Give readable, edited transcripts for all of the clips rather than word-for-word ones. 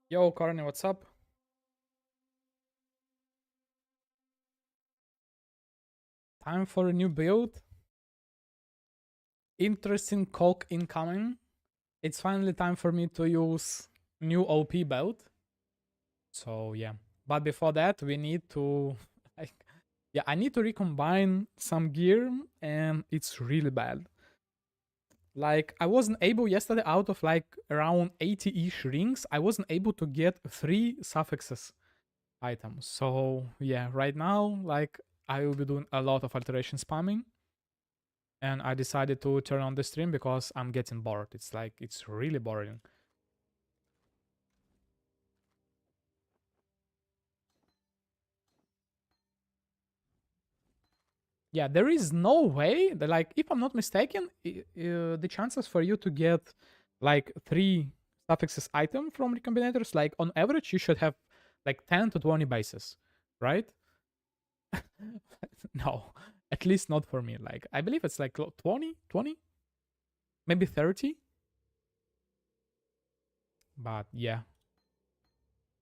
Yo, Carney, what's up? Time for a new build. Interesting CoC incoming. It's finally time for me to use new OP build. So yeah. But before that, we need to like yeah, I need to recombine some gear and it's really bad. Like I wasn't able yesterday out of like around 80-ish rings, I wasn't able to get 3 suffixes items. So yeah, right now like I will be doing a lot of alteration spamming. And I decided to turn on the stream because I'm getting bored. It's like, it's really boring. Yeah, there is no way that, like, if I'm not mistaken, the chances for you to get like 3 suffixes item from recombinators, like on average, you should have like 10 to 20 bases, right? No, at least not for me. Like, I believe it's like 20, maybe 30. But yeah,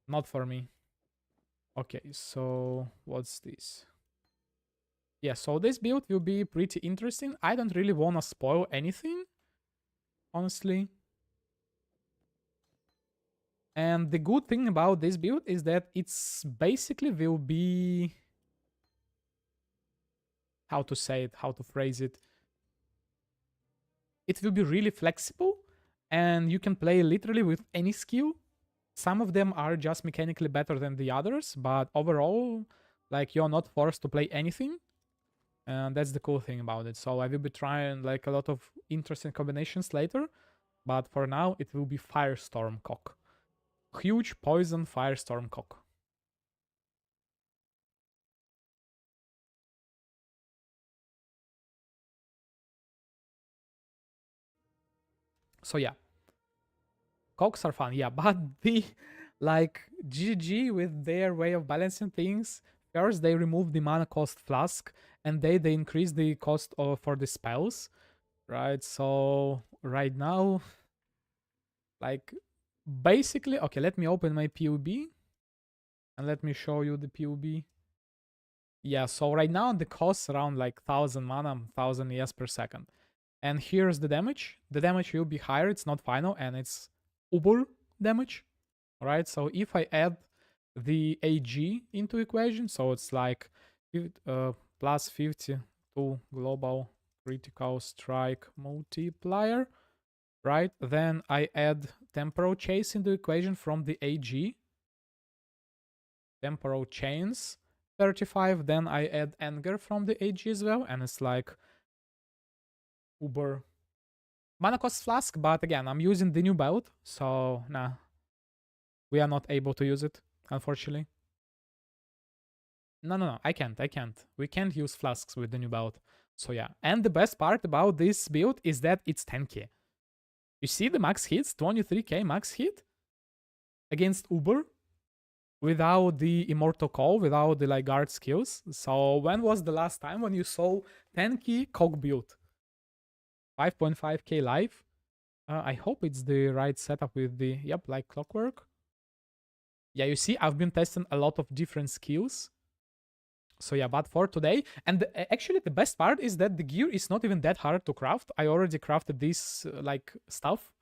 not for me. Okay, so what's this? Yeah, so this build will be pretty interesting. I don't really want to spoil anything, honestly. And the good thing about this build is that it's basically will be, how to say it, how to phrase it. It will be really flexible and you can play literally with any skill. Some of them are just mechanically better than the others, but overall, like, you're not forced to play anything. And that's the cool thing about it. So I will be trying like a lot of interesting combinations later. But for now, it will be Firestorm CoC. Huge poison Firestorm CoC. So yeah, CoCs are fun, yeah, but the like GG with their way of balancing things. First, they remove the mana cost flask, and they increase the cost for the spells, right? So right now, like basically, okay, let me open my PUB and let me show you the PUB. Yeah, so right now the cost around like 1000 mana, 1000 ES per second. And here's the damage. The damage will be higher, it's not final, and it's uber damage. Alright, so if I add the AG into equation, so it's like plus 50 to global critical strike multiplier, right? Then I add temporal chase into equation from the AG, temporal chains 35, then I add anger from the AG as well, and it's like uber mana cost flask, but again, I'm using the new build, so nah, we are not able to use it, unfortunately. No, I can't. We can't use flasks with the new build. So yeah, and the best part about this build is that it's 10k. You see the max hits, 23k max hit against Uber without the Immortal Call, without the like guard skills. So when was the last time when you saw Tanky CoC Build? 5.5k live. I hope it's the right setup with the, yep, like clockwork. Yeah, you see, I've been testing a lot of different skills. So yeah, but for today, and actually the best part is that the gear is not even that hard to craft. I already crafted this like stuff.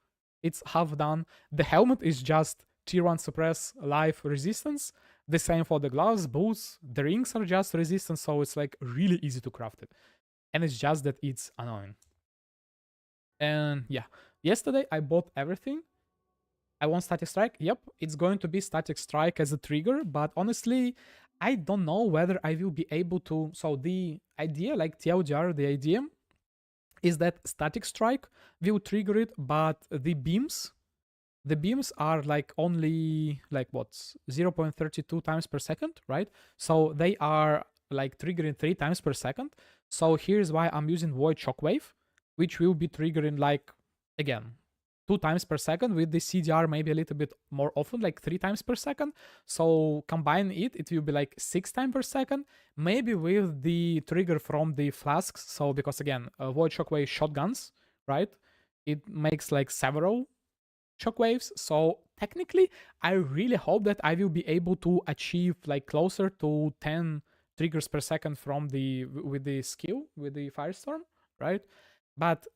It's half done. The helmet is just tier 1 suppress life resistance. The same for the gloves, boots. The rings are just resistance, so it's like really easy to craft it. And it's just that it's annoying. And yeah, yesterday I bought everything. I want static strike. Yep, it's going to be static strike as a trigger, but honestly, I don't know whether I will be able to. So the idea, like TLDR, the idea is that static strike will trigger it, but the beams are like only like what 0.32 times per second, right? So they are like triggering 3 times per second. So here's why I'm using Void Shockwave, which will be triggering like again 2 times per second with the CDR maybe a little bit more often, like 3 times per second. So combine it will be like 6 times per second, maybe with the trigger from the flasks. So because again, Void Shockwave shotguns, right? It makes like several shockwaves. So technically, I really hope that I will be able to achieve like closer to 10 triggers per second from the with the skill with the firestorm, right? But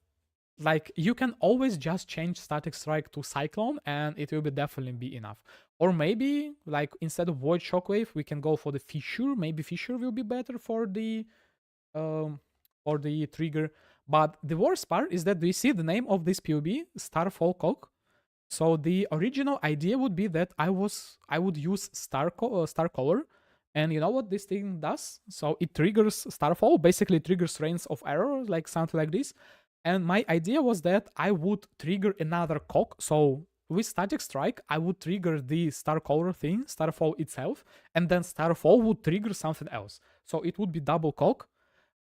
like you can always just change static strike to cyclone and it will be definitely be enough. Or maybe like instead of void shockwave we can go for the fissure. Maybe fissure will be better um for the trigger. But the worst part is that, do you see the name of this POB, Starfall CoC? So the original idea would be that I would use star color, and you know what this thing does? So it triggers Starfall, basically triggers Reigns of Error, like something like this. And my idea was that I would trigger another CoC. So with Static Strike, I would trigger the Star Color thing, Starfall itself, and then Starfall would trigger something else. So it would be double CoC.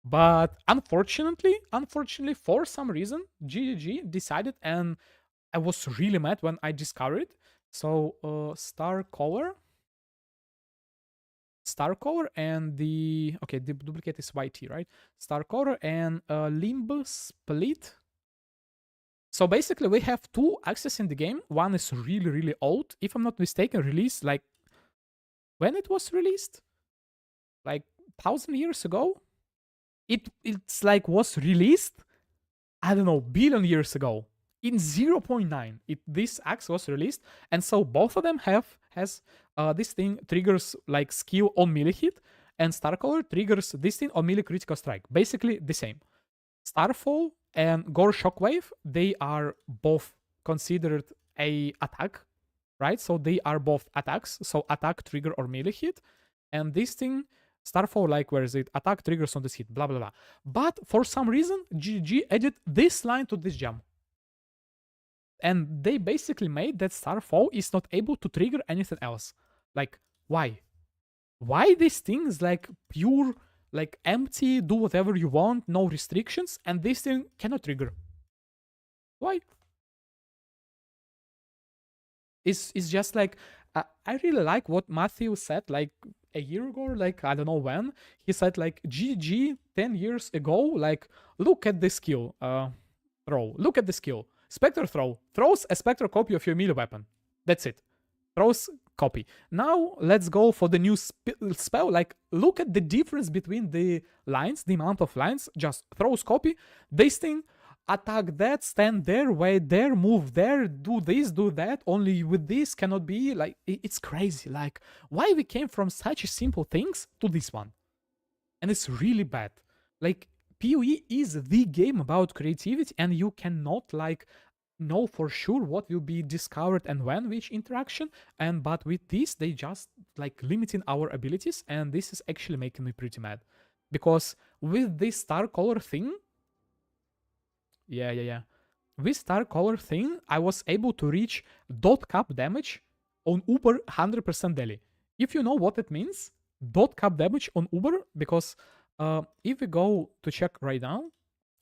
But unfortunately, for some reason, GGG decided, and I was really mad when I discovered it. So Star Color and the duplicate is YT, right? Star Color and Limb Split. So basically we have two axes in the game. One is really, really old. If I'm not mistaken, released like when it was released? Like 1,000 years ago? It's like was released, I don't know, billion years ago. In 0.9, this axe was released, and so both of them has this thing triggers like skill on melee hit, and Starcolor triggers this thing on melee critical strike. Basically the same. Starfall and Gore Shockwave, they are both considered a attack, right? So they are both attacks, so attack, trigger, or melee hit, and this thing. Starfall, like, where is it? Attack triggers on this hit, blah blah blah. But for some reason, GG added this line to this gem. And they basically made that Starfall is not able to trigger anything else. Like, why? Why these things like pure, like empty, do whatever you want, no restrictions, and this thing cannot trigger? Why? It's just like I really like what Matthew said like a year ago, like I don't know when. He said like GG 10 years ago, like look at the skill. Throw. Look at the skill. Spectre throw. Throws a Spectre copy of your melee weapon. That's it. Throws copy. Now let's go for the new spell. Like look at the difference between the lines, the amount of lines. Just throws copy. This thing, attack that, stand there, wait there, move there, do this, do that. Only with this cannot be. Like it's crazy. Like why we came from such simple things to this one, and it's really bad. Like PoE is the game about creativity, and you cannot like know for sure what will be discovered and when which interaction. And but with this, they just like limiting our abilities, and this is actually making me pretty mad. Because with this star color thing, yeah. With star color thing, I was able to reach dot cap damage on Uber 100% daily. If you know what it means, dot cap damage on Uber, because if we go to check right now,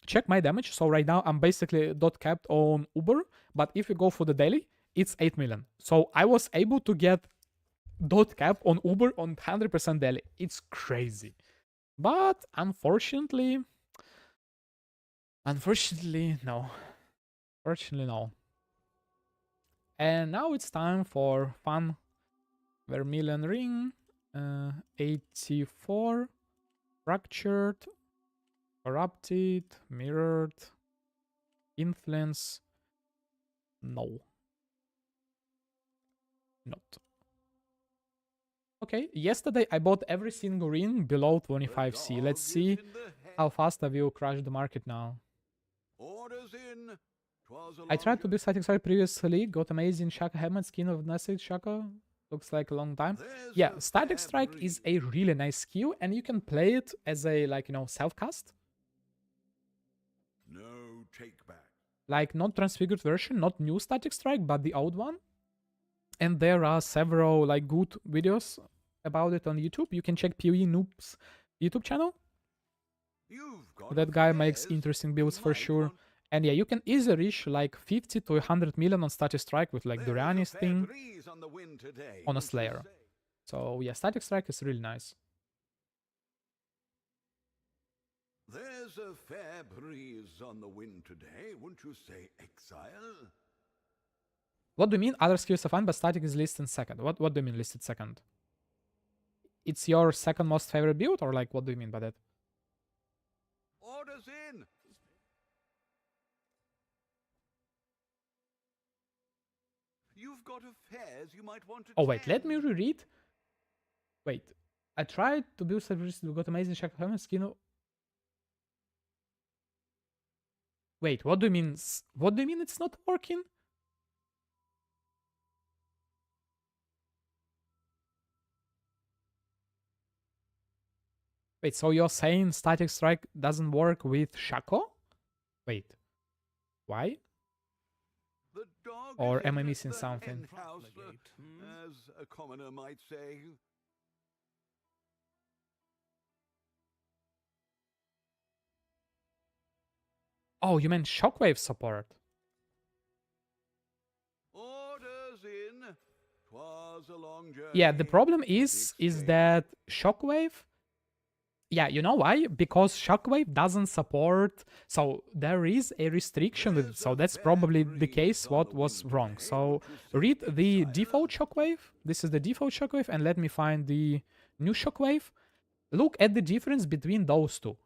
check my damage. So right now I'm basically dot capped on Uber, but if you go for the daily, it's 8 million. So I was able to get dot cap on Uber on 100% daily. It's crazy. But unfortunately, no. Fortunately, no. And now it's time for fun Vermilion Ring. 84. Fractured. Corrupted. Mirrored. Influence. No. Not. Okay, yesterday I bought every single ring below 25C. Let's see how fast I will crash the market now. I tried to be static strike previously, got amazing Shaka helmet skin of Nasrid Shaka. Looks like a long time. Yeah, static strike is a really nice skill, and you can play it as a, like, you know, self-cast. No take back. Like, not transfigured version, not new static strike, but the old one. And there are several, like, good videos about it on YouTube. You can check PoE Noob's YouTube channel. That guy makes interesting builds for sure. And yeah, you can easily reach like 50 to 100 million on Static Strike with like Duriani's thing on a Slayer. So yeah, Static Strike is really nice. There's a fair breeze on the wind today, wouldn't you say, Exile? What do you mean other skills are fine, but static is listed second? What do you mean listed second? It's your second most favorite build, or like what do you mean by that? Orders in. You've got affairs you might want to. Oh wait, let me reread. Wait, I tried to build services. We got amazing check of skin. Wait, what do you mean? What do you mean it's not working? Wait, so you're saying static strike doesn't work with Shaco? Wait, why? The dog Or is am I in missing the something? hen house, as a commoner might say. Oh, you meant shockwave support. Orders in. 'Twas a long journey. Yeah, the problem is that shockwave. Yeah, you know why? Because shockwave doesn't support. So there is a restriction with it. So that's probably the case. What was wrong? So read the default shockwave. This is the default shockwave, and let me find the new shockwave. Look at the difference between those two.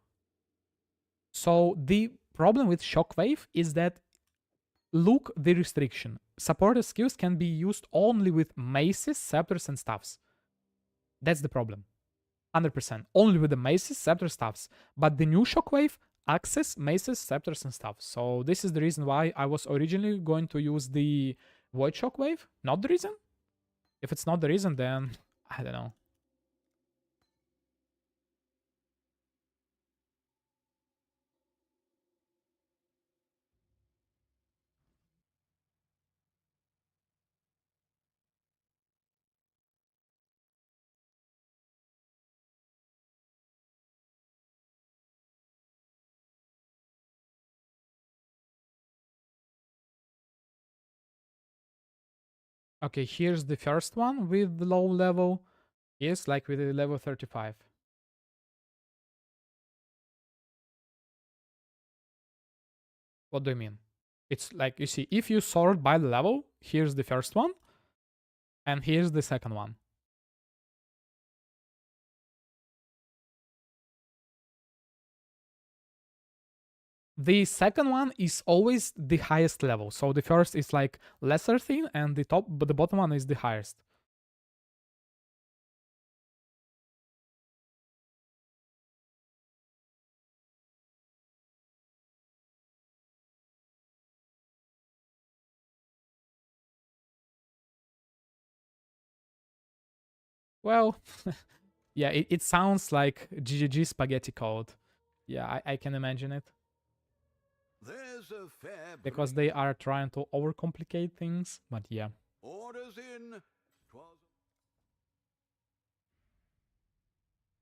So the problem with shockwave is that look the restriction. Supported skills can be used only with maces, scepters, and staffs. That's the problem. 100%. Only with the maces, scepters, staffs. But the new shockwave access maces, scepters, and stuff. So this is the reason why I was originally going to use the void shockwave. Not the reason. If it's not the reason, then I don't know. Okay, here's the first one with the low level. Yes, like with the level 35. What do you mean? It's like, you see, if you sort by the level, here's the first one, and here's the second one. The second one is always the highest level. So the first is like lesser thing, and the top, but the bottom one is the highest. Well, yeah, it sounds like GGG spaghetti code. Yeah, I can imagine it. There's a fair Because they are trying to overcomplicate things, but yeah. Orders in. 'Twas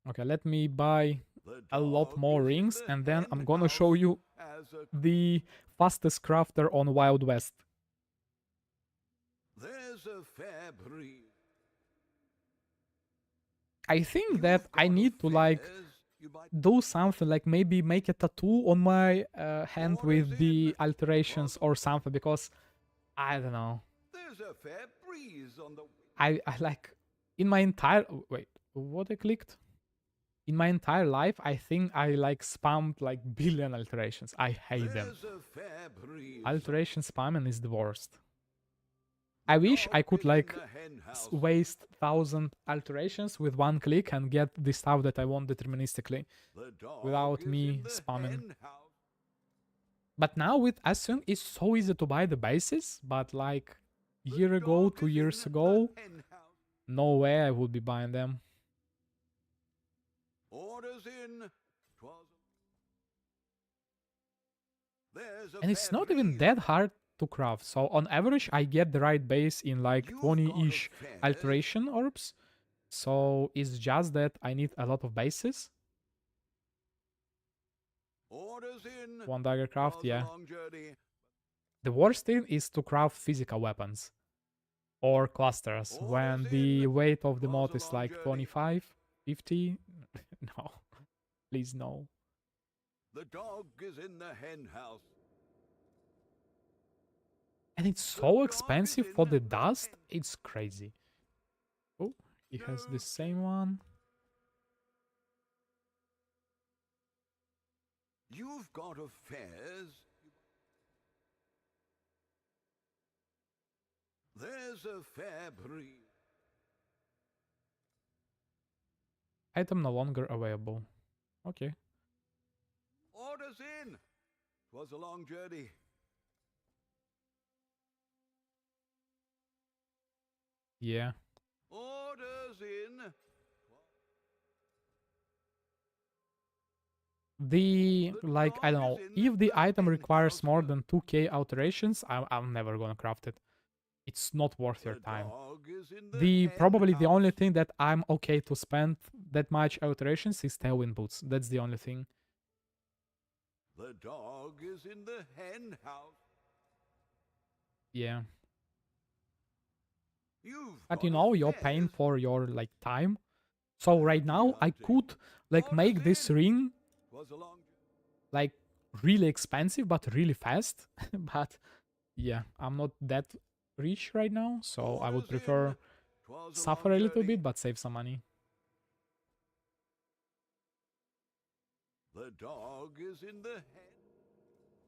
Okay, let me buy the a lot dog more is in rings, the and then hen I'm gonna show house you as a the fastest crafter on Wild West. There's a fair breeze. I think that I need to like do something like maybe make a tattoo on my hand with the alterations or something, because I don't know. There's a fair breeze on the I like in my entire wait, what I clicked? In my entire life, I think I like spammed like billion alterations. I hate them. There's a fair breeze. Alteration spamming is the worst. I wish I could like waste 1,000 alterations with one click and get the stuff that I want deterministically without me spamming. But now with Asung, it's so easy to buy the bases, but like year ago, 2 years ago, no way I would be buying them. Orders in. And it's not even that hard to craft. So on average, I get the right base in like 20-ish alteration orbs. So it's just that I need a lot of bases. One dagger craft, yeah. The worst thing is to craft physical weapons or clusters when the weight of the mod is like 25, 50. No, please no. The dog is in the hen house. And And it's so expensive for the dust. It's crazy. Oh, he has the same one. You've got affairs. There's a fair breeze. Item no longer available. Okay. Orders in. 'Twas a long journey. Yeah. Orders in. Like, I don't know, if the item requires more than 2k alterations, I'm never gonna craft it. It's not worth your time. Probably the only thing that I'm okay to spend that much alterations is tailwind boots. That's the only thing. The dog is in the hen house. Yeah. But you know, you're paying for your like time. So right now I could like make this ring like really expensive but really fast. But yeah, I'm not that rich right now, so I would prefer suffer a little bit but save some money. The dog is in the hen.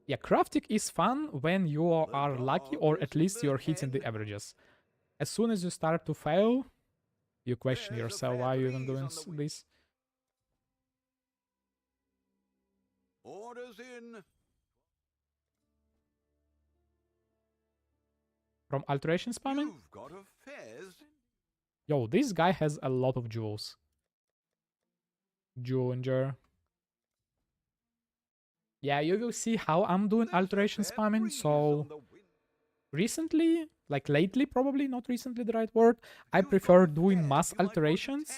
Yeah, crafting is fun when you are lucky or at least you're hitting the averages. As soon as you start to fail, you question yourself, why are you even doing this? Orders in. From alteration spamming? You've got affairs. Yo, this guy has a lot of jewels. Jeweler. Yeah, you will see how I'm doing alteration spamming. So recently, like lately, probably not recently the right word, I prefer doing mass alterations,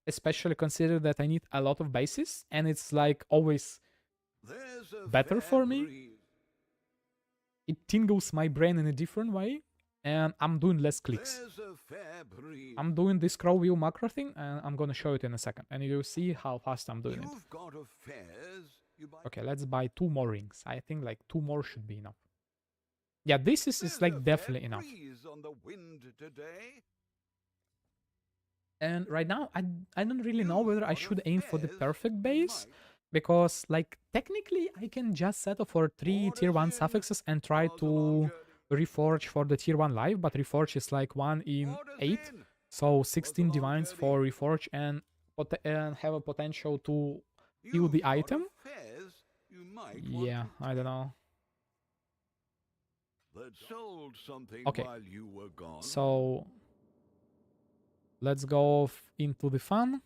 especially considering that I need a lot of bases, and it's like always better for me. It tingles my brain in a different way, and I'm doing less clicks. I'm doing this scroll wheel macro thing, and I'm gonna show it in a second, and you'll see how fast I'm doing it. Okay, let's buy 2 more rings. I think like 2 more should be enough. Yeah, this is like definitely enough. And right now, I don't really know whether I should aim for the perfect base, because like technically I can just settle for 3 tier 1 suffixes and try to reforge for the tier 1 life, but reforge is like 1 in 8, so 16 divines for reforge and have a potential to heal the item. Yeah, I don't know. Okay, so let's go into the fun.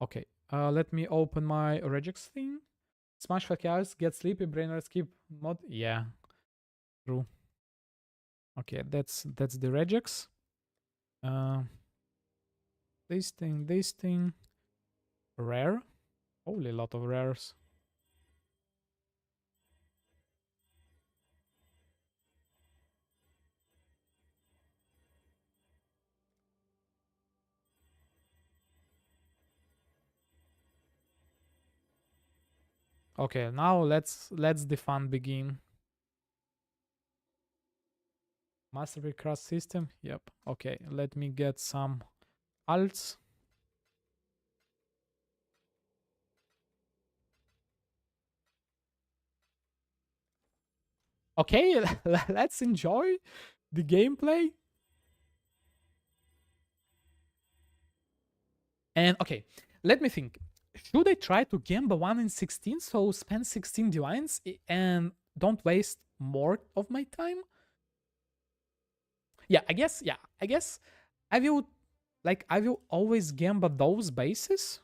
Okay, let me open my regex thing. Smash Fakials, get sleepy, brainer skip mod. Yeah, true. Okay, that's the regex. This thing. Rare. Holy lot of rares. Okay, now let's the fun begin. Master Cross system. Yep. Okay, let me get some alts. Okay, let's enjoy the gameplay. And okay, let me think. Should I try to gamble 1 in 16, so spend 16 divines and don't waste more of my time? Yeah, I guess I will always gamble those bases.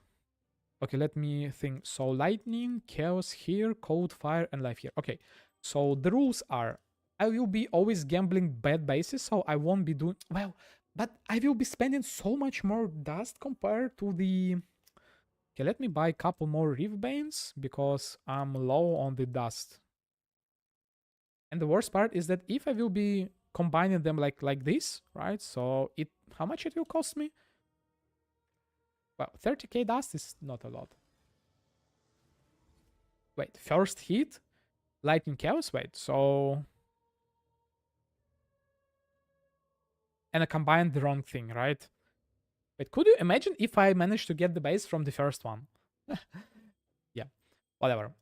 Okay, let me think. So lightning, chaos here, cold, fire, and life here. Okay, so the rules are I will be always gambling bad bases, so I won't be doing well, but I will be spending so much more dust compared to the. Okay, let me buy a couple more Reef Banes because I'm low on the dust. And the worst part is that if I will be combining them like this, right? So it how much it will cost me? Well, 30k dust is not a lot. Wait, first hit, lightning chaos. Wait, so and I combined the wrong thing, right? Wait, could you imagine if I managed to get the base from the first one? Yeah, whatever.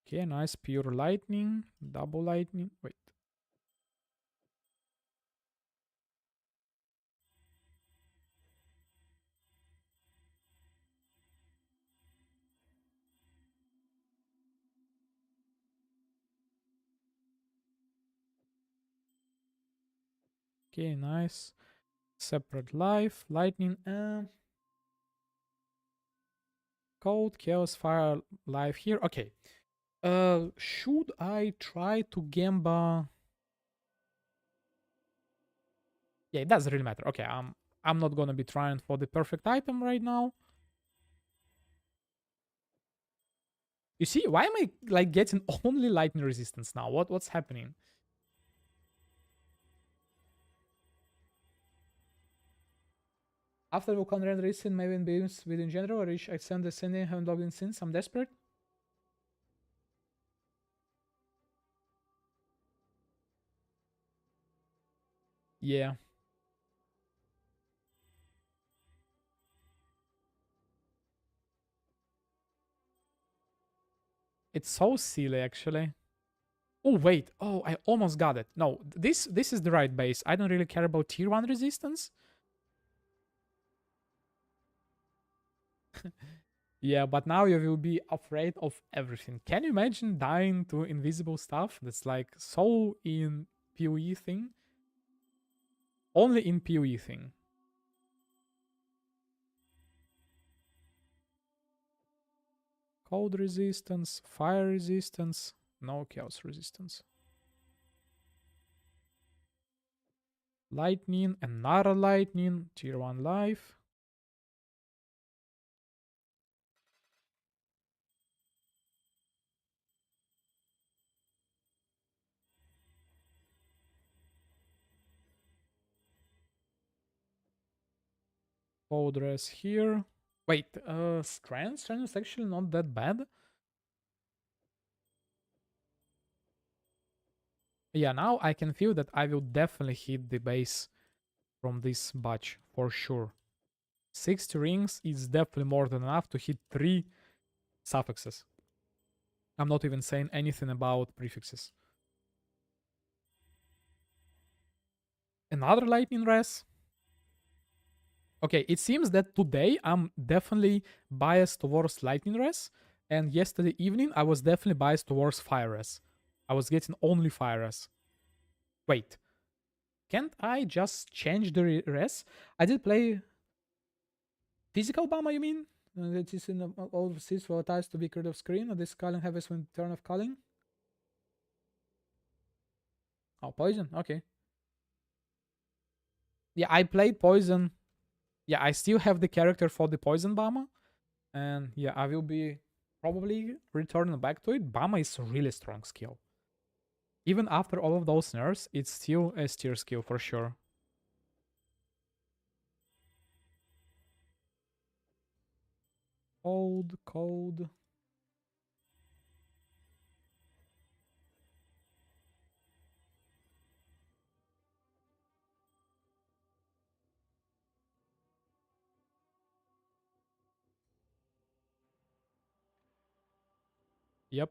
Okay, nice pure lightning, double lightning. Wait. Okay, nice. Separate life, lightning, cold, chaos, fire, life here. Okay. Should I try to gamba? Yeah, it doesn't really matter. Okay, I'm not gonna be trying for the perfect item right now. You see, why am I like getting only lightning resistance now? What's happening? After Vulcan render recent Maven beams within general, reach extend the sending, haven't logged in since. I'm desperate. Yeah. It's so silly actually. Oh wait, oh I almost got it. No, this is the right base. I don't really care about tier 1 resistance. Yeah, but now you will be afraid of everything. Can you imagine dying to invisible stuff? That's like so in PoE thing. Only in PoE thing. Cold resistance, fire resistance, no chaos resistance. Lightning, another lightning, tier 1 life. Cold dress here. Wait, strength? Strength is actually not that bad. Yeah, now I can feel that I will definitely hit the base from this batch for sure. 60 rings is definitely more than enough to hit 3 suffixes. I'm not even saying anything about prefixes. Another lightning res. Okay, it seems that today I'm definitely biased towards lightning res, and yesterday evening I was definitely biased towards fire res. I was getting only fire res. Wait, can't I just change the res? I did play physical Bama, you mean? It is in all seats for ties to be cleared off screen, or this calling habits when turn of calling? Oh, poison, okay. Yeah, I played poison. Yeah, I still have the character for the poison Bama. And yeah, I will be probably returning back to it. Bama is a really strong skill. Even after all of those nerfs, it's still a tier skill for sure. Cold, cold. Yep.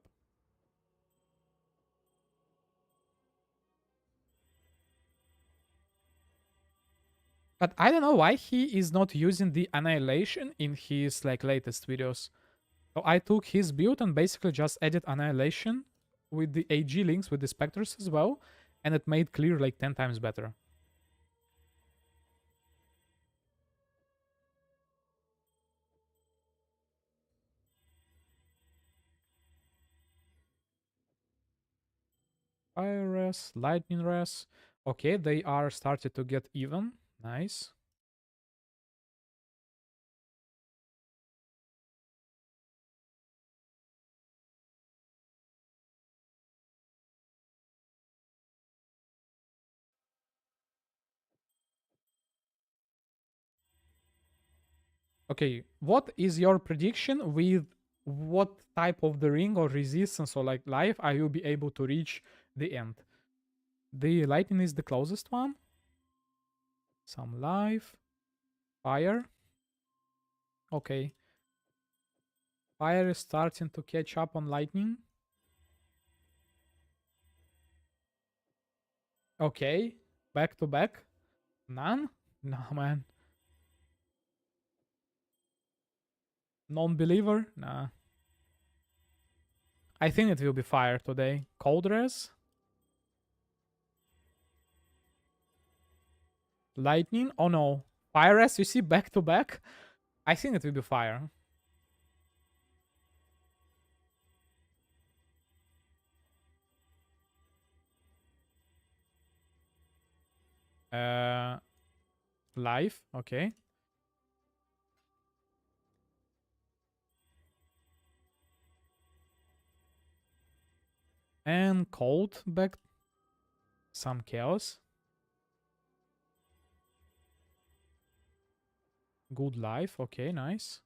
But I don't know why he is not using the annihilation in his like latest videos. So I took his build and basically just added annihilation with the AG links with the specters as well, and it made clear like 10 times better. Fire res, lightning res. Okay, they are started to get even. Nice. Okay, what is your prediction with what type of the ring or resistance or like life I will be able to reach the end? The lightning is the closest one. Some life. Fire. Okay. Fire is starting to catch up on lightning. Okay. Back to back. None? No, man. Non-believer? Nah. I think it will be fire today. Cold res? Lightning? Oh no. Fire res, you see, back to back? I think it will be fire. Uh, Life, okay. And cold back. Some chaos. Good life, okay, nice.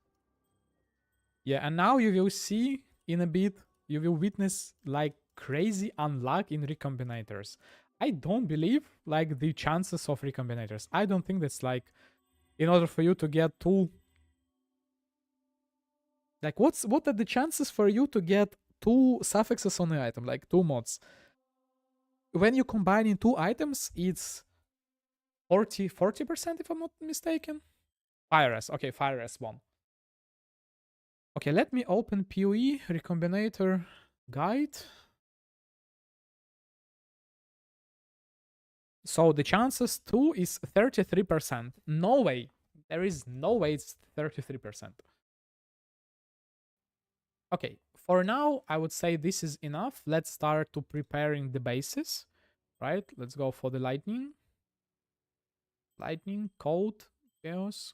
Yeah, and now you will see in a bit, you will witness like crazy unluck in recombinators. I don't believe like the chances of recombinators. I don't think that's like in order for you to get two, like what are the chances for you to get two suffixes on the item, like two mods? When you combine in two items, it's 40% if I'm not mistaken. Fire S, okay, Fire S1. Okay, let me open PoE recombinator guide. So the chances 2 is 33%. No way. There is no way it's 33%. Okay, for now, I would say this is enough. Let's start to preparing the bases, right? Let's go for the lightning. Lightning, cold, chaos,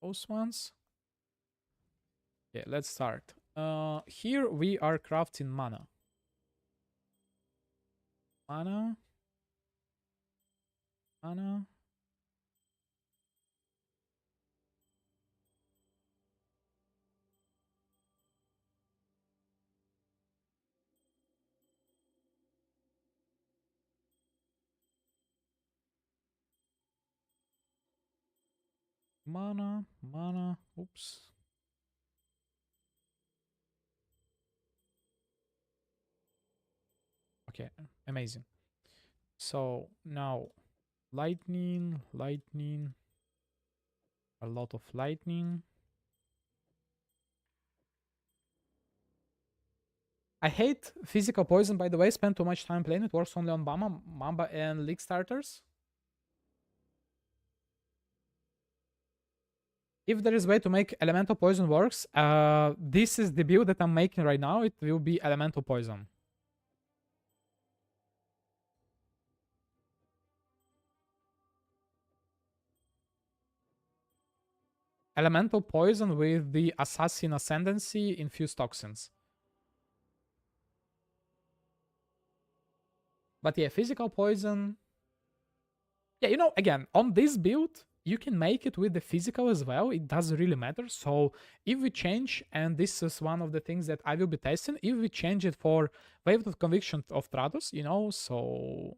those ones. Okay, let's start. Here we are crafting mana. Mana, mana. Mana, mana, oops. Okay, amazing. So now lightning, lightning, a lot of lightning. I hate physical poison, by the way. Spend too much time playing. It works only on Mamba and League starters. If there is a way to make elemental poison works, this is the build that I'm making right now. It will be elemental poison. Elemental poison with the assassin ascendancy infused toxins. But yeah, physical poison. Yeah, you know, again, on this build, you can make it with the physical as well. It doesn't really matter. So if we change, and this is one of the things that I will be testing, if we change it for Wave of Conviction of Stratus, you know, so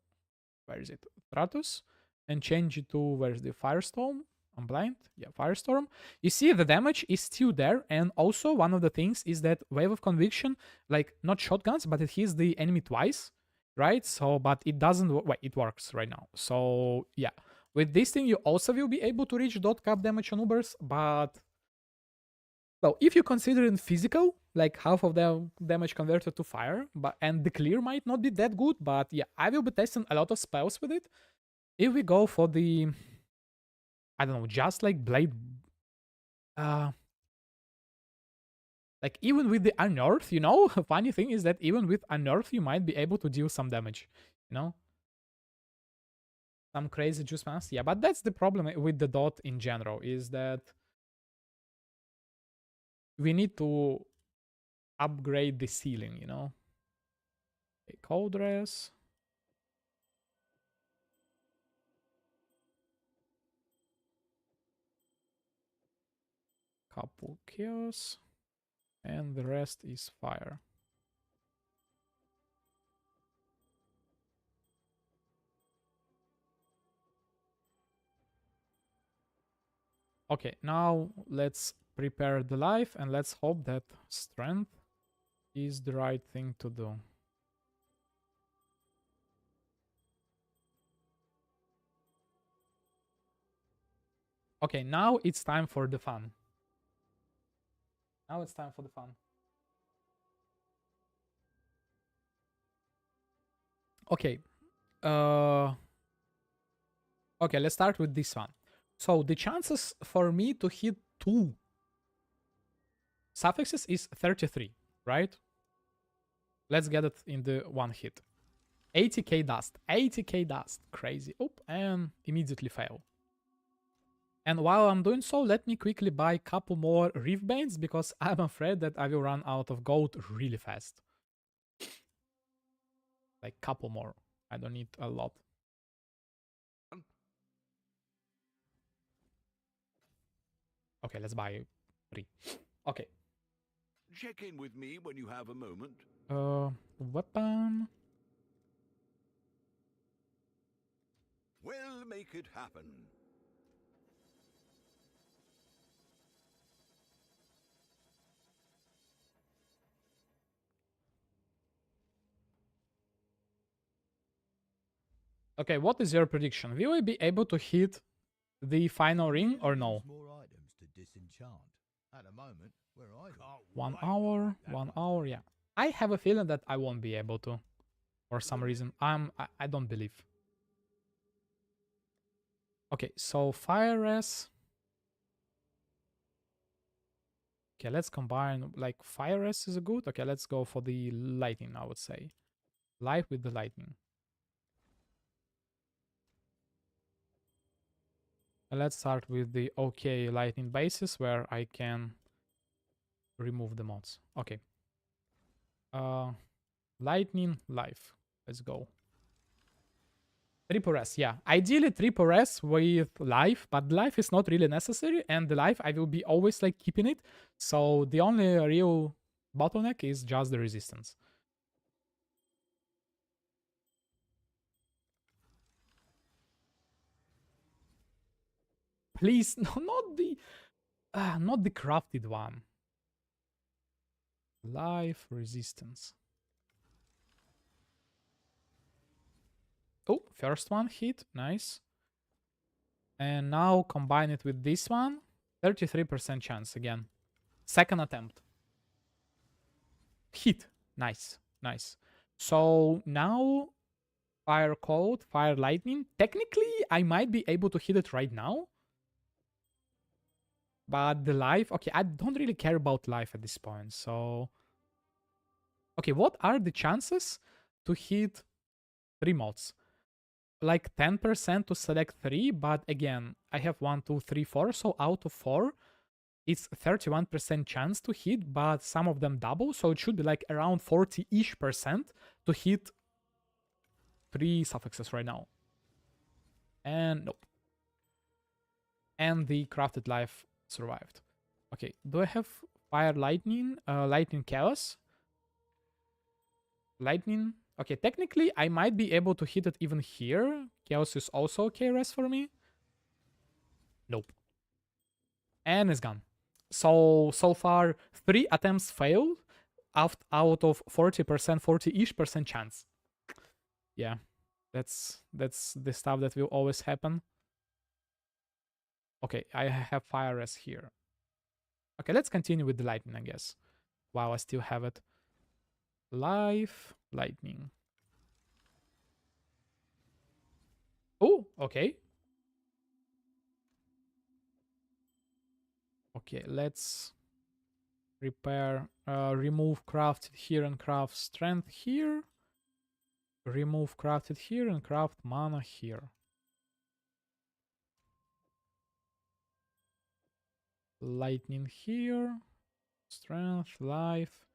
where is it? Stratus, and change it to where's the Firestorm? I'm blind. Yeah, Firestorm. You see the damage is still there, and also one of the things is that Wave of Conviction, like not shotguns, but it hits the enemy twice, right? So, but it doesn't. Wait, it works right now. So yeah, with this thing you also will be able to reach dot cap damage on Ubers, but well, if you consider it physical, like half of the damage converted to fire, but and the clear might not be that good, but yeah, I will be testing a lot of spells with it. If we go for the, I don't know, just like blade, uh, like even with the unearth, you know, funny thing is that even with unearth, you might be able to deal some damage, you know, some crazy juice mass. Yeah, but that's the problem with the dot in general is that we need to upgrade the ceiling, you know. Okay, cold dress. couple chaos, and the rest is fire. Okay, now let's prepare the life and let's hope that strength is the right thing to do. Okay, now it's time for the fun. Now it's time for the fun. Okay. Okay, let's start with this one. So the chances for me to hit 2 suffixes is 33, right? Let's get it in the one hit. 80k dust. 80k dust. Crazy. Oop, and immediately fail. And while I'm doing so, let me quickly buy a couple more Reef Banes because I'm afraid that I will run out of gold really fast. Like couple more. I don't need a lot. Okay, let's buy 3. Okay. Check in with me when you have a moment. Weapon. We'll make it happen. Okay, what is your prediction? Will we be able to hit the final ring or no? More items to disenchant. At the moment, we're idle. 1 hour, 1 hour, yeah. I have a feeling that I won't be able to. For some reason. I don't believe. Okay, so fire res. Okay, let's combine, like, fire res is good. Okay, let's go for the lightning, I would say. Light with the lightning. And let's start with the okay lightning bases where I can remove the mods. Okay. Lightning life. Let's go. Triple S, yeah. Ideally triple S with life, but life is not really necessary, and the life I will be always like keeping it. So the only real bottleneck is just the resistance. Please, no, not the crafted one. Life resistance. Oh, first one hit, nice. And now combine it with this one, 33% chance again. Second attempt. Hit, nice, nice. So now fire cold, fire lightning. Technically, I might be able to hit it right now. But the life, okay, I don't really care about life at this point, so... Okay, what are the chances to hit 3 mods? Like 10% to select 3, but again, I have 1, 2, 3, 4, so out of 4, it's 31% chance to hit, but some of them double, so it should be like around 40-ish% to hit 3 suffixes right now. And nope. And the crafted life survived. Okay, do I have fire lightning? Lightning chaos? Lightning. Okay, technically I might be able to hit it even here. Chaos is also okay res for me. Nope. And it's gone. So far 3 attempts failed out of 40%, 40-ish% chance. Yeah, that's the stuff that will always happen. Okay, I have fire res here. Okay, let's continue with the lightning, I guess. While I still have it. Life, lightning. Oh, okay. Okay, let's repair, remove crafted here and craft strength here. Remove crafted here and craft mana here. Lightning here. Strength, life.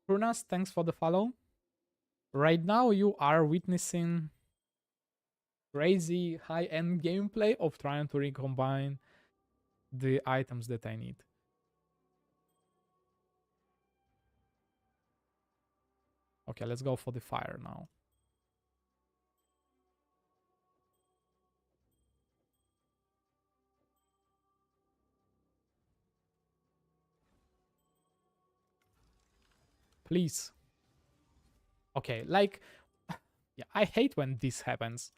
Prunas, thanks for the follow. Right now you are witnessing crazy high-end gameplay of trying to recombine the items that I need. Okay, let's go for the fire now. Please. Okay, like, yeah, I hate when this happens.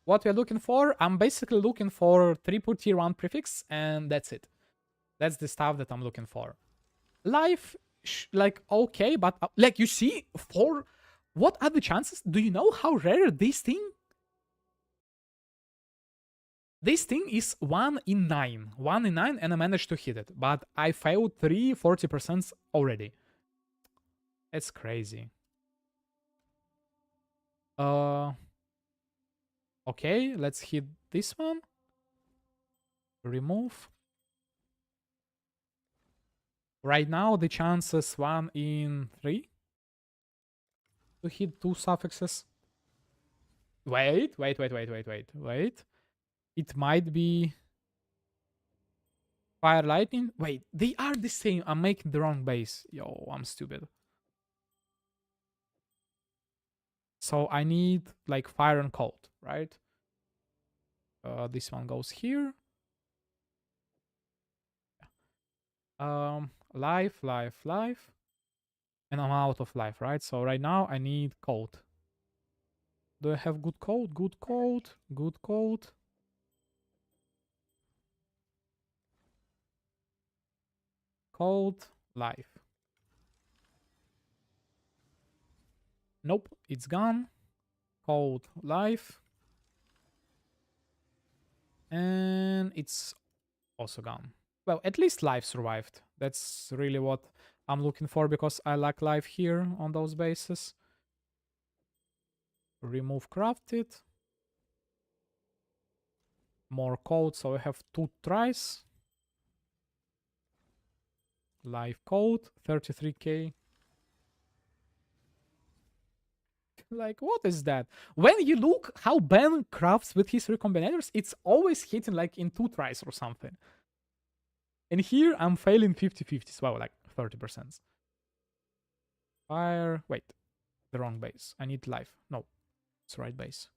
What we're looking for, I'm basically looking for triple tier 1 prefix, and that's it. That's the stuff that I'm looking for. Life, like, okay, but like, you see, for what are the chances? Do you know how rare this thing? This thing is 1 in 9. 1 in 9, and I managed to hit it, but I failed 40% already. It's crazy. Okay, let's hit this one. Remove. Right now, the chances 1 in 3 to hit 2 suffixes. Wait. It might be fire lightning. Wait, they are the same. I'm making the wrong base. Yo, I'm stupid. So I need like fire and cold, right? This one goes here. Life. And I'm out of life, right? So right now I need cold. Do I have good cold? Good cold. Cold, life. Nope, it's gone. Cold, life. And it's also gone. Well, at least life survived. That's really what I'm looking for, because I lack life here on those bases. Remove crafted. More code, so I have 2 tries. Life code, 33k. Like, what is that? When you look how Ben crafts with his recombinators, it's always hitting like in 2 tries or something. And here I'm failing 50-50s. Well, like 30%. Fire. Wait, the wrong base. I need life. No, it's the right base.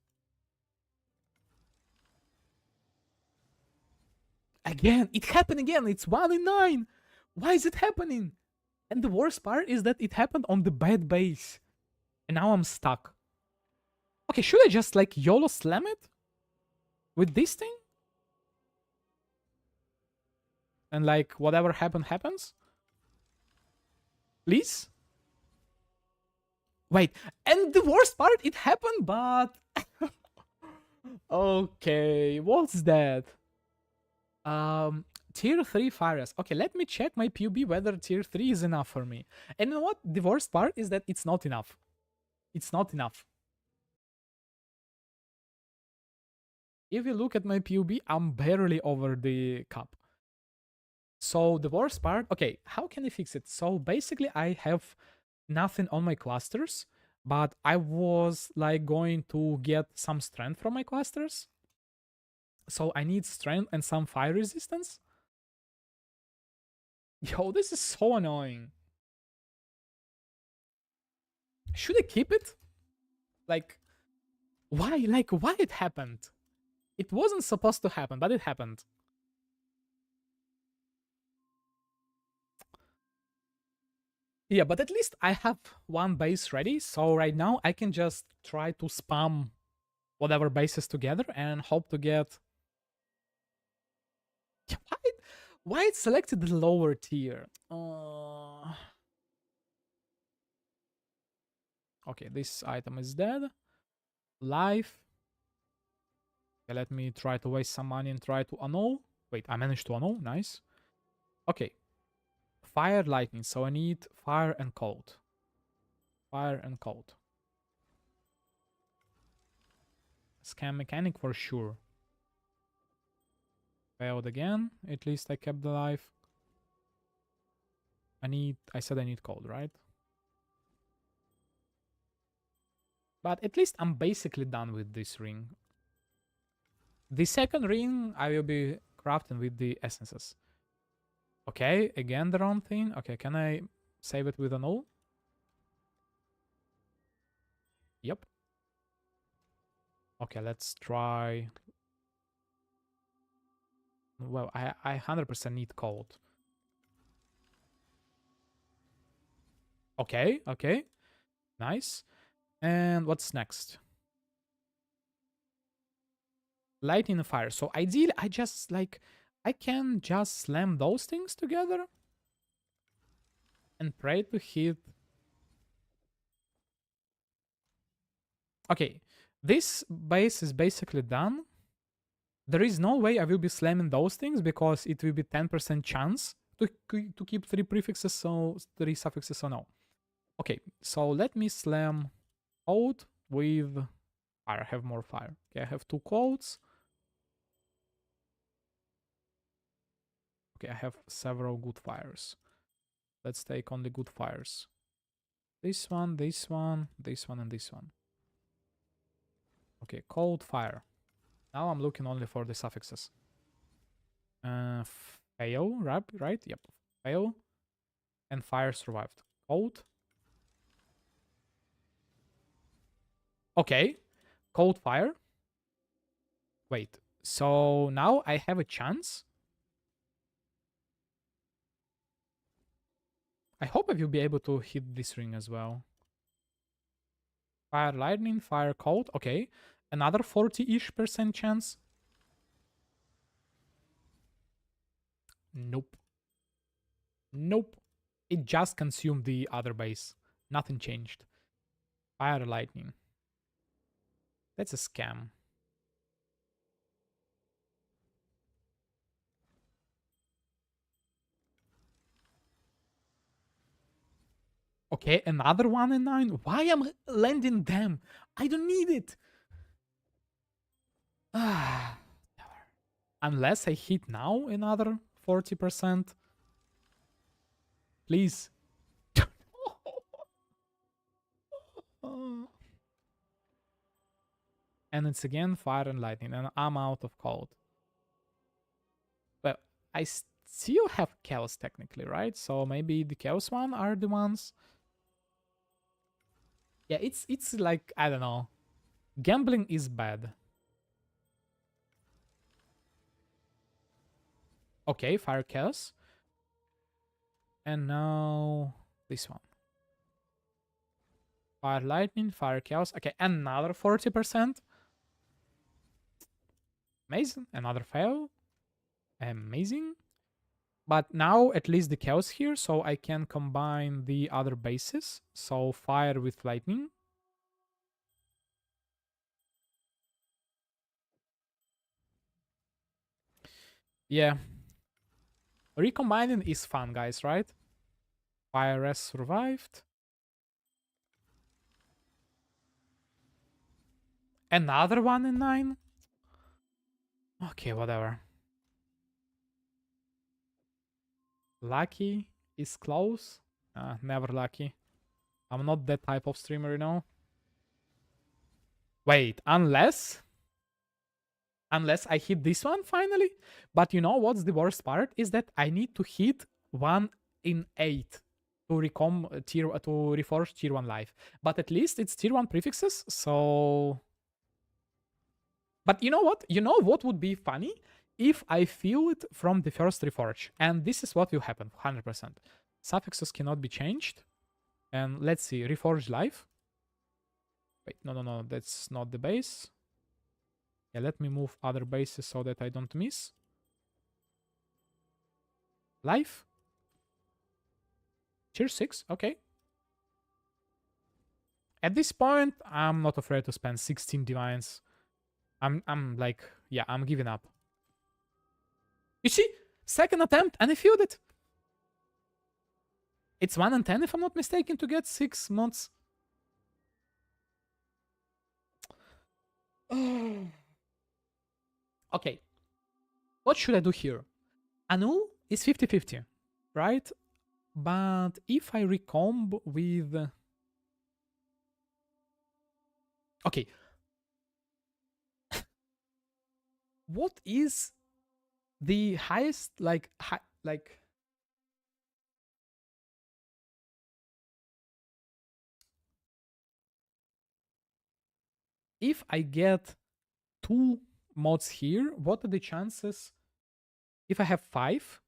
Again, it happened again. It's 1 in 9. Why is it happening? And the worst part is that it happened on the bad base. And now I'm stuck. Okay, should I just like YOLO slam it? With this thing? And like whatever happens? Please? Wait, and the worst part, it happened, but... Okay, what's that? Tier 3 fires. Okay, let me check my PUB whether tier 3 is enough for me. And you know what? The worst part is that it's not enough. It's not enough. If you look at my PUB, I'm barely over the cap. So the worst part, okay, how can I fix it? So basically I have nothing on my clusters, but I was like going to get some strength from my clusters. So I need strength and some fire resistance. Yo, this is so annoying. Should I keep it? Like, why? Like, why it happened? It wasn't supposed to happen, but it happened. Yeah, but at least I have one base ready, so right now I can just try to spam whatever bases together and hope to get... Why it selected the lower tier? Okay, this item is dead. Life. Okay, let me try to waste some money and try to annul. Wait, I managed to annul. Nice. Okay. Fire, lightning. So I need fire and cold. Fire and cold. Scam mechanic for sure. Failed again. At least I kept the life. I said I need cold, right? But at least I'm basically done with this ring. The second ring I will be crafting with the essences. Okay, again the wrong thing. Okay, can I save it with a null? Yep. Okay, let's try. Well, I 100% need cold. Okay, okay. Nice. And what's next? Lightning and fire. So ideally, I just like I can just slam those things together and pray to hit. Okay, this base is basically done. There is no way I will be slamming those things because it will be 10% chance to keep 3 prefixes, so 3 suffixes, so no. Okay, so let me slam code with fire. I have more fire. Okay, I have 2 codes. Okay, I have several good fires. Let's take only good fires. This one, this one, this one, and this one. Okay, cold fire. Now I'm looking only for the suffixes. Fail, right? Yep. Fail. And fire survived. Cold. Okay. Cold fire. Wait. So now I have a chance. I hope I will be able to hit this ring as well. Fire lightning, fire cold. Okay. Another 40-ish% chance. Nope. Nope. It just consumed the other base. Nothing changed. Fire lightning. That's a scam. Okay, another 1 and 9. Why am I landing them? I don't need it. Unless I hit now another 40%. Please. And it's again fire and lightning, and I'm out of cold. Well, I still have chaos technically, right? So maybe the chaos one are the ones. Yeah, it's like, I don't know. Gambling is bad. Okay, fire chaos. And now this one. Fire lightning, fire chaos. Okay, another 40%. Amazing. Another fail. Amazing. But now at least the chaos here, so I can combine the other bases. So fire with lightning. Yeah. Recombining is fun, guys, right? Fire S survived. Another 1 in 9. Okay, whatever. Lucky is close. Never lucky. I'm not that type of streamer, you know. Wait, unless I hit this one finally. But you know what's the worst part is that I need to hit 1 in 8 to reforge tier 1 life. But at least it's tier 1 prefixes, so. But you know what? You know what would be funny? If I feel it from the first reforge. And this is what will happen, 100%. Suffixes cannot be changed. And let's see, reforge life. Wait, no, that's not the base. Yeah, let me move other bases so that I don't miss. Life. Tier 6, okay. At this point, I'm not afraid to spend 16 divines. I'm like, yeah, I'm giving up. You see? Second attempt, and I failed it. It's 1 in 10, if I'm not mistaken, to get 6 months. Okay. What should I do here? Anu is 50-50, right? But if I recomb with... Okay. what is the highest, like, if I get 2 mods here, what are the chances if I have 5?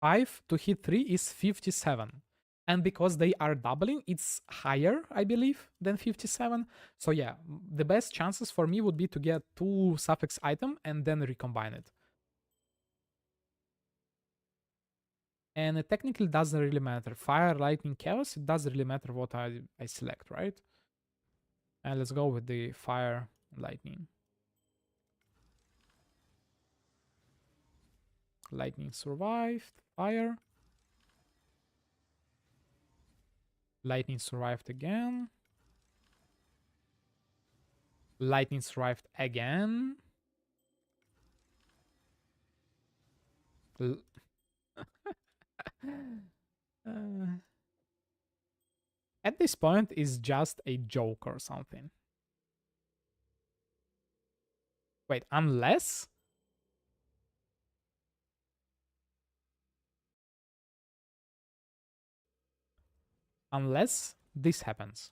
5 to hit 3 is 57. And because they are doubling, it's higher, I believe, than 57. So yeah, the best chances for me would be to get 2 suffix item and then recombine it. And it technically doesn't really matter. Fire, lightning, chaos, it doesn't really matter what I select, right? And let's go with the fire, lightning. Lightning survived. Fire. Lightning survived again. Lightning survived again. At this point, is just a joke or something. Wait, unless? Unless this happens.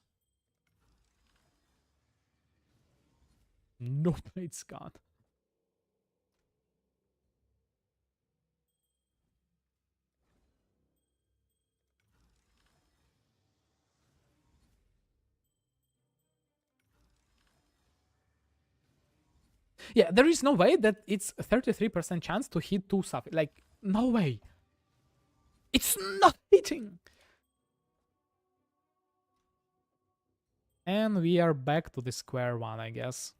Nope, it's gone. Yeah, there is no way that it's a 33% chance to hit 2 suffix. Like, no way. It's not hitting. And we are back to the square one, I guess.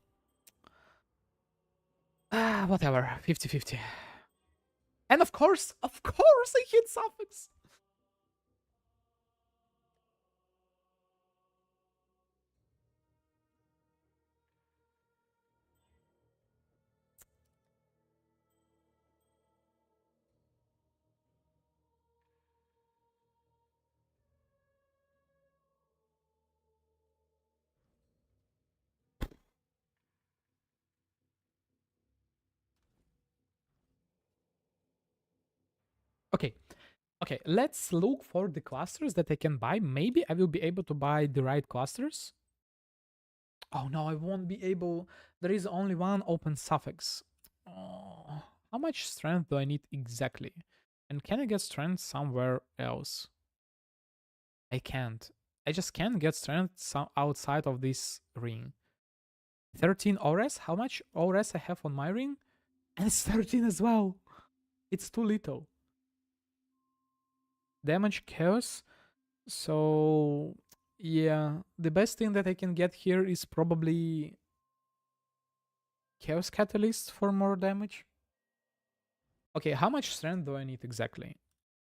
Whatever, 50-50. And of course, I hit suffix. Okay. Okay, let's look for the clusters that I can buy. Maybe I will be able to buy the right clusters. Oh no, I won't be able. There is only one open suffix. Oh, how much strength do I need exactly? And can I get strength somewhere else? I can't. I just can't get strength outside of this ring. 13 ores? How much ores I have on my ring? And it's 13 as well. It's too little. Damage chaos. So yeah, the best thing that I can get here is probably Chaos Catalyst for more damage. Okay, how much strength do I need exactly?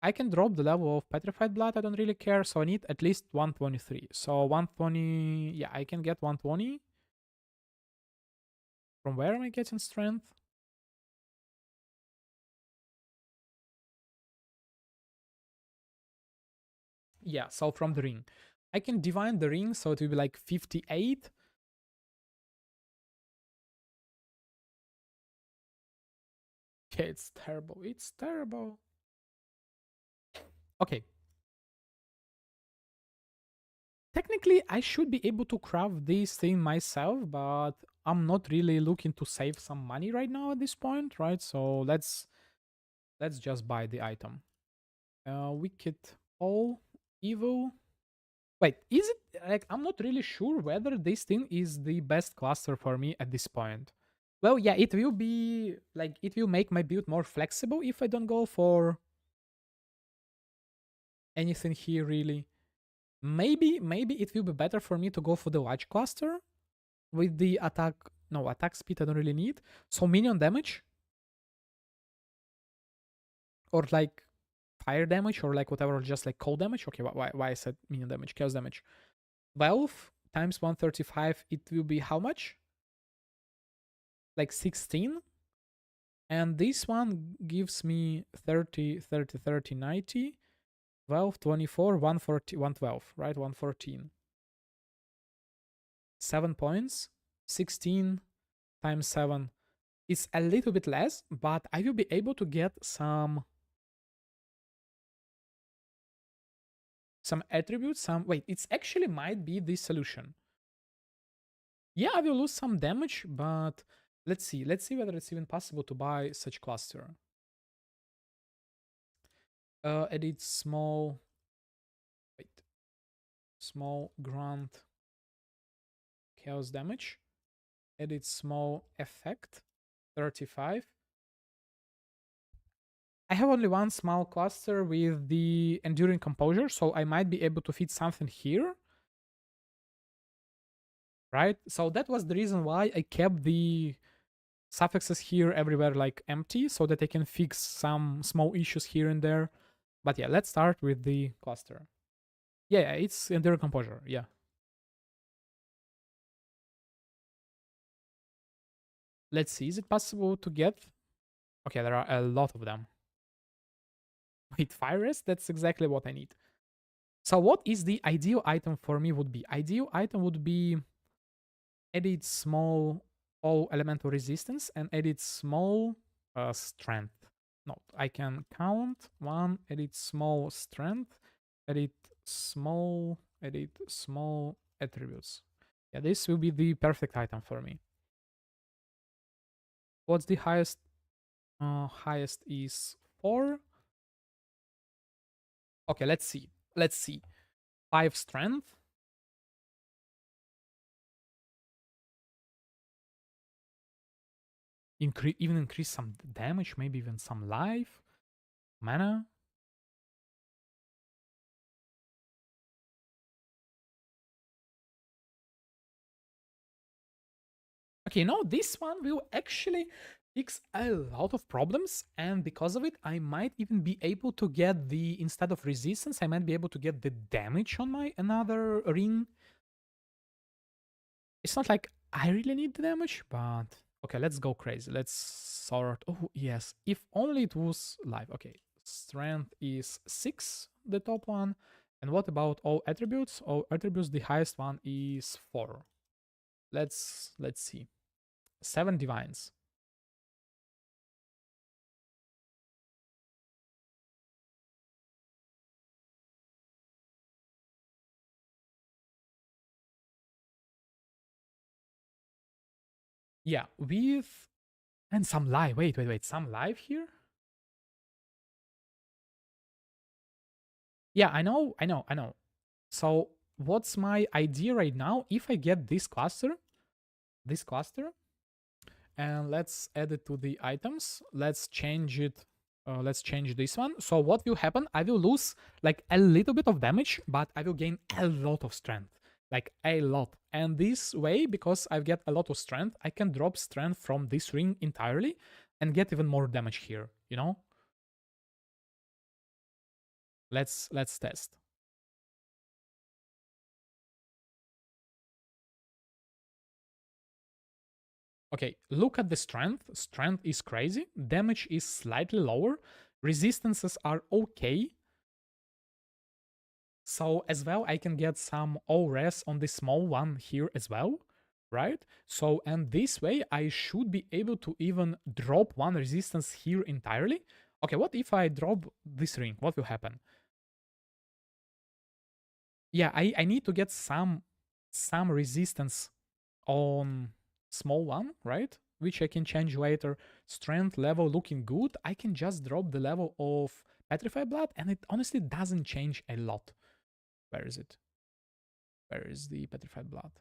I can drop the level of Petrified Blood, I don't really care, so I need at least 123. So 120, yeah, I can get 120. From where am I getting strength? Yeah, so from the ring. I can divine the ring, so it will be like 58. Okay, it's terrible. It's terrible. Okay. Technically, I should be able to craft this thing myself, but I'm not really looking to save some money right now at this point, right? So let's just buy the item. Wicked All Evil. Wait, is it like I'm not really sure whether this thing is the best cluster for me at this point. Well, yeah, it will be like it will make my build more flexible if I don't go for anything here really. Maybe it will be better for me to go for the large cluster with the attack speed I don't really need. So minion damage or like fire damage or like whatever, or just like cold damage. Okay, why I said minion damage, chaos damage. 12 times 135, it will be how much? Like 16. And this one gives me 30, 30, 30, 90, 12, 24, 140, 112, right? 114. 7 points, 16 times 7, It's a little bit less, but I will be able to get some attributes, wait, it's actually might be the solution. Yeah, I will lose some damage, but let's see whether it's even possible to buy such cluster. Edit small, wait, small grunt chaos damage, edit small effect, 35. I have only one small cluster with the enduring composure, so I might be able to fit something here, right? So that was the reason why I kept the suffixes here everywhere like empty, so that I can fix some small issues here and there. But yeah, let's start with the cluster. Yeah, it's enduring composure, yeah. Let's see, is it possible to get? Okay, there are a lot of them. Wait, fire rest? That's exactly what I need. So what is the ideal item for me would be? Ideal item would be edit small all elemental resistance and edit small strength. No, I can count one, edit small strength, edit small attributes. Yeah, this will be the perfect item for me. What's the highest? Highest is 4. Okay, let's see. 5 strength. Even increase some damage, maybe even some life, mana. Okay, now this one will actually fix a lot of problems, and because of it, I might even be able to get the, instead of resistance, I might be able to get the damage on my another ring. It's not like I really need the damage, but okay, let's go crazy. Let's sort. Oh, yes, if only it was live. Okay, strength is 6, the top one. And what about all attributes? All attributes, the highest one is 4. Let's see. 7 divines. Yeah, with and some live. Wait. Some live here? Yeah, I know. So what's my idea right now? If I get this cluster, and let's add it to the items. Let's change it. Let's change this one. So what will happen? I will lose like a little bit of damage, but I will gain a lot of strength. Like a lot. And this way, because I get a lot of strength, I can drop strength from this ring entirely and get even more damage here, you know? Let's test. Okay, look at the strength. Strength is crazy. Damage is slightly lower. Resistances are okay. So as well, I can get some ORES on the small one here as well, right? So, and this way, I should be able to even drop one resistance here entirely. Okay, what if I drop this ring? What will happen? Yeah, I need to get some resistance on small one, right? Which I can change later. Strength level looking good. I can just drop the level of Petrified Blood, and it honestly doesn't change a lot. Where is it? Where is the Petrified Blood?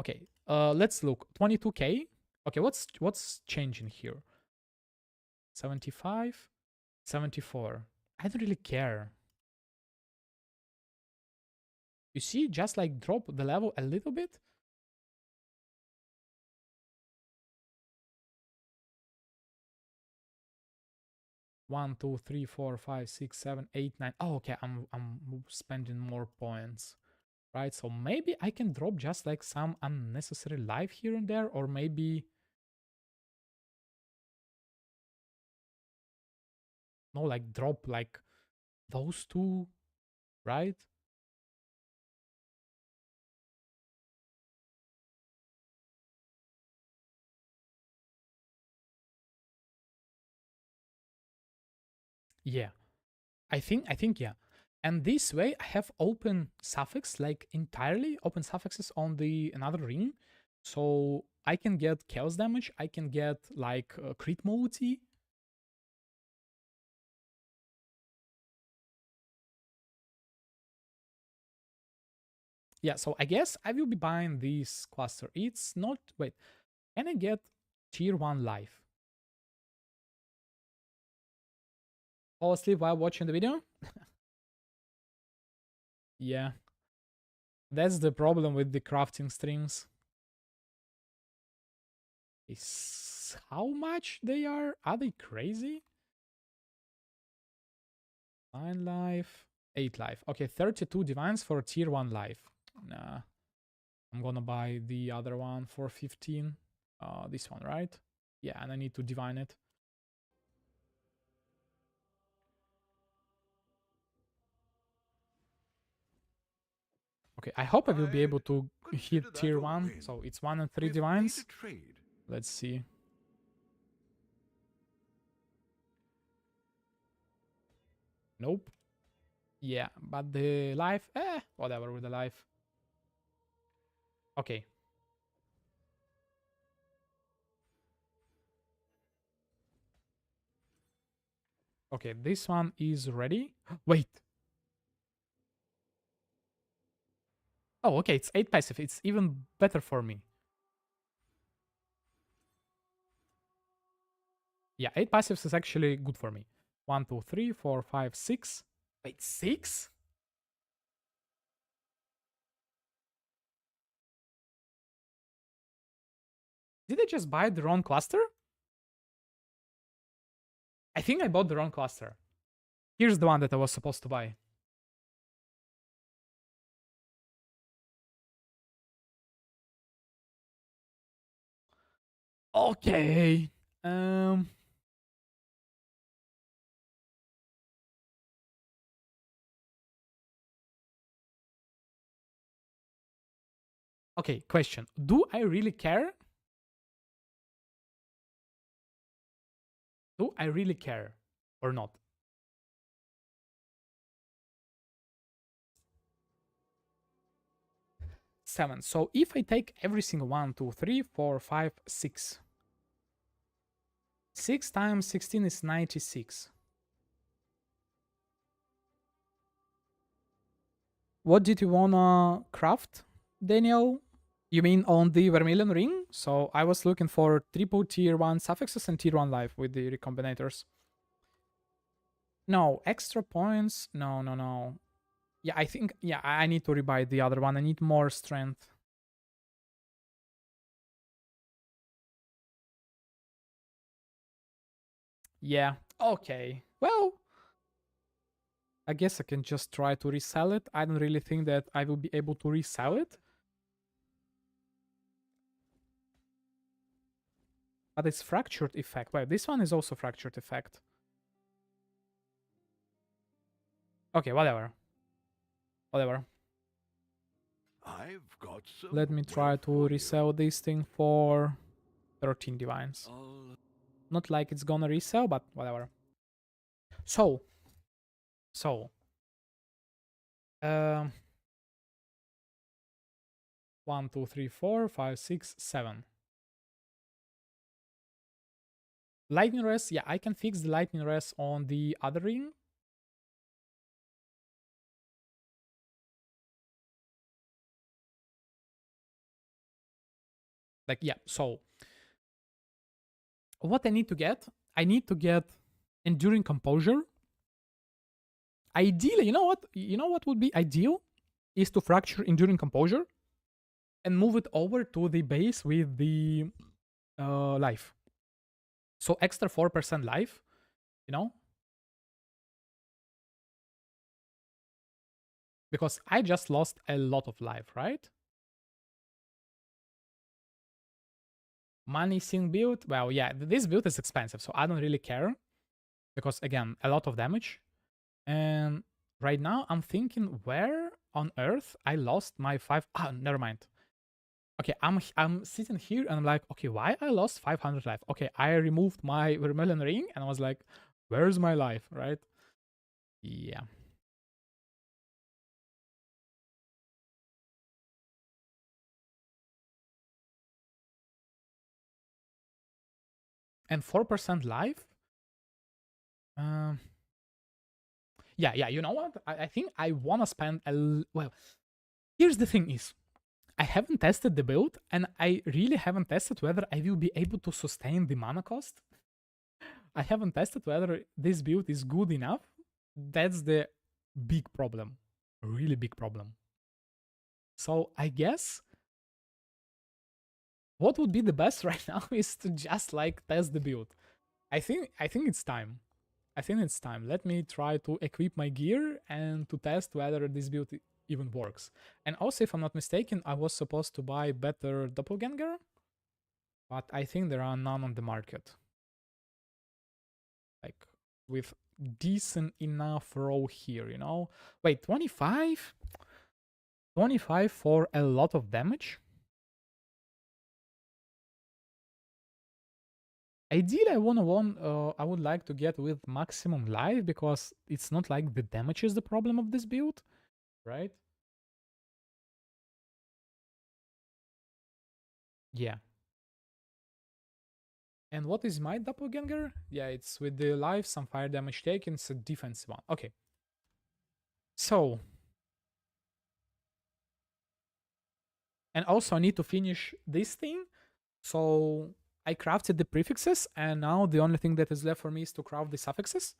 Okay, let's look. 22k. Okay, what's changing here? 75, 74. I don't really care. You see, just like drop the level a little bit. One, two, three, four, five, six, 7, 8, 9. Oh, okay, I'm spending more points, right? So maybe I can drop just like some unnecessary life here and there, or maybe no, like drop like those two, right? Yeah. I think yeah. And this way I have open suffix, like entirely open suffixes on the another ring. So I can get chaos damage, I can get like crit multi. Yeah, so I guess I will be buying this cluster. It's not, wait, can I get tier 1 life? Fall asleep while watching the video? Yeah. That's the problem with the crafting streams. Is how much they are? Are they crazy? 9 life, 8 life. Okay, 32 divines for tier 1 life. Nah. I'm gonna buy the other one for 15. This one, right? Yeah, and I need to divine it. Okay, I hope I will be able to hit tier 1. So it's 1 and 3 divines. Let's see. Nope. Yeah, but the life, whatever with the life. Okay. Okay, this one is ready. Wait. Oh, okay, it's 8 passive. It's even better for me. Yeah, 8 passives is actually good for me. 1, 2, 3, 4, 5, 6. Wait, 6? Did I just buy the wrong cluster? I think I bought the wrong cluster. Here's the one that I was supposed to buy. Okay. Okay, question. Do I really care? Do I really care or not? Seven. So if I take every single 1, 2, 3, 4, 5, 6. 6 times 16 is 96. What did you wanna craft, Daniel? You mean on the Vermilion ring? So I was looking for triple tier 1 suffixes and tier 1 life with the recombinators. No, extra points. No. Yeah, I think, yeah, I need to rebuy the other one. I need more strength. Yeah, okay. Well, I guess I can just try to resell it. I don't really think that I will be able to resell it. But it's fractured effect. Well, this one is also fractured effect. Okay, whatever. Whatever. I've got some. Let me try to resell this thing for 13 divines. Not like it's gonna resell, but whatever. So. 1, 2, 3, 4, 5, 6, 7. Lightning rest, yeah, I can fix the lightning rest on the other ring. Like, yeah, so what I need to get enduring composure. Ideally, you know what would be ideal is to fracture enduring composure and move it over to the base with the life. So extra 4% life, you know? Because I just lost a lot of life, right? Money sync build, well, yeah, this build is expensive, so I don't really care. Because again, a lot of damage. And right now I'm thinking where on earth I lost my 5. Never mind. Okay, I'm sitting here and I'm like, okay, why I lost 500 life? Okay, I removed my Vermilion ring and I was like, where's my life, right? Yeah. And 4% life? Um, yeah, you know what? I think I want to spend well, here's the thing is, I haven't tested the build, and I really haven't tested whether I will be able to sustain the mana cost. I haven't tested whether this build is good enough. That's the big problem. A really big problem. So I guess what would be the best right now is to just like test the build. I think it's time. I think it's time. Let me try to equip my gear and to test whether this build even works. And also, if I'm not mistaken, I was supposed to buy better doppelganger, but I think there are none on the market. Like with decent enough row here, you know? Wait, 25? 25 for a lot of damage? Ideally, I would like to get with maximum life because it's not like the damage is the problem of this build, right? Yeah. And what is my doppelganger? Yeah, it's with the life, some fire damage taken, it's a defensive one. Okay. So. And also I need to finish this thing. So I crafted the prefixes, and now the only thing that is left for me is to craft the suffixes,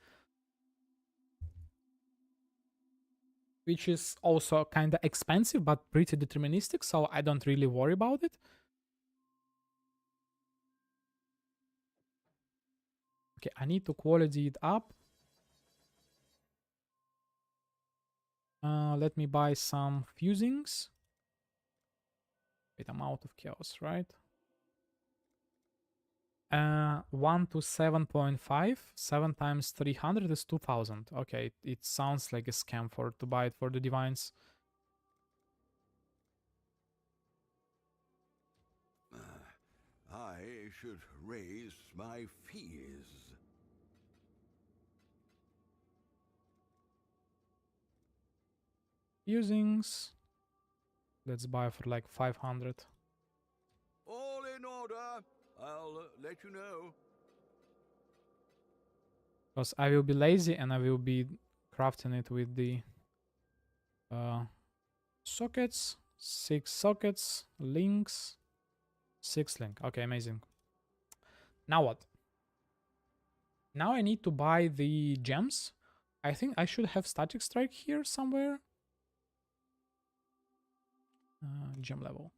which is also kind of expensive but pretty deterministic, so I don't really worry about it. Okay, I need to quality it up. Let me buy some fusings. Wait, I'm out of chaos, right? 1 to 7.5. 7 times 300 is 2000. Okay, it sounds like a scam to buy it for the divines. I should raise my fees. Fusings. Let's buy for like 500. All in order. I'll let you know. Because I will be lazy and I will be crafting it with the sockets. 6 sockets, links, 6 link. Okay, amazing. Now what? Now I need to buy the gems. I think I should have static strike here somewhere. Gem level.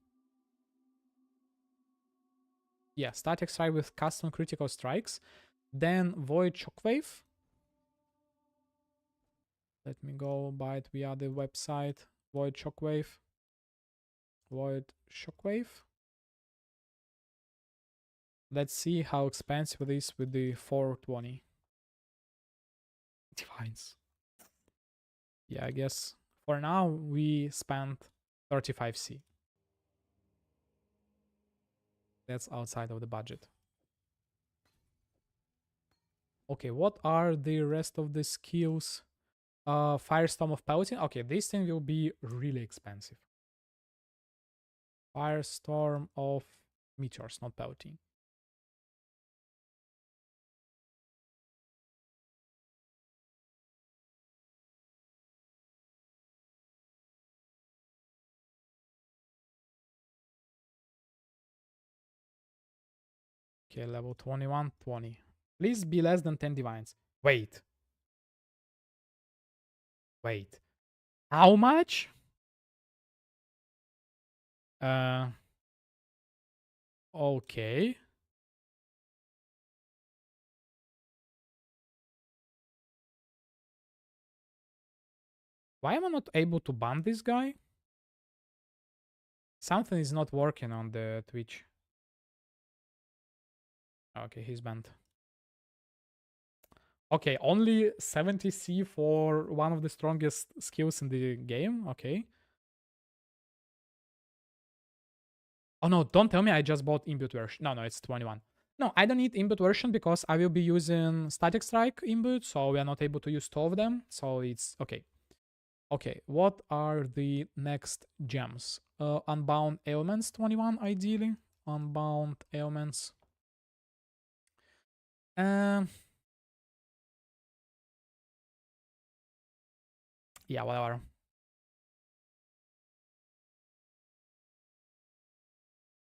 Yeah, static strike with custom critical strikes. Then void shockwave. Let me go buy it via the website. Void shockwave. Void shockwave. Let's see how expensive it is with the 420 divines. Yeah, I guess for now we spent 35C. That's outside of the budget. Okay, what are the rest of the skills? Firestorm of Pelting. Okay, this thing will be really expensive. Firestorm of Meteors, not Pelting. Okay, level 21, 20. Please be less than 10 divines. Wait. Wait. How much? Okay. Why am I not able to ban this guy? Something is not working on the Twitch. Okay, he's banned. Okay, only 70C for one of the strongest skills in the game. Okay. Oh no, don't tell me I just bought Imbute version. No, it's 21. No, I don't need input version because I will be using static strike input, so we are not able to use two of them. So it's okay. Okay, what are the next gems? Unbound ailments 21 ideally. Unbound ailments. Um yeah, whatever.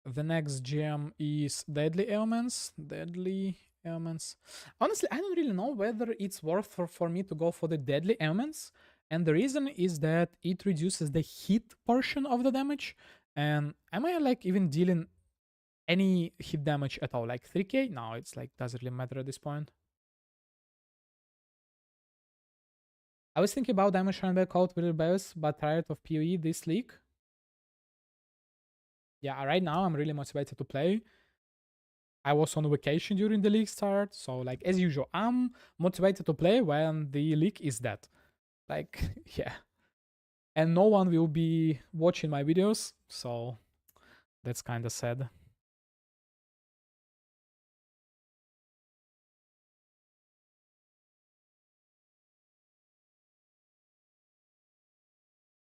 The next gem is deadly ailments. Deadly ailments. Honestly, I don't really know whether it's worth for me to go for the deadly ailments. And the reason is that it reduces the hit portion of the damage. And am I like even dealing any hit damage at all? Like 3k? No, it's like doesn't really matter at this point. I was thinking about damage run back out with Bells, but tired of PoE this league. Yeah, right now I'm really motivated to play. I was on vacation during the league start, so like as usual, I'm motivated to play when the league is dead. Like, yeah. And no one will be watching my videos, so that's kind of sad.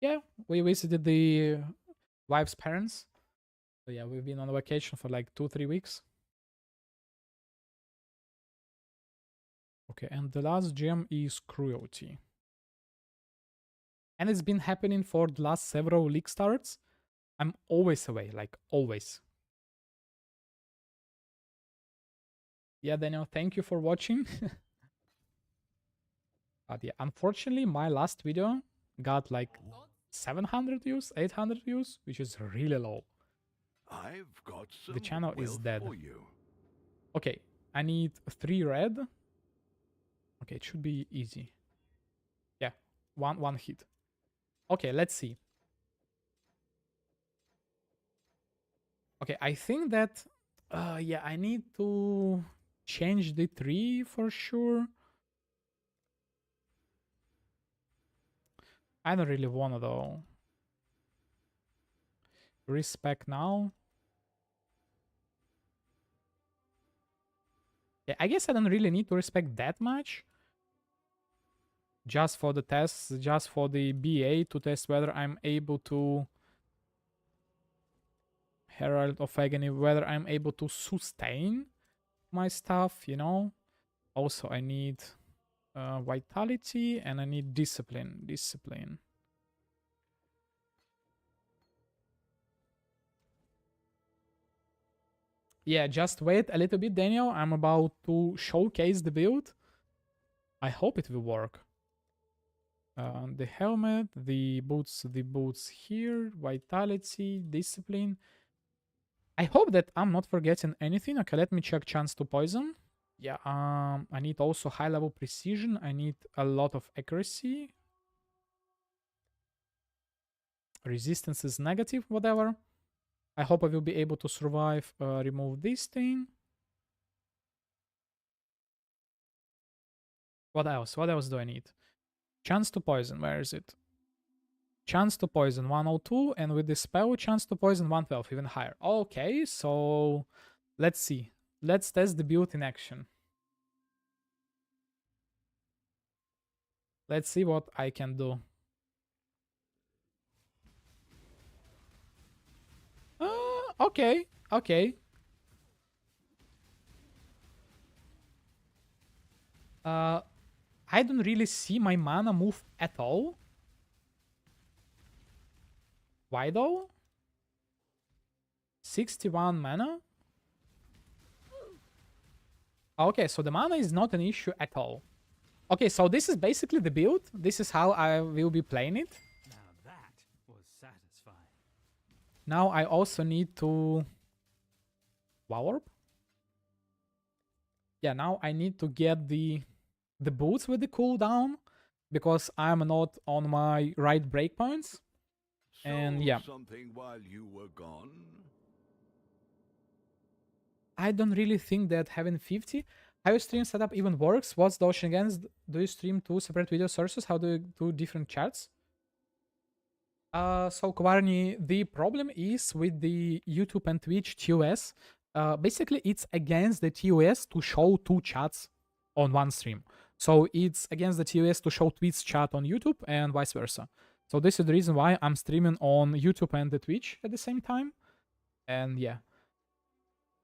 Yeah, we visited the wife's parents. So yeah, we've been on vacation for like 2-3 weeks. Okay, and the last gem is cruelty. And it's been happening for the last several league starts. I'm always away, like always. Yeah, Daniel, thank you for watching. But yeah, unfortunately, my last video got like 700 views, 800 views, which is really low. I've got some The channel is wealth dead. for you. Okay, I need 3 red. Okay, it should be easy. Yeah, one hit. Okay, let's see. Okay, I think that yeah, I need to change the tree for sure. I don't really wanna though. Respec now. Yeah, I guess I don't really need to respect that much. Just for the tests, just for the BA to test whether I'm able to Herald of Agony, whether I'm able to sustain my stuff, you know. Also, I need Vitality and I need Discipline. Discipline. Yeah, just wait a little bit, Daniel. I'm about to showcase the build. I hope it will work. The helmet, the boots here, Vitality, Discipline. I hope that I'm not forgetting anything. Okay, let me check chance to poison. Yeah, I need also high level precision. I need a lot of accuracy. Resistance is negative, whatever. I hope I will be able to survive, remove this thing. What else? What else do I need? Chance to poison, where is it? Chance to poison 102, and with the spell, chance to poison 112, even higher. Okay, so let's see. Let's test the build in action. Let's see what I can do. Okay, okay. I don't really see my mana move at all. Why though? 61 mana? Okay, so the mana is not an issue at all. Okay, so this is basically the build. This is how I will be playing it. Now that was satisfying. Now I also need to... Warp? Yeah, now I need to get the boots with the cooldown because I'm not on my right breakpoints. And yeah. Something while you were gone? I don't really think that having 50... How your stream setup even works? What's the ocean against? Do you stream 2 separate video sources? How do you do different charts? So Kvarni, the problem is with the YouTube and Twitch TOS. basically it's against the TOS to show two chats on one stream. So it's against the TOS to show Twitch chat on YouTube and vice versa. So this is the reason why I'm streaming on YouTube and the Twitch at the same time. And yeah,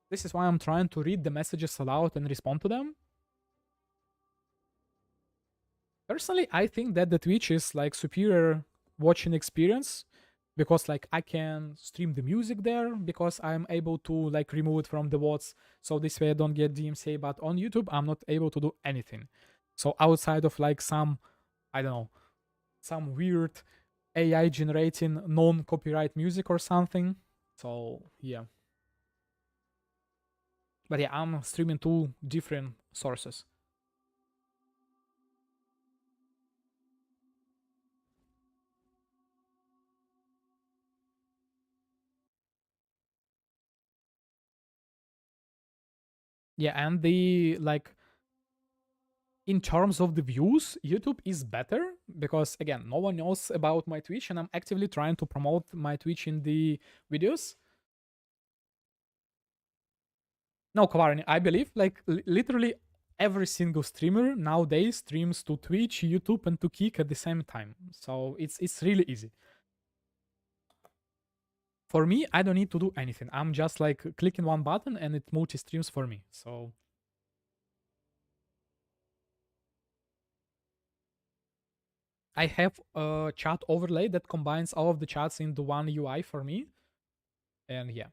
this is why I'm trying to read the messages aloud and respond to them. Personally, I think that the Twitch is like superior watching experience because like I can stream the music there because I'm able to like remove it from the VODs, so this way I don't get DMCA. But on YouTube I'm not able to do anything. So outside of like some, I don't know, some weird AI generating non-copyright music or something. So yeah. But yeah, I'm streaming two different sources. Yeah, and the like in terms of the views, YouTube is better because again, no one knows about my Twitch and I'm actively trying to promote my Twitch in the videos. No, Kavarni, I believe like literally every single streamer nowadays streams to Twitch, YouTube, and to CoC at the same time. So it's really easy. For me, I don't need to do anything. I'm just like clicking one button and it multi-streams for me. So I have a chat overlay that combines all of the chats into one UI for me. And yeah.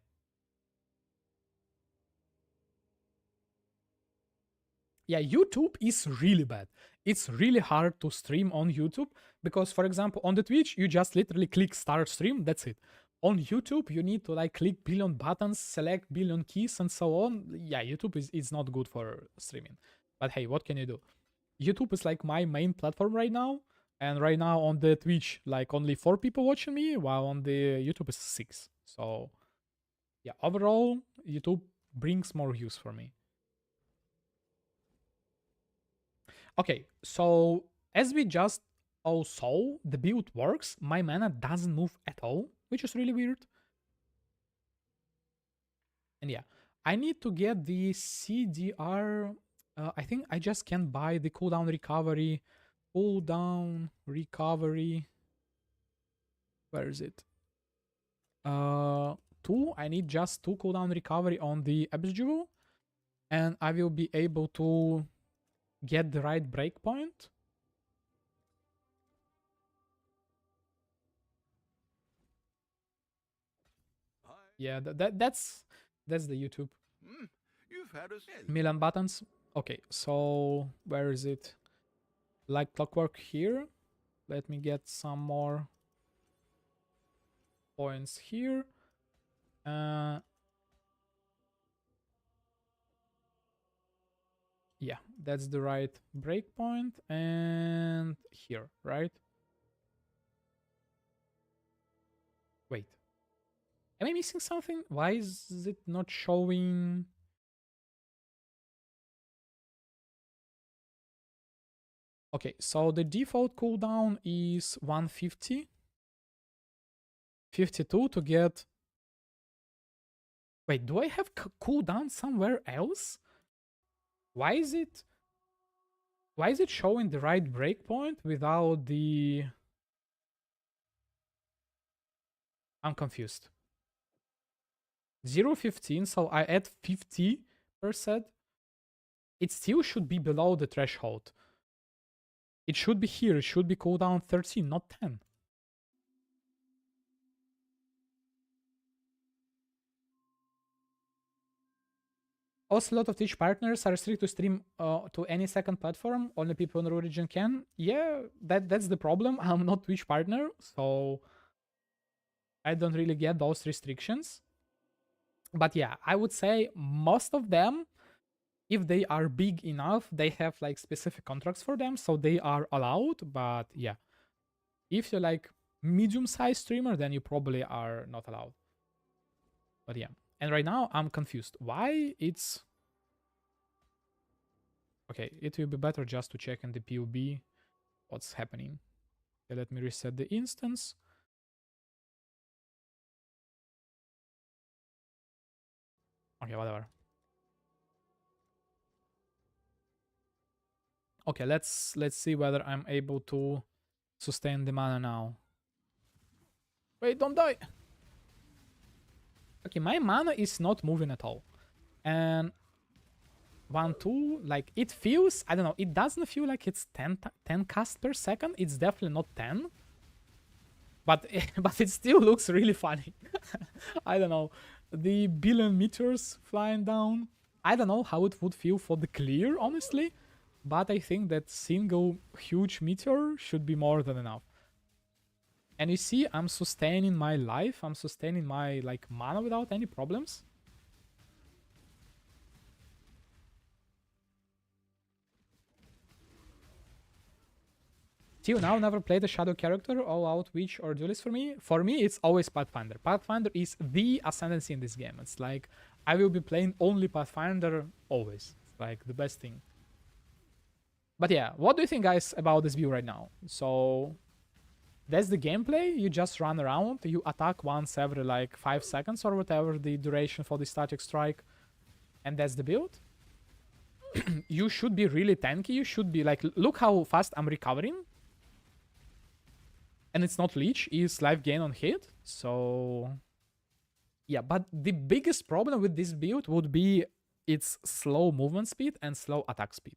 Yeah, YouTube is really bad. It's really hard to stream on YouTube because, for example, on the Twitch, you just literally click start stream, that's it. On YouTube, you need to like click billion buttons, select billion keys, and so on. Yeah, YouTube is not good for streaming. But hey, what can you do? YouTube is like my main platform right now. And right now on the Twitch, like only 4 people watching me, while on the YouTube is 6. So yeah, overall, YouTube brings more views for me. Okay, so as we just all saw, the build works. My mana doesn't move at all, which is really weird. And yeah, I need to get the CDR. I think I just can buy the cooldown recovery. Cooldown recovery. Where is it? 2. I need just 2 cooldown recovery on the Abyss Jewel. And I will be able to get the right breakpoint. Yeah, that's the YouTube. You've had a Million buttons. Okay, so where is it? Like clockwork here. Let me get some more points here. Yeah, that's the right breakpoint. And here, right? Wait. Am I missing something? Why is it not showing? Okay, so the default cooldown is 150. 52 to get... Wait, do I have cooldown somewhere else? Why is it showing the right breakpoint without the... I'm confused. 0.15, so I add 50%. It still should be below the threshold. It should be here. It should be cooldown 13, not 10. Also, a lot of Twitch partners are restricted to stream to any second platform. Only people in the region can. Yeah, that's the problem. I'm not Twitch partner, so I don't really get those restrictions. But yeah, I would say most of them, if they are big enough, they have like specific contracts for them, so they are allowed. But yeah, if you're like medium-sized streamer, then you probably are not allowed. But yeah, and right now I'm confused. Why it's... Okay, it will be better just to check in the PUB what's happening. Okay, let me reset the instance. Okay, whatever. Okay, let's see whether I'm able to sustain the mana now. Wait, don't die! Okay, my mana is not moving at all. And 1, 2, like, it feels, I don't know, it doesn't feel like it's 10 cast per second. It's definitely not 10. But, but it still looks really funny. I don't know. The billion meteors flying down. I don't know how it would feel for the clear, honestly. But I think that single huge meteor should be more than enough. And you see, I'm sustaining my life. I'm sustaining my, like, mana without any problems. Till now, never played a shadow character, all out witch or duelist for me. For me, it's always Pathfinder. Pathfinder is the ascendancy in this game. It's like, I will be playing only Pathfinder always. It's like the best thing. But yeah, what do you think, guys, about this build right now? So, that's the gameplay. You just run around. You attack once every, like, 5 seconds or whatever the duration for the static strike. And that's the build. You should be really tanky. You should be, like, look how fast I'm recovering. And it's not leech, it's life gain on hit. So yeah, but the biggest problem with this build would be its slow movement speed and slow attack speed.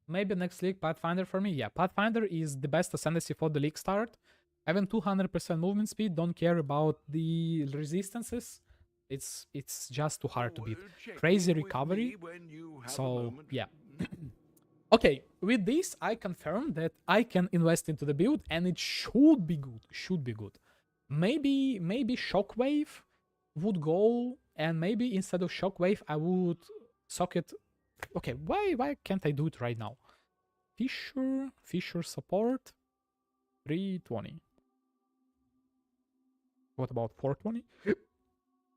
Maybe next league Pathfinder for me. Yeah, Pathfinder is the best ascendancy for the league start. Having 200% movement speed, don't care about the resistances. It's just too hard to beat. Crazy recovery. So yeah. Okay, with this, I confirm that I can invest into the build, and it should be good. Should be good. Maybe Shockwave would go, and maybe instead of Shockwave, I would socket. Okay, why can't I do it right now? Fisher support, 320. What about 420?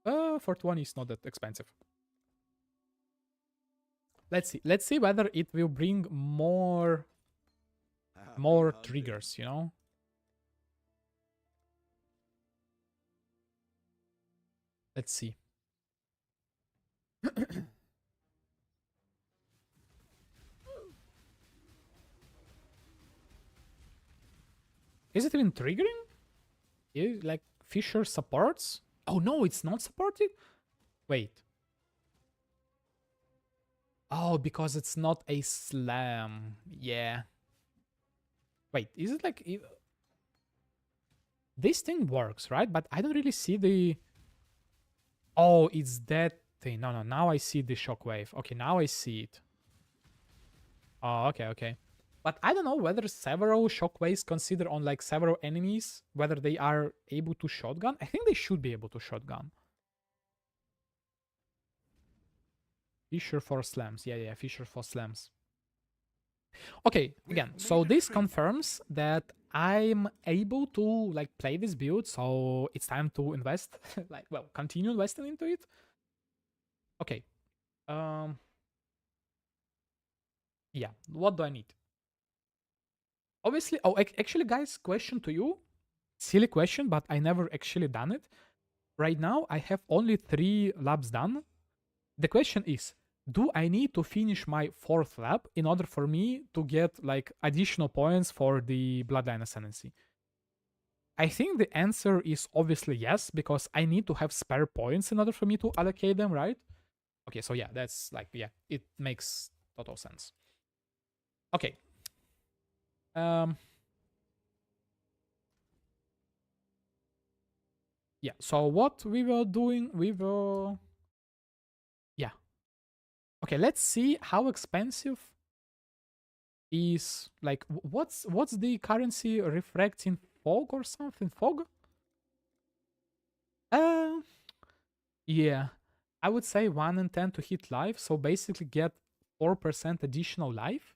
420 is not that expensive. Let's see whether it will bring more triggers, you know? Let's see. Is it even triggering? Is, like, Fisher supports? Oh no, it's not supported? Wait. Oh, because it's not a slam. Yeah. Wait, is it like... This thing works, right? But I don't really see the... Oh, it's that thing. No, now I see the shockwave. Okay, now I see it. Oh, okay. But I don't know whether several shockwaves consider on, like, several enemies, whether they are able to shotgun. I think they should be able to shotgun. Fisher for slams. Yeah, Fisher for slams. Okay, again, so this confirms that I'm able to, like, play this build, so it's time to invest. Like, well, continue investing into it. Okay. Yeah, what do I need? Obviously, oh, actually, guys, question to you. Silly question, but I never actually done it. Right now, I have only 3 labs done. The question is, do I need to finish my 4th lab in order for me to get, like, additional points for the Bloodline Ascendancy? I think the answer is obviously yes, because I need to have spare points in order for me to allocate them, right? Okay, so yeah, that's, like, yeah, it makes total sense. Okay. Yeah, so what we were doing, yeah. Okay, let's see how expensive is, like, what's the currency refracting fog or something? Fog? Yeah. I would say 1 in 10 to hit life, so basically get 4% additional life.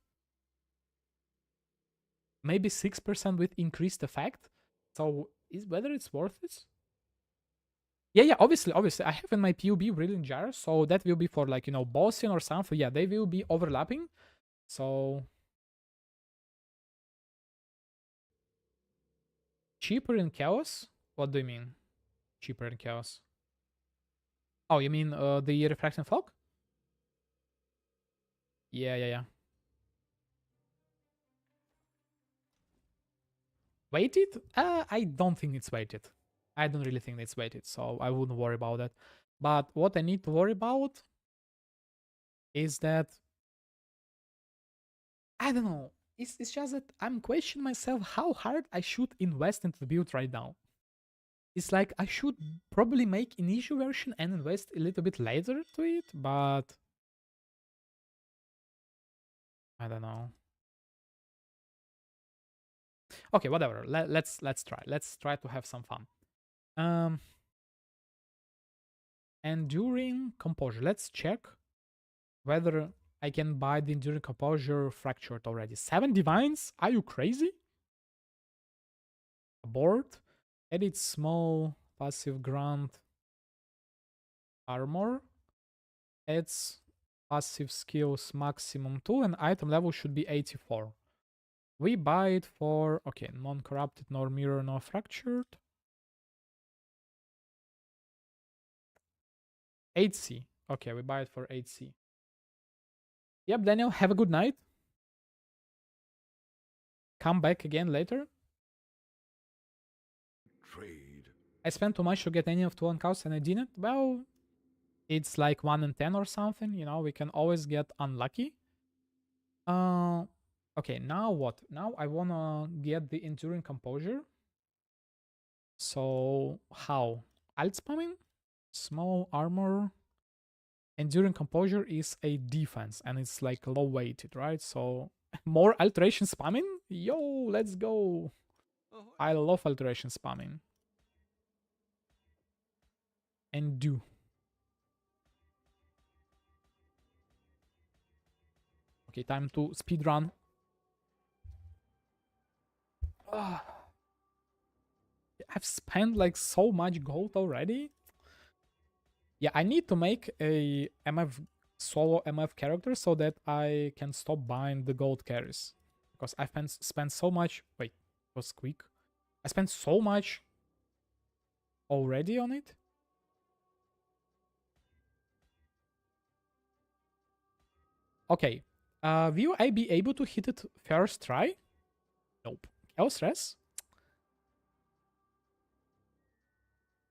Maybe 6% with increased effect. So is whether it's worth it? Yeah, obviously. I have in my PUB Brilliant Jar, so that will be for, like, you know, Bossian or something. Yeah, they will be overlapping. So cheaper in Chaos. What do you mean? Cheaper in chaos. Oh, you mean the refraction fog? Yeah. Weighted? I don't think it's weighted. I don't really think it's weighted, so I wouldn't worry about that. But what I need to worry about is that I don't know. It's just that I'm questioning myself how hard I should invest into the build right now. It's like I should probably make initial version and invest a little bit later to it, but I don't know. Okay, whatever. Let's try. Let's try to have some fun. Enduring composure. Let's check whether I can buy the enduring composure fractured already. 7 divines? Are you crazy? Abort. Edit small passive grant armor. Adds passive skills maximum 2 and item level should be 84. We buy it for, okay, non-corrupted, nor mirror, nor fractured. 8C. Okay, we buy it for 8C. Yep, Daniel, have a good night. Come back again later. Trade. I spent too much to get any of 2 cows and I didn't. Well, it's like 1 in 10 or something. You know, we can always get unlucky. Okay, now what? Now I wanna get the enduring composure. So how? Alt spamming? Small armor. Enduring composure is a defense and it's like low weighted, right? So more alteration spamming? Yo, let's go. I love alteration spamming. And do. Okay, time to speedrun. I've spent like so much gold already. Yeah, I need to make a solo MF character so that I can stop buying the gold carries. Because I've spent so much. Wait, it was quick. I spent so much already on it. Okay. Will I be able to hit it first try? Nope. Chaos stress?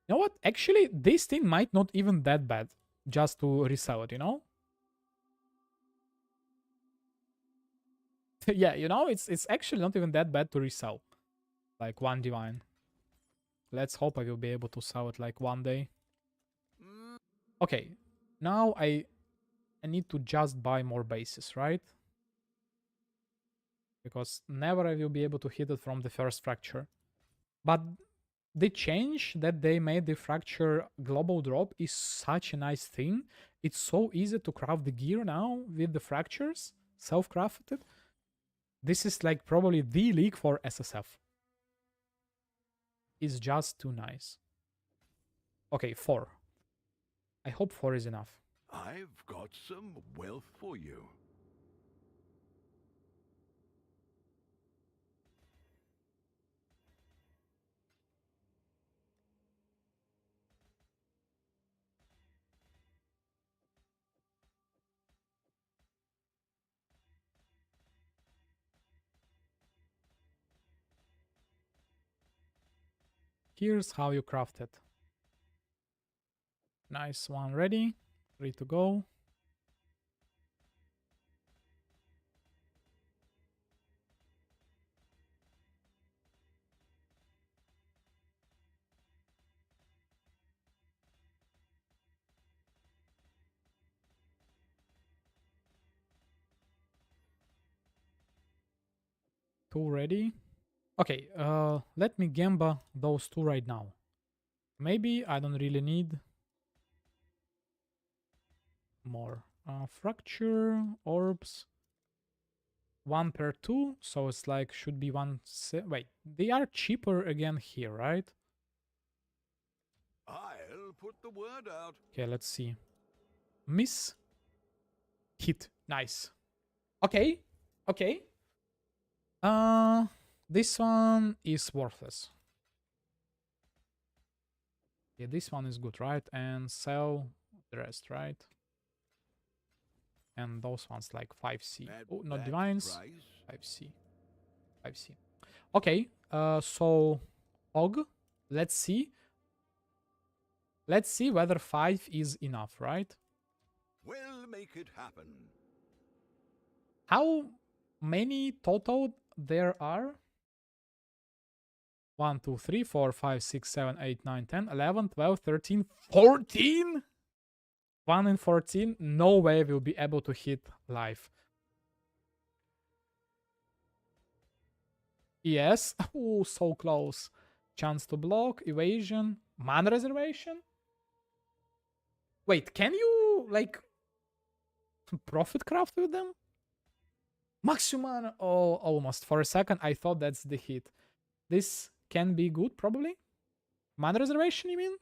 You know what? Actually, this thing might not even that bad. Just to resell it, you know? Yeah, you know, it's actually not even that bad to resell. Like 1 divine. Let's hope I will be able to sell it like one day. Okay. Now I need to just buy more bases, right? Because never I will be able to hit it from the first fracture. But the change that they made the fracture global drop is such a nice thing. It's so easy to craft the gear now with the fractures, self-crafted. This is like probably the league for SSF. It's just too nice. Okay, 4. I hope 4 is enough. I've got some wealth for you. Here's how you craft it. Nice one ready. Ready to go. Two ready. Okay, let me gamba those 2 right now. Maybe I don't really need more. Fracture, orbs. 1 per 2, so it's like should be 1. Wait, they are cheaper again here, right? I'll put the word out. Okay, let's see. Miss. Hit. Nice. Okay. Okay. This one is worthless. Yeah, this one is good, right? And sell the rest, right? And those ones like 5C. At Oh, not that divines. price? 5C. 5C. Okay, so Og, let's see. Let's see whether 5 is enough, right? We'll make it happen. How many total there are? 1, 2, 3, 4, 5, 6, 7, 8, 9, 10, 11, 12, 13, 14? 1 in 14? No way we'll be able to hit live. Yes. Oh, so close. Chance to block, evasion, mana reservation? Wait, can you, like, profit craft with them? Maximum mana. Oh, almost. For a second, I thought that's the hit. This can be good, probably. Mana reservation, you mean?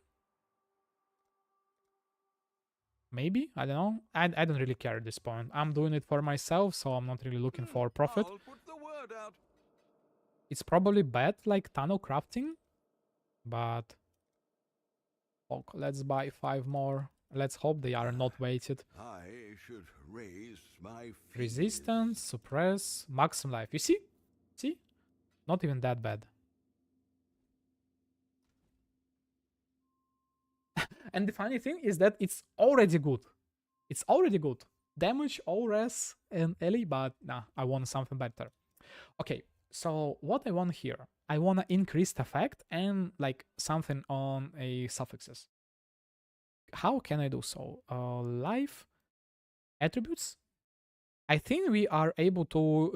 Maybe? I don't know. I don't really care at this point. I'm doing it for myself, so I'm not really looking for profit. I'll put the word out. It's probably bad, like tunnel crafting, but oh, let's buy 5 more. Let's hope they are not weighted. I should raise my fees. Resistance, suppress, maximum life. You see? See? Not even that bad. And the funny thing is that it's already good. It's already good. Damage, ORS, and Ellie, but nah, I want something better. Okay, so what I want here, I want to increase the effect and like something on a suffixes. How can I do so? Life attributes. I think we are able to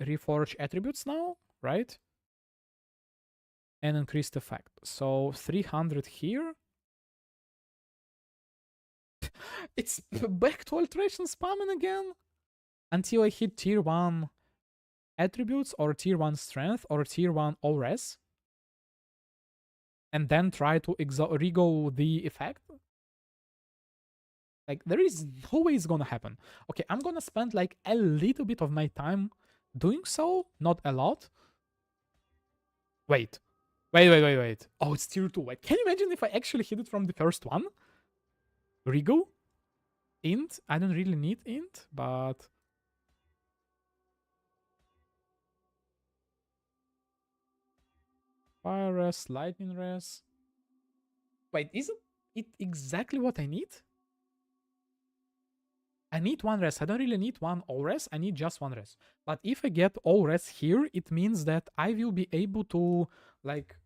reforge attributes now, right? And increase the effect. So 300 here. It's back to alteration spamming again until I hit tier 1 attributes or tier 1 strength or tier 1 ORS and then try to rego the effect. Like, there is no way it's gonna happen. Okay, I'm gonna spend like a little bit of my time doing so, not a lot. Wait. Oh, it's tier 2. Wait, can you imagine if I actually hit it from the first one? Rego? Int? I don't really need int, but... Fire res, lightning res. Wait, isn't it exactly what I need? I need 1 res. I don't really need 1 all res. I need just 1 res. But if I get all res here, it means that I will be able to, like...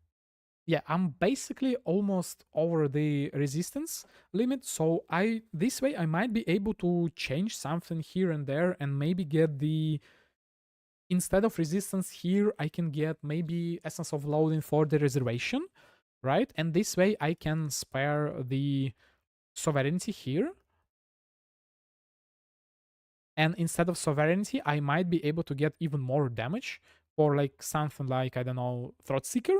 Yeah, I'm basically almost over the resistance limit. So this way I might be able to change something here and there and maybe get the... Instead of resistance here, I can get maybe Essence of Loading for the reservation, right? And this way I can spare the sovereignty here. And instead of sovereignty, I might be able to get even more damage for like something like, I don't know, Throatseeker.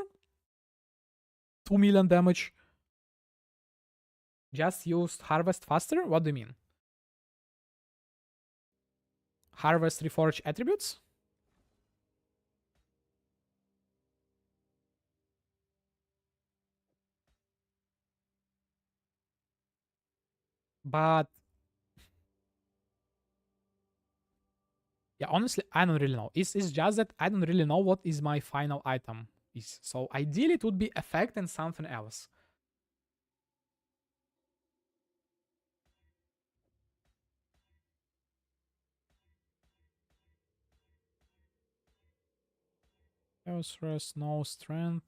2 million damage. Just used Harvest faster? What do you mean? Harvest reforge attributes? But yeah, honestly, I don't really know. It's just that I don't really know what is my final item is. So ideally it would be effect and something else. Chaos Rest, no strength.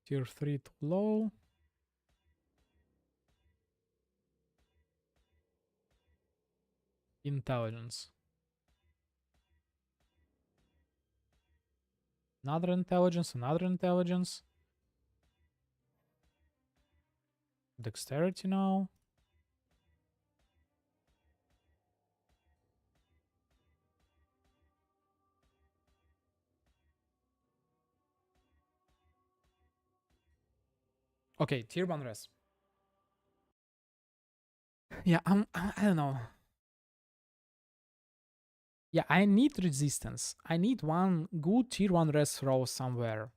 Tier 3 too low. Intelligence. Another intelligence, another intelligence. Dexterity now. Okay, tier 1 res. Yeah, I don't know. Yeah, I need resistance. I need one good tier 1 res row somewhere.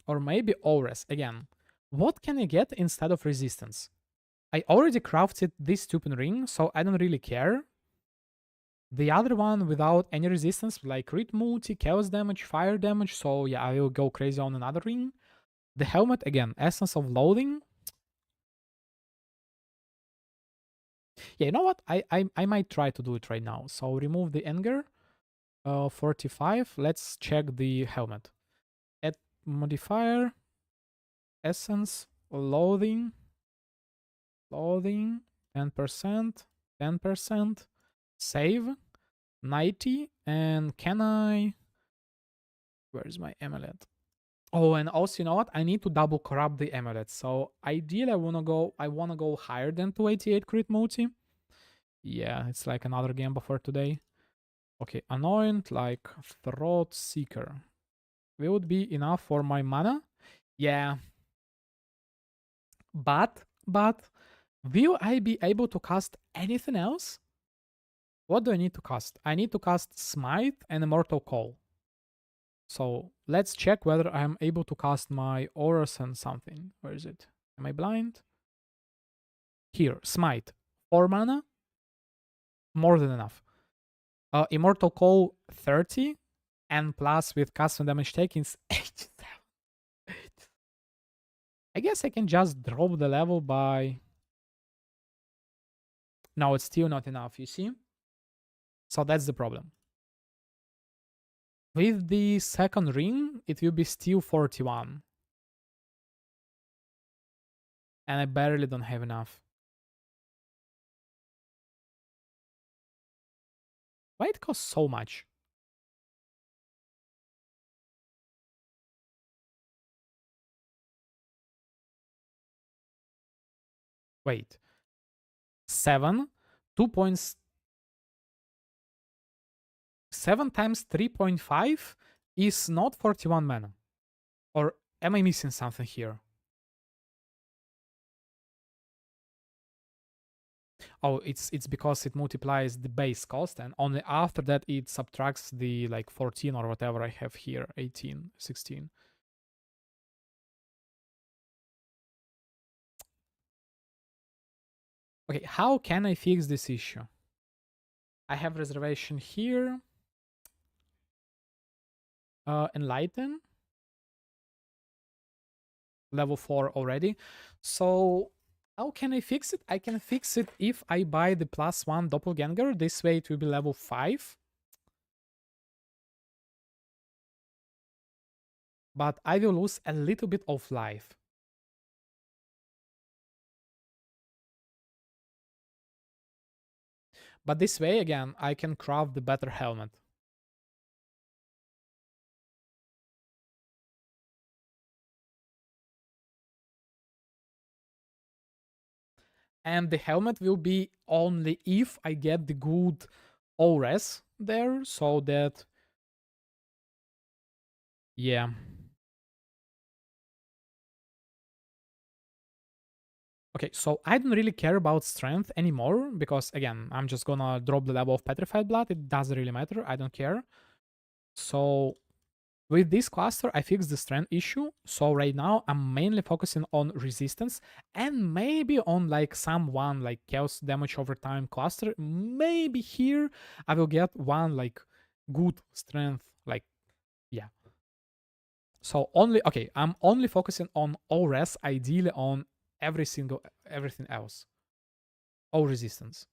Or maybe Ores again. What can I get instead of resistance? I already crafted this stupid ring, so I don't really care. The other one without any resistance, like crit multi, chaos damage, fire damage, so yeah, I will go crazy on another ring. The helmet, again, essence of loathing. Yeah, you know what? I might try to do it right now. So remove the anger. 45. Let's check the helmet. Add modifier, essence, loathing, 10%, 10%, save, 90, and can I... Where is my amulet? Oh, and also, you know what? I need to double corrupt the amulet. So ideally, I wanna go higher than 288 crit multi. Yeah, it's like another game before today. Okay, Anoint, like Throat Seeker. Will it be enough for my mana? Yeah. But, will I be able to cast anything else? What do I need to cast? I need to cast Smite and Immortal Call. So let's check whether I'm able to cast my auras and something. Where is it? Am I blind? Here, Smite. 4 mana? More than enough. Immortal Call 30, and plus with custom damage taken is 87. I guess I can just drop the level by... No, it's still not enough, you see? So that's the problem. With the second ring, it will be still 41. And I barely don't have enough. Why it costs so much? Wait. 7, 2.7 times 3.5 is not 41 mana. Or am I missing something here? Oh, it's because it multiplies the base cost, and only after that it subtracts the like 14 or whatever I have here, 18, 16. Okay, how can I fix this issue? I have reservation here. Enlighten. Level 4 already. So how can I fix it? I can fix it if I buy the +1 doppelganger. This way it will be level 5. But I will lose a little bit of life. But this way, again, I can craft the better helmet. And the helmet will be only if I get the good ORS there, so that... Yeah. Okay, so I don't really care about strength anymore, because again, I'm just gonna drop the level of Petrified Blood. It doesn't really matter, I don't care. So with this cluster, I fixed the strength issue. So right now, I'm mainly focusing on resistance and maybe on like someone like chaos damage over time cluster. Maybe here I will get one like good strength, like, yeah. So only, okay, I'm only focusing on ORES, ideally on everything else. All resistance.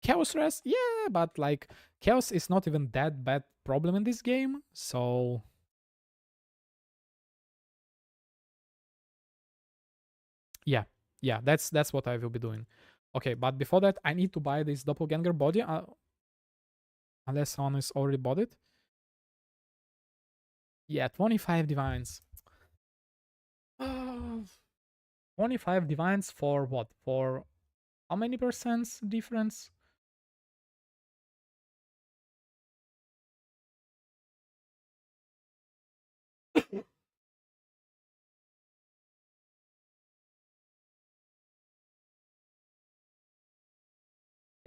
Chaos res, yeah, but like chaos is not even that bad problem in this game, so... Yeah, yeah, that's what I will be doing. Okay, but before that, I need to buy this doppelganger body, unless someone has already bought it. Yeah, 25 divines. 25 divines for what? For how many percents difference?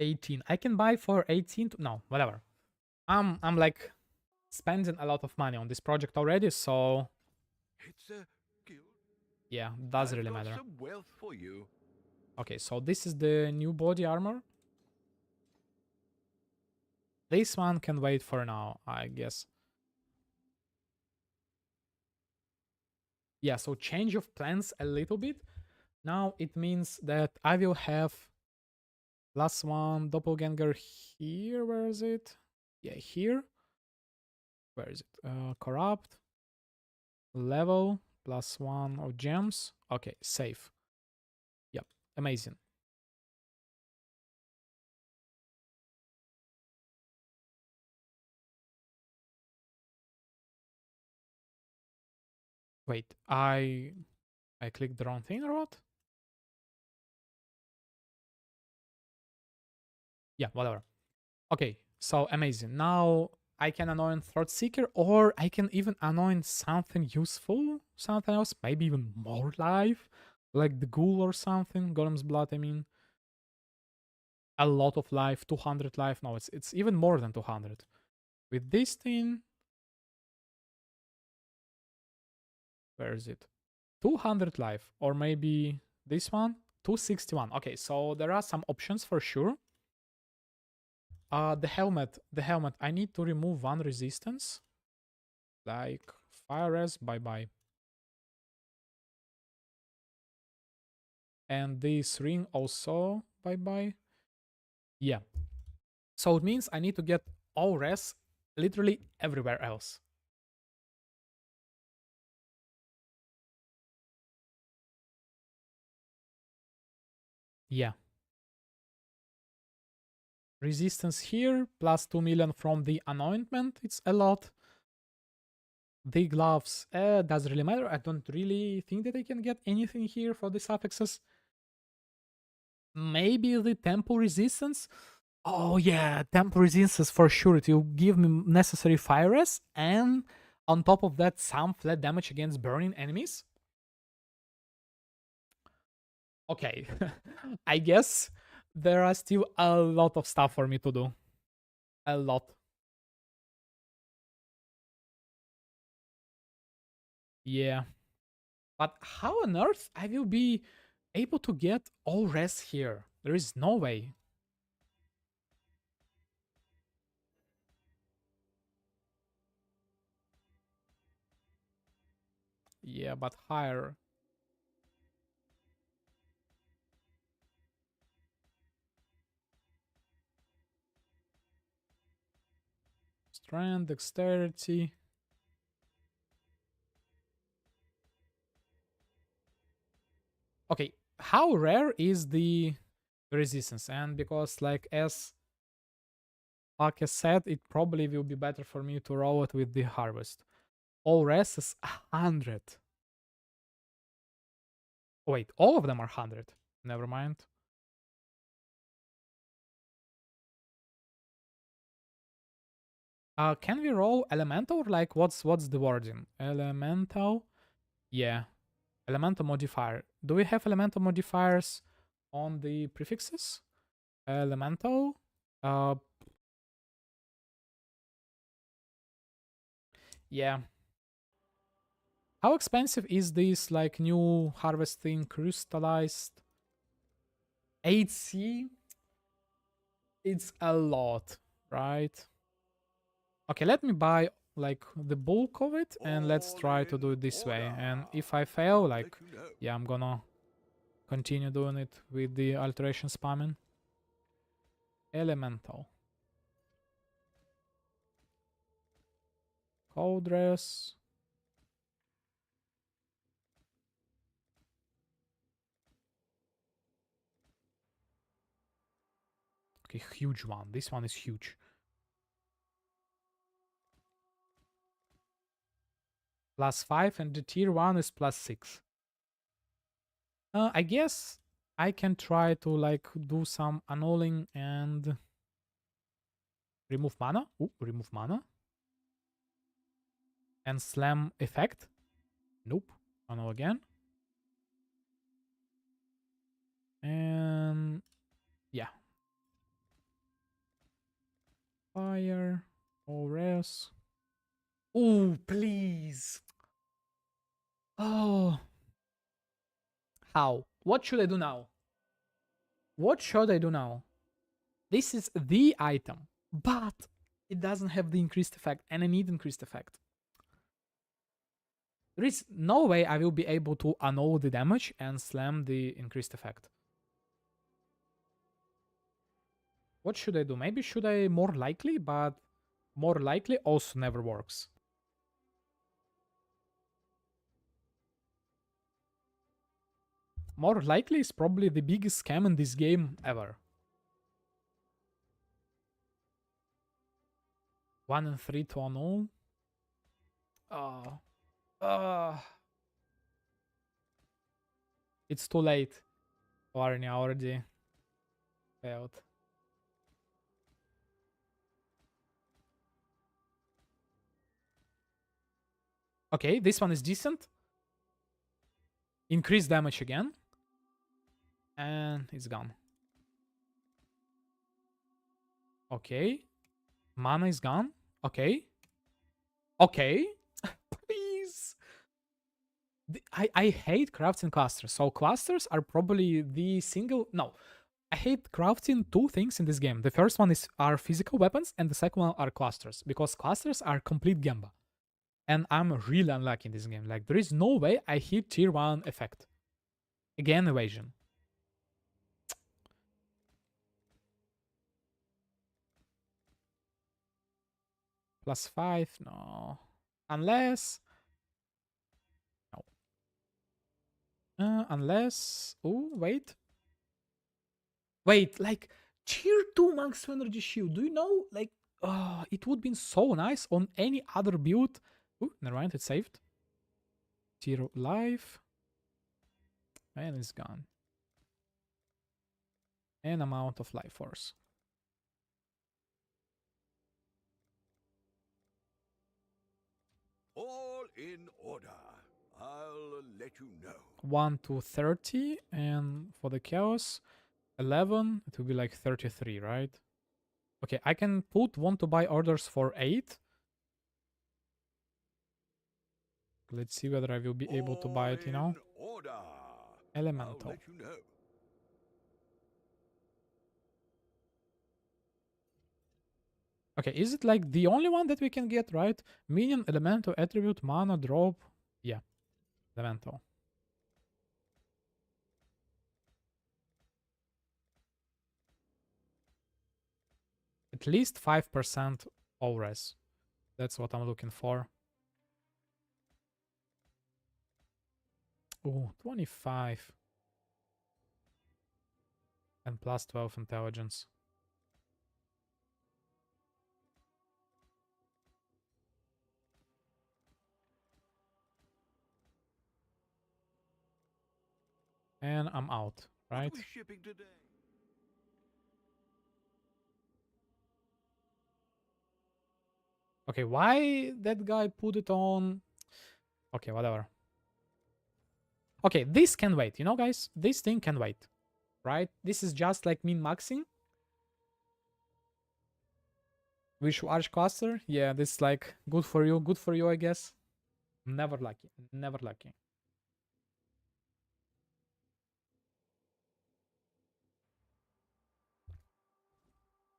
18. I can buy for 18 no, whatever. I'm like spending a lot of money on this project already, so It's a guild. yeah, doesn't I've really got matter. some wealth for you. Okay, so this is the new body armor. This one can wait for now, I guess. Yeah, so change of plans a little bit. Now it means that I will have last one doppelganger here. Where is it? Yeah, here. Where is it? Corrupt. Level +1 of gems. Okay, save. Yep, amazing. Wait, I clicked the wrong thing or what? Yeah, whatever. Okay, so amazing. Now I can anoint Throat Seeker, or I can even anoint something useful, something else, maybe even more life, like the Ghoul or something, Golem's Blood, I mean. A lot of life, 200 life. No, it's even more than 200. With this thing, where is it? 200 life, or maybe this one, 261. Okay, so there are some options for sure. The helmet. I need to remove one resistance, like fire res. Bye bye. And this ring also. Bye bye. Yeah. So it means I need to get all res literally everywhere else. Yeah. Resistance here, plus 2 million from the anointment. It's a lot. The gloves, doesn't really matter. I don't really think that I can get anything here for the suffixes. Maybe the tempo resistance. Oh yeah, tempo resistance for sure. It will give me necessary fire res, and on top of that, some flat damage against burning enemies. Okay, I guess there are still a lot of stuff for me to do. A lot. Yeah. But how on earth I will be able to get all res here? There is no way. Yeah, but higher. Strength, dexterity. Okay, how rare is the resistance? And because, like, as Ake said, it probably will be better for me to roll it with the harvest. All rest is 100. Oh, wait, all of them are 100. Never mind. Can we roll elemental? Or like, what's the wording? Elemental? Yeah, elemental modifier. Do we have elemental modifiers on the prefixes? Elemental. Uh, yeah. How expensive is this like new harvesting crystallized 8C? It's a lot, right? Okay, let me buy like the bulk of it and let's All try to in do it this way. order. And if I fail, I'll like, let you know. yeah, I'm gonna continue doing it with the alteration spamming. Elemental. Cold dress. Okay, huge one. This one is huge. +5 and the tier 1 is +6. I guess I can try to like do some annulling and remove mana. Ooh, remove mana. And slam effect. Nope. Annul again. And yeah. fire. ORS. Oh, please. Oh. How? What should I do now? What should I do now? This is the item, but it doesn't have the increased effect, and I need increased effect. There is no way I will be able to annul the damage and slam the increased effect. What should I do? Maybe should I more likely, but more likely also never works. More likely is probably the biggest scam in this game ever. 1 and 3 to annul. It's too late. Warning already failed. Okay, this one is decent. Increase damage again. And it's gone. Okay. Mana is gone. Okay. Okay. Please. I hate crafting clusters. So clusters are probably the single... No. I hate crafting two things in this game. The first one are physical weapons, and the second one are clusters. Because clusters are complete gamba. And I'm really unlucky in this game. Like, there is no way I hit tier 1 effect. Again, evasion. +5, no. Unless... No. Unless... Oh, wait. Wait, like, tier 2 max energy shield. Do you know, like, it would have been so nice on any other build. Oh, never mind, it's saved. 0 life. And it's gone. And amount of life force. All in order. I'll let you know. 1 to 30, and for the chaos, 11, it will be like 33, right? Okay, I can put want to buy orders for 8. Let's see whether I will be able to buy it, you know? Order. Elemental. I'll let you know. Okay, is it like the only one that we can get, right? Minion, elemental, attribute, mana, drop. Yeah, elemental. At least 5% ORES. That's what I'm looking for. Oh, 25. And +12 intelligence. And I'm out, right? What are we shipping today? Okay, why that guy put it on? Okay, whatever. Okay, this can wait, you know, guys? This thing can wait, right? This is just like min-maxing. Wish Arch Cluster? Yeah, this is like good for you, I guess. Never lucky, never lucky.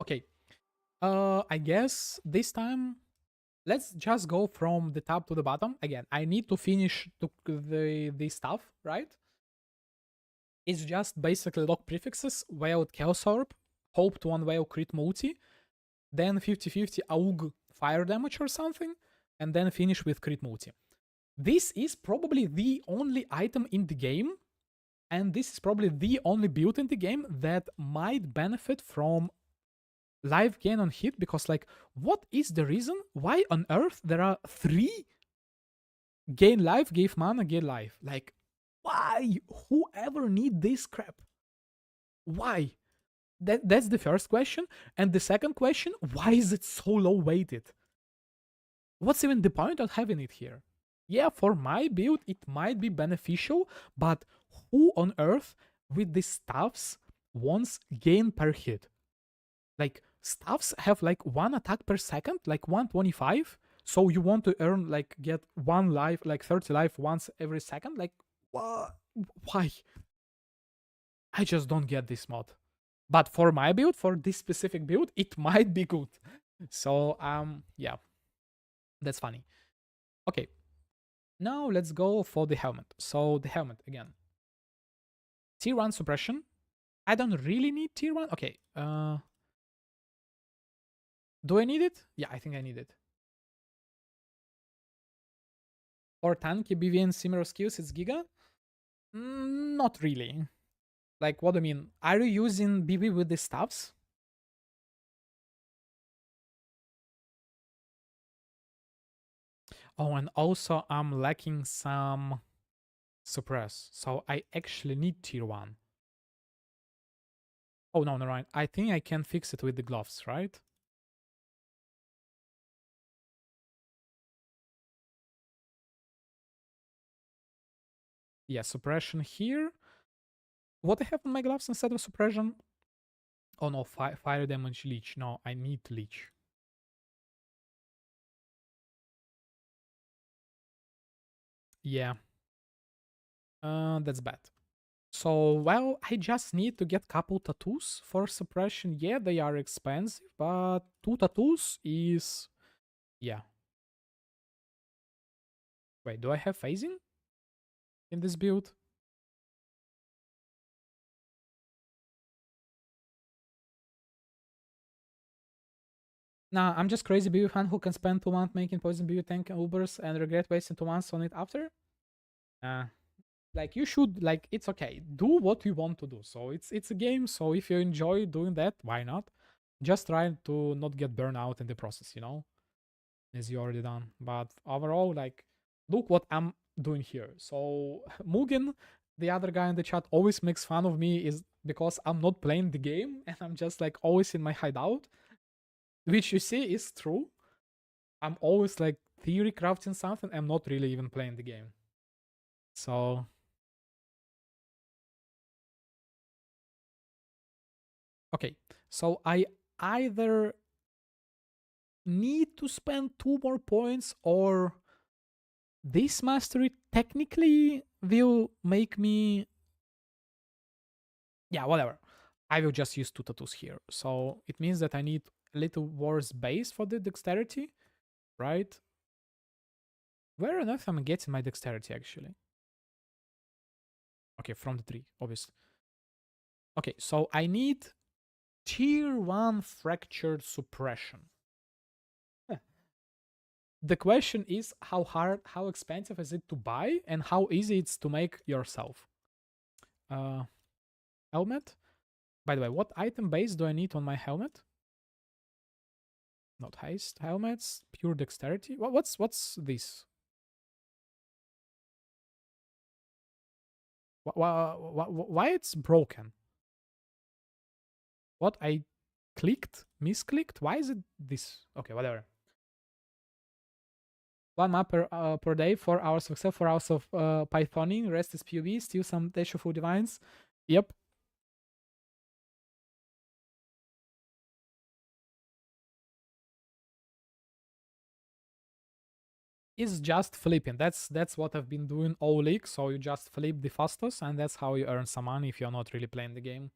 Okay, I guess this time let's just go from the top to the bottom. Again, I need to finish the stuff, right? It's just basically lock prefixes, Veiled Chaos Orb, Hope to unveil crit multi, then 50-50 AUG fire damage or something, and then finish with crit multi. This is probably the only item in the game, and this is probably the only build in the game that might benefit from life gain on hit, because like, what is the reason why on earth there are 3 gain life, give mana, gain life? Like, why? Whoever need this crap? Why? That's the first question. And the second question, why is it so low weighted? What's even the point of having it here? Yeah, for my build it might be beneficial, but who on earth with these stuffs wants gain per hit? Like, stuffs have like 1 attack per second, like 125. So you want to earn like get 1 life, like 30 life once every second? Like what? Why? I just don't get this mod. But for my build, for this specific build, it might be good. So yeah, that's funny. Okay, now let's go for the helmet. So the helmet again. Tier 1 suppression. I don't really need tier 1. Okay, do I need it? Yeah, I think I need it. For tanky BV and similar skills, it's Giga? Not really. Like, what do you mean? Are you using BB with the stuffs? Oh, and also I'm lacking some suppress. So I actually need tier 1. Oh, no, no, right. I think I can fix it with the gloves, right? Yeah, suppression here. What I have on my gloves instead of suppression? Oh no, fire damage leech. No, I need leech. Yeah. That's bad. So, well, I just need to get couple tattoos for suppression. Yeah, they are expensive, but 2 tattoos is... Yeah. Wait, do I have phasing in this build? Nah, I'm just crazy BB fan who can spend 2 months making poison BB tank and Ubers and regret wasting 2 months on it after. Like you should, like, it's okay. Do what you want to do. So it's a game. So if you enjoy doing that, why not? Just try to not get burned out in the process, you know, as you already done. But overall, like, look what I'm doing here. So Mugen, the other guy in the chat, always makes fun of me is because I'm not playing the game and I'm just like always in my hideout, which you see is true. I'm always like theory crafting something. I'm not really even playing the game. So okay, so I either need to spend 2 more points or this mastery technically will make me... Yeah, whatever. I will just use 2 tattoos here. So it means that I need a little worse base for the dexterity, right? Where on earth am I getting my dexterity actually? Okay, from the tree, obviously. Okay, so I need tier 1 fractured suppression. The question is how hard, how expensive is it to buy, and how easy it's to make yourself. Helmet. By the way, what item base do I need on my helmet? Not haste helmets, pure dexterity. What's this? Why it's broken? What I clicked, misclicked? Why is it this? Okay, whatever. 1 map per day, 4 hours of Excel, 4 hours of Pythoning, rest is PUB, still some dash of full divines. Yep. Is just flipping. That's what I've been doing all league. So you just flip the fastest, and that's how you earn some money if you're not really playing the game.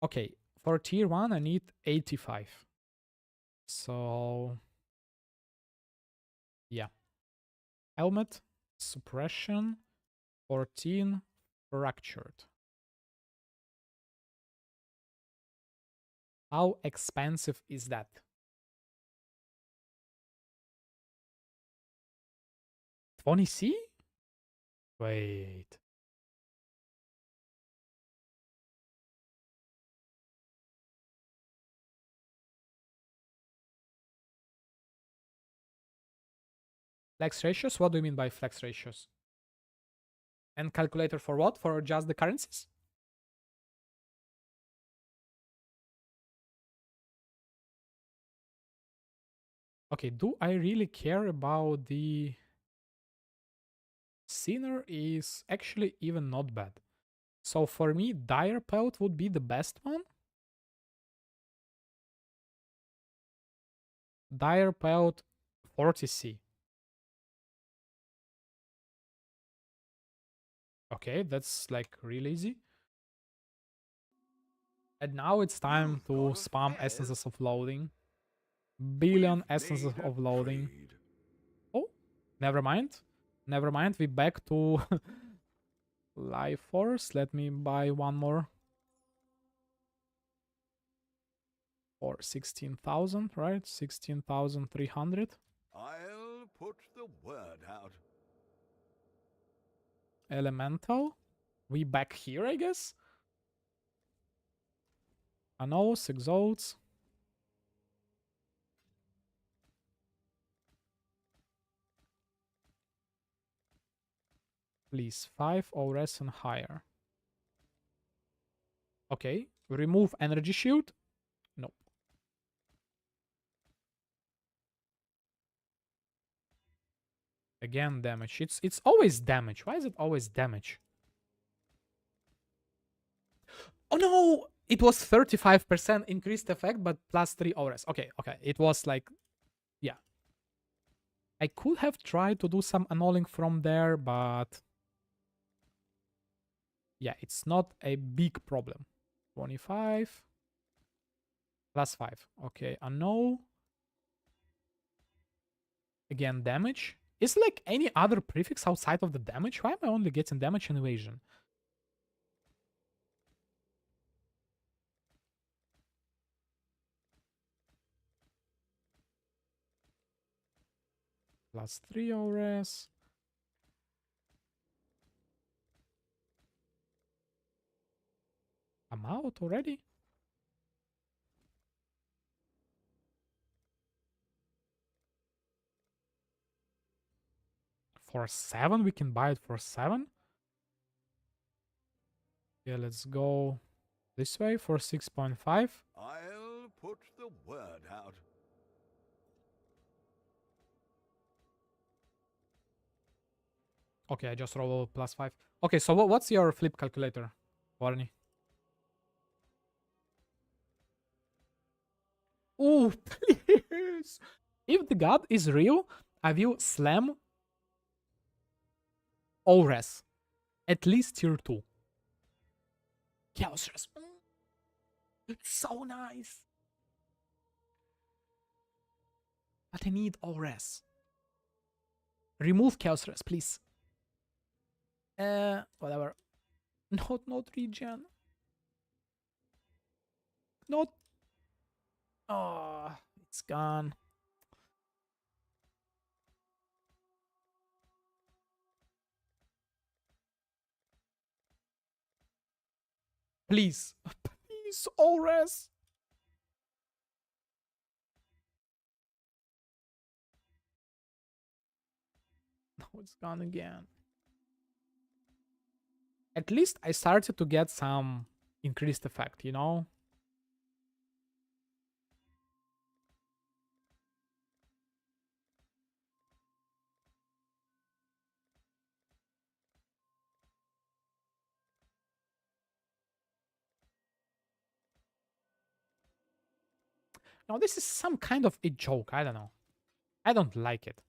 Okay, for tier 1 I need 85. So yeah. Helmet, suppression, 14, fractured. How expensive is that? 20C? Wait. Flex ratios? What do you mean by flex ratios? And calculator for what? For just the currencies? Okay, do I really care about the... Sinner is actually even not bad. So for me, Dire Pelt would be the best one. Dire Pelt 40C. Okay, that's like really easy. And now it's time You've to got a spam fez. essences of loading. Billion We've essences made a of loading. trade. Oh, never mind. Never mind. We back to Life Force. Let me buy one more for 16,000, right? 16,300. I'll put the word out. Elemental. We back here, I guess. Anos, Exalts. Please, 5 ORS and higher. Okay, remove energy shield. No. Again, damage. It's always damage. Why is it always damage? Oh no! It was 35% increased effect, but plus 3 ORS. Okay, okay. It was like, yeah. I could have tried to do some annulling from there, but yeah, it's not a big problem. 25 plus 5. Okay, annul. Again, damage. Is like any other prefix outside of the damage? Why am I only getting damage and evasion? Plus 3 ORS. I'm out already? For 7? We can buy it for 7? Yeah, let's go this way for 6.5. I'll put the word out. Okay, I just roll plus 5. Okay, so what's your flip calculator, Warney? Oh, please! If the god is real, I will slam Ores. At least tier 2. Chaos Res. It's so nice. But I need Ores. Remove Chaos Res, please. Whatever. Not regen. Not. Oh, it's gone. Please. Please, Ores. No, it's gone again. At least I started to get some increased effect, you know? No, this is some kind of a joke. I don't know. I don't like it.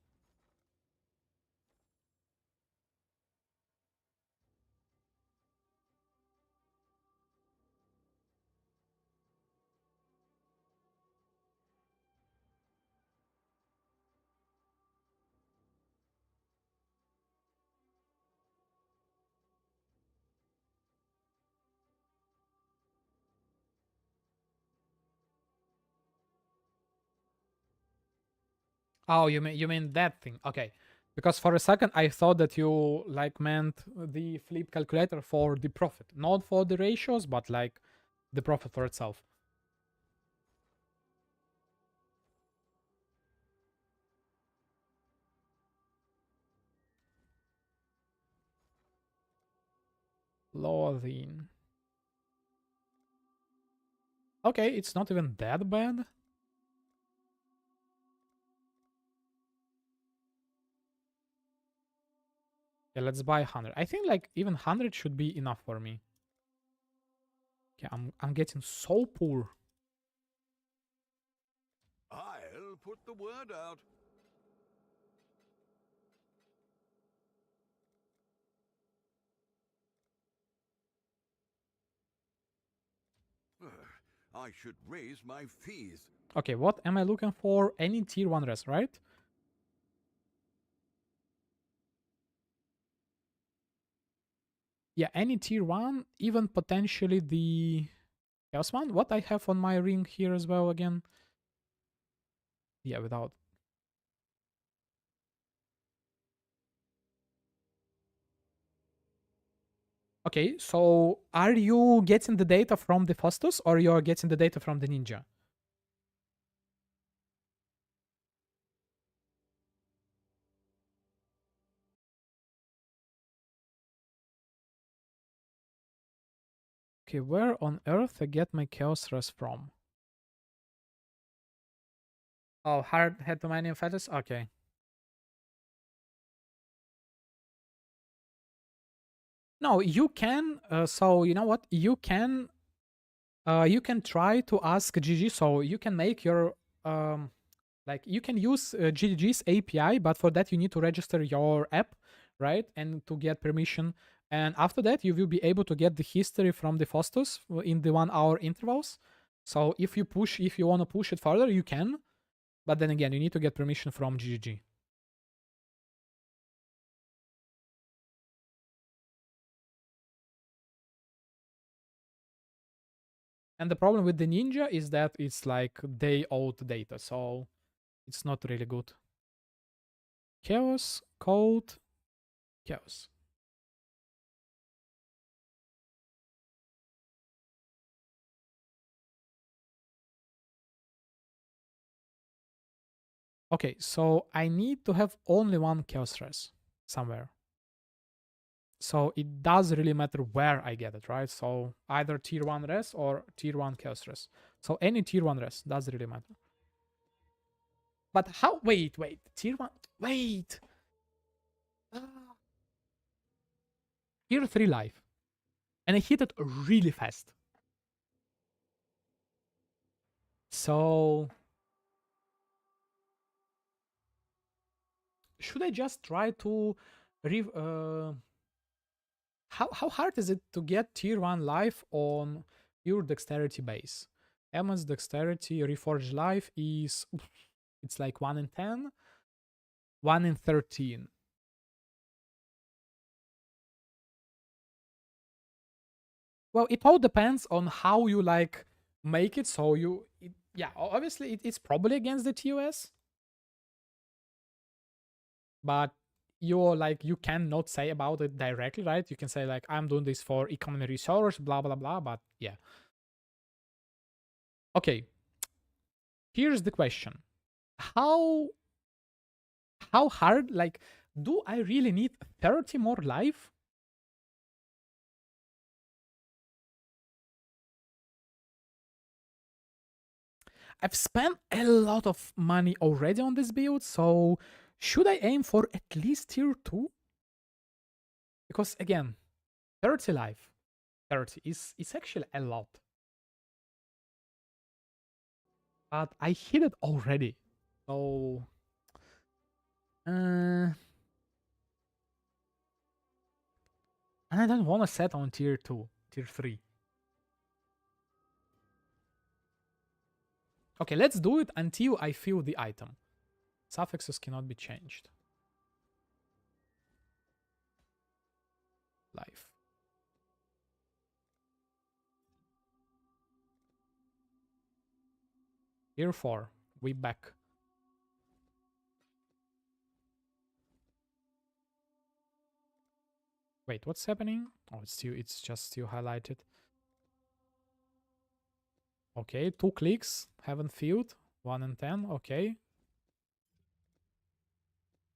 Oh, you mean that thing? Okay, because for a second I thought that you like meant the flip calculator for the profit, not for the ratios, but like the profit for itself. Loathing. Okay, it's not even that bad. Yeah, let's buy 100. I think like even 100 should be enough for me. Okay, I'm getting so poor. I'll put the word out. I should raise my fees. Okay, what am I looking for? Any tier 1 res, right? Yeah, any tier 1, even potentially the Chaos one. What I have on my ring here as well again? Yeah, without. Okay, so are you getting the data from the Faustus or you're getting the data from the Ninja? Okay, where on earth I get my Chaos Res from? Oh, hard head to many fetters? Okay. No, you can. So you know what? You can try to ask GG. So you can make your like you can use GG's API, but for that you need to register your app, right? And to get permission. And after that, you will be able to get the history from the Faustus in the 1 hour intervals. So if you want to push it further, you can. But then again, you need to get permission from GG. And the problem with the Ninja is that it's like day old data, so it's not really good. Chaos, cold, chaos. Okay, so I need to have only one chaos res somewhere. So it does really matter where I get it, right? So either tier 1 res or tier 1 chaos res. So any tier 1 res does really matter. But how? Wait. Tier 1. Wait. Tier 3 life. And I hit it really fast. So should I just try to how hard is it to get tier 1 life on pure dexterity base? Emma's dexterity reforged life is it's like 1 in 10, 1 in 13. Well, it all depends on how you like make it. So yeah, obviously it's probably against the TOS, but you cannot say about it directly, right? You can say like I'm doing this for economy resource, blah blah blah. But yeah, okay. Here's the question: how hard? Like, do I really need 30 more life? I've spent a lot of money already on this build, so should I aim for at least tier 2? Because again, 30 life, 30 is actually a lot. But I hit it already. So and I don't want to set on tier 2, tier 3. Okay, let's do it until I feel the item. Suffixes cannot be changed. Life. Tier 4. We back. Wait, what's happening? Oh, it's just still highlighted. Okay, 2 clicks. Haven't filled. 1 in 10. Okay.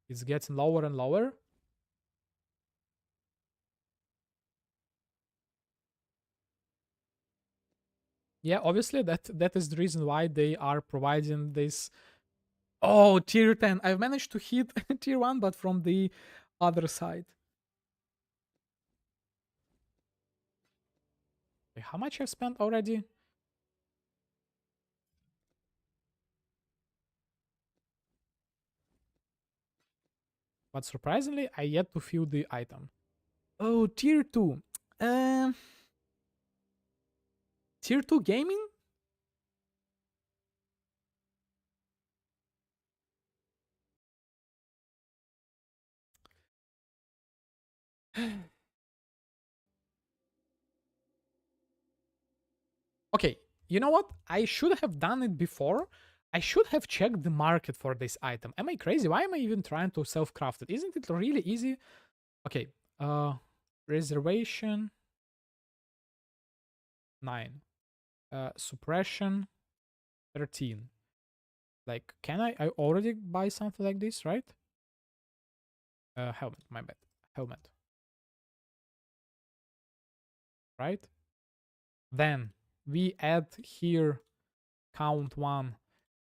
It's getting lower and lower. Yeah, obviously that is the reason why they are providing this. Oh, tier 10. I've managed to hit tier 1, but from the other side. Okay, how much I've spent already? But surprisingly, I yet to feel the item. Oh, tier 2. Tier 2 gaming? Okay, you know what? I should have done it before. I should have checked the market for this item. Am I crazy? Why am I even trying to self-craft it? Isn't it really easy? Okay, reservation 9. Suppression 13. Like, can I already buy something like this, right? Helmet, my bad. Helmet. Right? Then we add here count 1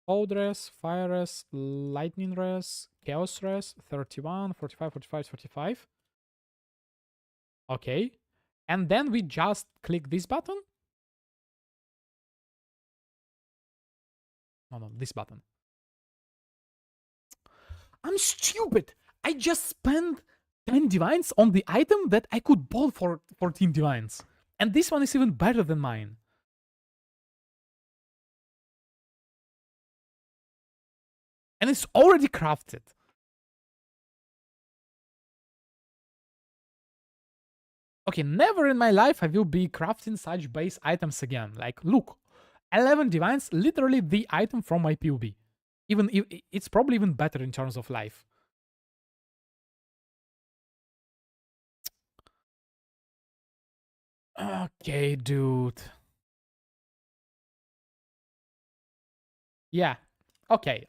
cold res, fire res, lightning res, chaos res, 31, 45, 45, 45. Okay. And then we just click this button. No, this button. I'm stupid. I just spent 10 divines on the item that I could bought for 14 divines. And this one is even better than mine. And it's already crafted. Okay, never in my life I will be crafting such base items again. Like, look, 11 divines, literally the item from my PUB. Even if it's probably even better in terms of life. Okay, dude. Yeah. Okay.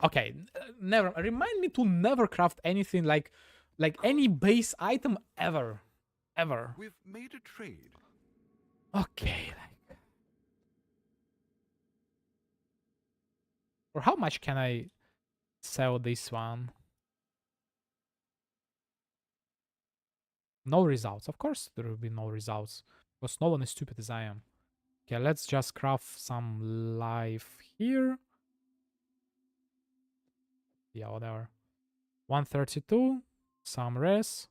Never remind me to never craft anything like any base item ever. We've made a trade. Okay. For how much can I sell this one? No results. Of course there will be no results. Because no one is stupid as I am. Okay, let's just craft some life here. Yeah, whatever. 132. Some res.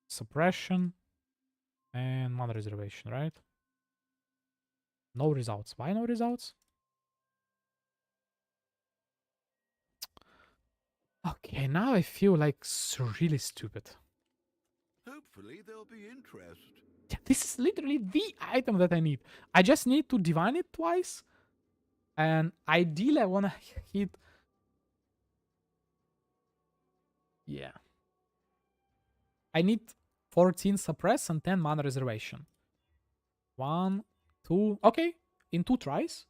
Suppression. And one reservation, right? No results. Why no results? Okay, now I feel like really stupid. Hopefully there'll be interest. Yeah, this is literally the item that I need. I just need to divine it twice. And ideally I want to hit... Yeah. I need 14 suppress and 10 mana reservation. 1, 2... Okay, in 2 tries.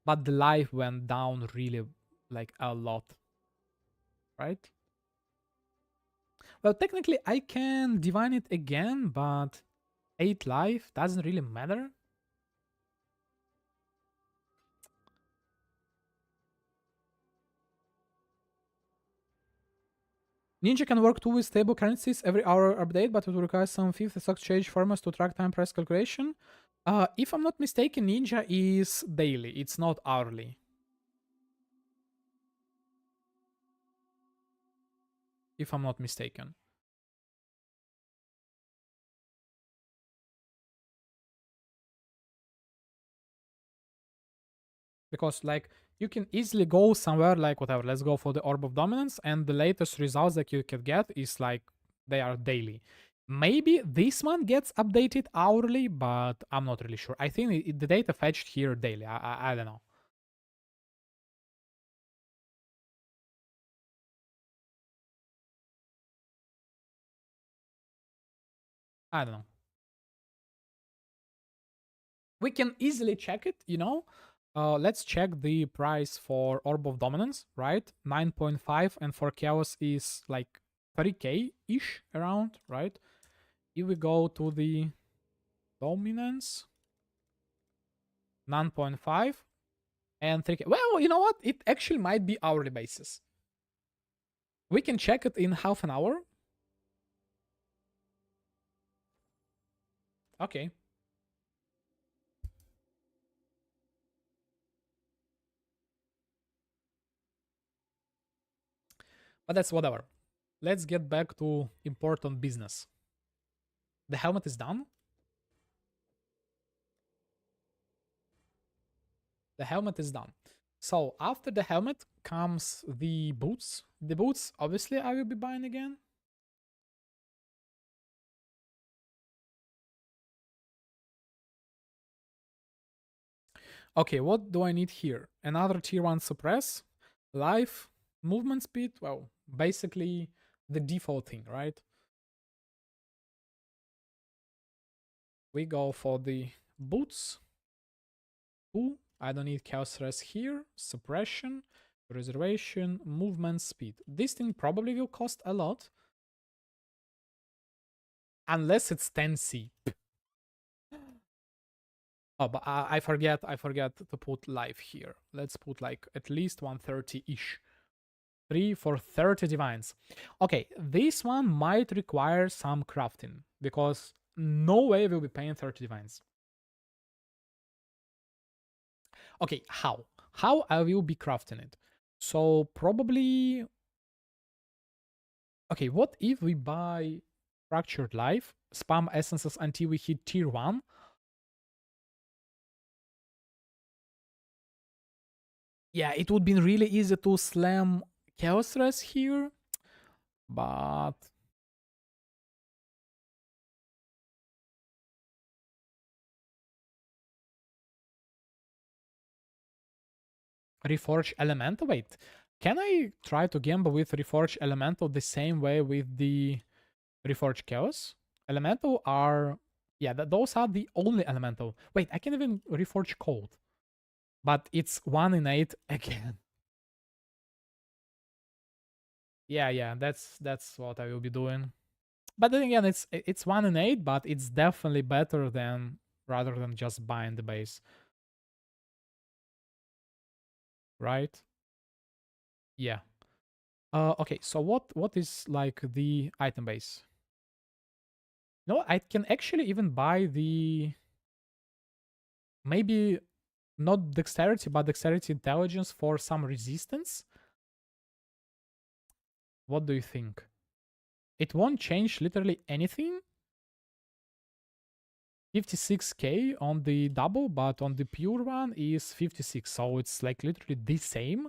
But the life went down really, like, a lot. Right? Well, technically I can divine it again, but 8 life doesn't really matter. Ninja can work too with stable currencies every hour update, but it will require some fifth stock change formats to track time price calculation. If I'm not mistaken, Ninja is daily, it's not hourly. If I'm not mistaken. Because, like, you can easily go somewhere like, whatever, let's go for the Orb of Dominance, and the latest results that you can get is like, they are daily. Maybe this one gets updated hourly, but I'm not really sure. I think the data fetched here daily. I don't know. I don't know. We can easily check it, you know. Let's check the price for Orb of Dominance, right? 9.5, and for Chaos is like 30k-ish around, right? If we go to the Dominance, 9.5 and 3k. Well, you know what? It actually might be hourly basis. We can check it in half an hour. Okay. But that's whatever. Let's get back to important business. The helmet is done. The helmet is done. So after the helmet comes the boots. The boots, obviously, I will be buying again. Okay, what do I need here? Another tier 1 suppress, life, movement speed. Well, basically the default thing, right? We go for the boots. Ooh, I don't need chaos rest here. Suppression, reservation, movement speed. This thing probably will cost a lot. Unless it's 10C. Oh, but I forget to put life here. Let's put like at least 130-ish. 3 for 30 divines. Okay, this one might require some crafting because no way we'll be paying 30 divines. Okay, how? How I will be crafting it? So probably... Okay, what if we buy Fractured Life, spam essences until we hit tier 1? Yeah, it would be really easy to slam Chaos Rest here, but... Reforge Elemental? Wait, can I try to gamble with Reforge Elemental the same way with the Reforge Chaos? Elemental are... Yeah, those are the only Elemental. Wait, I can even Reforge Cold. But it's 1 in 8 again. Yeah, that's what I will be doing. But then again, it's 1 in 8, but it's definitely better than rather than just buying the base. Right? Yeah. Okay, so what is like the item base? No, I can actually even buy the... Maybe not dexterity, but dexterity intelligence for some resistance. What do you think? It won't change literally anything. 56k on the double, but on the pure one is 56. So it's like literally the same.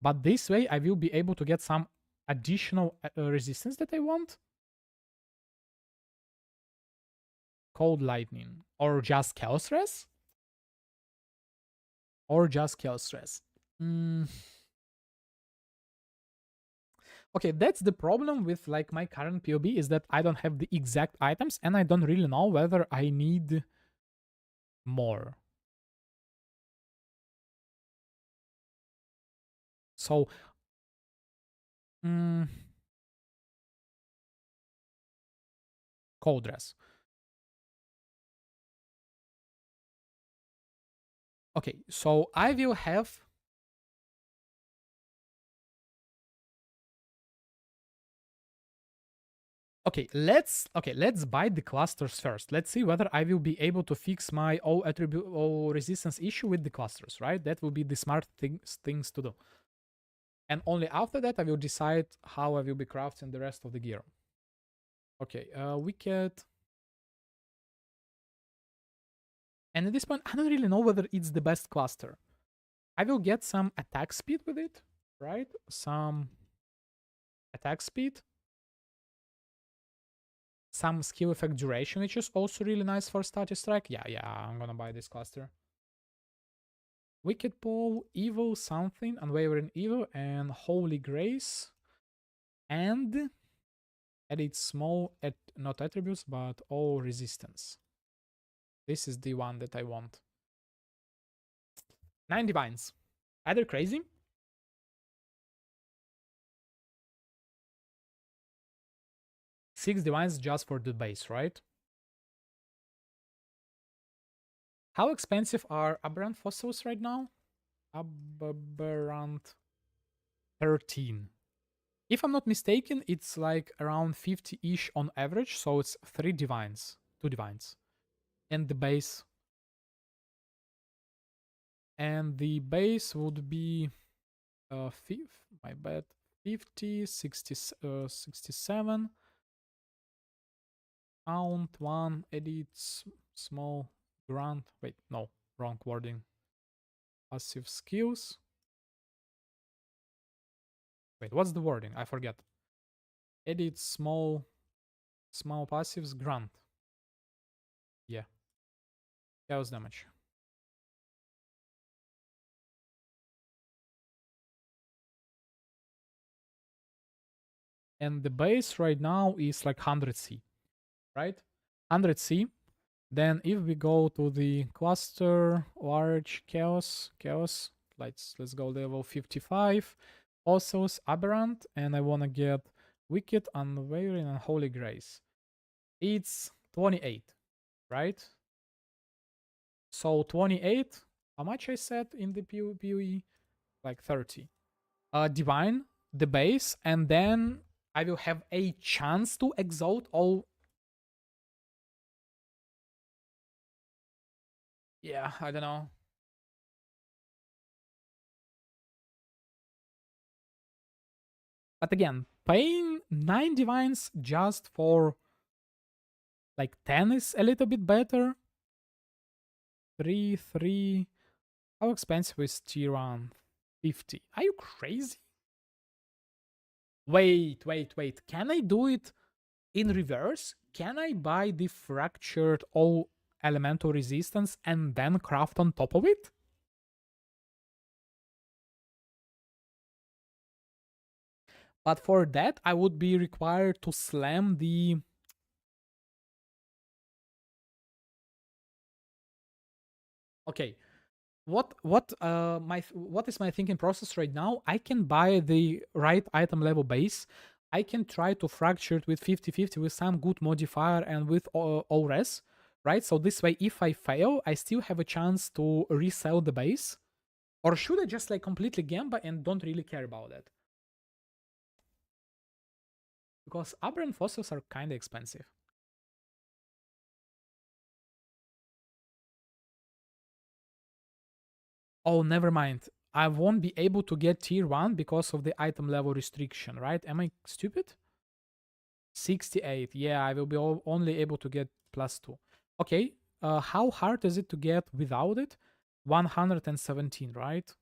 But this way I will be able to get some additional resistance that I want. Cold Lightning. Or just Chaos Stress? Or just Chaos Stress. Okay, that's the problem with like my current POB is that I don't have the exact items and I don't really know whether I need more. So, Cold Dress. Okay, so I will have... Okay, let's buy the clusters first. Let's see whether I will be able to fix my all resistance issue with the clusters, right? That will be the smart things to do. And only after that I will decide how I will be crafting the rest of the gear. Okay, Wicked. And at this point, I don't really know whether it's the best cluster. I will get some attack speed with it, right? Some attack speed. Some skill effect duration, which is also really nice for status strike. Yeah, I'm gonna buy this cluster. Wicked Pole, Evil something, Unwavering Evil, and Holy Grace. And edit small, not attributes, but all resistance. This is the one that I want. 9 divines. Either crazy. Six divines just for the base, right? How expensive are Aberrant Fossils right now? Aberrant 13. If I'm not mistaken, it's like around 50-ish on average, so it's 3 divines, 2 divines. And the base... And the base would be... my bad, 50, 60, 67. Count 1, edit, small, grant. Wait, no, wrong wording. Passive skills. Wait, what's the wording? I forget. Edit, small passives, grant. Yeah. Chaos damage. And the base right now is like 100C, right? 100C. Then if we go to the cluster, large chaos, let's go level 55. Also aberrant, and I wanna get wicked, unwavering, and holy grace. It's 28, right? So 28. How much I said in the PoE? Like 30. Divine, the base, and then I will have a chance to exalt all. Yeah, I don't know. But again, paying 9 divines just for like 10 is a little bit better. 3. How expensive is tier 1? 50. Are you crazy? Wait. Can I do it in reverse? Can I buy the fractured all elemental resistance and then craft on top of it? But for that, I would be required to slam the... Okay, what is my thinking process right now? I can buy the right item level base. I can try to fracture it with 50-50 with some good modifier and with all res, right? So this way, if I fail, I still have a chance to resell the base. Or should I just like completely gamba and don't really care about it? Because aberrant fossils are kind of expensive. Oh, never mind. I won't be able to get tier 1 because of the item level restriction, right? Am I stupid? 68. Yeah, I will be only able to get +2. Okay, how hard is it to get without it? 117, right?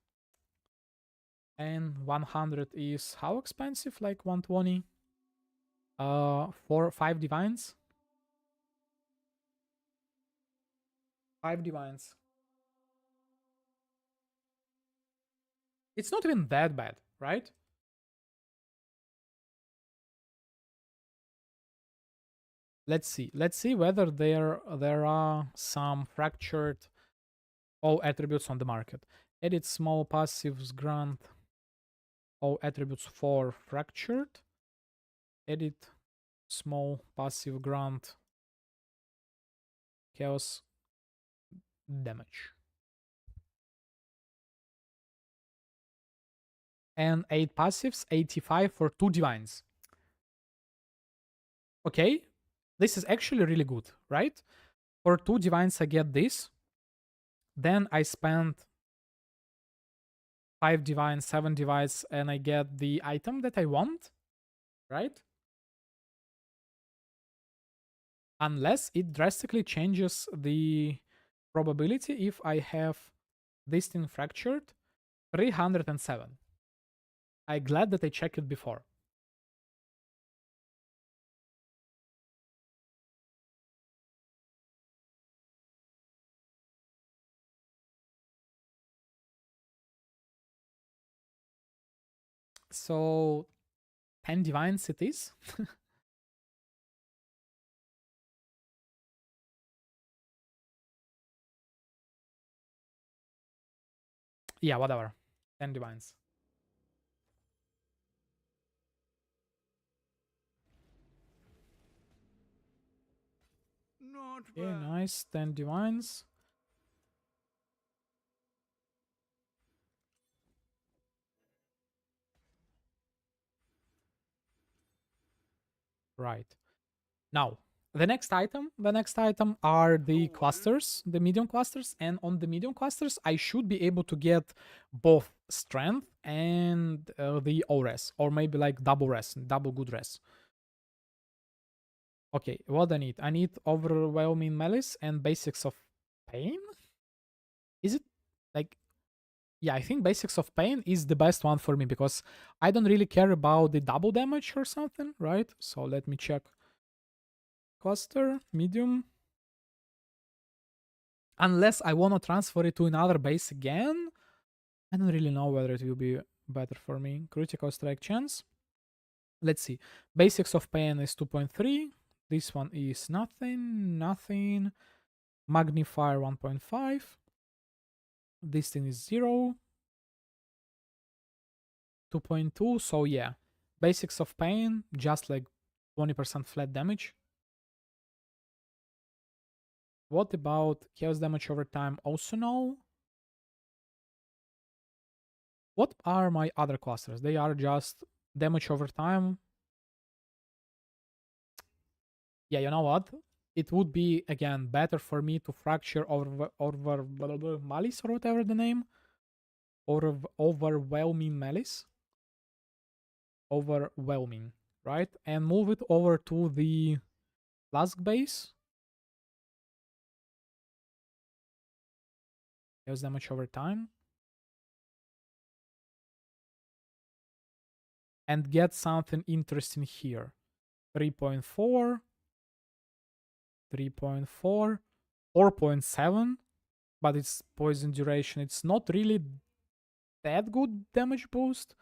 And 100 is how expensive? Like 120? 5 divines? 5 divines. It's not even that bad, right? Let's see whether there are some fractured all attributes on the market. Edit small passives, grant all attributes for fractured. Edit small passive, grant chaos damage. And 8 passives, 85 for 2 divines. Okay, this is actually really good, right? For 2 divines, I get this. Then I spend 5 divines, 7 divines, and I get the item that I want, right? Unless it drastically changes the probability if I have this thing fractured. 307. I'm glad that I checked it before. So 10 divines it is. Yeah, whatever. 10 divines. Not Okay, bad. nice. 10 divines. Right. Now, The next item are the clusters, the medium clusters, and on the medium clusters, I should be able to get both strength and the O-res, or maybe like double res, double good res. Okay, what I need? I need overwhelming malice and basics of pain. Is it like? Yeah, I think basics of pain is the best one for me because I don't really care about the double damage or something, right? So let me check. Cluster, medium. Unless I want to transfer it to another base again. I don't really know whether it will be better for me. Critical strike chance. Let's see. Basics of pain is 2.3. This one is nothing. Magnifier 1.5. This thing is 0. 2.2. So yeah. Basics of pain, just like 20% flat damage. What about chaos damage over time? Also no. What are my other clusters? They are just damage over time. Yeah, you know what? It would be, again, better for me to fracture over malice or whatever the name. Or overwhelming malice. Overwhelming, right? And move it over to the flask base. Chaos damage over time. And get something interesting here. 3.4. 3.4. 4.7. But it's poison duration. It's not really that good damage boost.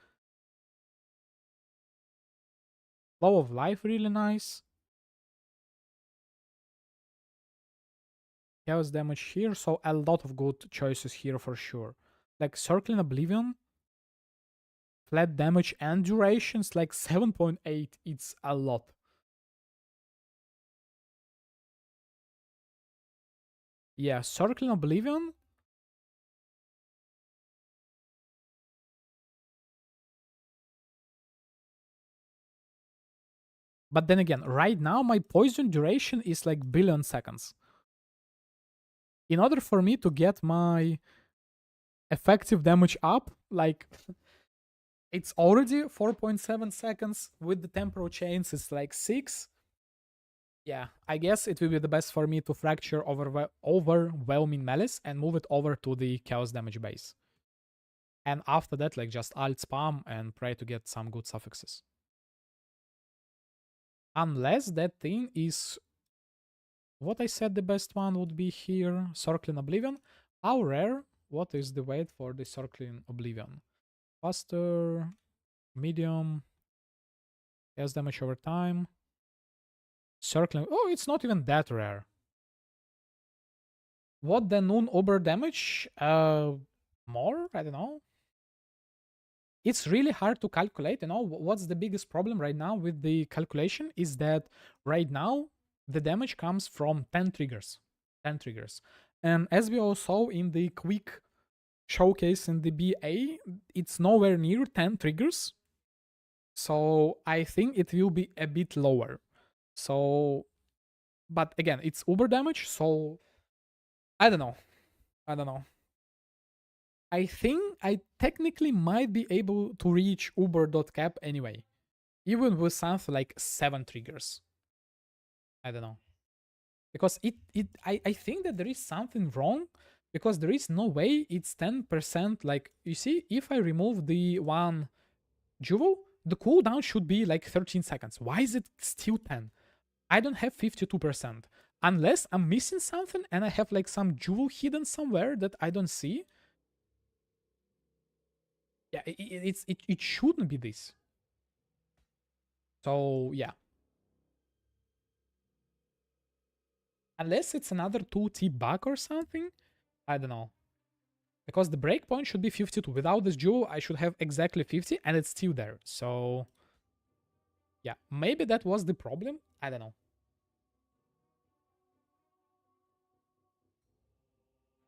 Flow of life, really nice. Chaos damage here, so a lot of good choices here for sure. Like Circling Oblivion, flat damage and durations, like 7.8, it's a lot. Yeah, Circling Oblivion. But then again, right now my poison duration is like billion seconds. In order for me to get my effective damage up, like it's already 4.7 seconds. With the temporal chains, it's like 6. Yeah, I guess it will be the best for me to fracture overwhelming malice and move it over to the chaos damage base. And after that, like just alt spam and pray to get some good suffixes. Unless that thing is what I said the best one would be here, Circling Oblivion. How rare? What is the weight for the Circling Oblivion? Faster, medium, chaos damage over time. Circling. Oh, it's not even that rare. What the noon uber damage? More? I don't know. It's really hard to calculate. You know, what's the biggest problem right now with the calculation is that right now the damage comes from 10 triggers. 10 triggers. And as we all saw in the quick showcase in the BA, it's nowhere near 10 triggers. So I think it will be a bit lower. So, but again, it's uber damage, so I don't know. I think I technically might be able to reach uber.cap anyway, even with something like 7 triggers. I don't know. Because I think that there is something wrong, because there is no way it's 10%. Like, you see, if I remove the one jewel, the cooldown should be like 13 seconds. Why is it still 10? I don't have 52%. Unless I'm missing something and I have like some jewel hidden somewhere that I don't see. Yeah, it shouldn't be this. So yeah. Unless it's another 2T bug or something. I don't know. Because the breakpoint should be 52. Without this jewel, I should have exactly 50 and it's still there. So yeah, maybe that was the problem. I don't know.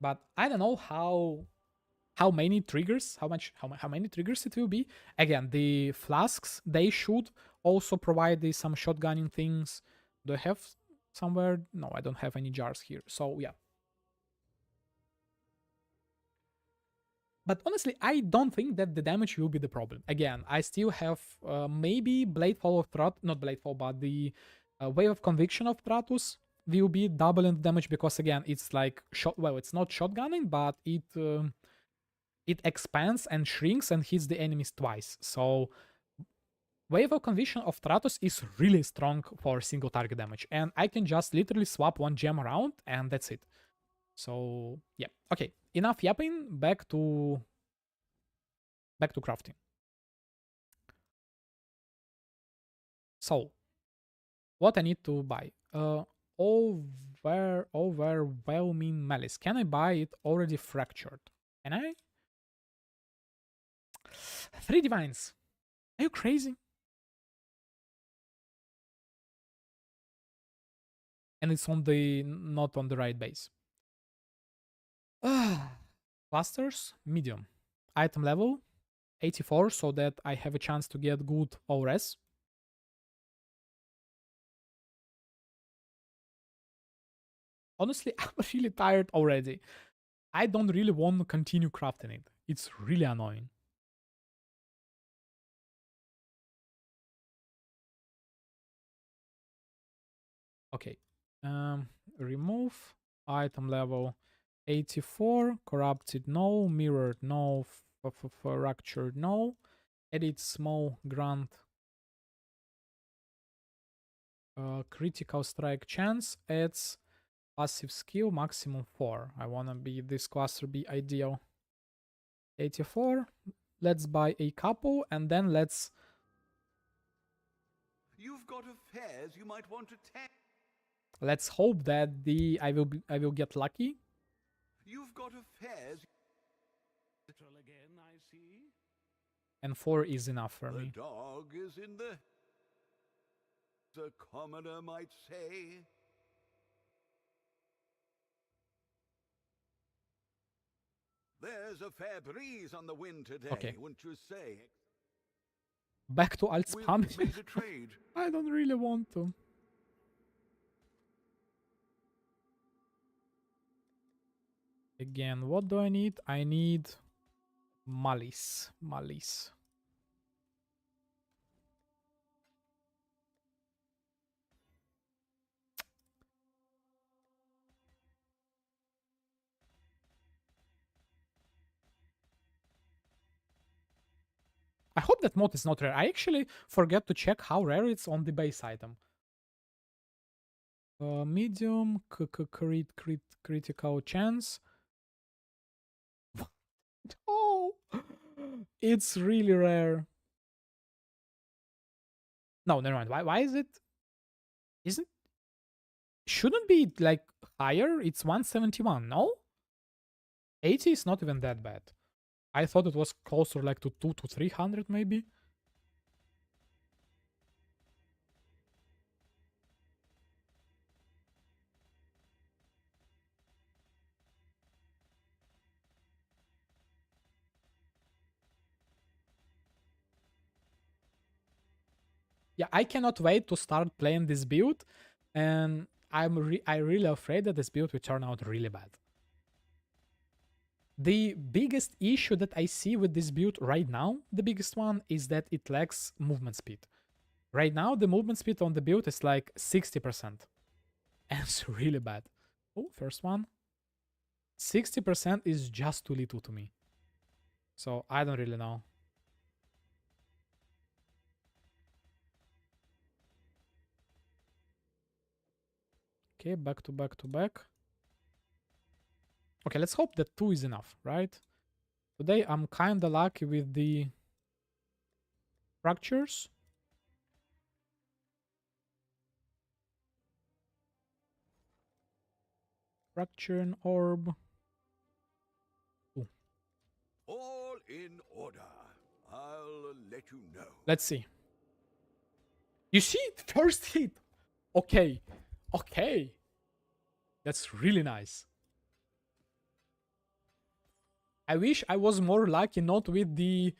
But I don't know how many triggers, how many triggers it will be. Again, the flasks, they should also provide some shotgunning things. Do I have somewhere? No, I don't have any jars here. So yeah. But honestly, I don't think that the damage will be the problem. Again, I still have maybe Bladefall of Tratus, not Bladefall, but the Wave of Conviction of Tratus will be double in damage because again, it's like shot. Well, it's not shotgunning, but it expands and shrinks and hits the enemies twice. So Wave of Conviction of Tratus is really strong for single target damage, and I can just literally swap one gem around and that's it. So yeah, okay, enough yapping. Back to crafting. So what I need to buy? Overwhelming Malice. Can I buy it already fractured? Can I? 3 divines. Are you crazy? And it's on the not on the right base. Clusters, medium. Item level 84, so that I have a chance to get good ORS. Honestly, I'm really tired already. I don't really want to continue crafting it. It's really annoying. Okay. Remove item level 84, corrupted no, mirrored no, fractured no, edit small grant, critical strike chance, adds passive skill maximum 4. I wanna be this cluster be ideal. 84. Let's buy a couple and then let's. You've got affairs you might want to tend. Let's hope that I will get lucky. You've got affairs. Again, I see. And 4 is enough for The me. dog is in the commoner might say. There's a fair breeze on the wind today, Okay. wouldn't you say? Back to alt We've spam. made a trade. I don't really want to. Again, what do I need? I need Malice. Malice. I hope that mod is not rare. I actually forget to check how rare it's on the base item. Medium, critical chance. Oh, it's really rare. No, never mind. Why is it? Isn't? Shouldn't be like higher? It's 171. No, 80 is not even that bad. I thought it was closer like to 2 to 300 maybe. Yeah, I cannot wait to start playing this build, and I'm really afraid that this build will turn out really bad. The biggest issue that I see with this build right now, the biggest one, is that it lacks movement speed. Right now, the movement speed on the build is like 60%. And it's really bad. Oh, first one. 60% is just too little to me. So I don't really know. Okay, back to back. Okay, let's hope that 2 is enough, right? Today I'm kinda lucky with the fractures. Fracture and orb. Ooh. All in order. I'll let you know. Let's see. You see? First hit. Okay. Okay. That's really nice. I wish I was more lucky not with the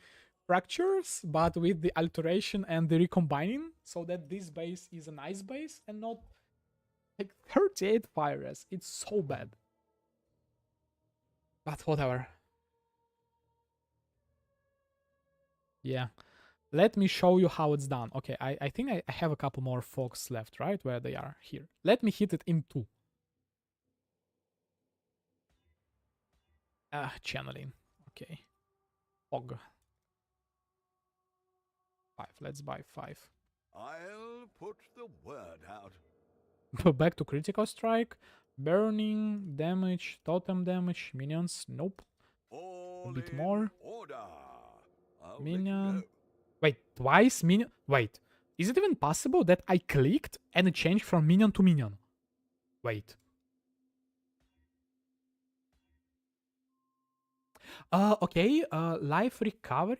fractures, but with the alteration and the recombining, so that this base is a nice base and not Like 38 fire res. It's so bad. But whatever. Yeah. Let me show you how it's done. Okay, I think I have a couple more folks left, right? Where they are. Here. Let me hit it in 2. Channeling. Okay. Fog. 5. Let's buy 5. I'll put the word out. Back to critical strike. Burning damage, totem damage, minions. Nope. All A bit in more. order. I'll let you Minion. know. Wait, twice minion. Wait. Is it even possible that I clicked and it changed from minion to minion? Wait. Okay. Life recovery.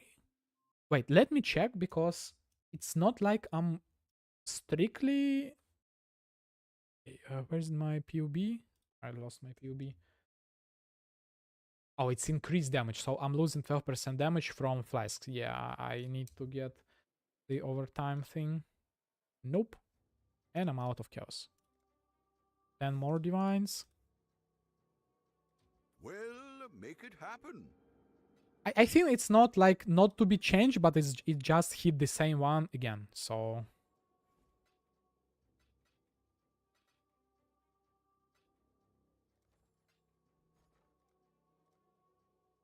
Wait, let me check because it's not like I'm strictly. Where's my PUB? I lost my PUB. Oh, it's increased damage, so I'm losing 12% damage from flasks. Yeah, I need to get the overtime thing. Nope. And I'm out of chaos. 10 more divines. Well, make it happen. I think it's not like not to be changed, but it just hit the same one again. So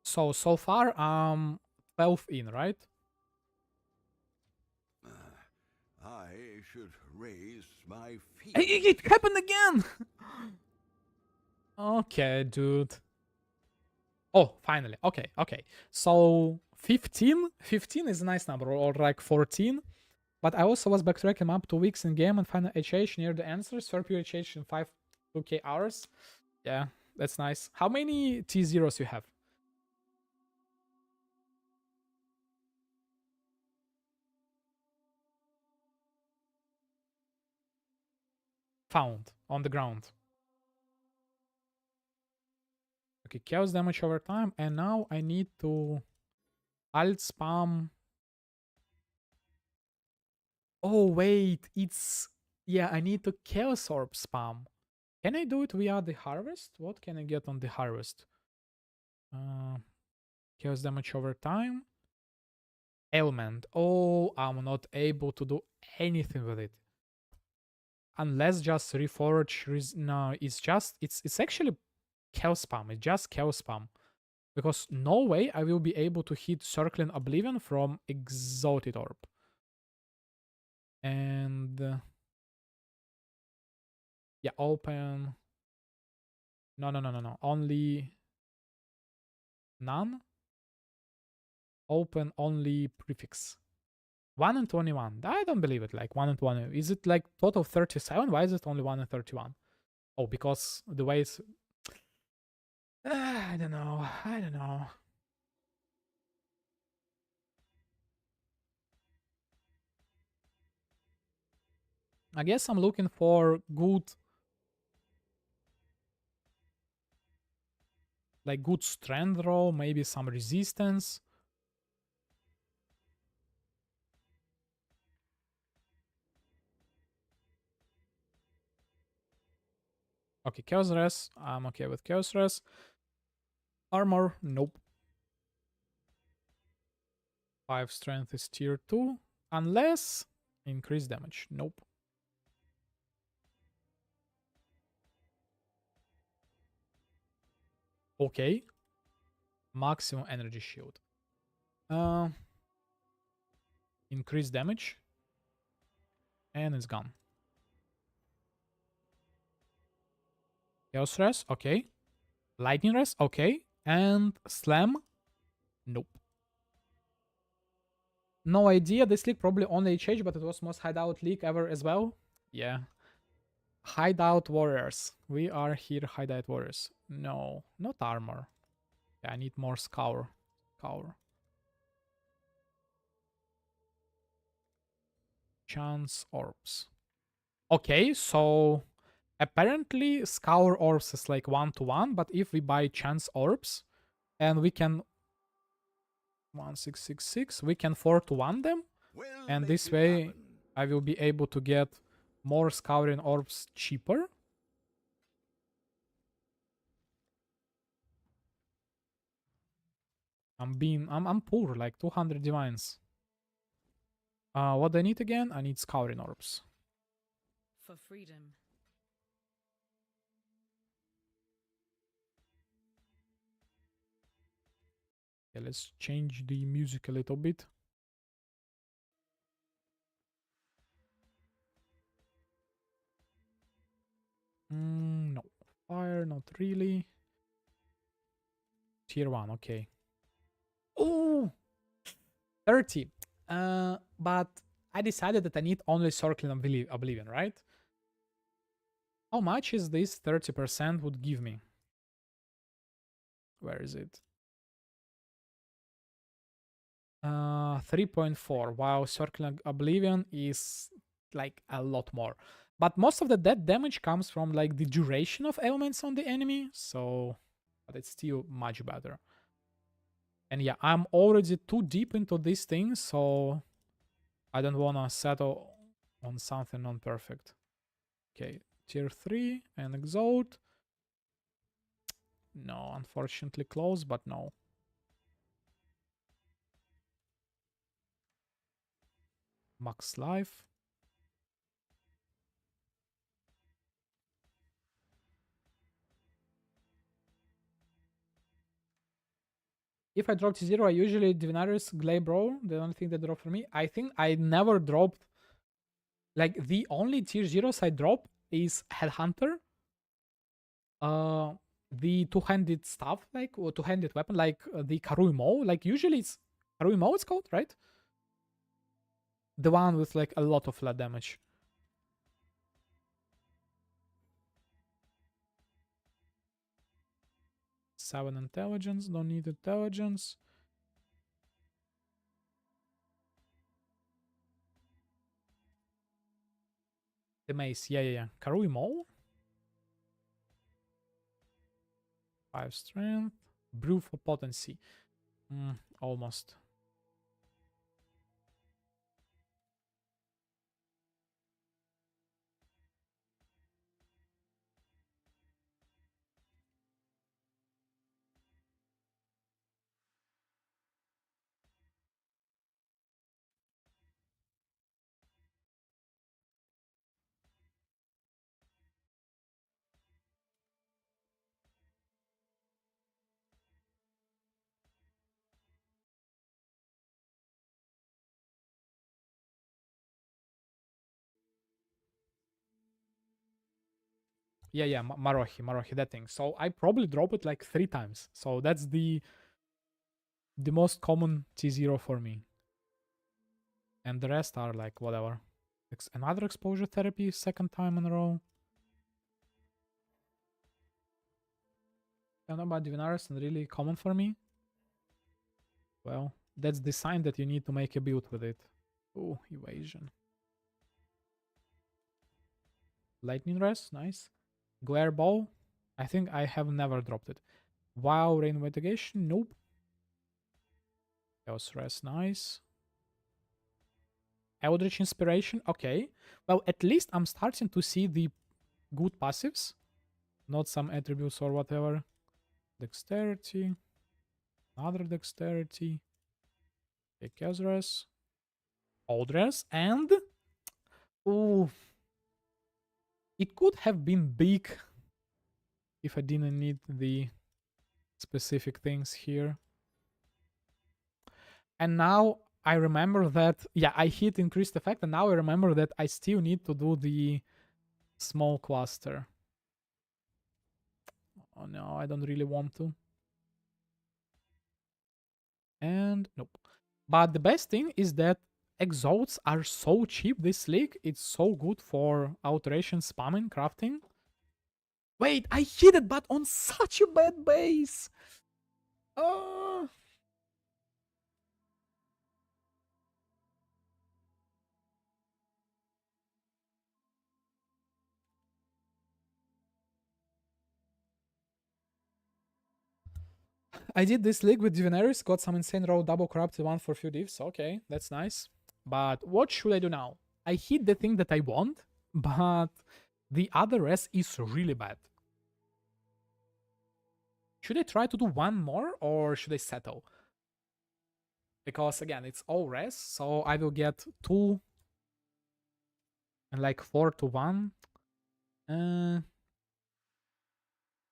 so far 12 in, right? I should raise my feet. It happened again. Okay, dude. Oh, finally. Okay, okay. So 15 is a nice number, or like 14. But I also was backtracking up 2 weeks in game and find an HH near the answers. For pure HH in 2k hours. Yeah, that's nice. How many T0s you have? Found on the ground. Okay, chaos damage over time, and now I need to alt spam. Oh wait, it's yeah, I need to chaos orb spam. Can I do it via the harvest? What can I get on the harvest? Chaos damage over time. Ailment. Oh, I'm not able to do anything with it. Unless just reforge. No, it's actually chaos spam. It's just chaos spam. Because no way I will be able to hit Circling Oblivion from Exalted Orb. And yeah, open. No. Only none. Open only prefix. 1 and 21. I don't believe it. Like 1 and 1. Is it like total 37? Why is it only 1 and 31? Oh, because the way it's. I don't know. I don't know. I guess I'm looking for good. Like good strength roll, maybe some resistance. Okay, Chaos Res. I'm okay with Chaos Res. Armor, nope. 5 strength is tier 2. Unless increased damage, nope. Okay. Maximum energy shield. Increased damage. And it's gone. Chaos Res, okay. Lightning Res, okay. And Slam, nope. No idea. This league probably only HH, but it was most hideout league ever as well. Yeah. Hideout warriors. We are here, hideout warriors. No, not armor. Yeah, I need more scour. Scour. Chance orbs. Okay, so apparently scour orbs is like 1-1, but if we buy chance orbs and we can 1666, we can 4-1 them, We'll and make this it way happen. I will be able to get more scouring orbs cheaper. I'm poor, like 200 divines. What do I need again? I need scouring orbs. For freedom. Okay, let's change the music a little bit. No. Fire, not really. Tier 1, okay. Oh! 30. But I decided that I need only Circling Oblivion, right? How much is this 30% would give me? Where is it? 3.4. Wow, Circling Oblivion is like a lot more. But most of the death damage comes from like the duration of elements on the enemy, so but it's still much better. And yeah, I'm already too deep into these things, so I don't wanna settle on something non-perfect. Okay, tier 3 and Exalt. No, unfortunately close, but no. Max life. If I drop to 0, I usually Divinaris, Glaybro, the only thing that drop for me. I think I never dropped, like the only tier 0s I drop is Headhunter, the two-handed stuff, like, or two-handed weapon, like the Karui Mo, like usually it's Karui Mo it's called, right? The one with like a lot of flat damage. Seven intelligence, don't need intelligence. The mace, yeah. Karui Mo. 5 strength. Brew for potency. Almost. Yeah, Marohi, that thing. So I probably drop it like 3 times. So that's the most common T0 for me. And the rest are like whatever. Another exposure therapy, second time in a row. I don't know about Divinaris and really common for me. Well, that's the sign that you need to make a build with it. Oh, evasion. Lightning Rest, nice. Glare Ball, I think I have never dropped it. Wow, Rain Mitigation, nope. Chaos Rest, nice. Eldritch Inspiration, okay. Well, at least I'm starting to see the good passives, not some attributes or whatever. Dexterity, another Dexterity. Okay, Chaos Rest, Old Rest, and... Ooh. It could have been big if I didn't need the specific things here. And now I remember that, yeah, I hit increased effect, and now I remember that I still need to do the small cluster. Oh no, I don't really want to. And nope. But the best thing is that exalts are so cheap this league. It's so good for alteration, spamming, crafting. Wait, I hit it, but on such a bad base. Oh. I did this league with Divinaris, got some insane roll, double corrupted one for few divs. Okay, that's nice. But what should I do now? I hit the thing that I want, but the other rest is really bad. Should I try to do one more or should I settle? because again it's all res, so I will get 2 and like 4 to 1.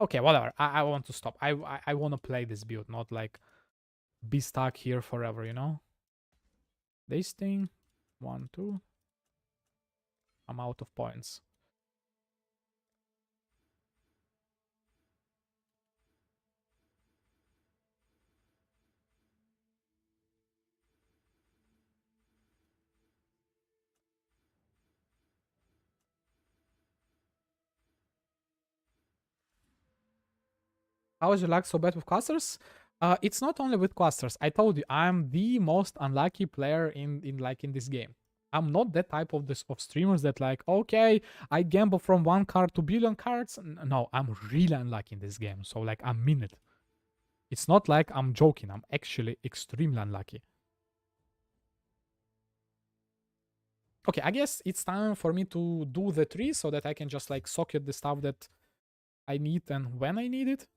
Okay, whatever. I want to stop. I want to play this build, not like be stuck here forever, you know? This thing, 1, 2. I'm out of points. How is your luck so bad with clusters? It's not only with clusters. I told you I'm the most unlucky player in this game. I'm not that type of streamers that like, okay, I gamble from 1 card to billion cards. No, I'm really unlucky in this game. So like I mean it. It's not like I'm joking. I'm actually extremely unlucky. Okay, I guess it's time for me to do the tree so that I can just like socket the stuff that I need and when I need it.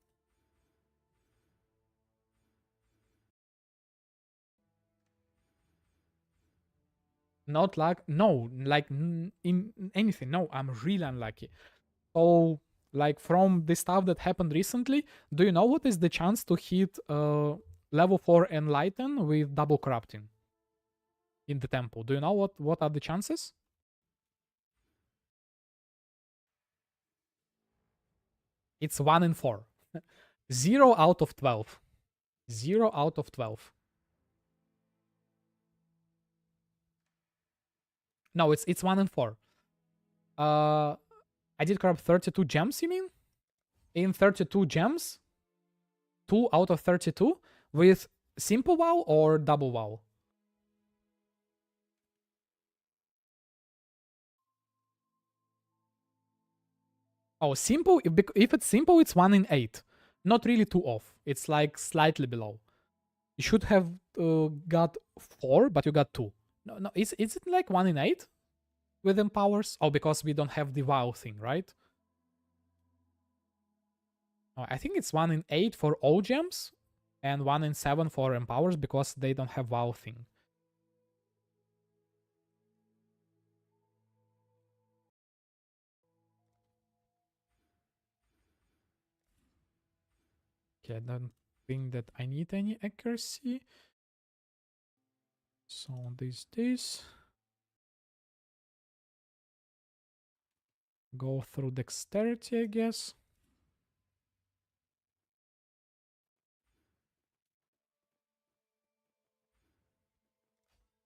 Not like no, like in anything. No, I'm really unlucky. So like from the stuff that happened recently, do you know what is the chance to hit level 4 enlighten with double corrupting in the temple? Do you know what are the chances? It's 1 in 4. 0 out of 12. 0 out of 12. No, it's 1 in 4. I did corrupt 32 gems, you mean? In 32 gems, 2 out of 32 with simple wow or double wow? Oh, simple. If it's simple, it's 1 in 8. Not really too off. It's like slightly below. You should have got 4, but you got 2. No, is it like 1 in 8 with empowers? Oh, because we don't have the wow thing, right? Oh, I think it's 1 in 8 for all gems and 1 in 7 for empowers because they don't have wow thing. Okay, I don't think that I need any accuracy. So this. Go through dexterity, I guess.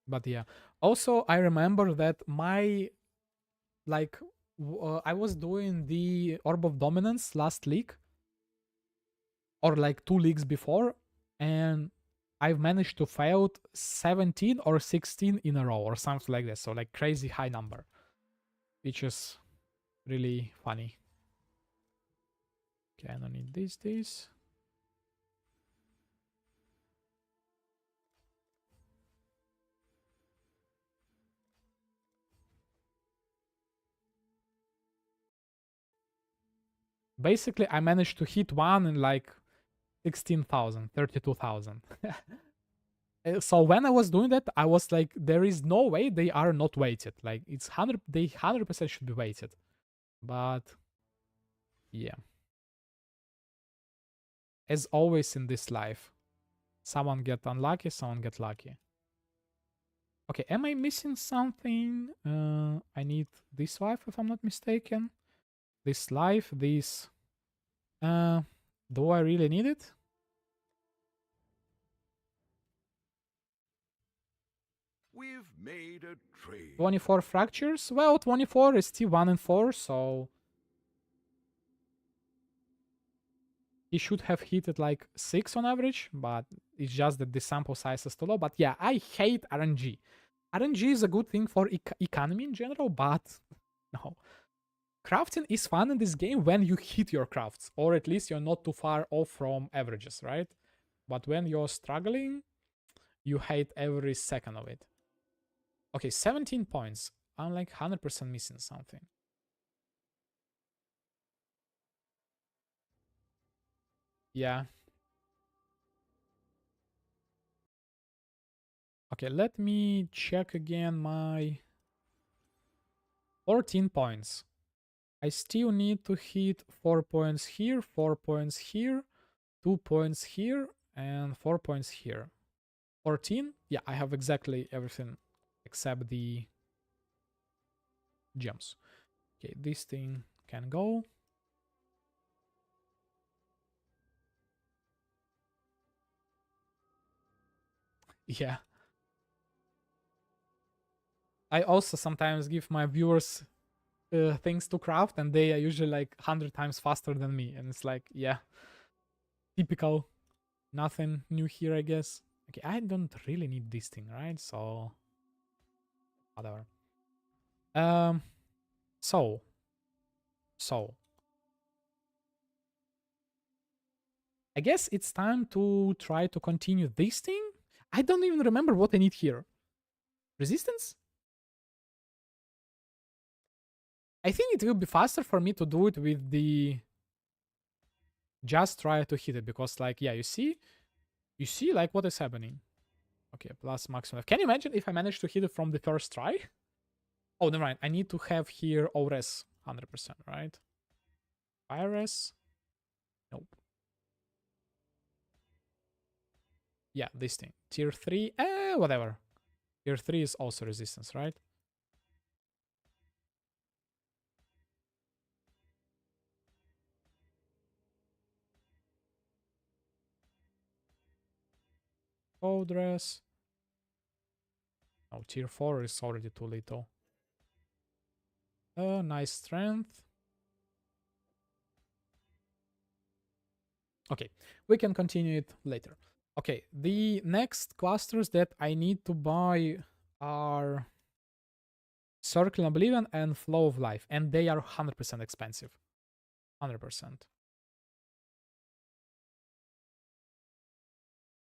But yeah. Also, I remember that my like I was doing the Orb of Dominance last league or like 2 leagues before, and I've managed to fail 17 or 16 in a row or something like that. So like crazy high number, which is really funny. Okay, I don't need this. Basically, I managed to hit one in like 16,000, 32,000. So when I was doing that, I was like, there is no way they are not weighted. Like it's 100, they 100% should be weighted. But yeah, as always in this life, someone get unlucky, someone get lucky. Okay, am I missing something? I need this life if I'm not mistaken. This life, this. Do I really need it? We've made a trade. 24 fractures? Well, 24 is still 1 in 4, so he should have hit it like 6 on average, but it's just that the sample size is too low. But yeah, I hate RNG. RNG is a good thing for economy in general, but no. Crafting is fun in this game when you hit your crafts, or at least you're not too far off from averages, right? But when you're struggling, you hate every second of it. Okay, 17 points. I'm like 100% missing something. Yeah. Okay, let me check again my 14 points. I still need to hit 4 points here, 4 points here, 2 points here, and 4 points here. 14? Yeah, I have exactly everything except the gems. Okay, this thing can go. Yeah. I also sometimes give my viewers things to craft, and they are usually like 100 times faster than me. And it's like, yeah, typical. Nothing new here, I guess. Okay, I don't really need this thing, right? So, whatever. Um, so, I guess it's time to try to continue this thing. I don't even remember what I need here. Resistance? I think it will be faster for me to do it with the just try to hit it, because like, yeah, you see like what is happening. Okay, plus maximum. Can you imagine if I manage to hit it from the first try? Oh, never mind. I need to have here ORES 100%, right? IRS? Nope. Yeah, this thing. Tier 3, whatever. Tier 3 is also resistance, right? Dress. No, tier 4 is already too little. Nice strength. Okay, we can continue it later. Okay, the next clusters that I need to buy are Circle Oblivion and Flow of Life, and they are 100% expensive. 100%.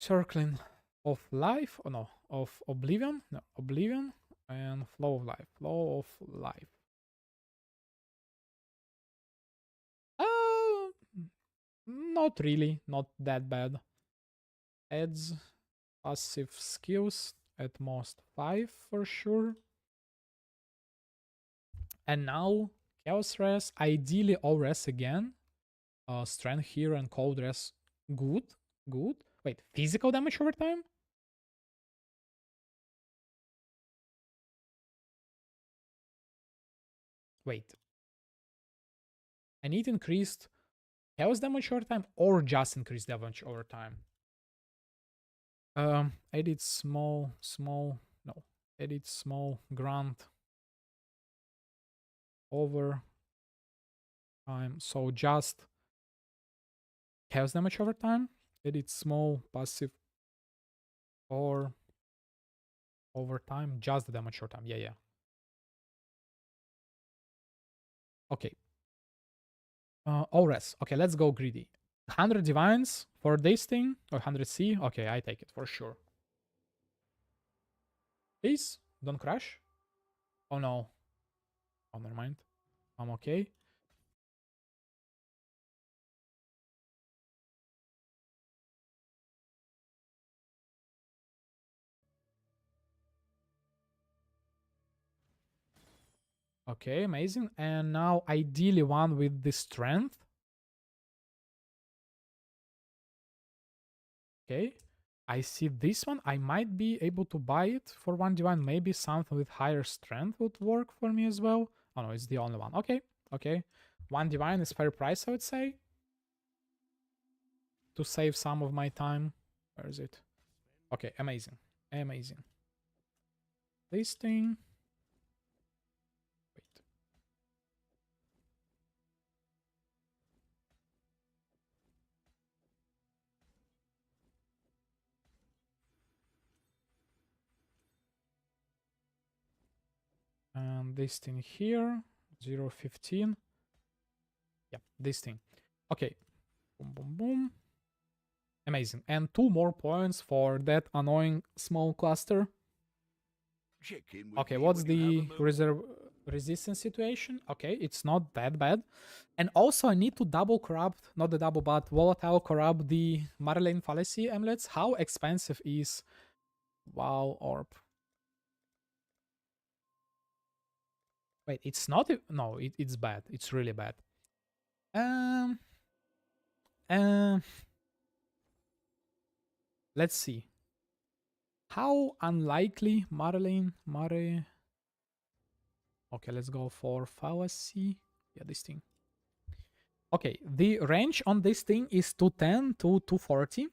Circling of Life, oh no, of Oblivion, no, Oblivion and Flow of Life, Flow of Life. Not really, not that bad. Adds passive skills, at most 5 for sure. And now Chaos Res, ideally ORES again. Strength here and Cold Res, good. Wait, physical damage over time? Wait. I need increased Chaos damage over time or just increased damage over time? Edit small, no. Edit small grant over time. So just Chaos damage over time. Edit small passive or over time. Just the damage over time. Yeah. Okay. ORES. Okay, let's go greedy. 100 divines for this thing, or 100 C. Okay, I take it for sure. Please, don't crash. Oh no. Oh, never mind. I'm okay. Okay, amazing. And now ideally one with the strength. Okay. I see this one. I might be able to buy it for 1 divine. Maybe something with higher strength would work for me as well. Oh no, it's the only one. Okay. 1 divine is fair price, I would say. To save some of my time. Where is it? Okay, amazing. This thing. Wait. And this thing here. 0.15. Yeah, this thing. Okay. Boom. Amazing. And 2 more points for that annoying small cluster. Okay, what's the resistance situation? Okay, it's not that bad. And also I need to double corrupt, not the double, but volatile corrupt the Marilyn Fallacy amulets. How expensive is Wow, orb. Wait, it's not... No, it's bad. It's really bad. Um... Um... Let's see. How unlikely Mare... Okay, let's go for fallacy. Yeah, this thing. Okay, the range on this thing is 210 to 240.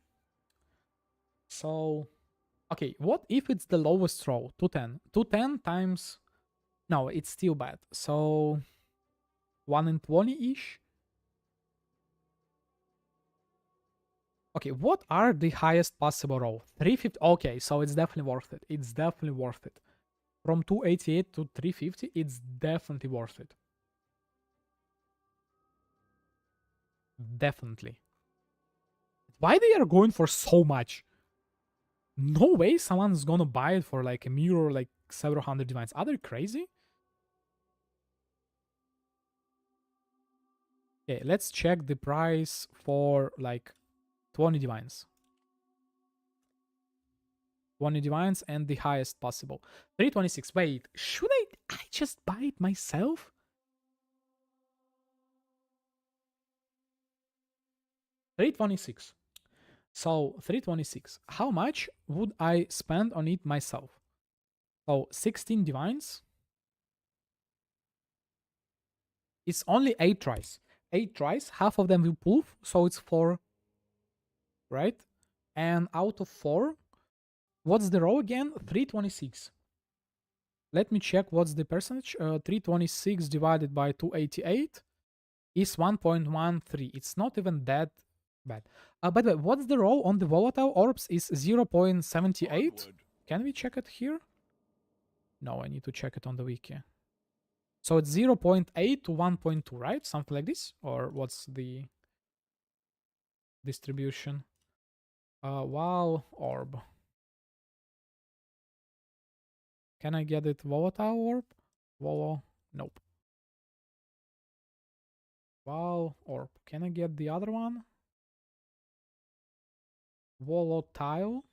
So, okay, what if it's the lowest row? 210. 210 times... No, it's still bad. So, 1 in 20-ish. Okay, what are the highest possible row? 350. Okay, so it's definitely worth it. It's definitely worth it. From 288 to 350, it's definitely worth it. Definitely. Why they are going for so much? No way someone's gonna buy it for like a mirror, like several hundred divines. Are they crazy? Okay, let's check the price for like 20 divines. 20 divines and the highest possible. 326. Wait, should I just buy it myself? $326. So 326. How much would I spend on it myself? So 16 divines. It's only 8 tries. 8 tries, half of them will pull, so it's 4, right? And out of 4, what's the row again? 326. Let me check what's the percentage. 326 divided by 288 is 1.13. It's not even that bad. By the way, what's the row on the volatile orbs is 0.78. Can we check it here? No, I need to check it on the wiki. So it's 0.8 to 1.2, right? Something like this? Or what's the distribution? Wow, orb. Can I get it volatile orb? Volo? Nope. Wow, orb. Can I get the other one? Volatile?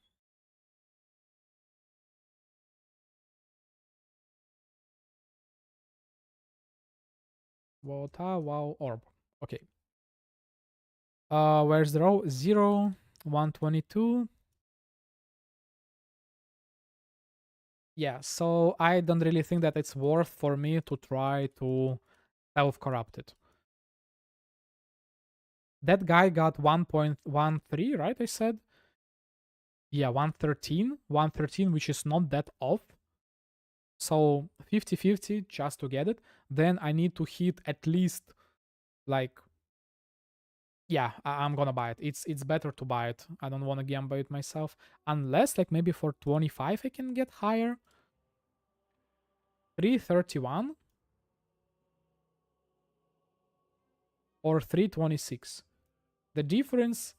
Volatile, wow, orb. Okay. Where's the row? 0, 122. Yeah, so I don't really think that it's worth for me to try to self-corrupt it. That guy got 1.13, right? I said? Yeah, 113. 113, which is not that off. So 50-50 just to get it. Then I need to hit at least like... Yeah, I'm gonna buy it. It's better to buy it. I don't want to gamble it myself. Unless like maybe for 25 I can get higher. 331 or 326. The difference...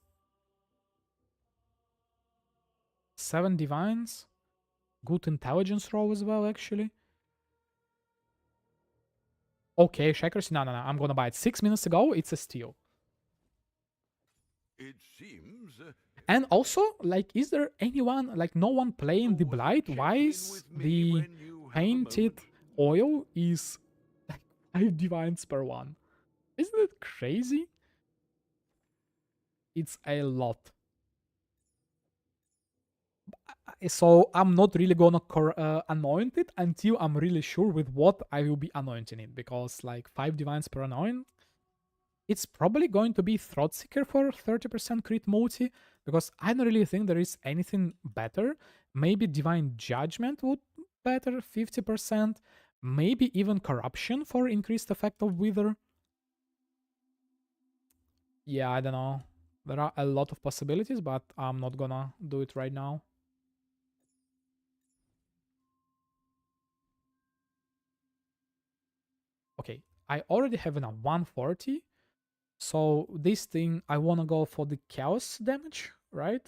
7 divines. Good intelligence roll as well, actually. Okay, Shakers. No. I'm gonna buy it. 6 minutes ago, it's a steal. It seems. And also, like, is there anyone, like, no one playing the Blight? Why is the painted oil is like 5 divines per one? Isn't it crazy? It's a lot. So I'm not really gonna anoint it until I'm really sure with what I will be anointing it, because like 5 divines per anoint, it's probably going to be Throatseeker for 30% crit multi, because I don't really think there is anything better. Maybe Divine Judgment would better 50%, maybe even Corruption for increased effect of Wither. Yeah, I don't know. There are a lot of possibilities, but I'm not gonna do it right now. Okay, I already have enough 140. So this thing, I want to go for the chaos damage, right?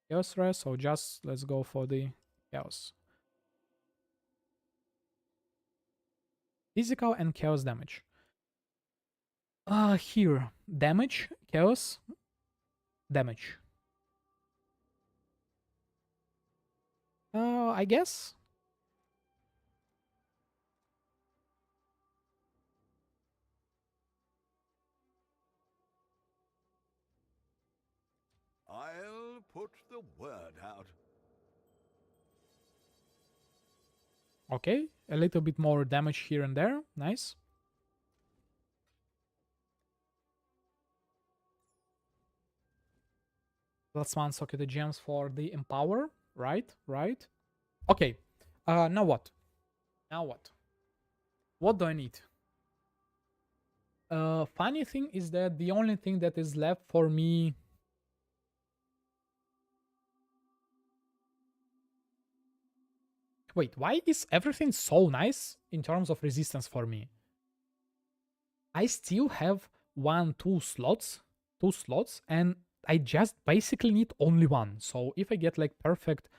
Chaos rest, so just let's go for the chaos. Physical and chaos damage. Here, damage, chaos, damage. I guess. I'll put the word out. Okay, a little bit more damage here and there. Nice. Plus one socket gems for the empower. Right, right. Okay. Now what? Now what? What do I need? Funny thing is that the only thing that is left for me. Wait, why is everything so nice in terms of resistance for me? I still have two slots, and I just basically need only one. So if I get like perfect.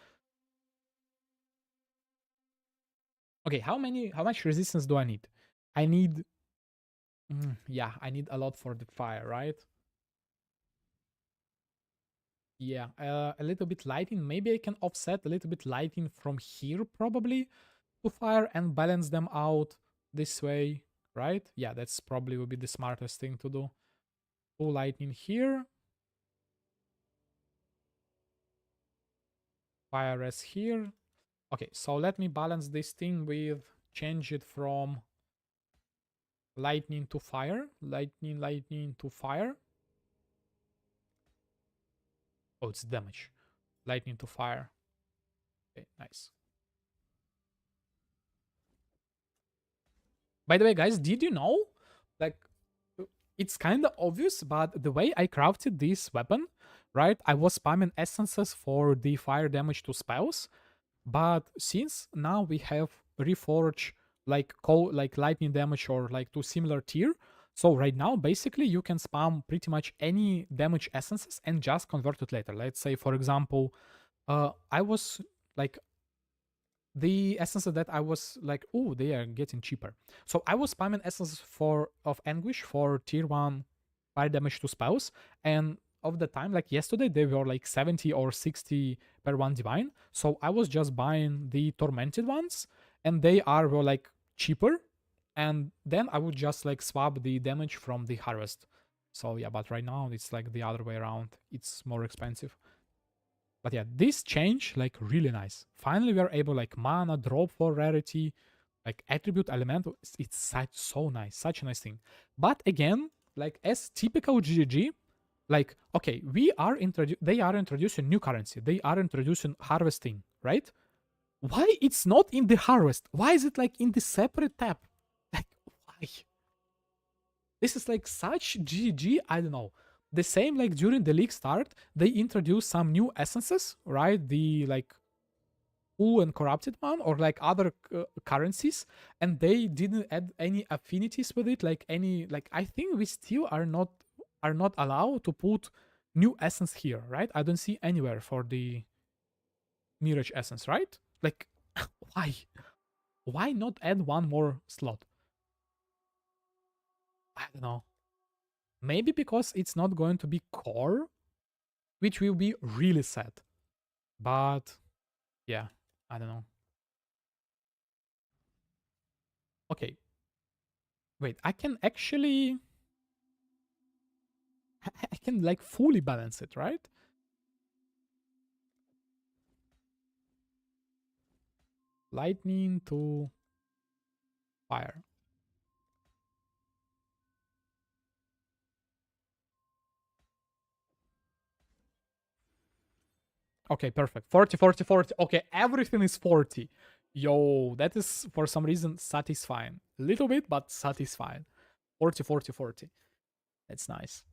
Okay, how much resistance do I need? I need. Yeah, I need a lot for the fire, right? Yeah, a little bit lighting. Maybe I can offset a little bit lighting from here probably to fire and balance them out this way, right? Yeah, that's probably will be the smartest thing to do. Two lightning here, fire as here. Okay, so let me balance this thing with change it from lightning to fire, lightning to fire. Oh, it's damage. Lightning to fire. Okay, nice. By the way, guys, did you know? Like, it's kind of obvious, but the way I crafted this weapon, right? I was spamming essences for the fire damage to spells, but since now we have reforge like lightning damage or like to similar tier, so right now basically you can spam pretty much any damage essences and just convert it later. Let's say for example, I was like the essences that I was like, oh, they are getting cheaper. So I was spamming essences of anguish for tier 1 fire damage to spells, and of the time, like yesterday, they were like 70 or 60 per one divine. So I was just buying the tormented ones, and were like cheaper. And then I would just like swap the damage from the harvest. So yeah, but right now it's like the other way around. It's more expensive. But yeah, this change, like really nice. Finally, we are able like mana, drop for rarity, like attribute element. It's so nice, such a nice thing. But again, like as typical GGG, like okay, they are introducing new currency. They are introducing harvesting, right? Why it's not in the harvest? Why is it like in the separate tab? Like why? This is like such GG. I don't know. The same like during the league start, they introduced some new essences, right? The like cool and corrupted one, or like other currencies, and they didn't add any affinities with it. Like any like I think we still are not allowed to put new essence here, right? I don't see anywhere for the Mirage essence, right? Like why? Why not add one more slot? I don't know. Maybe because it's not going to be core, which will be really sad. But yeah, I don't know. Okay. Wait, I can actually I can like fully balance it, right? Lightning to fire. Okay, perfect. 40, 40, 40. Okay, everything is 40. Yo, that is for some reason satisfying. A little bit, but satisfying. 40, 40, 40. That's nice.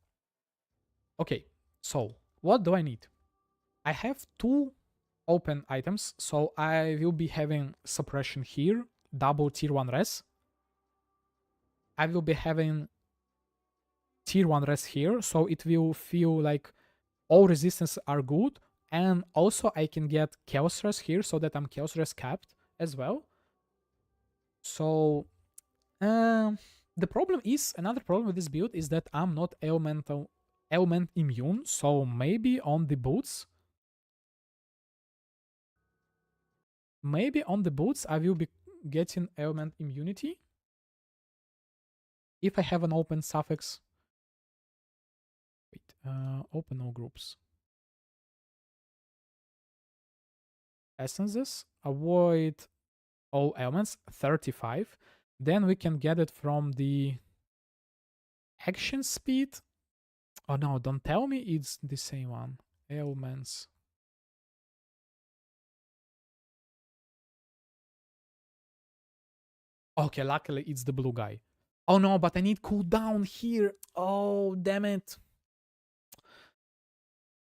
Okay, so what do I need? I have two open items, so I will be having suppression here, double tier 1 res. I will be having tier 1 res here, so it will feel like all resistance are good, and also I can get chaos res here so that I'm chaos res capped as well. So the problem is, another problem with this build is that I'm not element immune, so maybe on the boots Maybe on the boots I will be getting element immunity if I have an open suffix. Wait, open all groups. Essences, avoid all elements, 35. Then we can get it from the action speed. Oh no, don't tell me it's the same one. Elements. Okay, luckily it's the blue guy. Oh no, but I need cooldown here. Oh, damn it.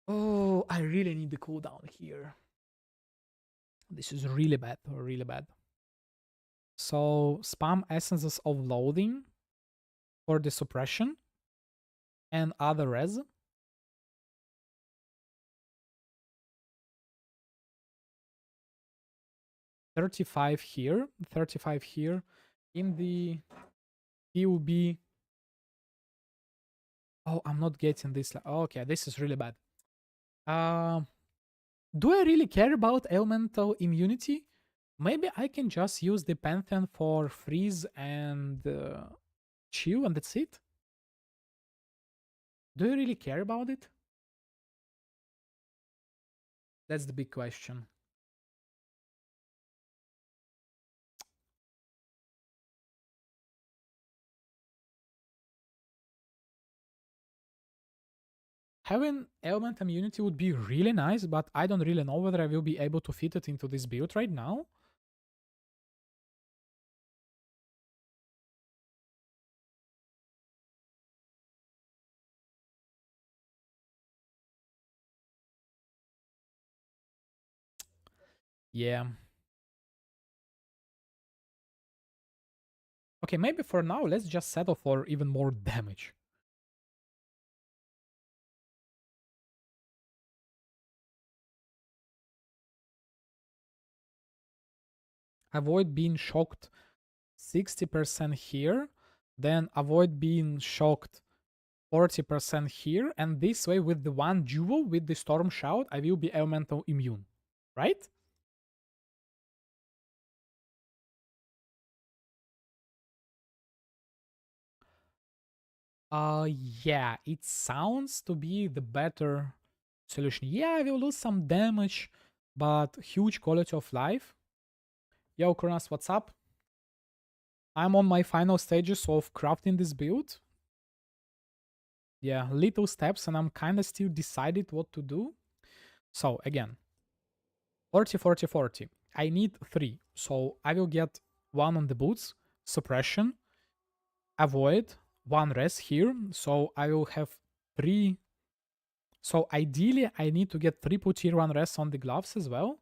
Oh, I really need the cooldown here. This is really bad, really bad. So spam essences of loading for the suppression and other res. $35 here, 35 here. In the PUB. Oh, I'm not getting this. Okay, this is really bad. Do I really care about elemental immunity? Maybe I can just use the Pantheon for freeze and chill and that's it? Do you really care about it? That's the big question. Having element immunity would be really nice, but I don't really know whether I will be able to fit it into this build right now. Yeah. Okay, maybe for now, let's just settle for even more damage. Avoid being shocked 60% here, then avoid being shocked 40% here, and this way with the one duel with the Storm Shout, I will be elemental immune, right? Yeah, it sounds to be the better solution. Yeah, I will lose some damage, but huge quality of life. Yo, Kronos, what's up? I'm on my final stages of crafting this build. Yeah, little steps, and I'm kind of still decided what to do. So again, 40, 40, 40. I need 3. So I will get 1 on the boots, suppression, avoid, 1 res here. So I will have 3. So ideally, I need to get triple tier 1 res on the gloves as well.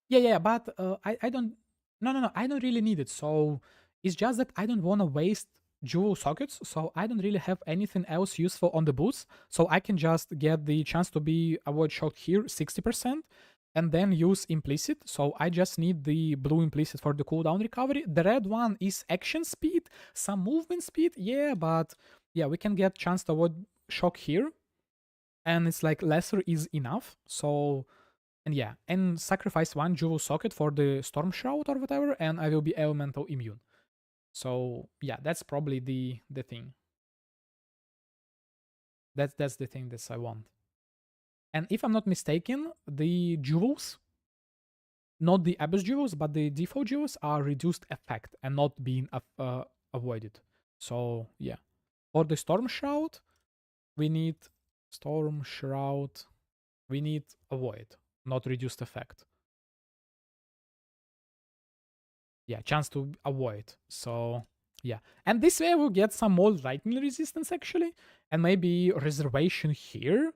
Yeah, but I don't... No, I don't really need it. So it's just that I don't want to waste jewel sockets, so I don't really have anything else useful on the boots. So I can just get the chance to be avoid shock here, 60%, and then use implicit. So I just need the blue implicit for the cooldown recovery. The red one is action speed, some movement speed, yeah, but yeah, we can get chance to avoid shock here, and it's like lesser is enough. So, and yeah, and sacrifice 1 jewel socket for the storm shroud or whatever, and I will be elemental immune. So yeah, that's probably the thing. That's the thing that I want. And if I'm not mistaken, the jewels, not the abyss jewels, but the default jewels are reduced effect and not being avoided. So yeah, for the storm shroud, we need storm shroud. We need avoid, not reduced effect. Yeah, chance to avoid. So yeah, and this way we'll get some more lightning resistance actually, and maybe reservation here,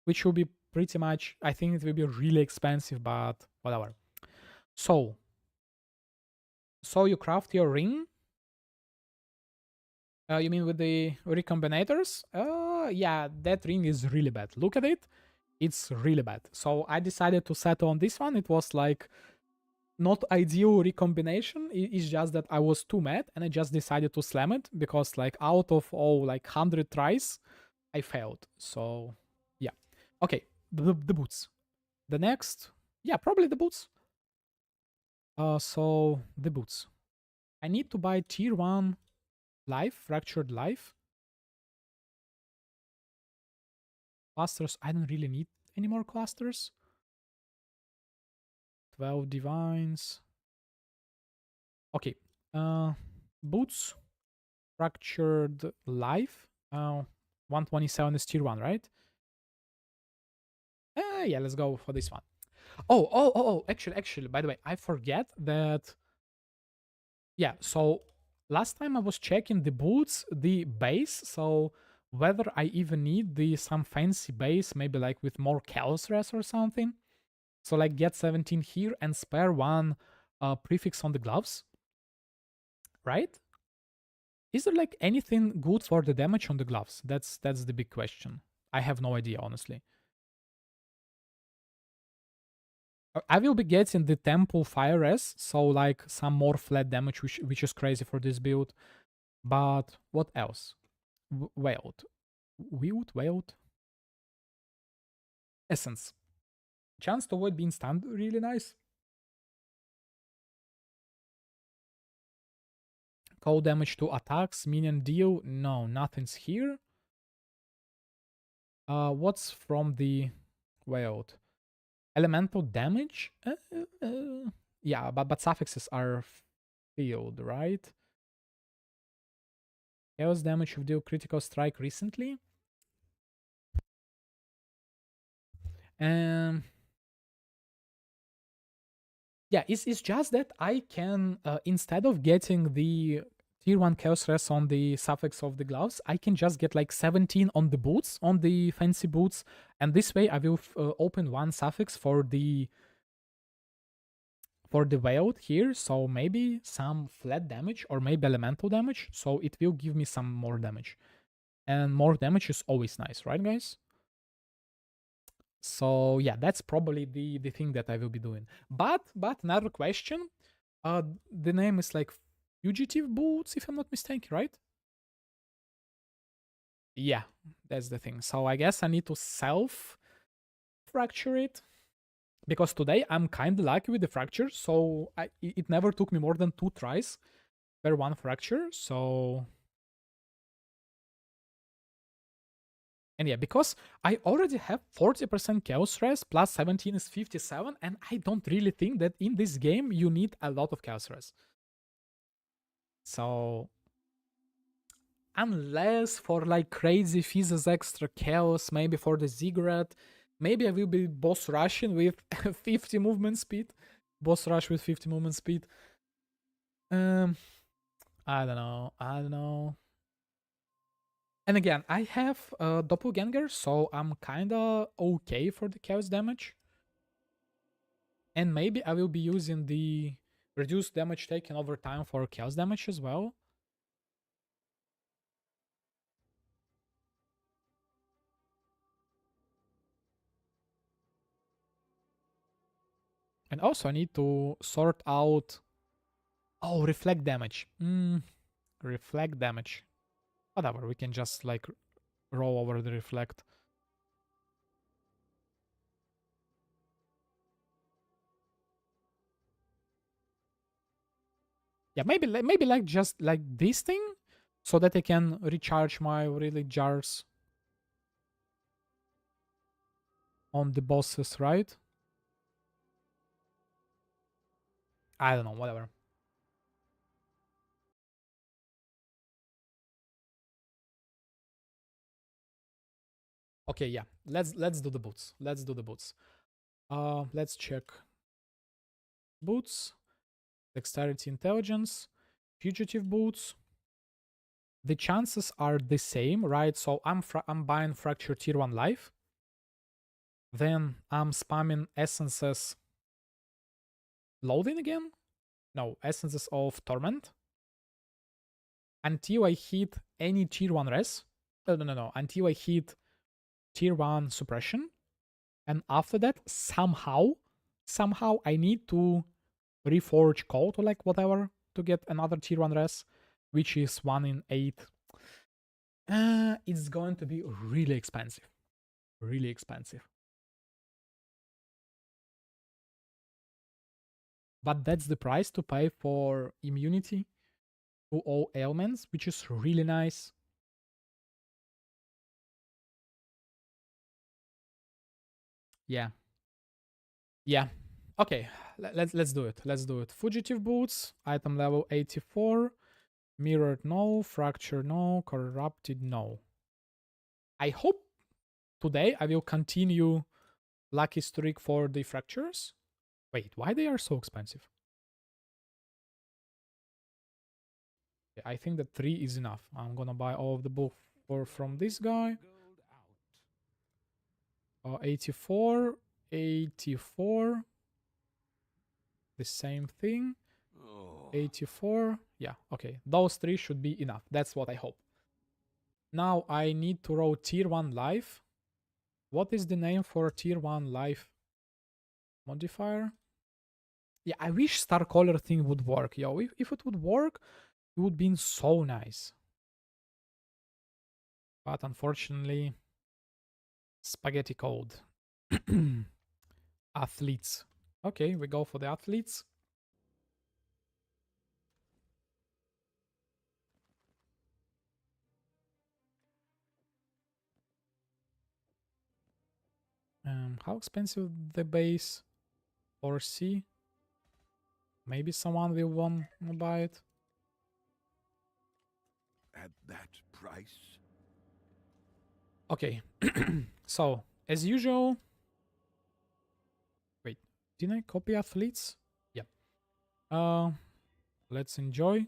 which will be pretty much, I think it will be really expensive, but whatever. So you craft your ring. You mean with the recombinators? Yeah, that ring is really bad. Look at it. It's really bad. So I decided to settle on this one. It was like not ideal recombination. It's just that I was too mad and I just decided to slam it because like out of all like 100 tries, I failed. So yeah. Okay, the boots. The next Yeah, probably the boots. So the boots. I need to buy tier 1 life, fractured life. Clusters, I don't really need any more clusters. 12 divines. Okay. Boots, fractured life. 127 is tier 1, right? Yeah, let's go for this one. Actually, by the way, I forget that. Yeah, so last time I was checking the boots, the base, so whether I even need some fancy base, maybe like with more chaos res or something. So like get 17 here and spare one prefix on the gloves, right? Is there like anything good for the damage on the gloves? That's the big question. I have no idea, honestly. I will be getting the Temple Fire Res, so like some more flat damage, which is crazy for this build. But what else? Wield? Essence. Chance to avoid being stunned, really nice. Cold damage to attacks, minion deal. No, nothing's here. What's from the Wild? Elemental damage? Yeah, but suffixes are filled, right? Chaos damage of deal critical strike recently. Yeah, it's just that I can, instead of getting the tier 1 chaos res on the suffix of the gloves, I can just get like 17 on the boots, on the fancy boots, and this way I will open one suffix for the veiled here, so maybe some flat damage or maybe elemental damage, so it will give me some more damage. And more damage is always nice, right guys? So yeah, that's probably the thing that I will be doing. But another question, the name is like Fugitive Boots, if I'm not mistaken, right? Yeah, that's the thing. So I guess I need to self fracture it, because today I'm kind of lucky with the fracture, so it never took me more than 2 tries per one fracture. So and yeah, because I already have 40% chaos res plus 17 is 57, and I don't really think that in this game you need a lot of chaos res. So unless for like crazy Fizz's extra chaos, maybe for the ziggurat, maybe I will be boss rushing with 50 movement speed. Boss rush with 50 movement speed. I don't know. And again, I have doppelganger, so I'm kinda okay for the chaos damage. And maybe I will be using the reduced damage taken over time for chaos damage as well. And also I need to sort out... Oh, reflect damage. Reflect damage. Whatever, we can just like roll over the reflect. Yeah, maybe like just like this thing, so that I can recharge my relic jars on the bosses, right? I don't know, whatever. Okay, yeah. Let's do the boots. Let's do the boots. Let's check boots, dexterity, intelligence, fugitive boots. The chances are the same, right? So I'm buying fracture tier 1 life. Then I'm spamming essences loading again. No, essences of torment until I hit any tier 1 res. No. Until I hit tier 1 suppression. And after that, somehow I need to reforge code or like whatever to get another tier 1 res, which is 1 in 8. It's going to be really expensive. Really expensive. But that's the price to pay for immunity to all ailments, which is really nice. Yeah. Yeah. Okay, let's do it. Let's do it. Fugitive boots, item level 84. Mirrored no, fracture no, corrupted no. I hope today I will continue lucky streak for the fractures. Wait, why they are so expensive? I think that 3 is enough. I'm gonna buy all of the book from this guy. 84, 84. The same thing. 84. Yeah, okay. Those 3 should be enough. That's what I hope. Now I need to roll tier 1 life. What is the name for tier 1 life modifier? Yeah, I wish star color thing would work, yo. If it would work, it would be so nice. But unfortunately, spaghetti code. Athletes. Okay, we go for the athletes. How expensive the base or C? Maybe someone will want to buy it. At that price? Okay, so as usual. Wait, didn't I copy athletes? Yeah. Let's enjoy.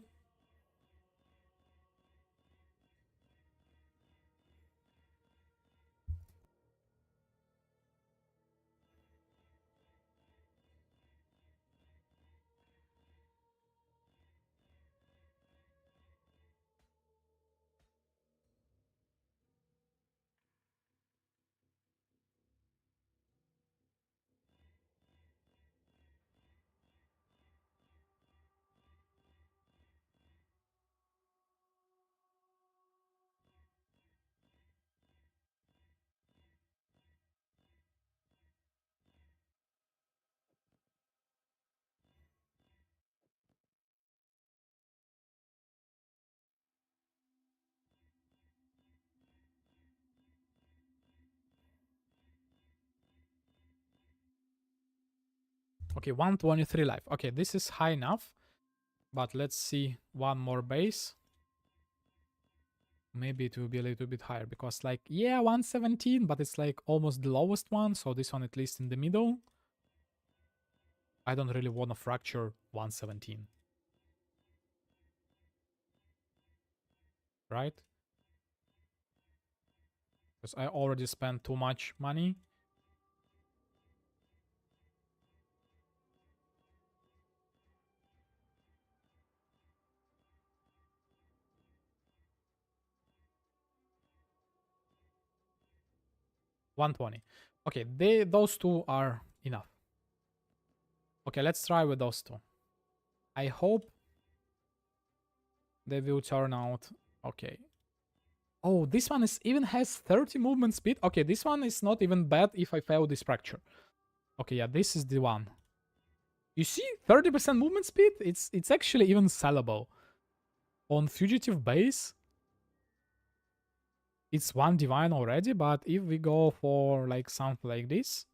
Okay, 123 life. Okay, this is high enough. But let's see one more base. Maybe it will be a little bit higher because like, yeah, 117, but it's like almost the lowest one. So this one at least in the middle. I don't really want to fracture 117. Right? Because I already spent too much money. $120. Okay, those two are enough. Okay, let's try with those two. I hope they will turn out okay. Oh, this one even has 30 movement speed. Okay, this one is not even bad if I fail this fracture. Okay, yeah, this is the one. You see, 30% movement speed? It's actually even sellable. On fugitive base, it's 1 divine already, but if we go for like something like this,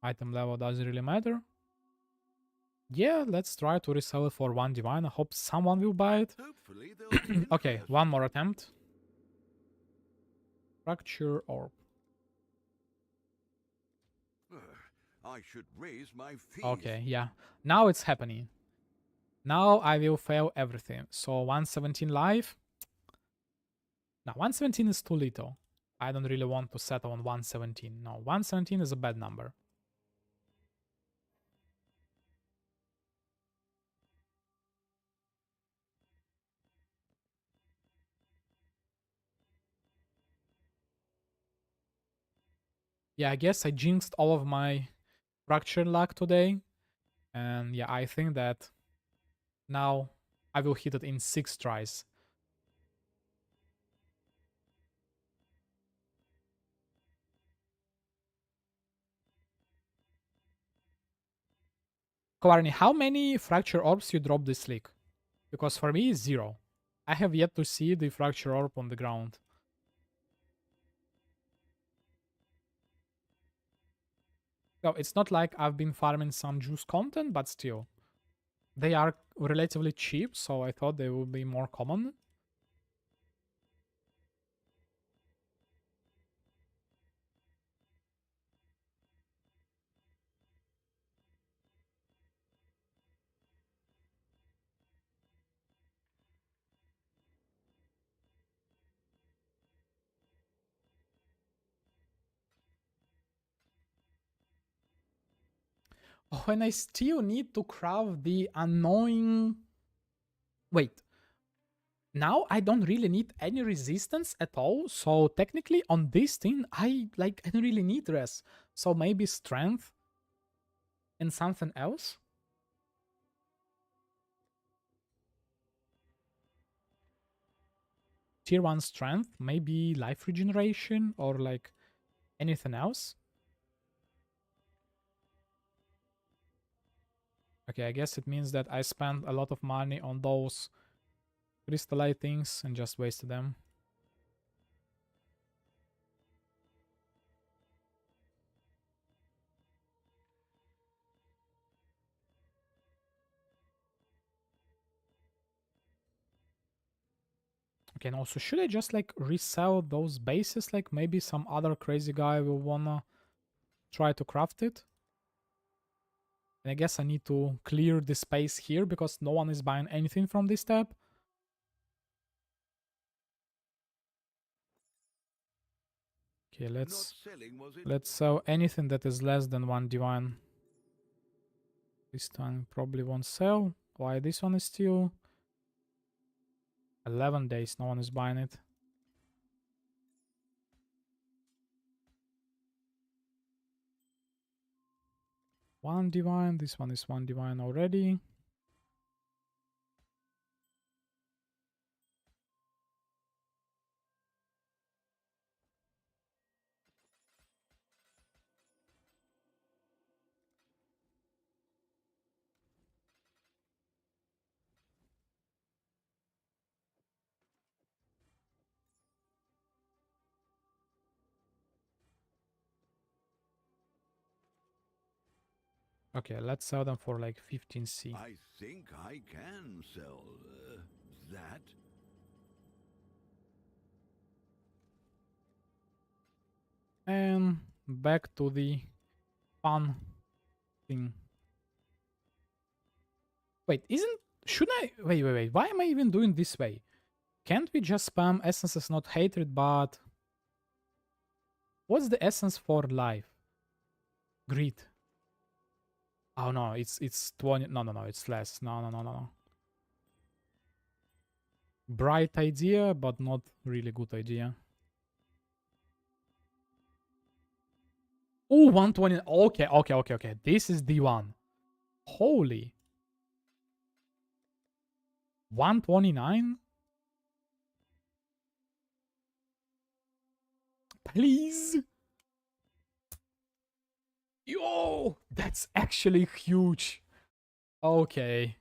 item level doesn't really matter. Yeah, let's try to resell it for 1 divine. I hope someone will buy it. Hopefully they'll be Okay, interested. one more attempt. Fracture orb. I should raise my fees. Okay, yeah. Now it's happening. Now I will fail everything. So 117 life. Now 117 is too little. I don't really want to settle on 117. No, 117 is a bad number. Yeah, I guess I jinxed all of my fracture luck today. And yeah, I think that now I will hit it in 6 tries. Kovarni, how many fracture orbs you drop this league? Because for me, 0. I have yet to see the fracture orb on the ground. No, it's not like I've been farming some juice content, but still. They are relatively cheap, so I thought they would be more common. Oh, and I still need to craft the annoying... Wait. Now I don't really need any resistance at all, so technically on this thing I don't really need rest. So maybe strength and something else? Tier 1 strength, maybe life regeneration or like anything else? Okay, I guess it means that I spent a lot of money on those crystallite things and just wasted them. Okay, and also should I just like resell those bases? Like maybe some other crazy guy will wanna try to craft it? And I guess I need to clear the space here because no one is buying anything from this tab. Okay, let's sell anything that is less than 1 divine. This time probably won't sell. Why this one is still 11 days, no one is buying it. One divine, this one is 1 divine already. Okay, let's sell them for like 15C. I think I can sell that. And back to the fun thing. Wait, should I... Wait. Why am I even doing this way? Can't we just spam essences, not hatred, but... What's the essence for life? Greed. Oh no, it's 20... No, it's less. No. Bright idea, but not really good idea. Oh, 120. Okay. This is the one. Holy. 129? Please? Yo, that's actually huge. Okay.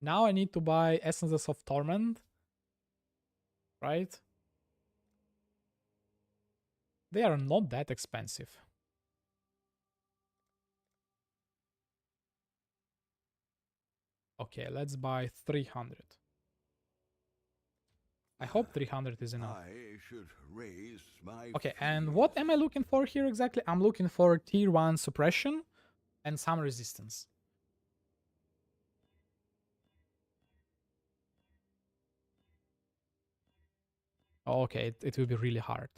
Now I need to buy Essences of Torment. Right? They are not that expensive. Okay, let's buy 300. I hope 300 is enough. Okay, and what am I looking for here exactly? I'm looking for tier 1 suppression and some resistance. Okay, it will be really hard.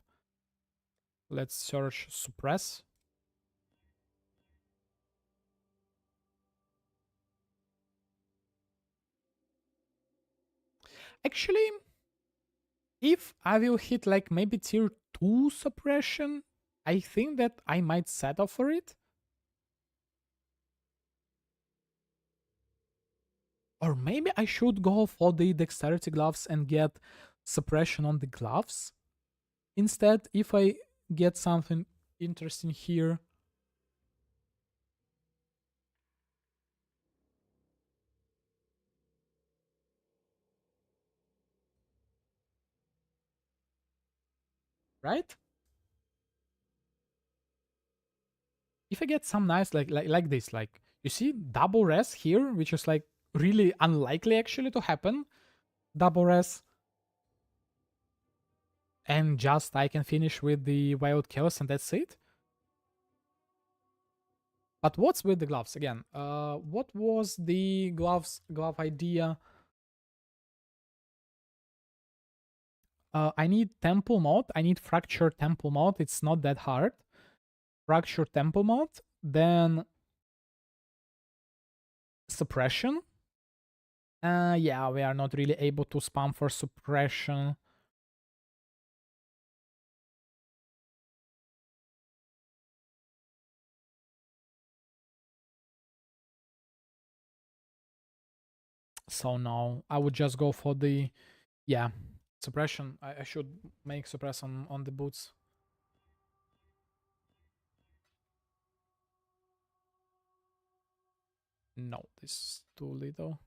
Let's search suppress. Actually, if I will hit like maybe tier 2 suppression, I think that I might settle for it. Or maybe I should go for the dexterity gloves and get suppression on the gloves instead if I get something interesting here. Right? If I get some nice like this, like you see double res here, which is like really unlikely actually to happen. Double res. And just I can finish with the wild chaos and that's it. But what's with the gloves again? What was the glove idea? I need temple mode. I need fracture temple mode. It's not that hard. Fracture temple mode. Then suppression. Yeah, we are not really able to spam for suppression. So no, I would just go for the, yeah, suppression. I should make suppression on the boots. No, this is too little.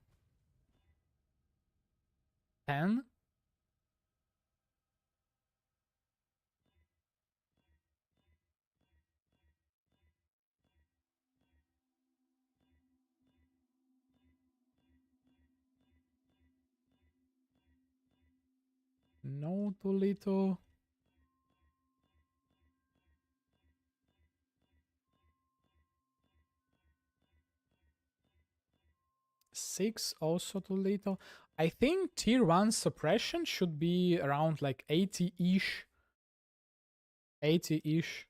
10? No, too little. Six, also too little. I think tier 1 suppression should be around like 80-ish. 80-ish.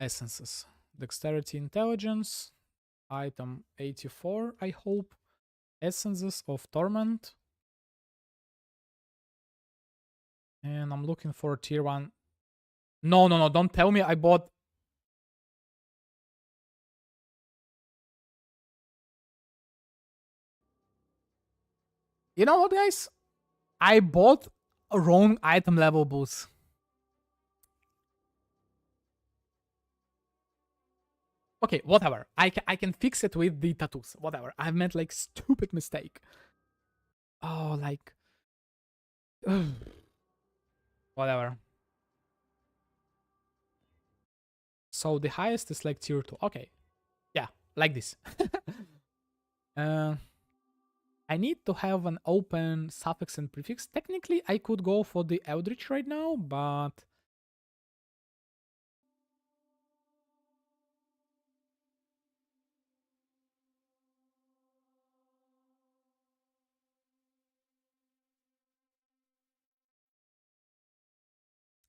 Essences. Dexterity, intelligence. Item 84, I hope. Essences of Torment. And I'm looking for tier 1. No, don't tell me I bought... You know what, guys? I bought a wrong item level boost. Okay, whatever. I can fix it with the tattoos. Whatever. I've made like stupid mistake. Oh, like... Whatever. So the highest is like tier 2. Okay. Yeah, like this. I need to have an open suffix and prefix. Technically, I could go for the Eldritch right now, but...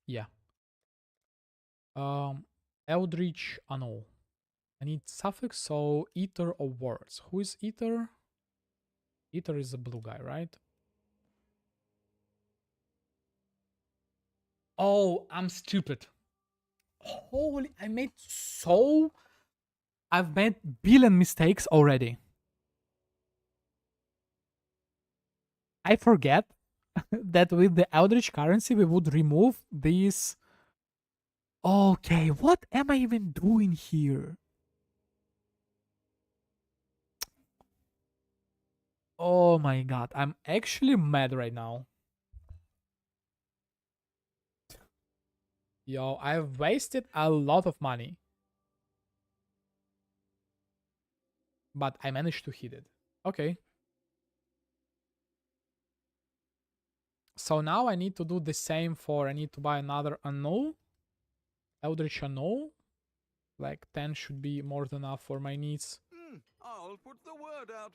Yeah. Eldritch Annul. I need suffix, so Eater of Words. Who is Eater? Eater is a blue guy, right? Oh, I'm stupid. Holy, I've made billion mistakes already. I forget that with the Eldritch currency, we would remove these... Okay, what am I even doing here? Oh my god, I'm actually mad right now. Yo, I've wasted a lot of money. But I managed to hit it. Okay. So now I need to do the same for... I need to buy another Annul. Eldritch Annul. Like 10 should be more than enough for my needs. I'll put the word out.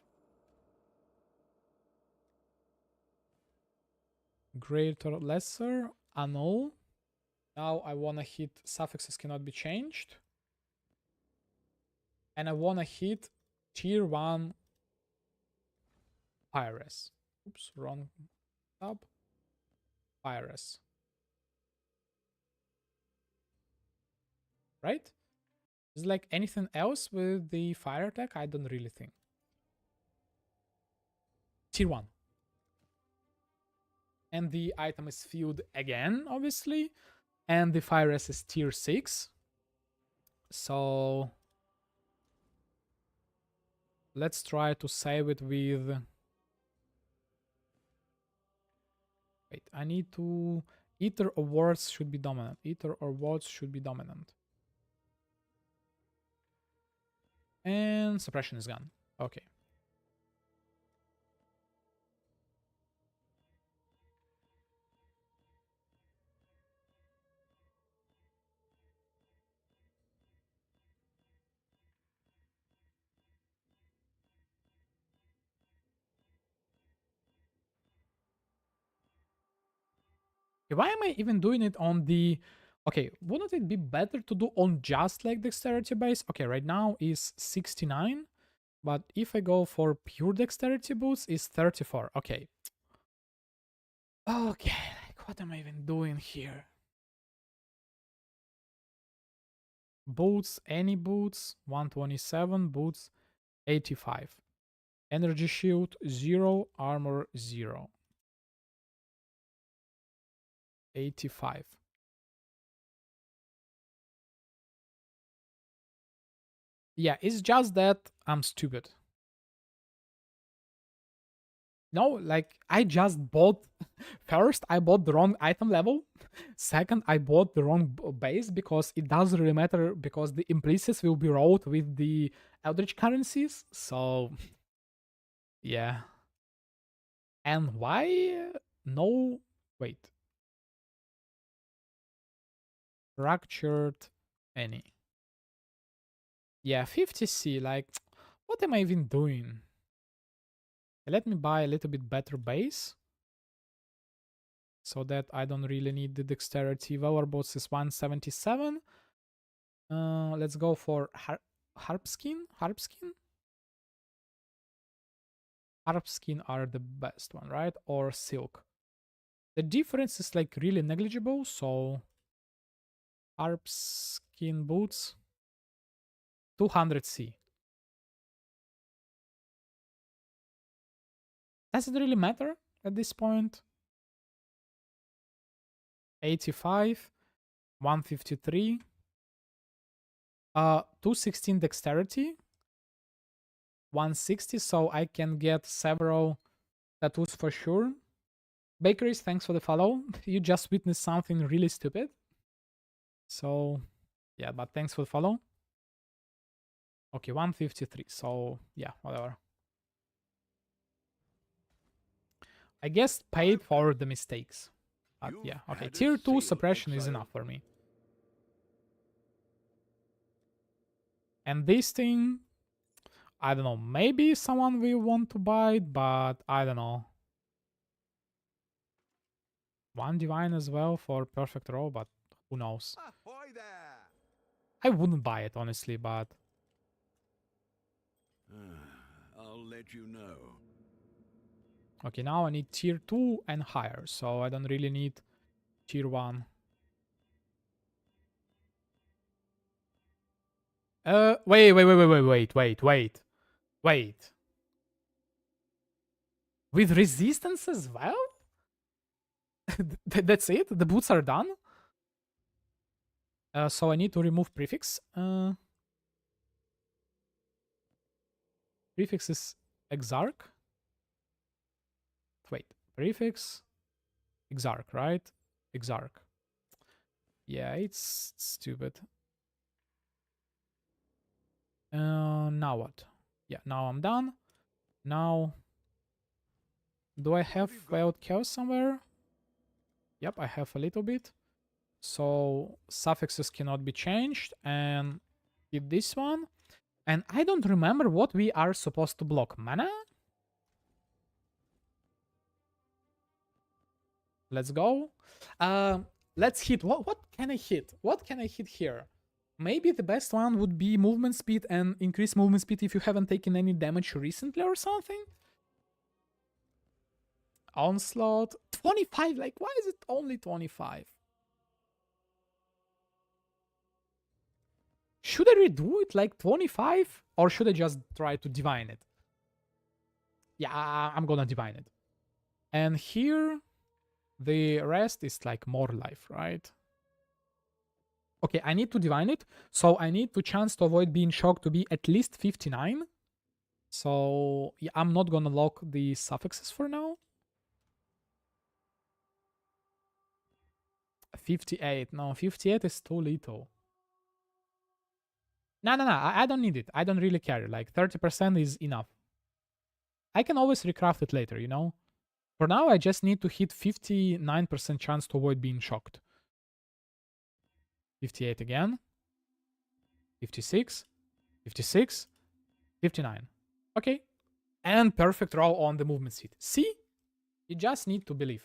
Greater, lesser, Annul. Now I wanna hit suffixes cannot be changed. And I wanna hit tier 1 Pyres. Oops, wrong tab. Pyres. Right? Is like anything else with the fire attack? I don't really think. Tier 1. And the item is filled again, obviously. And the fire res is tier 6. So let's try to save it with... Wait, I need to... Ether or wards should be dominant. Ether or wards should be dominant. And suppression is gone. Okay. Why am I even doing it on the... Okay, wouldn't it be better to do on just like dexterity base? Okay, right now is 69. But if I go for pure dexterity boots, is 34. Okay. Okay, like what am I even doing here? Boots, any boots, 127, boots, 85. Energy shield, 0, armor, 0. 85. Yeah, it's just that I'm stupid. No, like I just bought... First, I bought the wrong item level. Second, I bought the wrong base because it doesn't really matter because the implicits will be rolled with the Eldritch currencies. So, yeah. And why? No, wait. Fractured any. Yeah, 50C, like, what am I even doing? Let me buy a little bit better base. So that I don't really need the dexterity. Our boss is 177. Let's go for harpskin. Harpskin are the best one, right? Or silk. The difference is like really negligible. So harpskin boots, 200C. Does it really matter at this point? 85, 153, 216 dexterity, 160, so I can get several tattoos for sure. Bakeries, thanks for the follow. You just witnessed something really stupid. So, yeah, but thanks for the follow. Okay, 153, so yeah, whatever. I guess paid for the mistakes. But yeah, okay, tier 2 suppression is enough for me. And this thing, I don't know, maybe someone will want to buy it, but I don't know. One divine as well for perfect roll, but who knows. Ahoy there! I wouldn't buy it, honestly, but... I'll let you know. Okay, now I need tier 2 and higher, so I don't really need tier 1. Wait. With resistance as well? That's it? The boots are done? So I need to remove prefix. Prefix is exarch. Wait, prefix, exarch, right? Exarch. Yeah, it's stupid. Now what? Yeah, now I'm done. Now, do I have failed chaos somewhere? Yep, I have a little bit. So suffixes cannot be changed, and hit this one. And I don't remember what we are supposed to block. Mana? Let's go. Let's hit. What can I hit? What can I hit here? Maybe the best one would be movement speed and increase movement speed if you haven't taken any damage recently or something. Onslaught. 25. Like, why is it only 25? Should I redo it like 25? Or should I just try to divine it? Yeah, I'm gonna divine it. And here... The rest is like more life, right? Okay, I need to divine it. So I need to chance to avoid being shocked to be at least 59. So yeah, I'm not gonna lock the suffixes for now. 58. No, 58 is too little. No, I don't need it. I don't really care. Like 30% is enough. I can always recraft it later, you know? For now, I just need to hit 59% chance to avoid being shocked. 58 again. 56. 56. 59. Okay. And perfect roll on the movement speed. See? You just need to believe.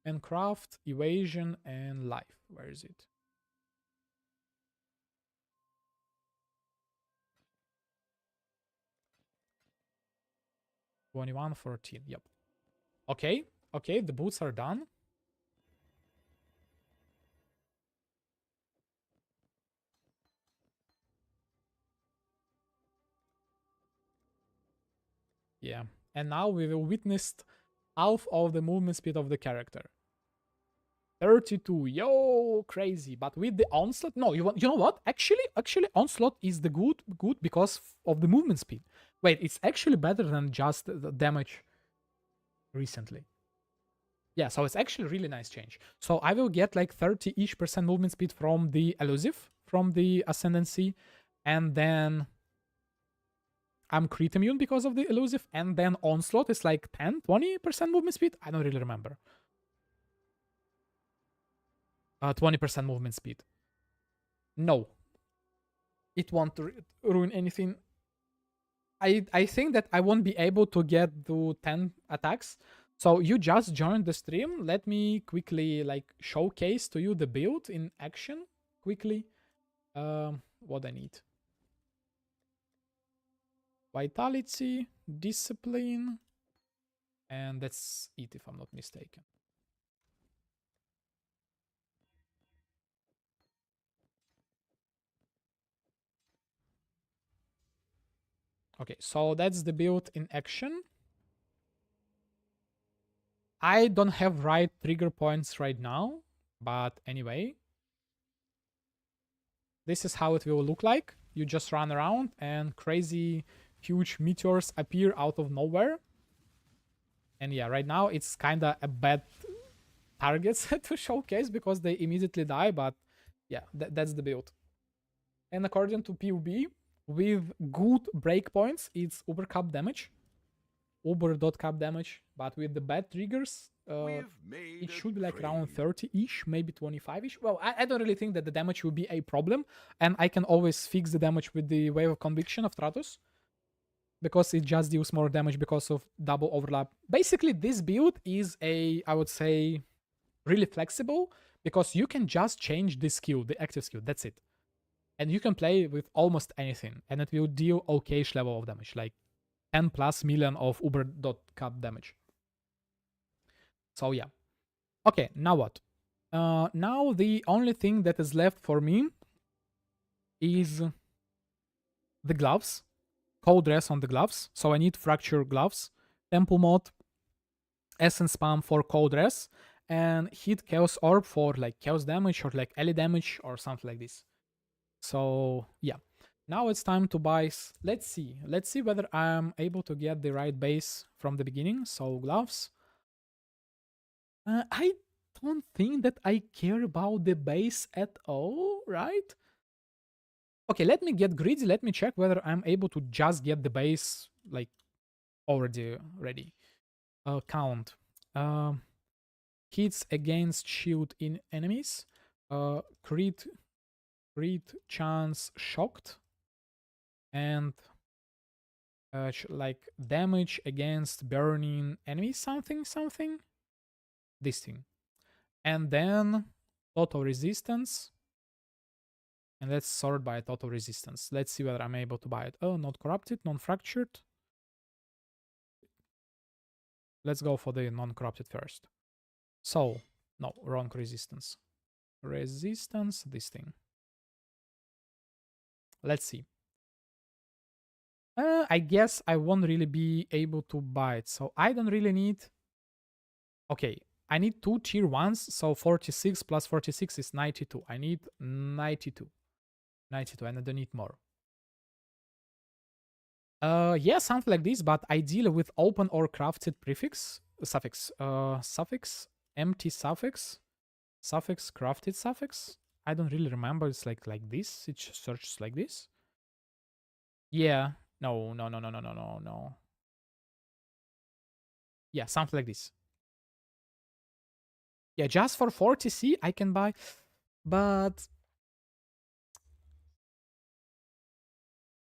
And craft, evasion, and life. Where is it? $21.14. Yep. Okay. Okay, the boots are done. Yeah. And now we will witness half of the movement speed of the character. 32. Yo, crazy. But with the onslaught, no, you know what? Actually, onslaught is the good because of the movement speed. Wait, it's actually better than just the damage recently. Yeah, so it's actually a really nice change. So I will get like 30-ish% movement speed from the elusive, from the ascendancy, and then I'm crit immune because of the elusive, and then onslaught is like 10-20% movement speed. I don't really remember. 20% movement speed. No, it won't ruin anything. I think that I won't be able to get to 10 attacks. So you just joined the stream. Let me quickly like showcase to you the build in action quickly. What I need. Vitality, discipline, and that's it if I'm not mistaken. Okay, so that's the build in action. I don't have right trigger points right now, but anyway. This is how it will look like. You just run around and crazy huge meteors appear out of nowhere. And yeah, right now it's kind of a bad targets to showcase because they immediately die, but yeah, that's the build. And according to PUB, with good breakpoints, it's Uber cap damage. Uber.cap damage, but with the bad triggers, it should be like around 30-ish, maybe 25-ish. Well, I don't really think that the damage will be a problem, and I can always fix the damage with the Wave of Conviction of Stratos, because it just deals more damage because of double overlap. Basically, this build is I would say, really flexible, because you can just change the skill, the active skill, that's it. And you can play with almost anything, and it will deal okay-ish level of damage, like 10 plus million of Uber.cap damage. So yeah. Okay, now what? Now the only thing that is left for me is the gloves. Cold dress on the gloves. So I need fracture gloves, temple mod, essence spam for cold dress, and hit chaos orb for like chaos damage or like ally damage or something like this. So yeah. Now it's time to buy. Let's see whether I'm able to get the right base from the beginning. So gloves. I don't think that I care about the base at all, right? Okay, let me get greedy. Let me check whether I'm able to just get the base like already ready. Count. Hits against shield in enemies. Crit chance shocked. And like damage against burning enemies, something. This thing. And then total resistance. And let's sort by total resistance. Let's see whether I'm able to buy it. Oh, not corrupted, non-fractured. Let's go for the non-corrupted first. So, no, wrong resistance. Resistance, this thing. Let's see. I guess I won't really be able to buy it. So I don't really need Okay, I need 2 tier 1s, so 46 plus 46 is 92. I need 92. 92, and I don't need more. Yeah, something like this, but ideally with open or crafted prefix, suffix, empty suffix, crafted suffix. I don't really remember. It's like this. It searches like this. Yeah. No. Yeah, something like this. Yeah, just for 40C I can buy, but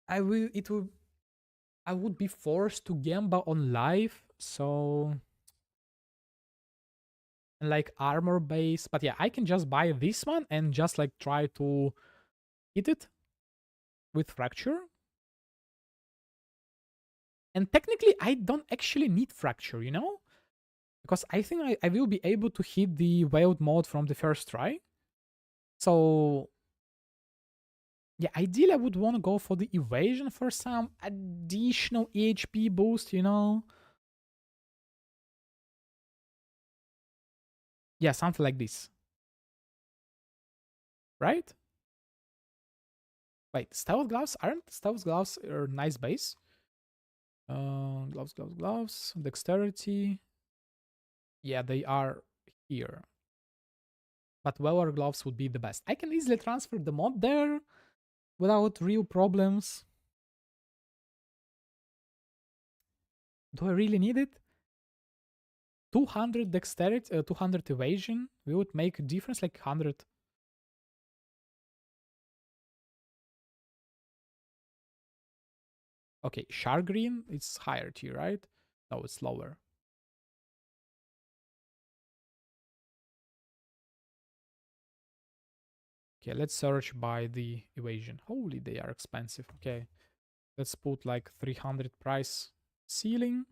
I would be forced to gamble on life, so like armor base. But yeah, I can just buy this one and just like try to hit it with fracture. And technically I don't actually need fracture, you know? Because I think I will be able to hit the wild mode from the first try. So yeah, ideally I would want to go for the evasion for some additional HP boost, you know? Yeah, something like this. Right? Wait, stealth gloves? Aren't stealth gloves a nice base? Gloves. Dexterity. Yeah, they are here. But Weller gloves would be the best. I can easily transfer the mod there without real problems. Do I really need it? 200 dexterity, 200 evasion. We would make a difference like 100. Okay, Shark Green, it's higher tier, right? No, it's lower. Okay, let's search by the evasion. Holy, they are expensive. Okay, let's put like 300 price ceiling.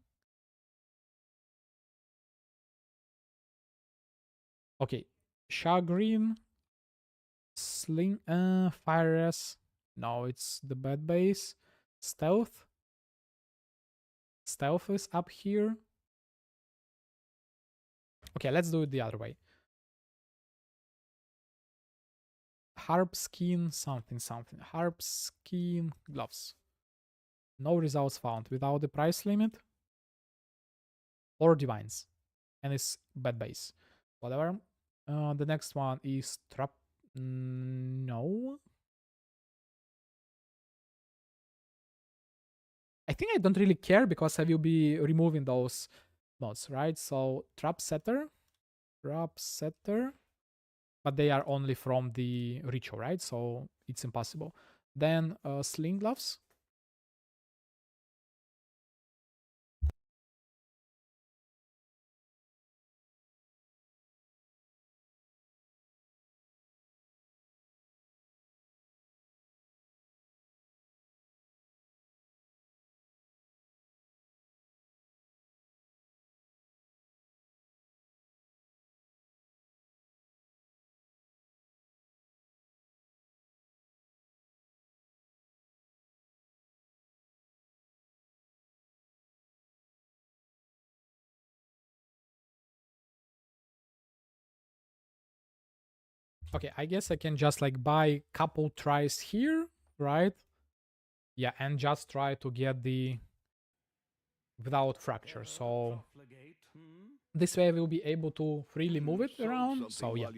Okay, Shark Green, Sling, Fire S. No, it's the bad base. Stealth. Stealth is up here. Okay, let's do it the other way. Harp skin, something. Harp skin gloves. No results found without the price limit or divines. And it's bad base. Whatever. The next one is trap. No. I think I don't really care because I will be removing those mods, right? So trap setter. But they are only from the ritual, right? So it's impossible. Then sling gloves. Okay, I guess I can just like buy couple tries here, right? Yeah, and just try to get the without fracture. So this way I will be able to freely move it around. So yeah.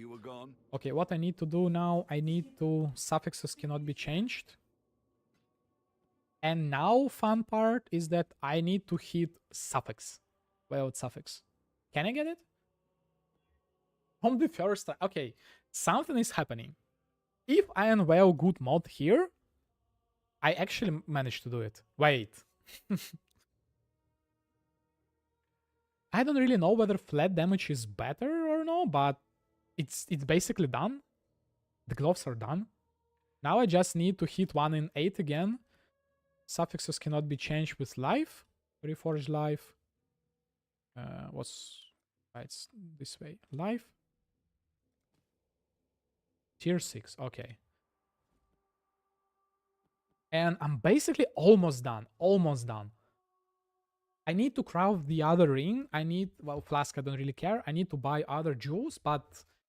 Okay, what I need to do now, I need to suffixes cannot be changed. And now fun part is that I need to hit suffix. Without suffix. Can I get it? From the first time. Okay, something is happening. If I unveil good mod here, I actually managed to do it. Wait. I don't really know whether flat damage is better or no, but it's basically done. The gloves are done. Now I just need to hit 1 in 8 again. Suffixes cannot be changed with life. Reforge life. It's this way. Life. Tier 6. Okay. And I'm basically almost done. Almost done. I need to craft the other ring. I need, well, flask, I don't really care. I need to buy other jewels, but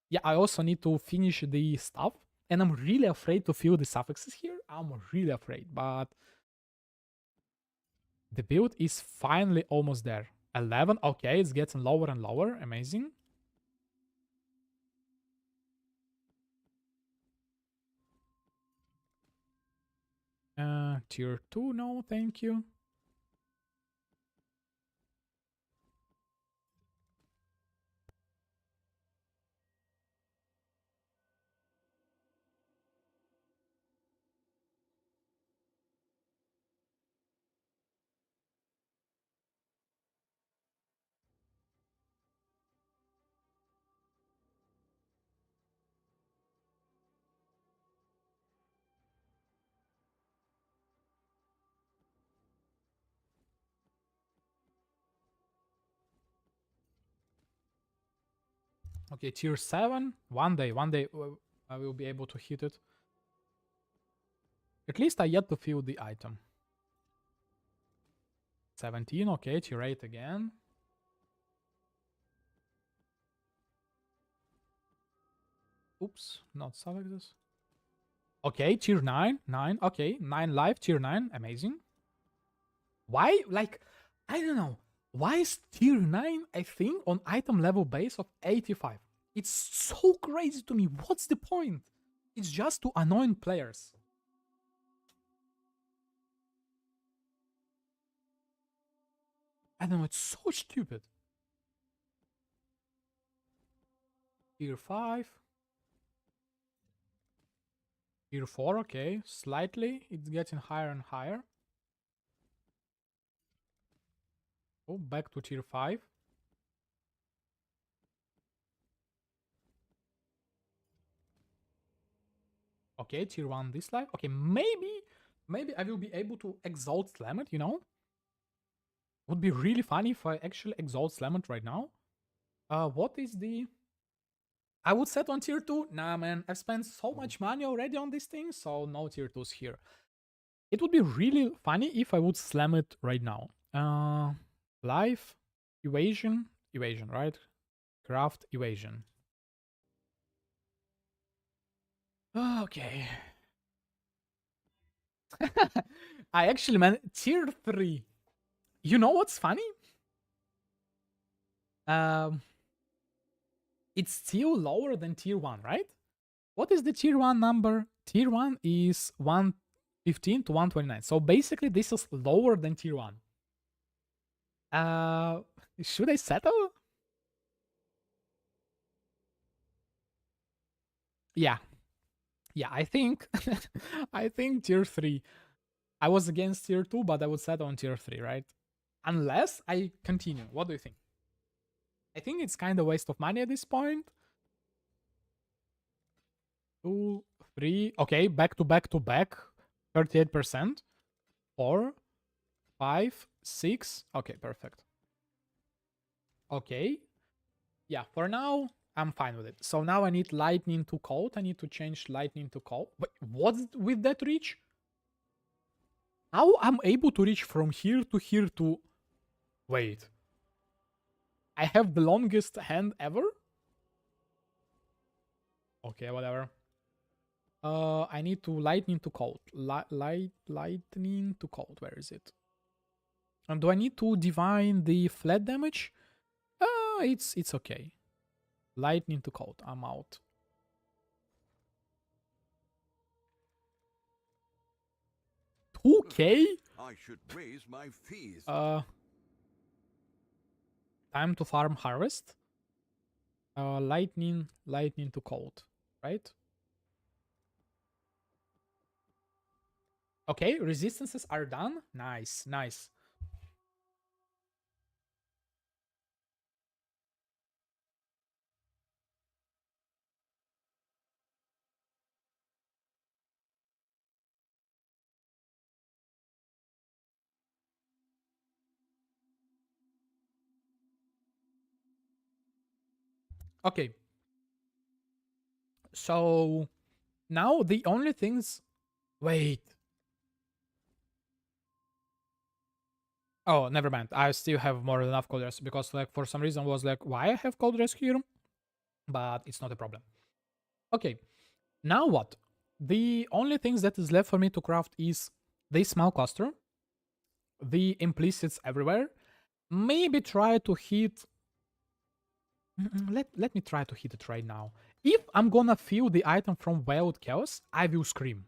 yeah, I also need to finish the stuff. And I'm really afraid to fill the suffixes here. I'm really afraid, but the build is finally almost there. 11, okay, it's getting lower and lower. Amazing. Tier 2, no, thank you. Okay, tier 7. One day, I will be able to hit it. At least I yet to fill the item. 17, okay, tier 8 again. Oops, not suffixes. Okay, tier 9. 9, okay, 9 life, tier 9, amazing. Why? Like, I don't know. Why is tier 9 a thing on item level base of 85? It's so crazy to me. What's the point? It's just to annoy players. I don't know, it's so stupid. Tier 5. Tier 4, okay. Slightly. It's getting higher and higher. Oh, back to tier 5. Okay, tier 1 this life. Okay, maybe I will be able to exalt slam it, you know? Would be really funny if I actually exalt slam it right now. What is the... I would set on tier 2. Nah, man, I've spent so much money already on this thing, so no tier 2s here. It would be really funny if I would slam it right now. Life, evasion, right? Craft, evasion. Okay. I actually, man, tier 3. You know what's funny? It's still lower than tier 1, right? What is the tier 1 number? Tier 1 is 115 to 129. So basically, this is lower than tier 1. Should I settle? Yeah. Yeah, I think I think tier 3. I was against tier 2, but I would settle on tier 3, right? Unless I continue. What do you think? I think it's kind of waste of money at this point. 2, 3. Okay, back to back to back. 38%. 4, 5, 6. Okay, perfect. Okay. Yeah, for now, I'm fine with it. So now I need lightning to cold. I need to change lightning to cold. But what's with that reach? How I'm able to reach from here to... Wait. I have the longest hand ever? Okay, whatever. I need to lightning to cold. Lightning to cold. Where is it? And do I need to divine the flat damage? It's okay. Lightning to cold. I'm out. $2K? I should raise my fees. Time to farm harvest. Lightning to cold, right? Okay, resistances are done. Nice, nice. Okay. So now the only things... Wait. Oh, never mind. I still have more than enough cold rest because like for some reason was like why I have cold rest here, but it's not a problem. Okay, now what? The only things that is left for me to craft is the small cluster, the implicits everywhere. Maybe try to hit. Let me try to hit it right now. If I'm gonna feel the item from Wild Chaos, I will scream.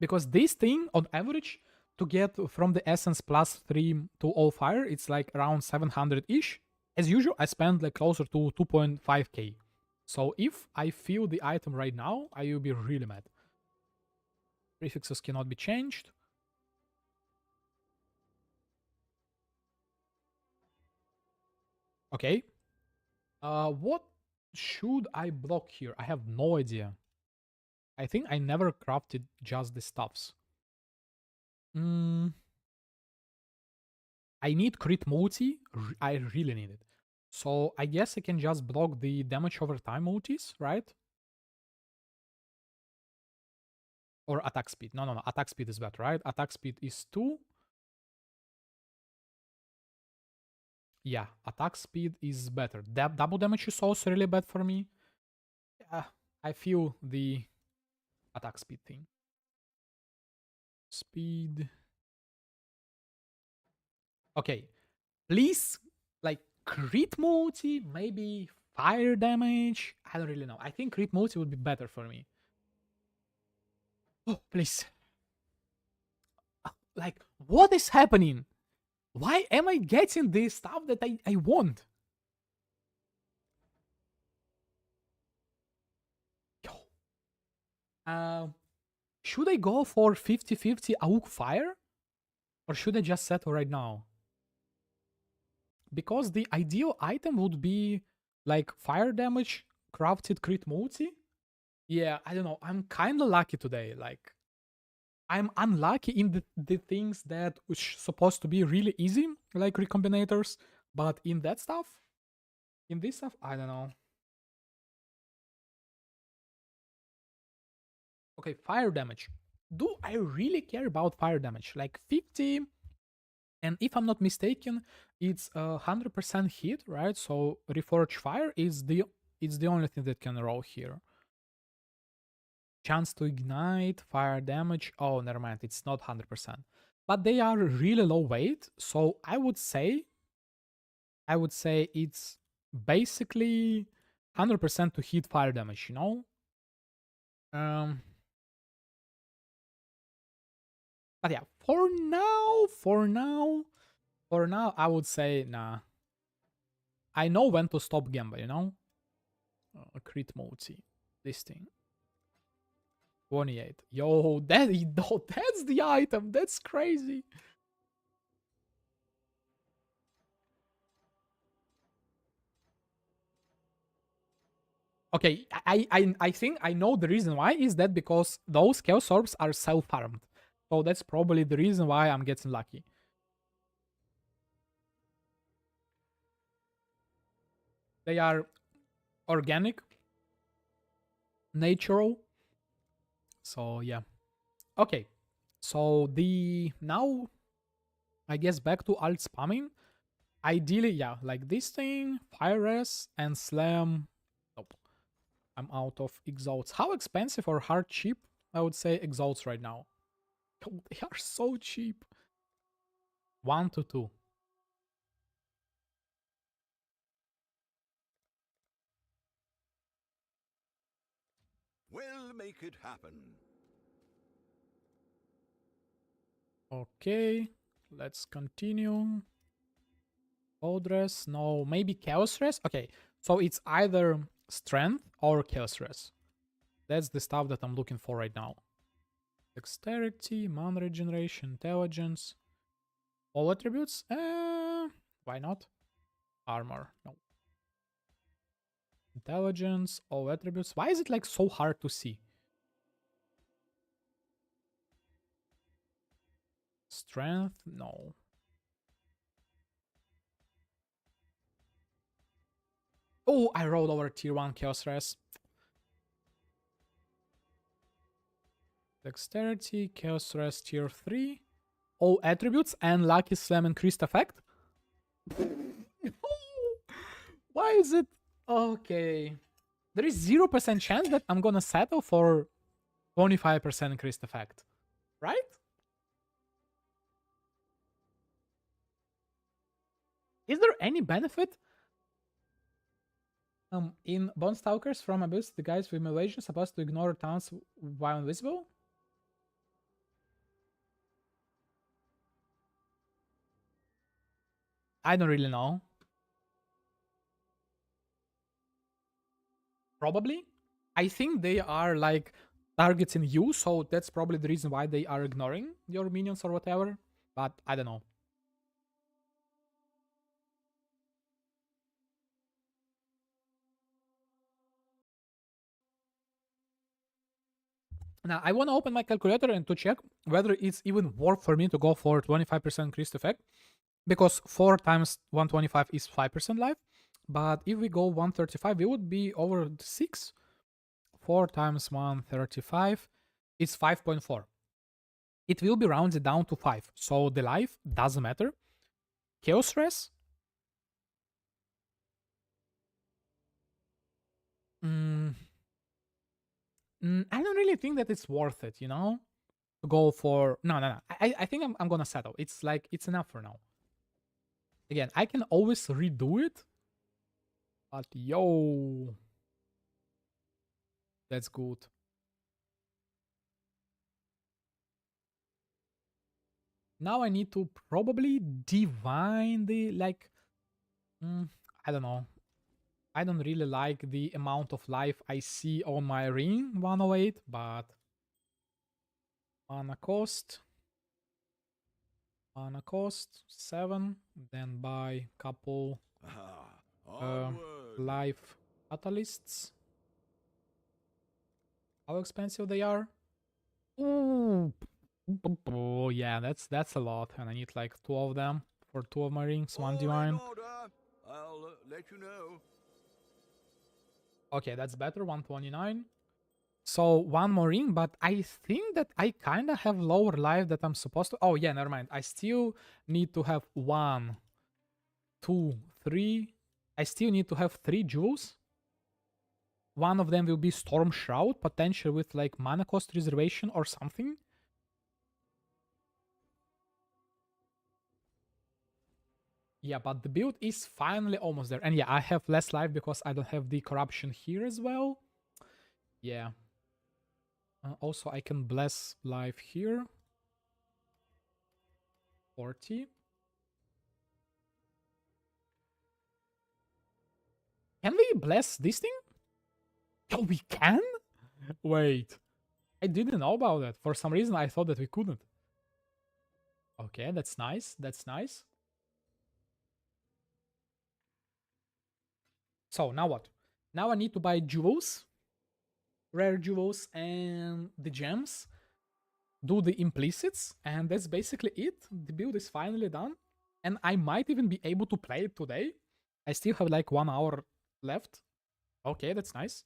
Because this thing, on average, to get from the essence plus 3 to all fire, it's like around 700-ish. As usual, I spend like closer to 2.5k. So if I feel the item right now, I will be really mad. Prefixes cannot be changed. Okay. What should I block here? I have no idea. I think I never crafted just the stuffs. I need crit multi. I really need it. So I guess I can just block the damage over time multis, right? Or attack speed. No. Attack speed is better, right? Attack speed is 2. Yeah, attack speed is better. Double damage is also really bad for me. Yeah, I feel the attack speed thing. Speed. Okay. Please, like, crit multi, maybe fire damage. I don't really know. I think crit multi would be better for me. Oh, please. Like, what is happening? Why am I getting this stuff that I want? Should I go for 50-50 Auk Fire? Or should I just settle right now? Because the ideal item would be like fire damage, crafted crit multi. Yeah, I don't know. I'm kind of lucky today. Like, I'm unlucky in the things that which supposed to be really easy, like recombinators. But in that stuff, in this stuff, I don't know. Okay, fire damage. Do I really care about fire damage? Like 50, and if I'm not mistaken, it's 100% hit, right? So reforge fire is the only thing that can roll here. Chance to ignite, fire damage. Oh, never mind. It's not 100%. But they are really low weight, so I would say it's basically 100% to hit fire damage, you know? But yeah, for now, I would say nah. I know when to stop gamble, you know? Crit multi. This thing. 28. Yo, that's the item. That's crazy. Okay, I think I know the reason why is that because those chaos orbs are self-farmed. So that's probably the reason why I'm getting lucky. They are organic, natural. So yeah. Okay. So now I guess back to alt spamming. Ideally, yeah, like this thing, fire res and slam. Nope. I'm out of exalts. How expensive or hard cheap? I would say exalts right now. They are so cheap. 1 to 2. We'll make it happen. Okay, let's continue. Cold res, no, maybe chaos res. Okay, so it's either strength or chaos res. That's the stuff that I'm looking for right now. Dexterity, mana regeneration, intelligence. All attributes? Why not? Armor, no. Intelligence, all attributes. Why is it like so hard to see? Strength, no. Oh, I rolled over tier 1 chaos res. Dexterity, chaos res tier 3. all attributes and Lucky Slam increased effect. Why is it? Okay. There is 0% chance that I'm gonna settle for 25% increased effect. Right? Is there any benefit in Bone Stalkers from Abyss? The guys with Evasion supposed to ignore towns while invisible? I don't really know. Probably. I think they are like targeting you, so that's probably the reason why they are ignoring your minions or whatever. But I don't know. Now, I want to open my calculator and to check whether it's even worth for me to go for 25% increased effect. Because 4 times 125 is 5% life. But if we go 135, it would be over 6. 4 times 135 is 5.4. It will be rounded down to 5. So the life doesn't matter. Chaos Stress. I don't really think that it's worth it, you know? To go for... No. I think I'm gonna settle. It's like, it's enough for now. Again, I can always redo it. But yo... That's good. Now I need to probably divine the, like... I don't know. I don't really like the amount of life I see on my ring 108, but... Mana cost 7, then buy couple life catalysts. How expensive they are? Ooh. Oh yeah, that's a lot, and I need like 2 of them for 2 of my rings, 1 divine. I'll let you know. Okay, that's better, 129. So 1 more ring, but I think that I kind of have lower life that I'm supposed to... Oh yeah, never mind. I still need to have 1, 2, 3. I still need to have 3 jewels. One of them will be Storm Shroud, potentially with like mana cost reservation or something. Yeah, but the build is finally almost there. And yeah, I have less life because I don't have the corruption here as well. Yeah. Also, I can bless life here. 40. Can we bless this thing? Oh, we can? Wait. I didn't know about that. For some reason, I thought that we couldn't. Okay, that's nice. That's nice. So, now what? Now I need to buy jewels. Rare jewels and the gems. Do the implicits. And that's basically it. The build is finally done. And I might even be able to play it today. I still have like 1 hour left. Okay, that's nice.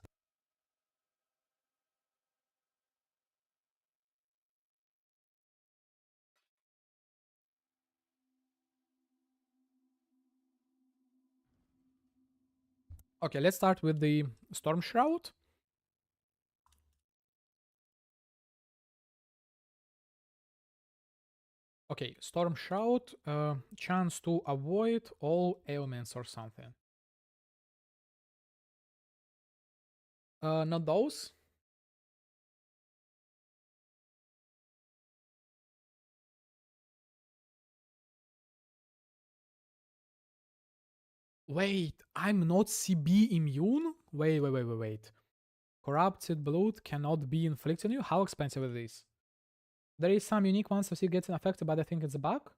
Okay, let's start with the Storm Shroud. Okay, Storm Shroud, chance to avoid all ailments or something. Not those. Wait, I'm not CB immune? Wait. Corrupted blood cannot be inflicted on you? How expensive is this? There is some unique ones so she gets affected, but I think it's a bug.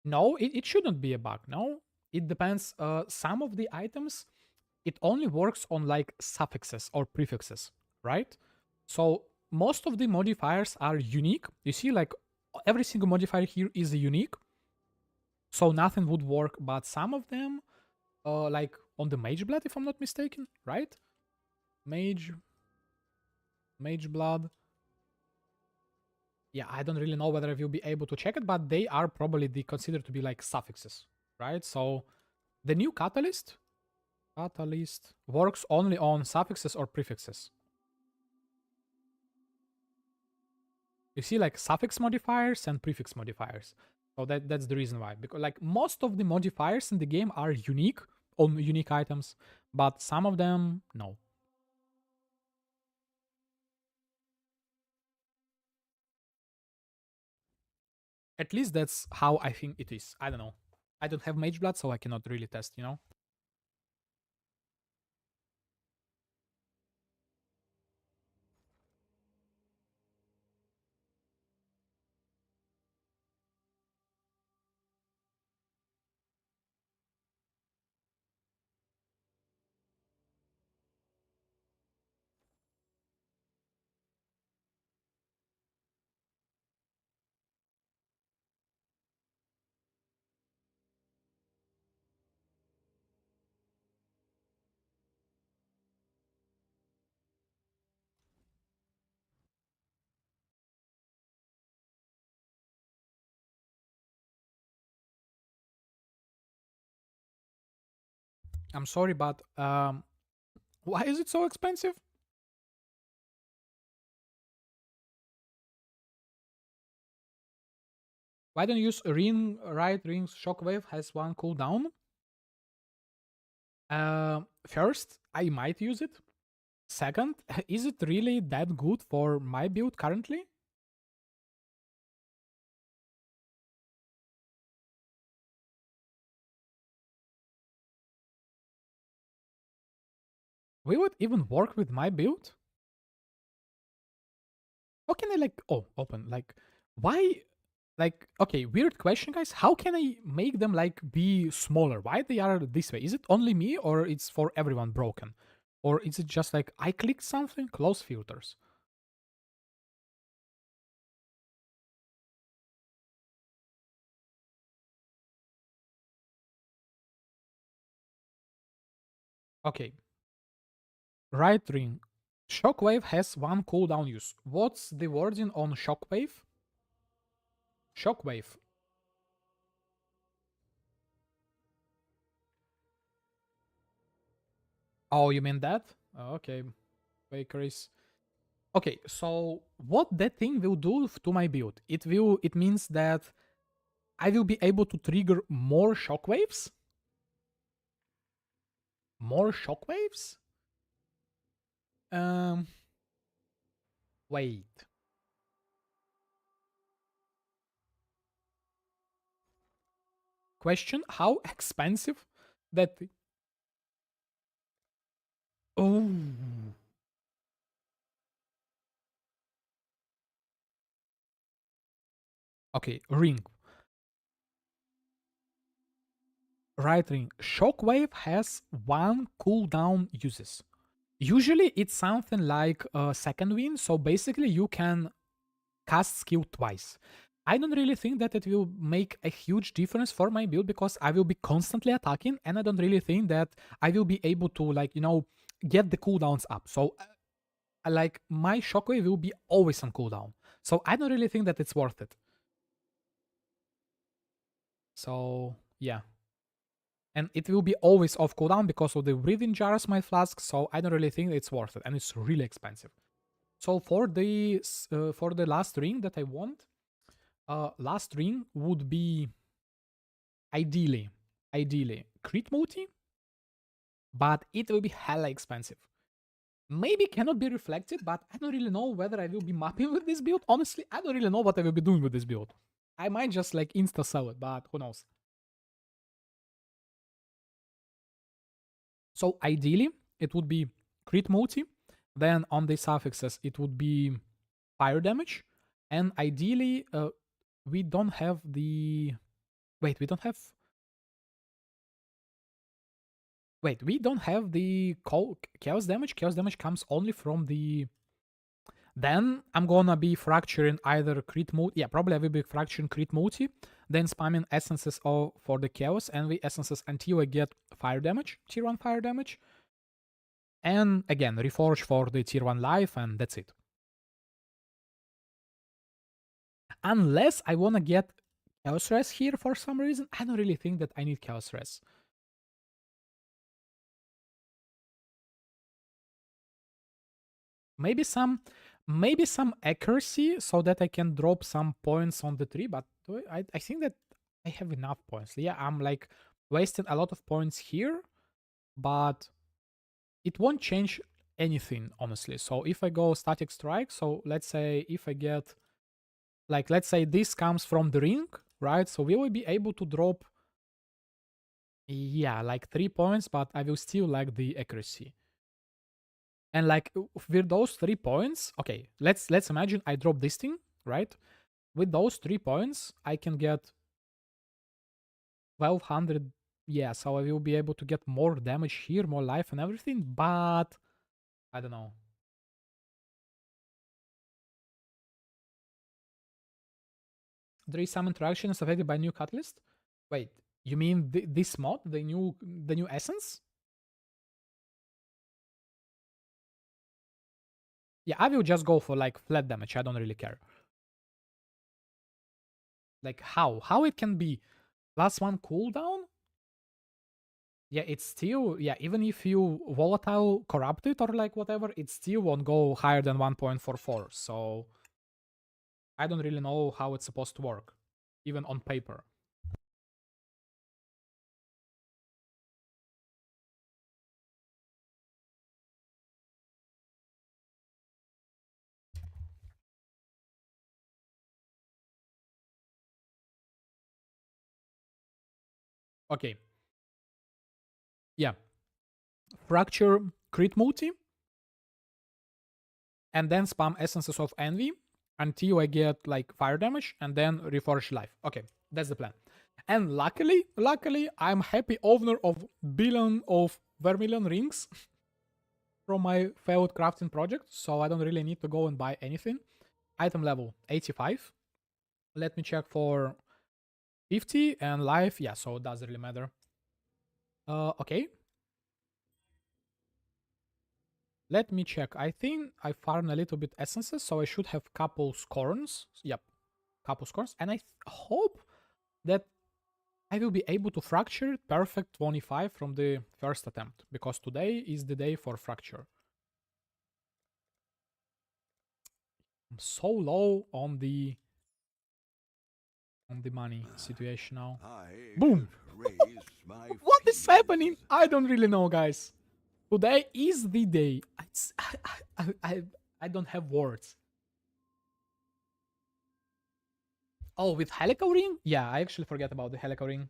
No, it shouldn't be a bug, no? It depends. Some of the items, it only works on like suffixes or prefixes, right? So most of the modifiers are unique. You see, like every single modifier here is unique. So nothing would work, but some of them, like on the Mage Blood, if I'm not mistaken, right? Mage Blood. Yeah, I don't really know whether I will be able to check it, but they are probably considered to be like suffixes, right? So the new catalyst works only on suffixes or prefixes. You see like suffix modifiers and prefix modifiers. So that's the reason why. Because like most of the modifiers in the game are unique on unique items, but some of them no. At least that's how I think it is. I don't know. I don't have mage blood, so I cannot really test, you know? I'm sorry, but why is it so expensive? Why don't you use ring? Right, rings shockwave has one cooldown. First, I might use it. Second, is it really that good for my build currently? Will it even work with my build? How can I like open like why like okay, weird question guys. How can I make them like be smaller? Why they are this way? Is it only me or it's for everyone broken? Or is it just like I clicked something, close filters? Okay. Right ring. Shockwave has one cooldown use. What's the wording on shockwave? Shockwave. Oh, you mean that? Okay. Bakeries. Okay, so what that thing will do to my build? It means that I will be able to trigger more shockwaves? More shockwaves? Um wait. Question, how expensive that Oh. Okay, ring. Right ring. Shockwave has one cooldown uses. Usually it's something like a second wind, so basically you can cast skill twice. I don't really think that it will make a huge difference for my build because I will be constantly attacking and I don't really think that I will be able to like, you know, get the cooldowns up. So like my shockwave will be always on cooldown. So I don't really think that it's worth it. So yeah. And it will be always off cooldown because of the breathing jars, my flask, so I don't really think it's worth it. And it's really expensive. So for the last ring that I want, last ring would be ideally crit multi, but it will be hella expensive. Maybe cannot be reflected, but I don't really know whether I will be mapping with this build. Honestly, I don't really know what I will be doing with this build. I might just like insta sell it, but who knows. So ideally, it would be crit multi. Then on the suffixes, it would be fire damage. And ideally, we don't have the... Wait, we don't have... Wait, we don't have the chaos damage. Chaos damage comes only from the... Then I'm gonna be fracturing either crit multi... Yeah, probably I will be fracturing crit multi. Then spamming essences for the chaos and the essences until I get fire damage, tier 1 fire damage. And again, reforge for the tier 1 life, and that's it. Unless I want to get Chaos Res here for some reason. I don't really think that I need Chaos Res. Maybe some accuracy so that I can drop some points on the tree, but I think that I have enough points. Yeah, I'm like wasting a lot of points here, but it won't change anything, honestly. So if I go static strike, so let's say if I get, like, let's say this comes from the ring, right? So we will be able to drop, yeah, like 3 points, but I will still lack the accuracy. And like with those 3 points, okay, let's imagine I drop this thing, right? With those 3 points, I can get 1200. Yeah, so I will be able to get more damage here, more life and everything, but I don't know. There is some interactions affected by new catalyst. Wait, you mean this mod, the new essence? Yeah, I will just go for like flat damage. I don't really care. Like how it can be +1 cooldown? Yeah, it's still, yeah, even if you volatile corrupt it or like whatever, it still won't go higher than 1.44. So I don't really know how it's supposed to work, even on paper. Okay. Yeah. Fracture crit multi, and then spam Essences of Envy until I get like fire damage, and then reforge life. Okay, that's the plan. And luckily, I'm happy owner of billion of Vermilion rings from my failed crafting project, so I don't really need to go and buy anything. Item level 85. Let me check for 50 and life. Yeah, so it doesn't really matter. Okay. Let me check. I think I farmed a little bit essences, so I should have couple scorns. Yep, couple scorns. And I hope that I will be able to fracture perfect 25 from the first attempt, because today is the day for fracture. I'm so low on the money situation now. Boom! What is happening? I don't really know, guys. Today is the day. I don't have words. Oh, with Helical Ring? Yeah, I actually forget about the Helical Ring.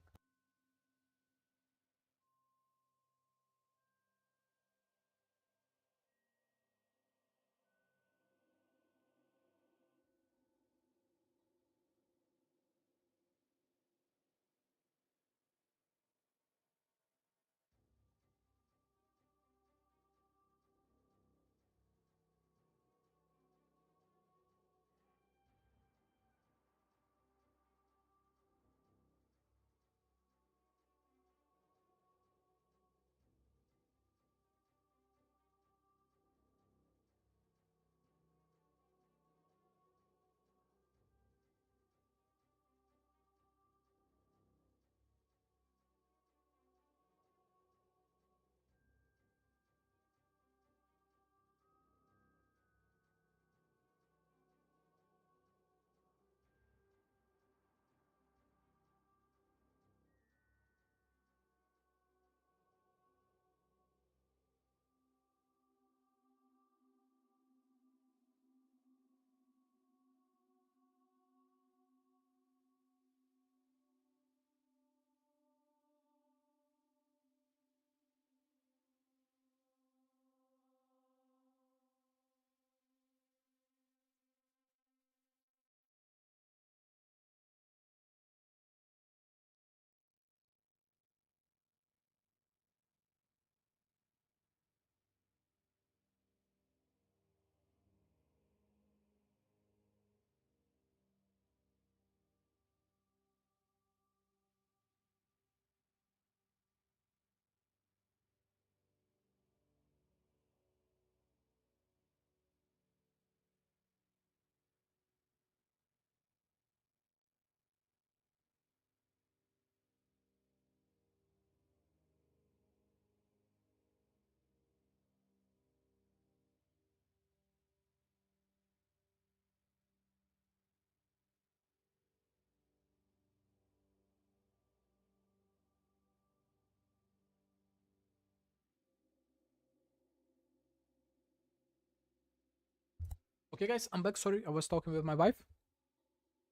Okay, guys, I'm back. Sorry, I was talking with my wife.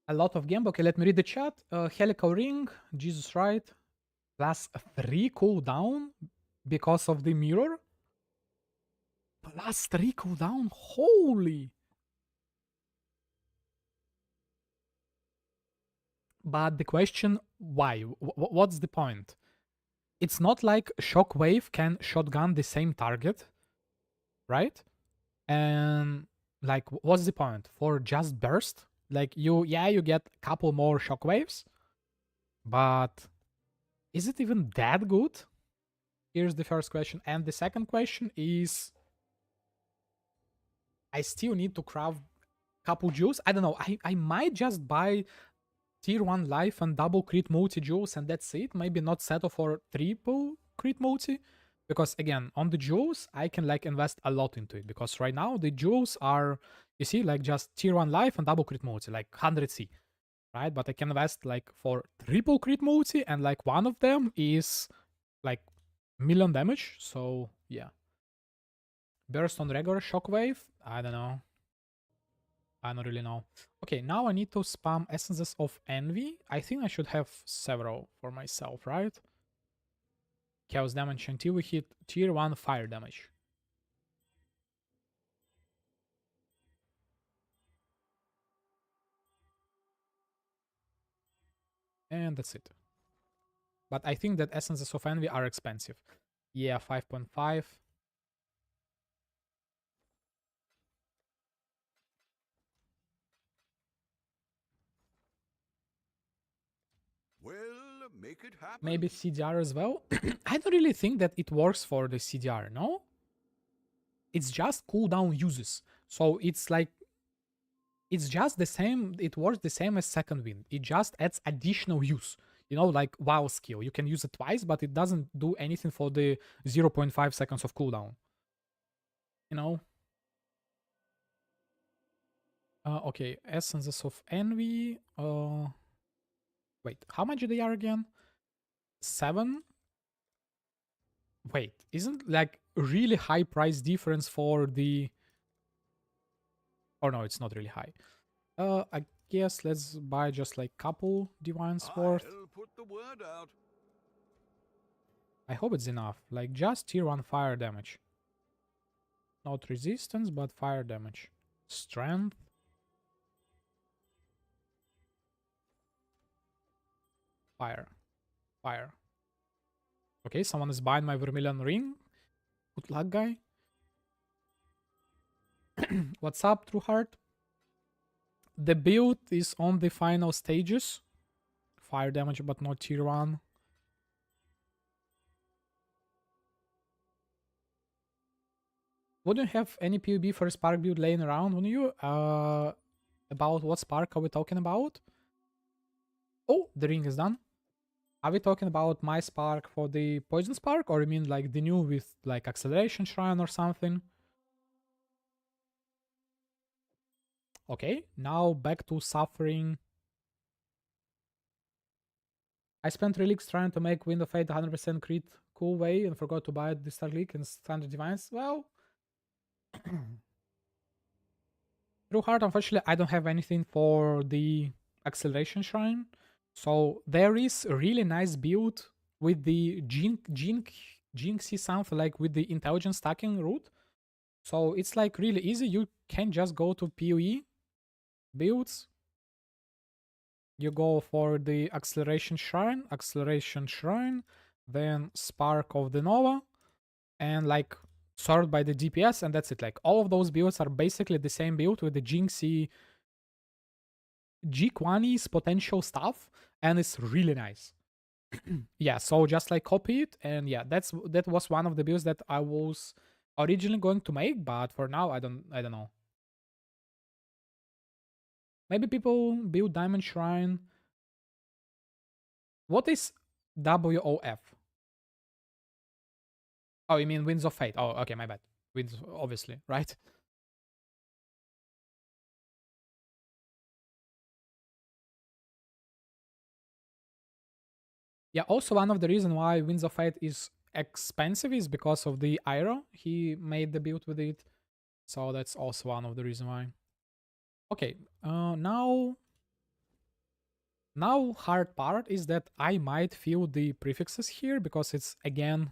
A lot of game. Okay, let me read the chat. Helical Ring, Jesus right. Plus 3 cooldown because of the mirror. Plus 3 cooldown. Holy. But the question, why? What's the point? It's not like Shockwave can shotgun the same target, right? And like, what's the point? For just burst? Like, you get a couple more shockwaves, but is it even that good? Here's the first question. And the second question is, I still need to craft couple jewels. I don't know. I might just buy tier 1 life and double crit multi jewels and that's it. Maybe not settle for triple crit multi. Because again, on the jewels, I can like invest a lot into it. Because right now the jewels are, you see, like just tier 1 life and double crit multi, like 100C. Right? But I can invest like for triple crit multi and like one of them is like million damage. So yeah. Burst on regular shockwave? I don't know. I don't really know. Okay, now I need to spam Essences of Envy. I think I should have several for myself, right? Chaos damage until we hit tier 1 fire damage. And that's it. But I think that Essences of Envy are expensive. Yeah, 5.5. Well, make it happen. Maybe CDR as well. I don't really think that it works for the CDR, no? It's just cooldown uses. So it's like, it's just the same, it works the same as second wind. It just adds additional use. You know, like WoW skill. You can use it twice, but it doesn't do anything for the 0.5 seconds of cooldown. You know? Okay, Essences of Envy. Wait, how much they are again? 7? Wait, isn't like really high price difference for the... Oh no, it's not really high. I guess let's buy just like couple divines worth. I'll put the word out. I hope it's enough. Like just tier 1 fire damage. Not resistance, but fire damage. Strength. Fire. Fire. Okay, someone is buying my Vermilion Ring. Good luck, guy. What's up, True Heart? The build is on the final stages. Fire damage, but not tier 1. Wouldn't you have any PvP for a Spark build laying around, wouldn't you? About what Spark are we talking about? Oh, the ring is done. Are we talking about my Spark for the Poison Spark? Or you mean like the new with like Acceleration Shrine or something? Okay, now back to Suffering. I spent relics trying to make Wind of Fate 100% crit cool way and forgot to buy the Star Leak and Standard Divines. Well... True Heart, unfortunately, I don't have anything for the Acceleration Shrine. So there is a really nice build with the Jinxie something like with the intelligence stacking route. So it's like really easy. You can just go to PoE builds. You go for the Acceleration Shrine, then Spark of the Nova, and like sort by the DPS, and that's it. Like all of those builds are basically the same build with the Jinxie G-Quani's potential stuff, and it's really nice. Yeah, so just like copy it, and yeah, that was one of the builds that I was originally going to make, but for now I don't know. Maybe people build Diamond Shrine. What is WOF? Oh, you mean Winds of Fate? Oh, okay, my bad. Winds, obviously, right? Yeah, also one of the reasons why Winds of Fate is expensive is because of the Iroh. He made the build with it. So that's also one of the reasons why. Okay, now hard part is that I might fill the prefixes here because it's again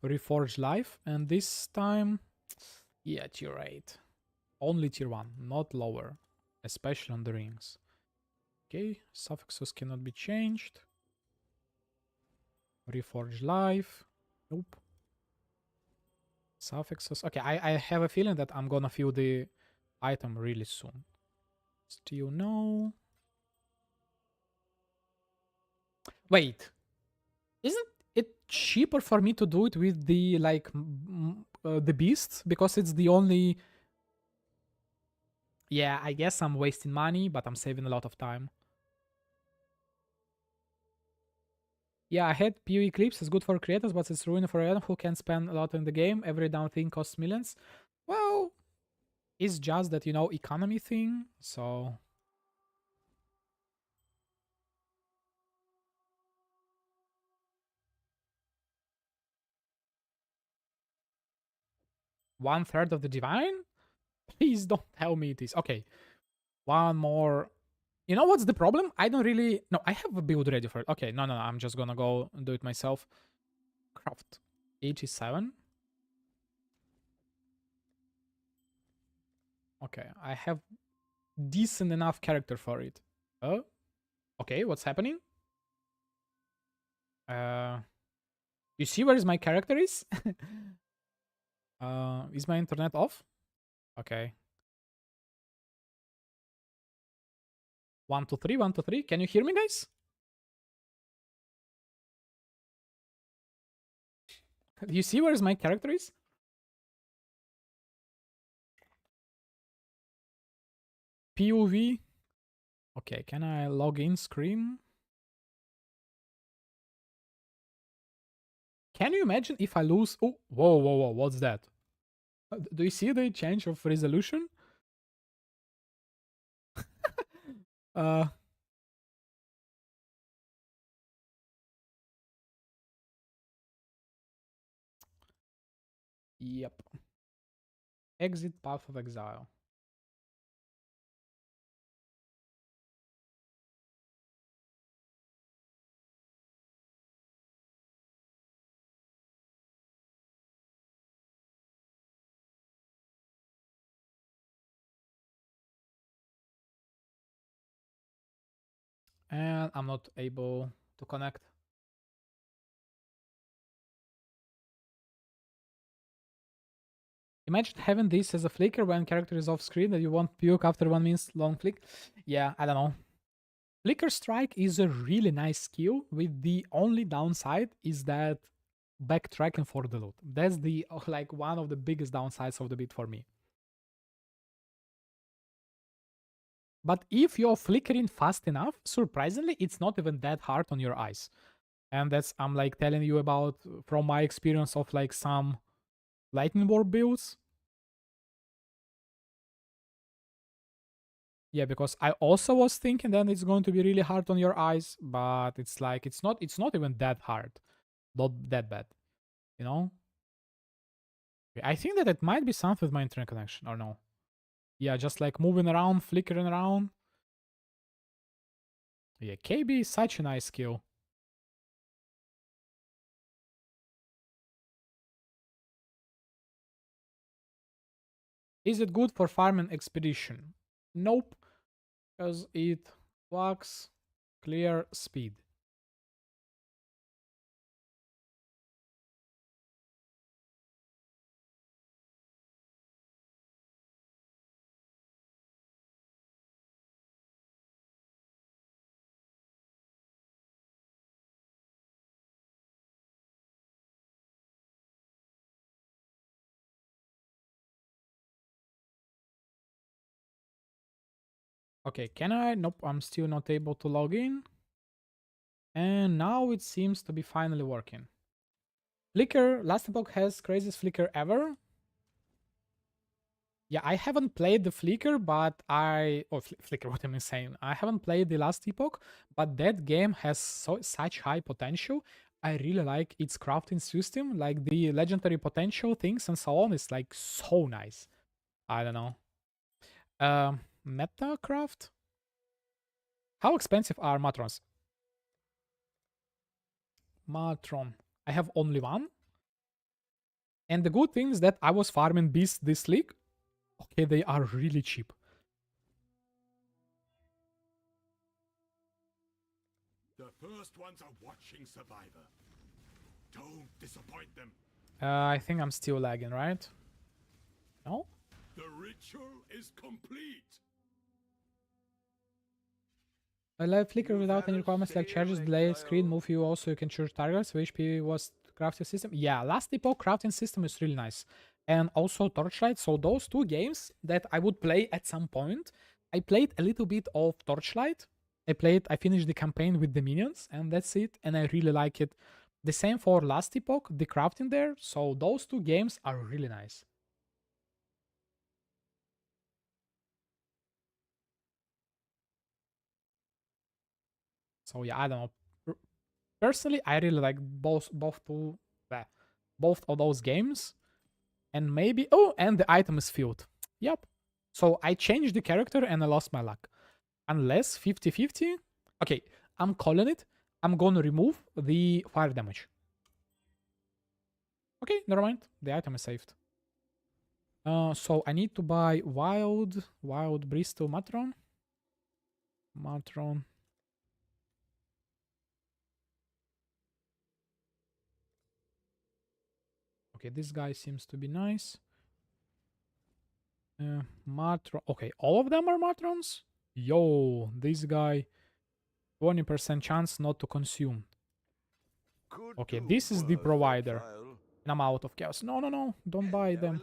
Reforged Life, and this time, yeah, tier 8. Only tier 1, not lower, especially on the rings. Okay, suffixes cannot be changed. Reforged Life, nope. Suffixes, okay, I have a feeling that I'm gonna fill the item really soon. Still no. Wait, isn't it cheaper for me to do it with the like the beast because it's the only? Yeah, I guess I'm wasting money, but I'm saving a lot of time. Yeah, I had PoE clips. It's good for creators, but it's ruining for anyone who can spend a lot in the game. Every down thing costs millions. Well, it's just that, you know, economy thing. So one third of the divine? Please don't tell me it is. Okay, one more. You know what's the problem? I don't really. No, I have a build ready for it. Okay, no. I'm just gonna go do it myself. Craft 87. Okay, I have decent enough character for it. Oh, okay, what's happening? Uh, you see where is my character is? Is my internet off? Okay. 1, 2, 3, 1, 2, 3. Can you hear me, guys? Do you see where is my character is? POV. Okay, can I log in screen? Can you imagine if I lose? Oh, whoa, what's that? Do you see the change of resolution? uh, yep. Exit path of exile. And I'm not able to connect. Imagine having this as a flicker when character is off screen that you won't puke after 1 minute long flick. Yeah, I don't know. Flicker Strike is a really nice skill, with the only downside is that backtracking for the loot. That's the like one of the biggest downsides of the bit for me. But if you're flickering fast enough, surprisingly, it's not even that hard on your eyes. And that's I'm like telling you about from my experience of like some lightning board builds. Yeah, because I also was thinking that it's going to be really hard on your eyes, but it's like it's not even that hard. Not that bad. You know? I think that it might be something with my internet connection, or no. Yeah, just like moving around, flickering around. Yeah, KB is such a nice skill. Is it good for farming expedition? Nope, because it lacks clear speed. Okay, can I? Nope, I'm still not able to log in. And now it seems to be finally working. Flicker, last epoch has craziest flicker ever. Yeah, I haven't played the Flicker, but Flicker, what am I saying? I haven't played the last epoch, but that game has such high potential. I really like its crafting system, like the legendary potential things and so on. It's like so nice. I don't know. Metacraft? How expensive are Matrons? Matron. I have only one. And the good thing is that I was farming beasts this league. Okay, they are really cheap. The first ones are watching Survivor. Don't disappoint them. I think I'm still lagging, right? No? The ritual is complete. I live flicker You've without had any a requirements like sale, charges, delay, screen, Exile. move you. Also, you can choose targets. HP was crafting system. Yeah, last epoch crafting system is really nice. And also Torchlight. So those two games that I would play at some point. I played a little bit of Torchlight. I finished the campaign with the minions, and that's it. And I really like it. The same for last epoch, the crafting there. So those two games are really nice. So yeah, I don't know. Personally, I really like both of those games. And maybe and the item is filled. Yep. So I changed the character and I lost my luck. Unless 50-50. Okay, I'm calling it. I'm gonna remove the fire damage. Okay, never mind. The item is saved. So I need to buy wild Bristol Matron. Okay, this guy seems to be nice. Matron. Okay, all of them are Matrons? Yo, this guy. 20% chance not to consume. Could Okay, do this is the worse, provider. Exile. And I'm out of chaos. No, don't buy them.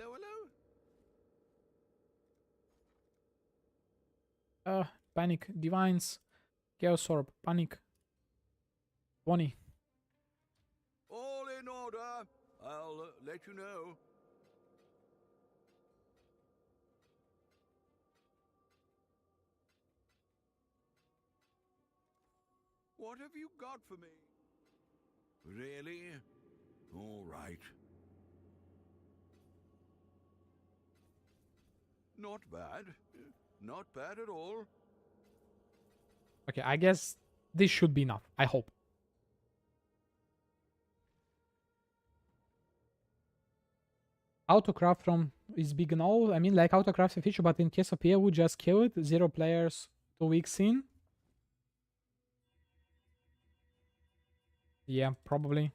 Hello. Panic, divines, chaos orb, panic. 20. All in order. I'll let you know. What have you got for me? Really? All right. Not bad. Not bad at all. Okay, I guess this should be enough. I hope. Autocraft from is big and all. I mean, like autocraft is a feature, but in case of PA, we just kill it. 0 players 2 weeks in. Yeah, probably.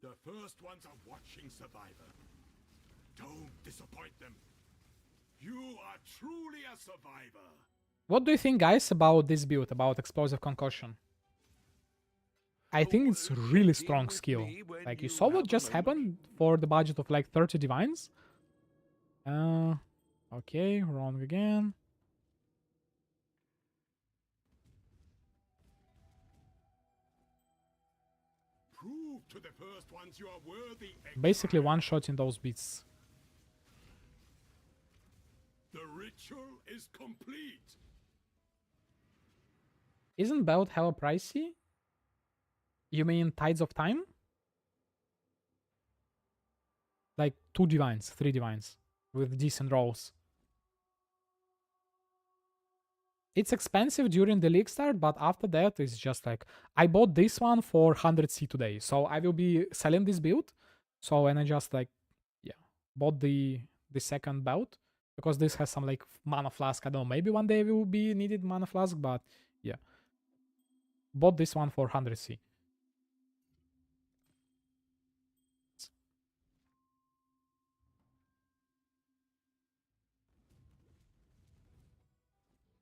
The first ones are watching Survivor. Don't disappoint them. You are truly a survivor. What do you think, guys, about this build, about Explosive Concussion? I think it's really strong skill. Like, you saw what just happened for the budget of like 30 divines? Okay, wrong again. Prove to the first ones you are worthy. Basically one shot in those beats. The ritual is complete. Isn't Belt hella pricey? You mean Tides of Time? Like 2 divines, 3 divines with decent rolls. It's expensive during the league start, but after that it's just like I bought this one for 100C today, so I will be selling this build. So and I just like bought the second belt because this has some like mana flask. I don't know, maybe one day will be needed mana flask, but yeah, bought this one for 100C.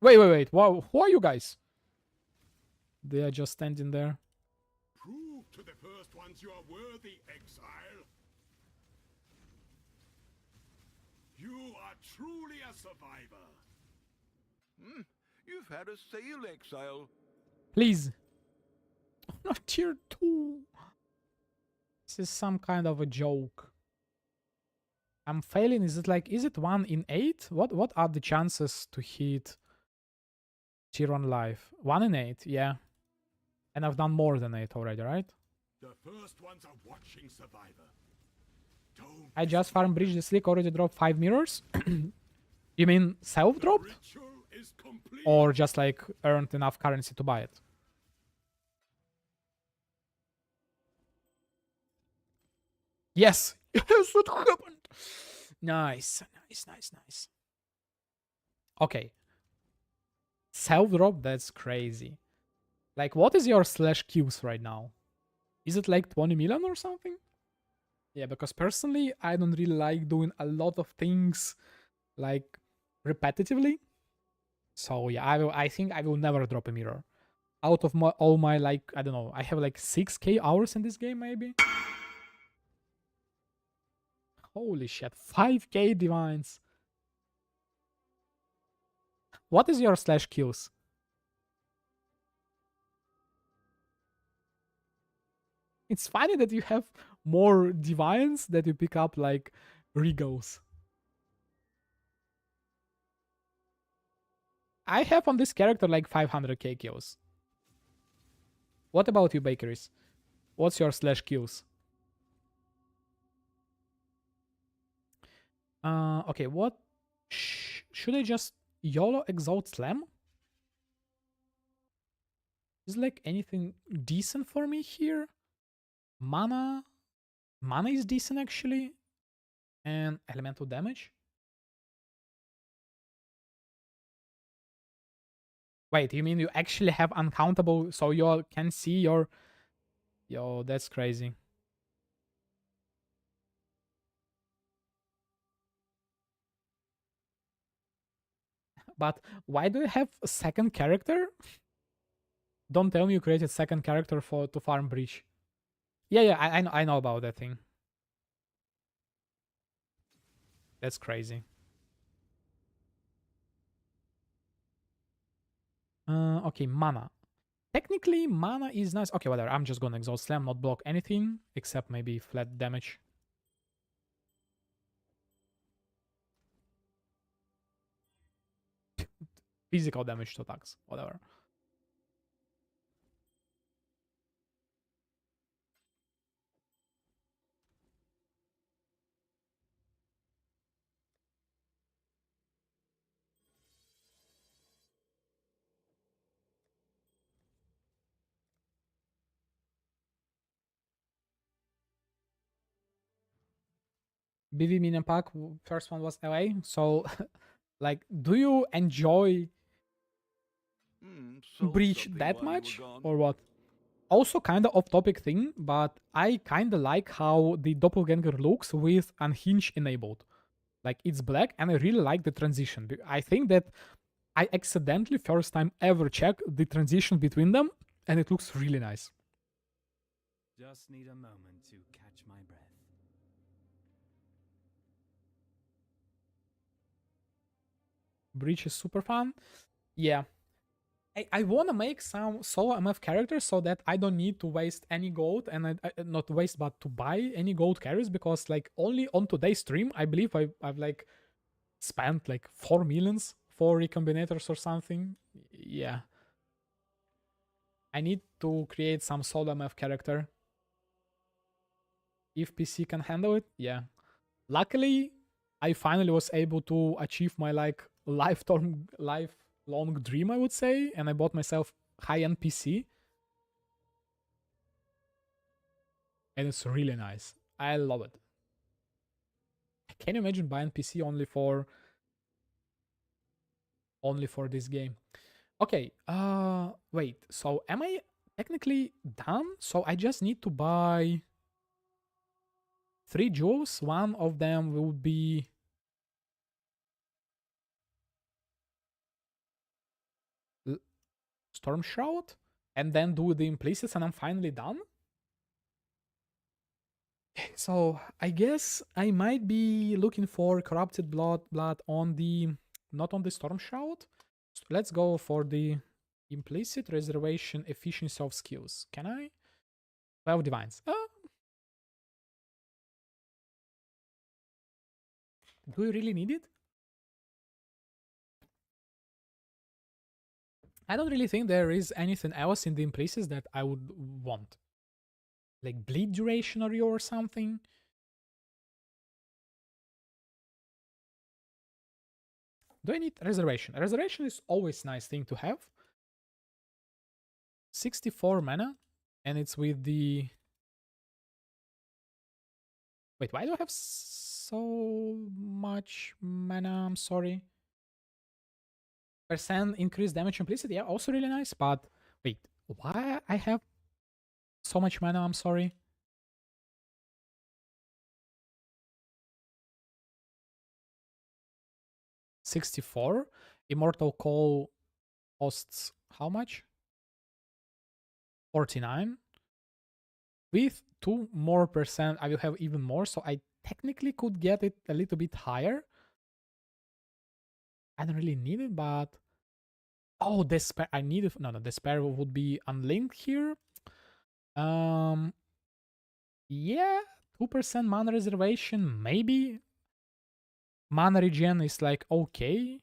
Wait. Wow, who are you guys? They are just standing there. Prove to the first ones you are worthy, exile. You are truly a survivor. You've had a sale, exile. Please. Not tier 2. This is some kind of a joke. I'm failing. Is it 1 in 8? What are the chances to hit tier 1 life? 1 in 8, yeah. And I've done more than 8 already, right? The first ones are watching, Survivor. Don't I just farm bridge this week, already dropped 5 mirrors. You mean the self-dropped? ritual is complete. Or just like earned enough currency to buy it? Yes! Yes, it happened! Nice, nice, nice, nice. Okay. Self-drop, that's crazy. Like, what is your slash Qs right now? Is it like 20 million or something? Yeah, because personally, I don't really like doing a lot of things like repetitively. So yeah, I think I will never drop a mirror. Out of all my like, I don't know, I have like 6k hours in this game maybe. Holy shit, 5k divines. What is your slash kills? It's funny that you have more divines that you pick up like regals. I have on this character like 500k kills. What about you, Bakeries? What's your slash kills? Okay, what? Should I just YOLO Exalt Slam? Is like anything decent for me here? Mana? Mana is decent actually. And elemental damage? Wait, you mean you actually have uncountable, so you can see your... Yo, that's crazy. But why do you have a second character? Don't tell me you created second character to farm breach. Yeah, I know about that thing. That's crazy. Okay, mana. Technically, mana is nice. Okay, whatever. I'm just gonna exhaust slam, not block anything except maybe flat damage. Physical damage to attacks, whatever. BV minion pack, first one was LA. So, like, do you enjoy breach that much or what? Also, kind of off-topic thing, but I kind of like how the doppelganger looks with unhinge enabled. Like it's black, and I really like the transition. I think that I accidentally first time ever checked the transition between them, and it looks really nice. Just need a moment to catch my breath. Breach is super fun. Yeah. I want to make some solo MF characters so that I don't need to waste any gold, and I not waste, but to buy any gold carries, because like only on today's stream, I believe I've like spent like 4 millions for recombinators or something. Yeah. I need to create some solo MF character. If PC can handle it, yeah. Luckily, I finally was able to achieve my like lifelong dream, I would say, and I bought myself high-end PC. And it's really nice. I love it. Can you imagine buying PC only for this game? Okay, wait. So am I technically done? So I just need to buy 3 jewels. One of them will be Storm Shroud, and then do the implicits, and I'm finally done. So I guess I might be looking for corrupted blood on the, not on the Storm Shroud. So let's go for the implicit reservation efficiency of skills. Can I? 12 divines. Do you really need it? I don't really think there is anything else in the implicits that I would want. Like bleed duration or something. Do I need reservation? Reservation is always a nice thing to have. 64 mana, and it's with the... Wait, why do I have so much mana? I'm sorry. Percent increased damage implicit, yeah, also really nice, but wait, why I have so much mana? I'm sorry. $64. Immortal Call costs how much? 49. With 2 more percent, I will have even more, so I technically could get it a little bit higher. I don't really need it, but... Oh, Despair. I need it. No, Despair would be unlinked here. Yeah, 2% mana reservation, maybe. Mana regen is like okay.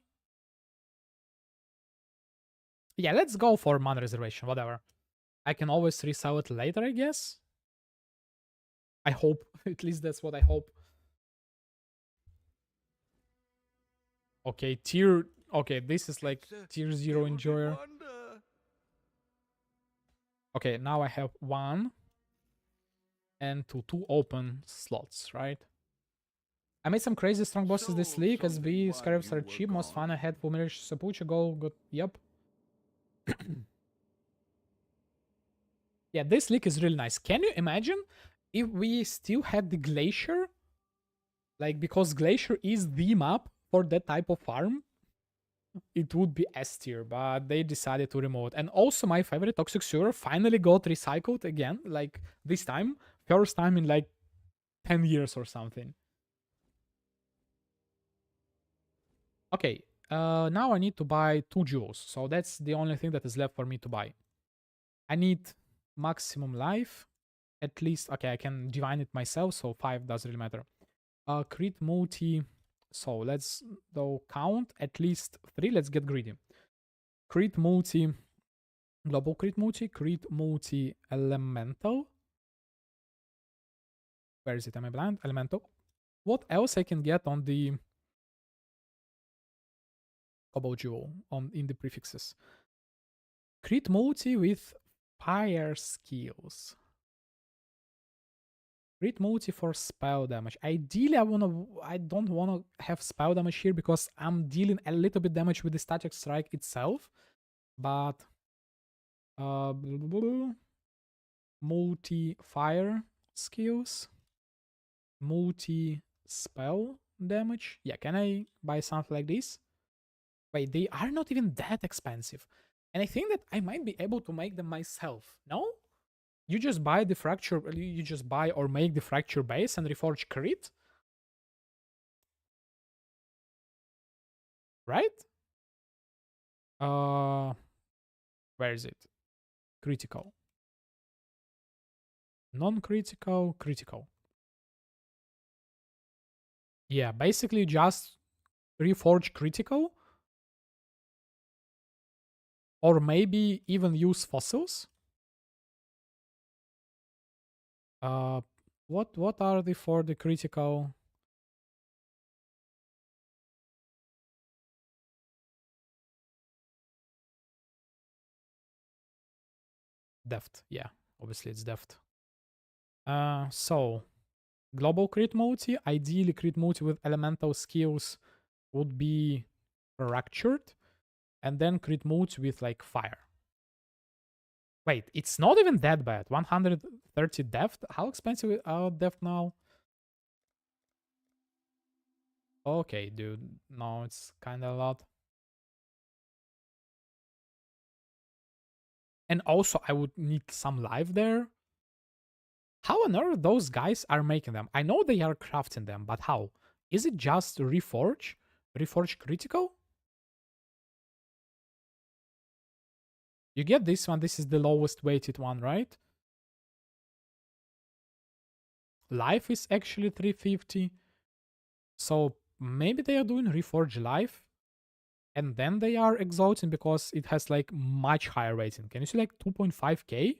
Yeah, let's go for mana reservation, whatever. I can always resell it later, I guess. I hope. At least that's what I hope. Okay, tier... Okay, this is like tier 0 enjoyer. Okay, now I have 1 and 2 open slots, right? I made some crazy strong bosses this league. SB scarabs are cheap. Most fun I had for Mirage Sapucha goal. Good. Yep. Yeah, this league is really nice. Can you imagine if we still had the Glacier? Like, because Glacier is the map for that type of farm, it would be S tier, but they decided to remove it. And also my favorite Toxic Sewer finally got recycled again, like this time. First time in like 10 years or something. Okay, now I need to buy 2 jewels, so that's the only thing that is left for me to buy. I need maximum life, at least. Okay, I can divine it myself, so 5 doesn't really matter. Crit multi, so let's though count at least 3. Let's get greedy. Crit multi, global crit multi elemental. Where is it? Am I blind? Elemental. What else I can get on the Cobalt Jewel in the prefixes? Crit multi with fire skills. Crit multi for spell damage. Ideally, I don't wanna have spell damage here because I'm dealing a little bit damage with the static strike itself. But multi fire skills, multi spell damage. Yeah, can I buy something like this? Wait, they are not even that expensive. And I think that I might be able to make them myself. No? You just buy the fracture, you just buy or make the fracture base and reforge crit? Right? Where is it? Critical. Non-critical, critical. Yeah, basically just reforge critical. Or maybe even use fossils. What are they for the critical? Deft, yeah, obviously it's deft. So global crit multi, ideally crit multi with elemental skills would be fractured, and then crit multi with like fire. Wait, it's not even that bad. 130 deft. How expensive is deft now? Okay, dude. No, it's kind of a lot. And also, I would need some life there. How on earth those guys are making them? I know they are crafting them, but how? Is it just reforge? Reforge critical? You get this one. This is the lowest weighted one, right? Life is actually 350. So maybe they are doing reforge life. And then they are exalting because it has like much higher rating. Can you see like 2.5k?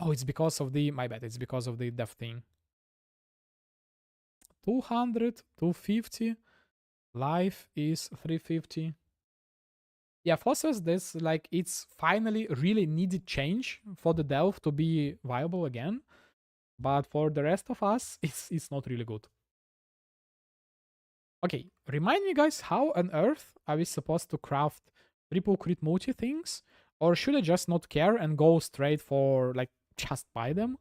Oh, it's because of the, my bad, it's because of the death thing. 200, 250. Life is 350. Yeah, fossils, this, like, it's finally really needed change for the delve to be viable again. But for the rest of us, it's not really good. Okay, remind me, guys, how on earth are we supposed to craft triple crit multi things? Or should I just not care and go straight for, like, just buy them?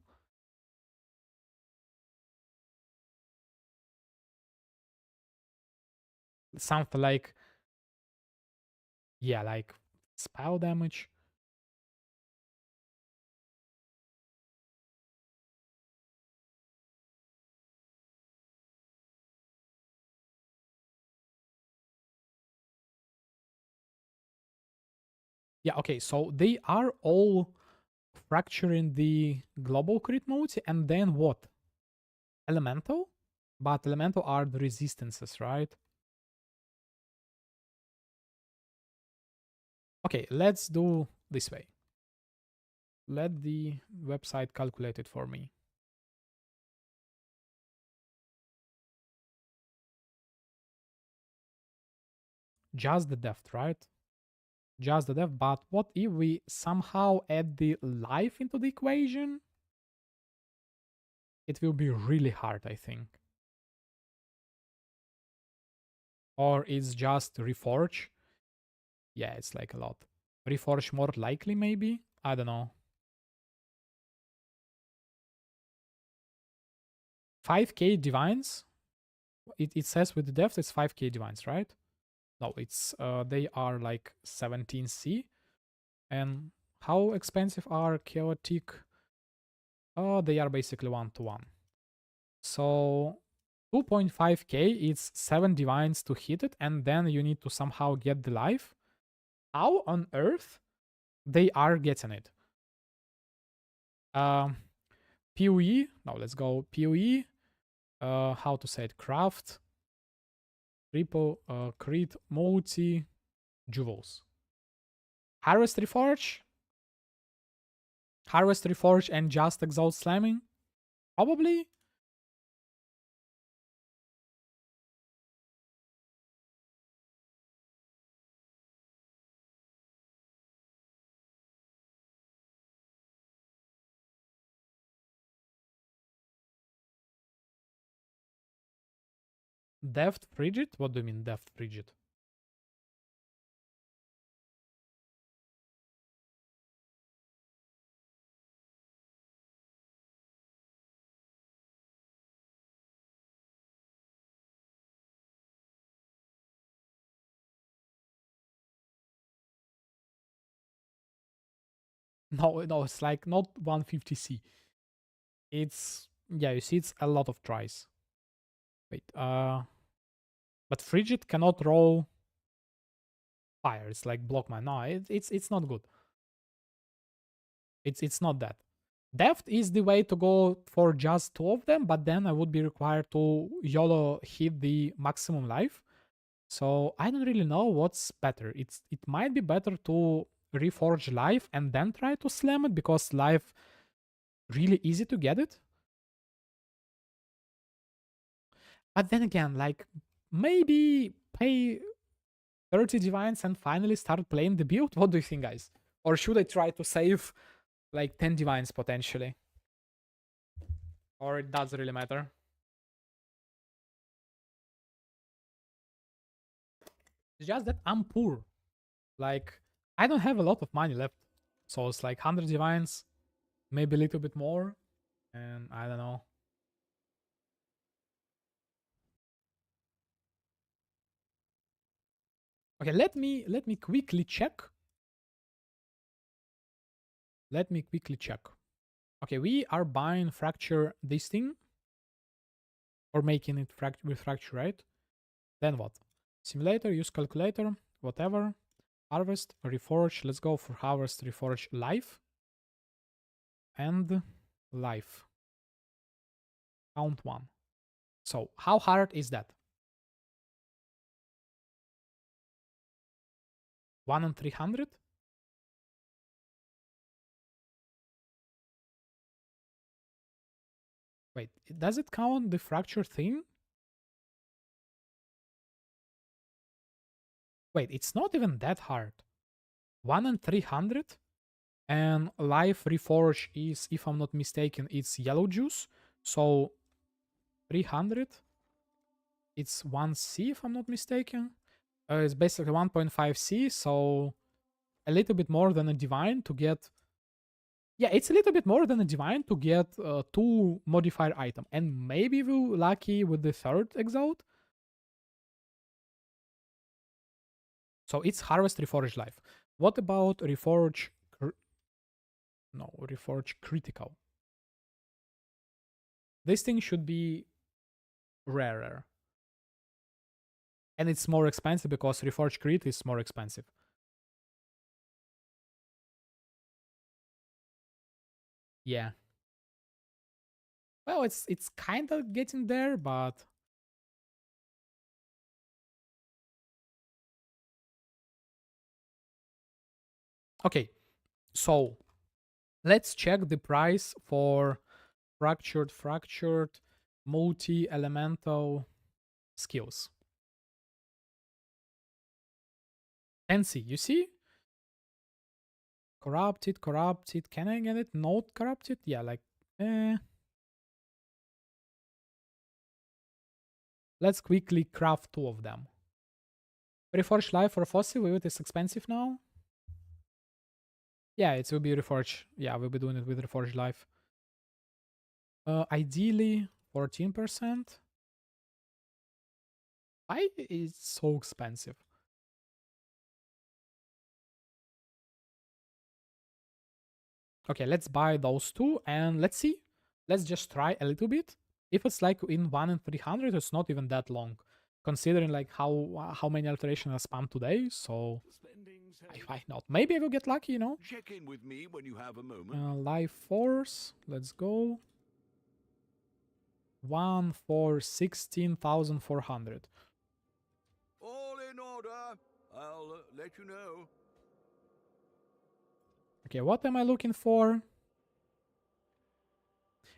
Something like, yeah, like spell damage. Yeah, okay, so they are all fracturing the global crit multi, and then what? Elemental? But elemental are the resistances, right? Okay, let's do this way. Let the website calculate it for me. Just the depth, right? Just the depth, but what if we somehow add the life into the equation? It will be really hard, I think. Or it's just reforge? Yeah, it's like a lot. Reforge more likely, maybe? I don't know. 5k divines? It says with the depth it's 5k divines, right? No, it's they are like 17c. And how expensive are chaotic? Oh, they are basically 1-to-1. So 2.5k is 7 divines to hit it, and then you need to somehow get the life. How on earth they are getting it? PoE. No, let's go PoE. How to say it? Craft. Triple crit multi jewels. Harvest Reforge. Harvest Reforge and just Exalt Slamming? Probably. Deft Frigid? What do you mean Deft Frigid? No, no, it's like not 150c. It's, yeah, you see, it's a lot of tries. Wait, but Frigid cannot roll fire. It's like block my. No, it's not good. It's not that. Deft is the way to go for just 2 of them, but then I would be required to YOLO hit the maximum life. So I don't really know what's better. It might be better to reforge life and then try to slam it, because life really easy to get it. But then again, like, maybe pay 30 divines and finally start playing the build? What do you think, guys? Or should I try to save like 10 divines potentially? Or it doesn't really matter? It's just that I'm poor. Like, I don't have a lot of money left. So it's like 100 divines, maybe a little bit more. And I don't know. Okay, let me quickly check. Let me quickly check. Okay, we are buying fracture this thing. Or making it with fracture, right? Then what? Simulator, use calculator, whatever. Harvest, reforge. Let's go for harvest, reforge, life. And life. Count 1. So, how hard is that? 1 on 300? Wait, does it count the fracture thing? Wait, it's not even that hard. 1 and 300? And life reforge is, if I'm not mistaken, it's yellow juice. So 300, it's 1C if I'm not mistaken. It's basically 1.5C, so a little bit more than a divine to get. Yeah, it's a little bit more than a divine to get 2 modifier item, and maybe we're lucky with the 3rd exalt. So it's harvest reforge life. What about reforge? No, reforge critical. This thing should be rarer. And it's more expensive because reforge crit is more expensive. Yeah. Well, it's kind of getting there, but okay. So let's check the price for fractured multi-elemental skills. Fancy, you see? Corrupted. Can I get it? Not corrupted? Yeah, like let's quickly craft 2 of them. Reforged life for fossil, it is expensive now. Yeah, it will be reforged. Yeah, we'll be doing it with reforged life. Ideally 14%. Why is so expensive? Okay, let's buy those 2 and let's see. Let's just try a little bit. If it's like in 1 and 300, it's not even that long, considering like how many alterations are spammed today. So why not? Maybe I will get lucky, you know. Check in with me when you have a moment. Life force. Let's go. 1 for 16,400. All in order. I'll let you know. Okay, what am I looking for?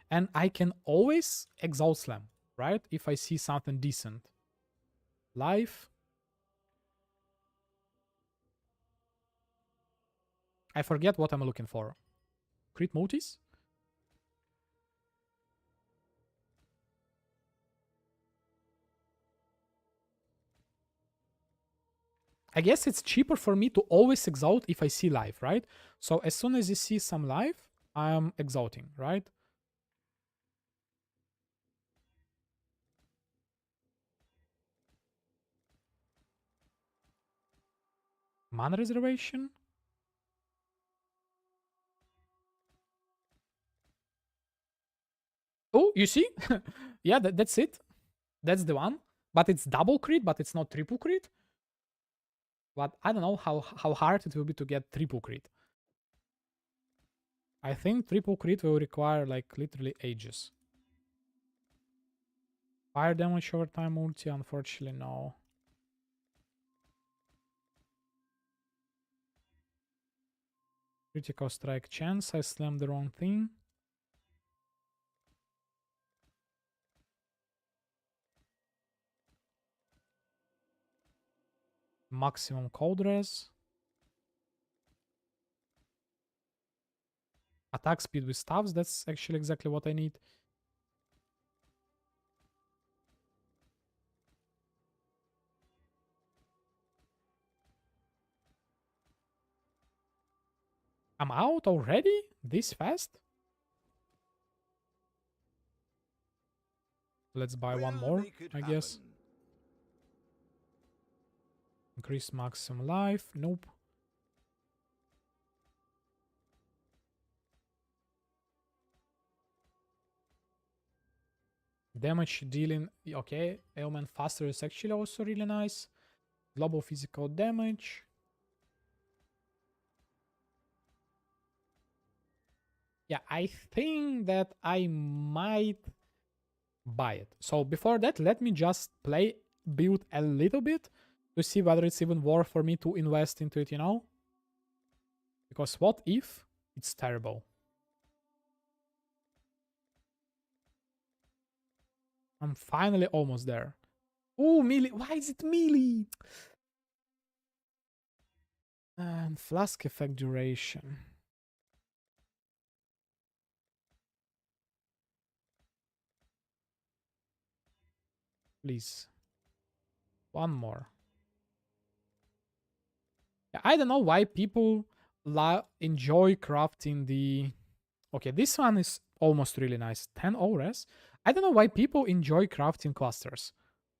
And I can always exalt slam, right? If I see something decent. Life. I forget what I'm looking for. Crit multis? I guess it's cheaper for me to always exalt if I see life, right? So as soon as you see some life, I'm exalting, right? Mana reservation? Oh, you see? Yeah, that's it. That's the one. But it's double crit, but it's not triple crit. But I don't know how hard it will be to get triple crit. I think triple crit will require like literally ages. Fire damage over time multi, unfortunately, no. Critical strike chance, I slammed the wrong thing. Maximum cold res. Attack speed with staffs, that's actually exactly what I need. I'm out already? This fast? Let's buy one more, I guess. Increase maximum life. Nope. Damage dealing. Okay. Ailment faster is actually also really nice. Global physical damage. Yeah, I think that I might buy it. So before that, let me just build a little bit to see whether it's even worth for me to invest into it, you know? Because what if it's terrible? I'm finally almost there. Oh, melee. Why is it melee? And flask effect duration. Please. One more. Yeah, I don't know why people enjoy crafting the... Okay, this one is almost really nice. 10 ores. I don't know why people enjoy crafting clusters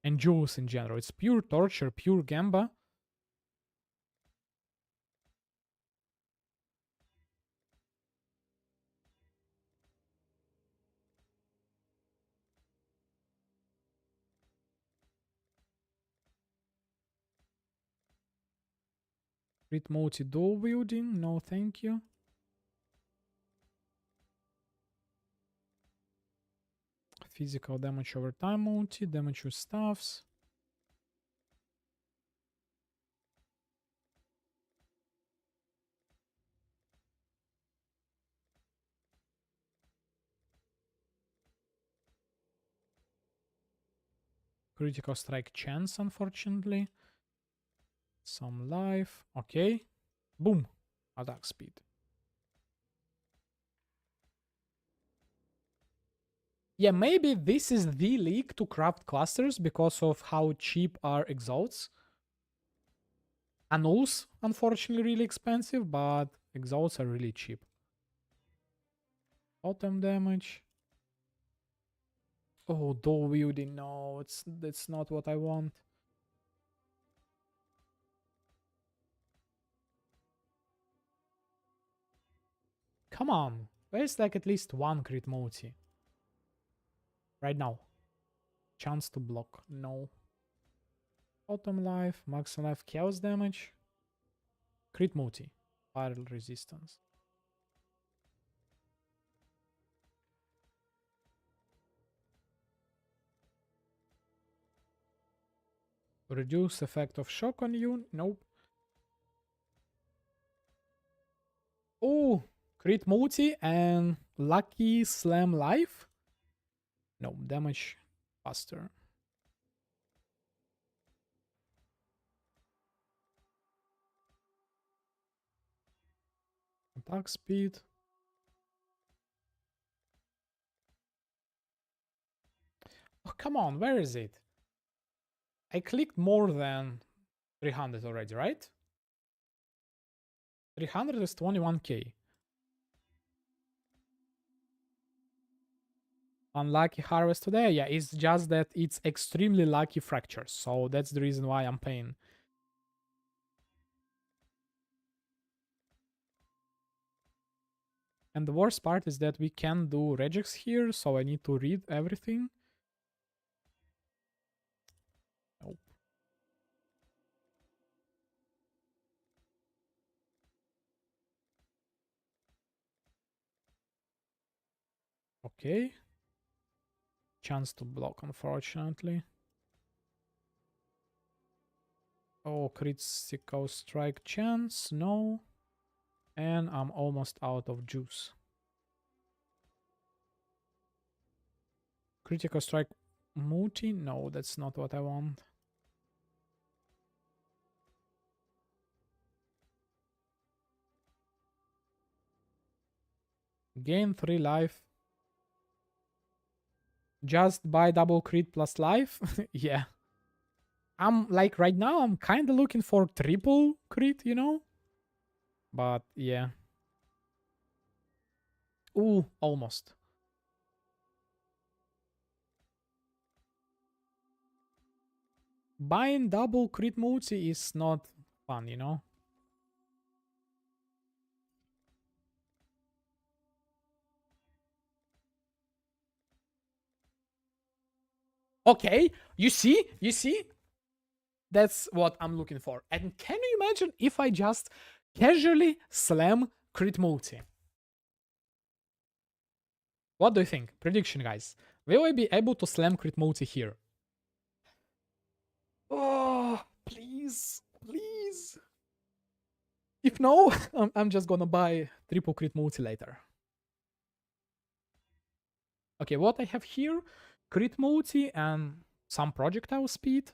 and jewels in general. It's pure torture, pure gamba. Crit multi dual wielding, no thank you. Physical damage over time multi, damage with staffs. Critical strike chance, unfortunately. Some life. Okay. Boom. Attack speed. Yeah, maybe this is the league to craft clusters because of how cheap are exalts. Annuls, unfortunately, really expensive, but exalts are really cheap. Autumn damage. Oh, dual wielding. No, that's not what I want. Come on. Where's like at least one crit multi? Right now. Chance to block. No. Autumn life. Max life. Chaos damage. Crit multi. Viral resistance. Reduce effect of shock on you. Nope. Oh, crit multi and lucky slam life. No, damage faster. Attack speed. Oh, come on, where is it? I clicked more than 300 already, right? 300 is 21k. Unlucky harvest today? Yeah, it's just that it's extremely lucky fractures, so that's the reason why I'm paying. And the worst part is that we can't do regex here, so I need to read everything. Nope. Okay. Chance to block, unfortunately. Oh, critical strike chance, no. And I'm almost out of juice. Critical strike multi? No, that's not what I want. Gain 3 life. Just buy double crit plus life? Yeah. I'm like right now I'm kind of looking for triple crit, you know? But yeah. Ooh, almost. Buying double crit multi is not fun, you know? Okay, you see? You see? That's what I'm looking for. And can you imagine if I just casually slam crit multi? What do you think? Prediction, guys. Will I be able to slam crit multi here? Oh, please. Please. If no, I'm just gonna buy triple crit multi later. Okay, what I have here? crit multi and some projectile speed.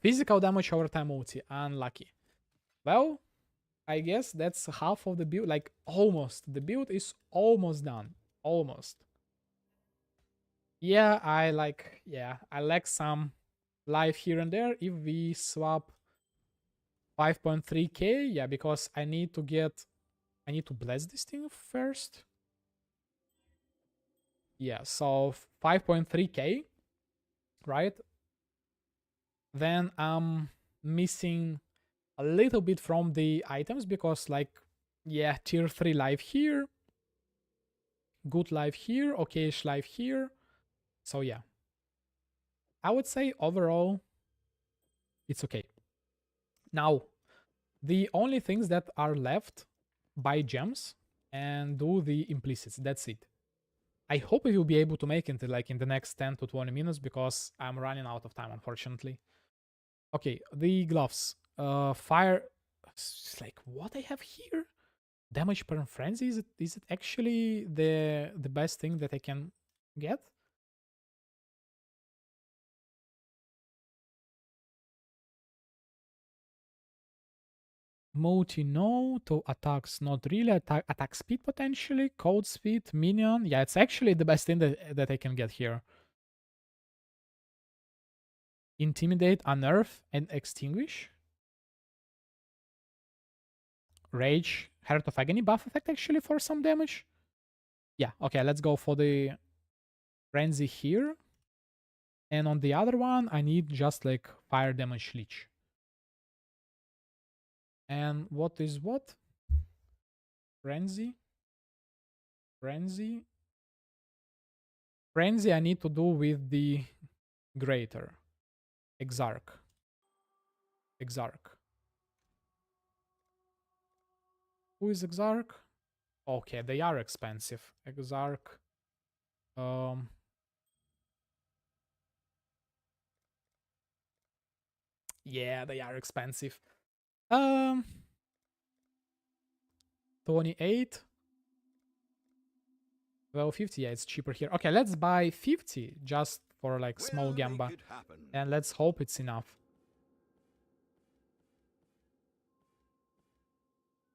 Physical damage over time multi. Unlucky. Well, I guess that's half of the build. Like, almost. The build is almost done. Almost. Yeah, I lack some life here and there. If we swap 5.3k, yeah, because I need to bless this thing first. Yeah, so 5.3k, right? Then I'm missing a little bit from the items because, like, yeah, tier 3 life here, good life here, okayish life here. So yeah, I would say overall it's okay. Now, the only things that are left, buy gems and do the implicits. That's it. I hope we will be able to make it like in the next 10 to 20 minutes because I'm running out of time, unfortunately. Okay, the gloves. Fire. It's like, what I have here? Damage per frenzy. Is it actually the best thing that I can get? Multi no, to attacks not really. Attack speed potentially, code speed, minion. Yeah, it's actually the best thing that I can get here. Intimidate, unnerve, and extinguish. Rage, Heart of Agony buff effect actually for some damage. Yeah, okay, let's go for the frenzy here. And on the other one, I need just like fire damage leech. And what is what? Frenzy. Frenzy. Frenzy I need to do with the greater. Exarch. Exarch. Who is Exarch? Okay, they are expensive. Exarch. Yeah, they are expensive. 28. Well, 50, yeah, it's cheaper here. Okay, let's buy 50 just for like small gamba. And let's hope it's enough.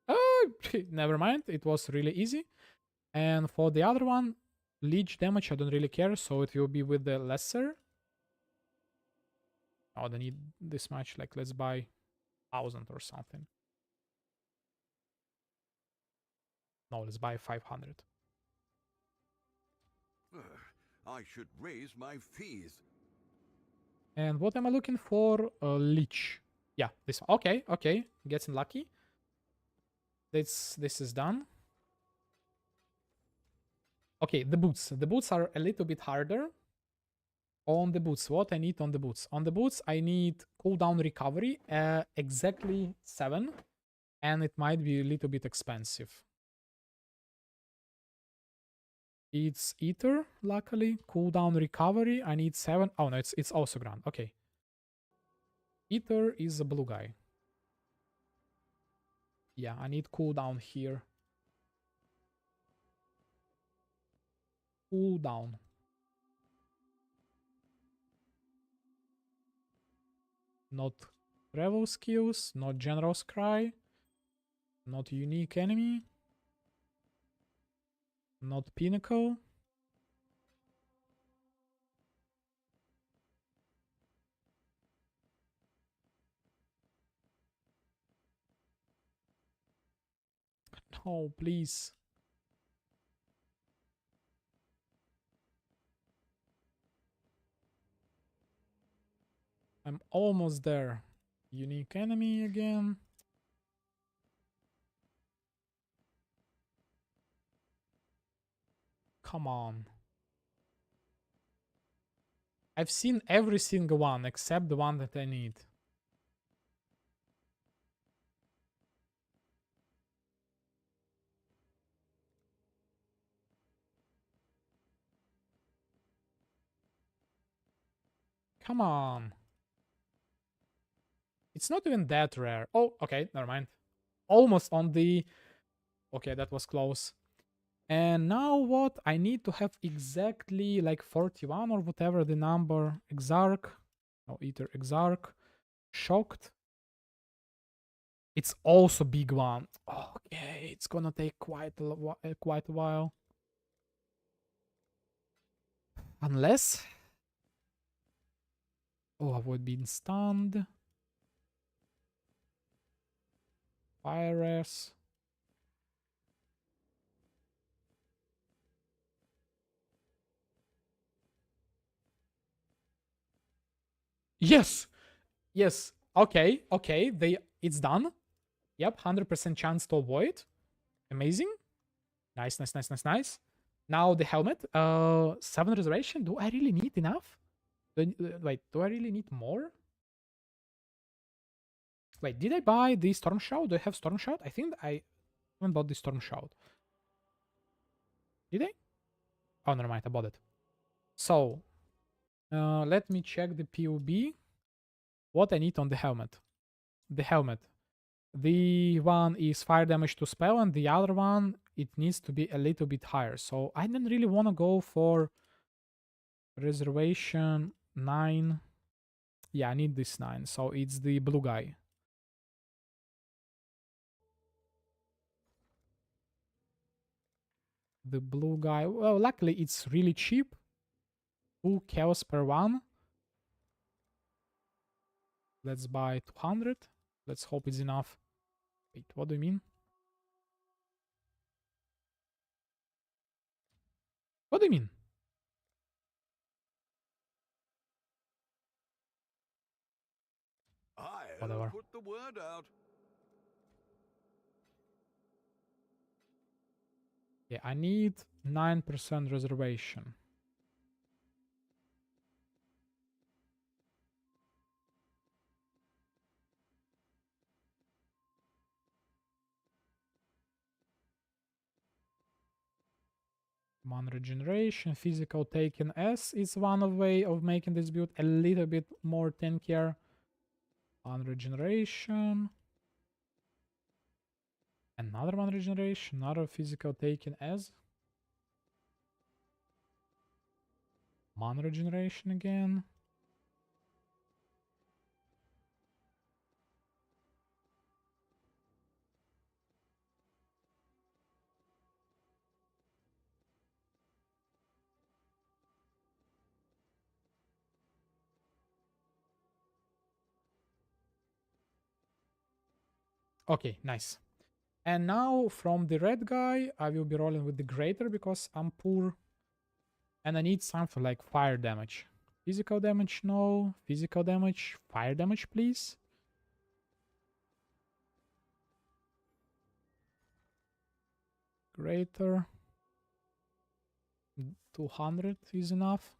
Oh, never mind. It was really easy. And for the other one, leech damage, I don't really care. So it will be with the lesser. Oh, they need this much. Like, let's buy 1,000 or something. No, let's buy 500. I should raise my fees. And what am I looking for? Leech. Yeah, this one. Okay, okay. Getting lucky. This is done. Okay, the boots. The boots are a little bit harder. On the boots, what I need on the boots? On the boots, I need cooldown recovery, exactly 7. And it might be a little bit expensive. It's ether, luckily. Cooldown recovery, I need 7. Oh no, it's also grand. Okay. Ether is a blue guy. Yeah, I need cooldown here. Cooldown. Not travel skills, not general scry, not unique enemy, not pinnacle. No, please. I'm almost there. Unique enemy again. Come on. I've seen every single one except the one that I need. Come on. It's not even that rare. Oh, okay, never mind. Almost on the... Okay, that was close. And now what? I need to have exactly like 41 or whatever the number. Exarch. No, either Exarch. Shocked. It's also big one. Okay, it's gonna take quite a while. Unless... Oh, avoid being stunned. Virus. Yes! Yes. Okay, okay. It's done. Yep, 100% chance to avoid. Amazing. Nice, nice, nice, nice, nice. Now the helmet. 7 reservation. Do I really need enough? Wait, do I really need more? Wait, did I buy the Storm Shout? Do I have Storm Shout? I think I haven't bought the Storm Shout. Did I? Oh, never mind, I bought it. So, let me check the POB. What I need on the helmet. The helmet. The one is fire damage to spell, and the other one, it needs to be a little bit higher. So I don't really want to go for reservation 9. Yeah, I need this 9. So it's the blue guy. The blue guy. Well, luckily it's really cheap. 2 chaos per one. Let's buy 200. Let's hope it's enough. Wait, what do you mean? What do you mean? Whatever. I'll put the word out. Yeah, I need 9% reservation. Mana regeneration, physical taken S is one of way of making this build a little bit more tankier. Mana regeneration. Another mana regeneration, another physical taken S. Mana regeneration again. Okay, nice. And now from the red guy, I will be rolling with the greater because I'm poor. And I need something like fire damage. Physical damage, no. Physical damage, fire damage, please. Greater. 200 is enough.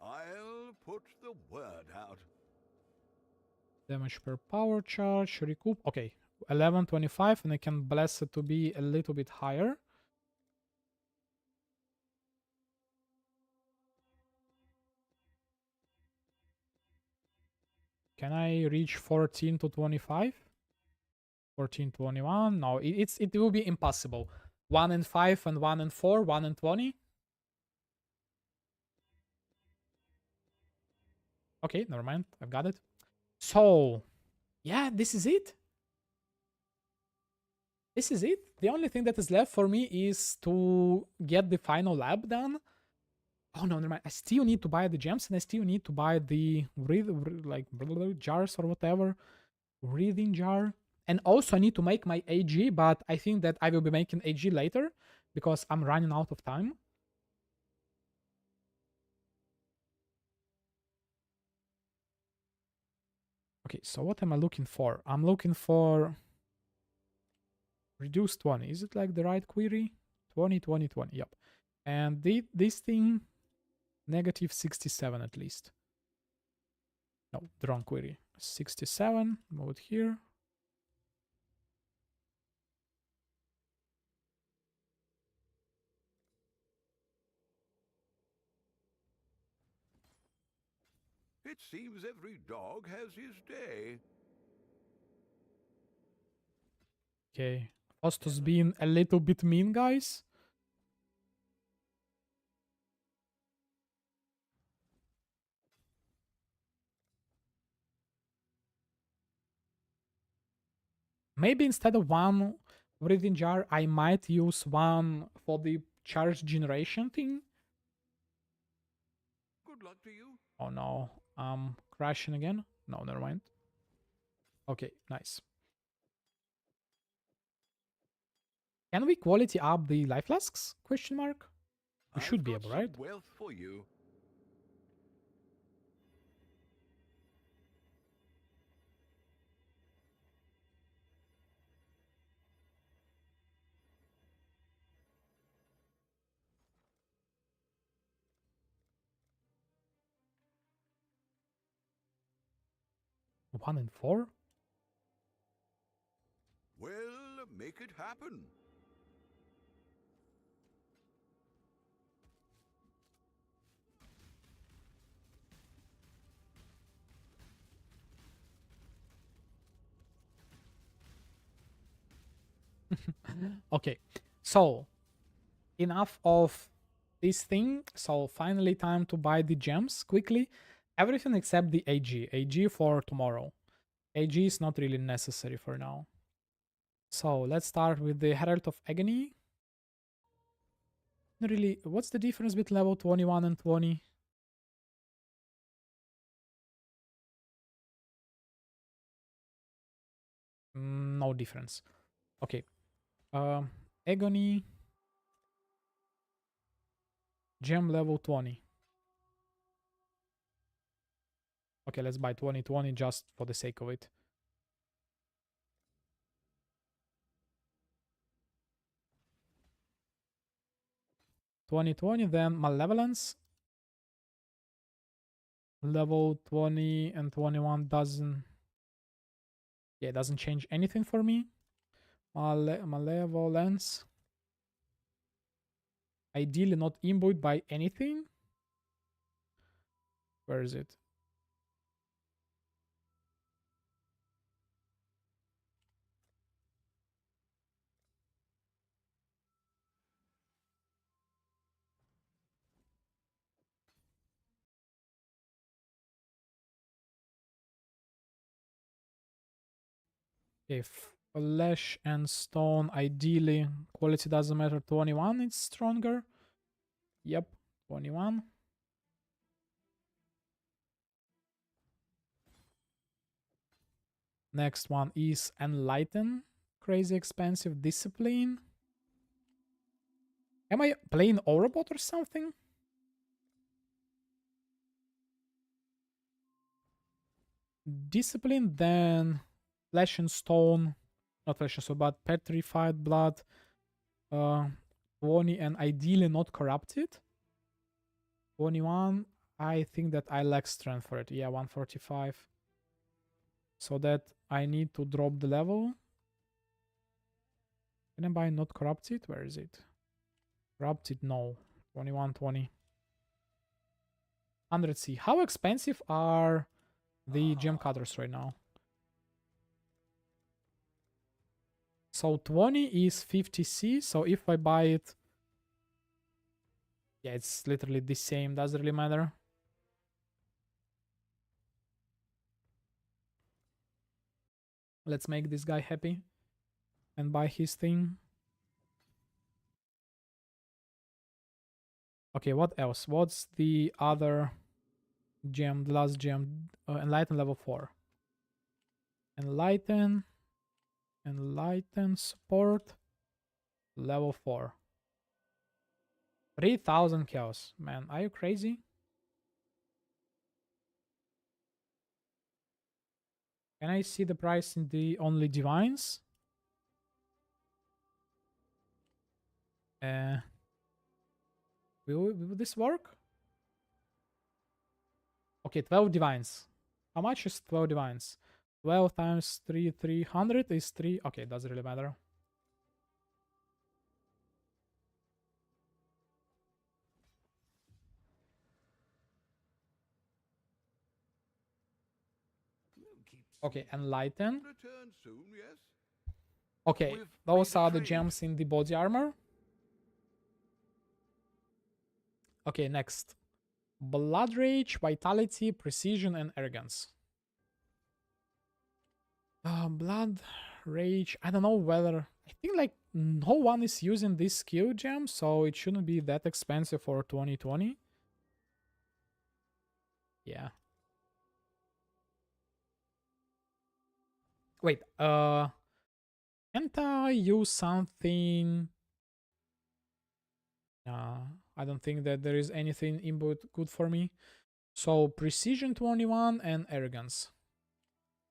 I'll put the word out. Damage per power charge, recoup. Okay, 1125, and I can bless it to be a little bit higher. Can I reach 14 to 25? 14, 21? No, it will be impossible. 1 and 5 and 1 and 4, 1 and 20. Okay, never mind. I've got it. So, yeah, this is it. This is it. The only thing that is left for me is to get the final lab done. Oh no, never mind. I still need to buy the gems, and I still need to buy the jars or whatever. Reading jar. And also I need to make my AG, but I think that I will be making AG later because I'm running out of time. Okay, so what am I looking for? I'm looking for reduce 20. Is it like the right query? 20, 20, 20. Yep. And this thing, negative 67 at least. No, the wrong query. 67. Move it here. It seems every dog has his day. Okay. Faustus being a little bit mean, guys. Maybe instead of one breathing jar, I might use one for the charge generation thing. Good luck to you. Oh no, I'm crashing again. No, never mind. Okay, nice. Can we quality up the life flasks? Question mark. We should be able, right? Wealth for you. One and four. Well, make it happen. Okay, so enough of this thing. So finally time to buy the gems quickly. Everything except the AG. AG for tomorrow. AG is not really necessary for now. So let's start with the Herald of Agony. Not really. What's the difference between level 21 and 20? No difference. Okay. Agony. Gem level 20. Okay, let's buy 2020 just for the sake of it. Then Malevolence. Level 20 and 21 doesn't... Yeah, it doesn't change anything for me. Malevolence. Ideally not imbued by anything. Where is it? If flesh and stone, ideally, quality doesn't matter. 21, it's stronger. Yep, 21. Next one is Enlighten. Crazy expensive. Discipline. Am I playing Orobot or something? Discipline, then flesh and stone. Not flesh and stone, but petrified blood. 20 and ideally not corrupted. 21. I think that I lack strength for it. Yeah, 145. So that I need to drop the level. Can I buy not corrupted? Where is it? Corrupted, no. 21, 20. 100C. How expensive are the gem cutters right now? So 20 is 50C. So if I buy it... Yeah, it's literally the same. Doesn't really matter. Let's make this guy happy and buy his thing. Okay, what else? What's the other gem? The last gem. Enlighten level 4. Enlighten support level 4. 3000 chaos. Man, are you crazy? Can I see the price in the only divines? Will this work? Okay, 12 divines. How much is 12 divines? 12 times 3, 300 is 3. Okay, it doesn't really matter. Okay, Enlighten. Return soon, yes? Okay, those are the gems in the body armor. Okay, next. Blood Rage, Vitality, Precision, and Arrogance. Blood Rage. I don't know whether... I think like no one is using this skill gem, so it shouldn't be that expensive for 2020. Yeah. Wait, can't I use something? I don't think that there is anything input good for me. So precision 21 and arrogance.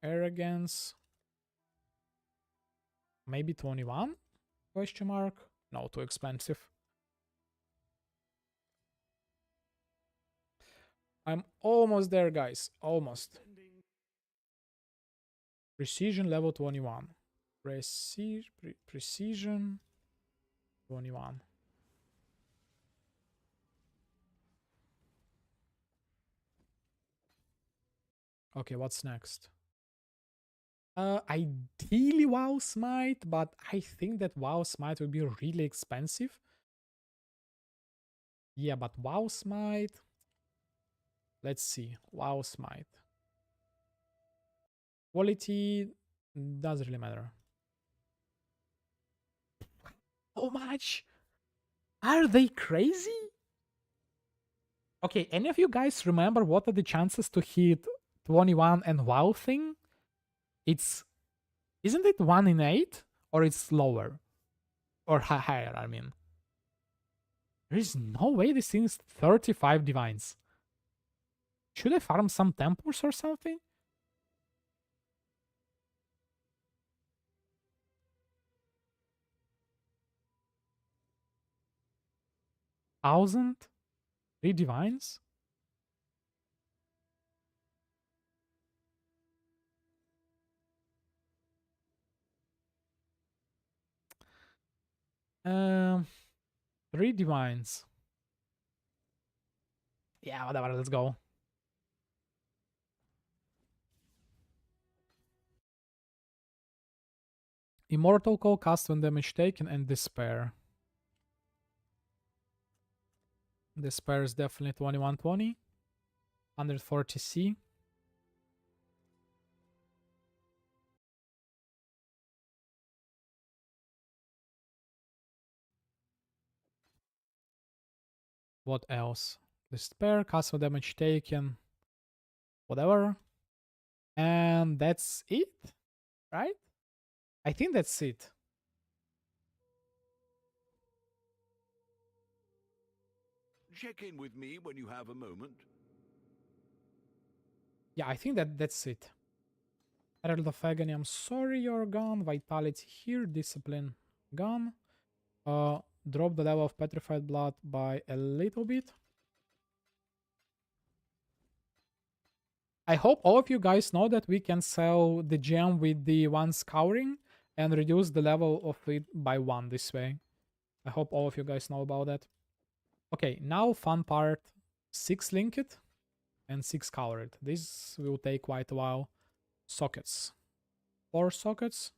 Arrogance. Maybe 21? Question mark. No, too expensive. I'm almost there, guys. Almost. Precision level 21. Precision 21. Okay, what's next? Ideally WoW Smite, but I think that WoW Smite will be really expensive. Yeah, but WoW Smite... Let's see. WoW Smite. Quality doesn't really matter. How much? Are they crazy? Okay, any of you guys remember what are the chances to hit 21 and WoW thing? Isn't it 1 in 8? Or it's lower? Or higher, I mean. There is no way this thing is 35 divines. Should I farm some temples or something? Thousand? 3 divines? Um, 3 divines. Yeah, whatever, let's go. Immortal Call, cast when damage taken, and Despair. Despair is definitely 2120. 140 C. What else? Despair, cast when damage taken. Whatever. And that's it, right? I think that's it. Check in with me when you have a moment. Yeah, I think that's it. Herald of Agony, I'm sorry you're gone. Vitality here, Discipline gone. Drop the level of Petrified Blood by a little bit. I hope all of you guys know that we can sell the gem with the one scouring and reduce the level of it by 1 this way. I hope all of you guys know about that. Okay, now fun part. 6 linked and 6 colored. This will take quite a while. Sockets. 4 sockets.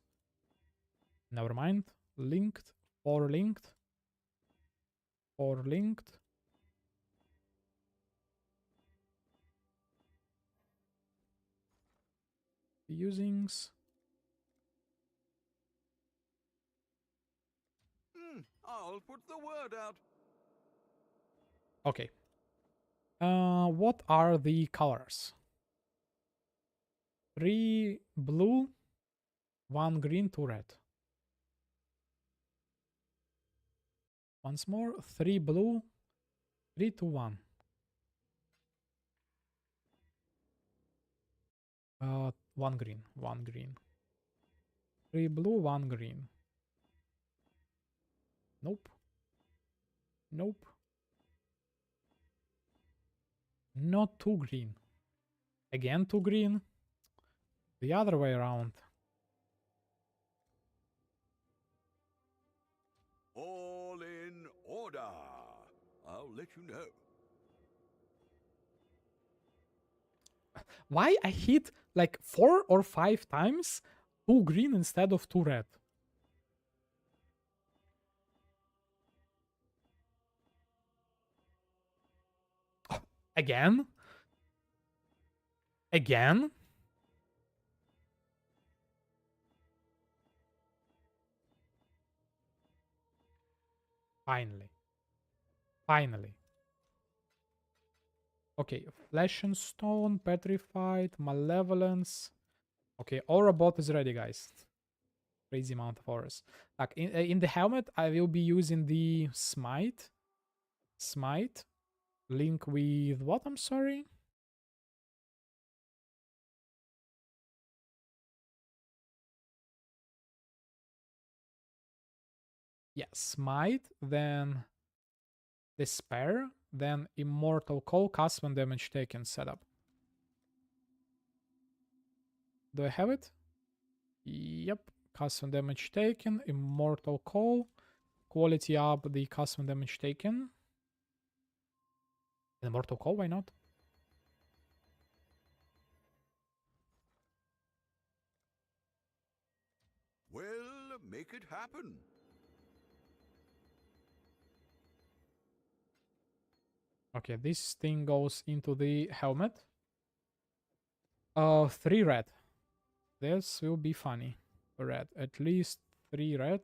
Never mind. Linked. 4 linked. 4 linked. Usings. I'll put the word out. Okay. What are the colors? 3 blue, 1 green, 2 red. Once more, 3 blue, 3, 2, 1. 1 green, 1 green. 3 blue, 1 green. Nope. Nope. Not 2 green. Again 2 green. The other way around. All in order. I'll let you know. Why I hit like 4 or 5 times 2 green instead of 2 red? Again? Again? Finally. Finally. Okay, Flesh and Stone, Petrified, Malevolence. Okay, Aura Bot is ready, guys. Crazy amount of auras. Like in the helmet, I will be using the Smite. Smite. Link with what? I'm sorry. Yeah, Smite, then Despair, then Immortal Call, cast when damage taken setup. Do I have it? Yep. Cast when damage taken, Immortal Call, quality up the cast when damage taken. Immortal Call, why not? Well, make it happen. Okay, this thing goes into the helmet. 3 red. This will be funny. Red. At least 3 red.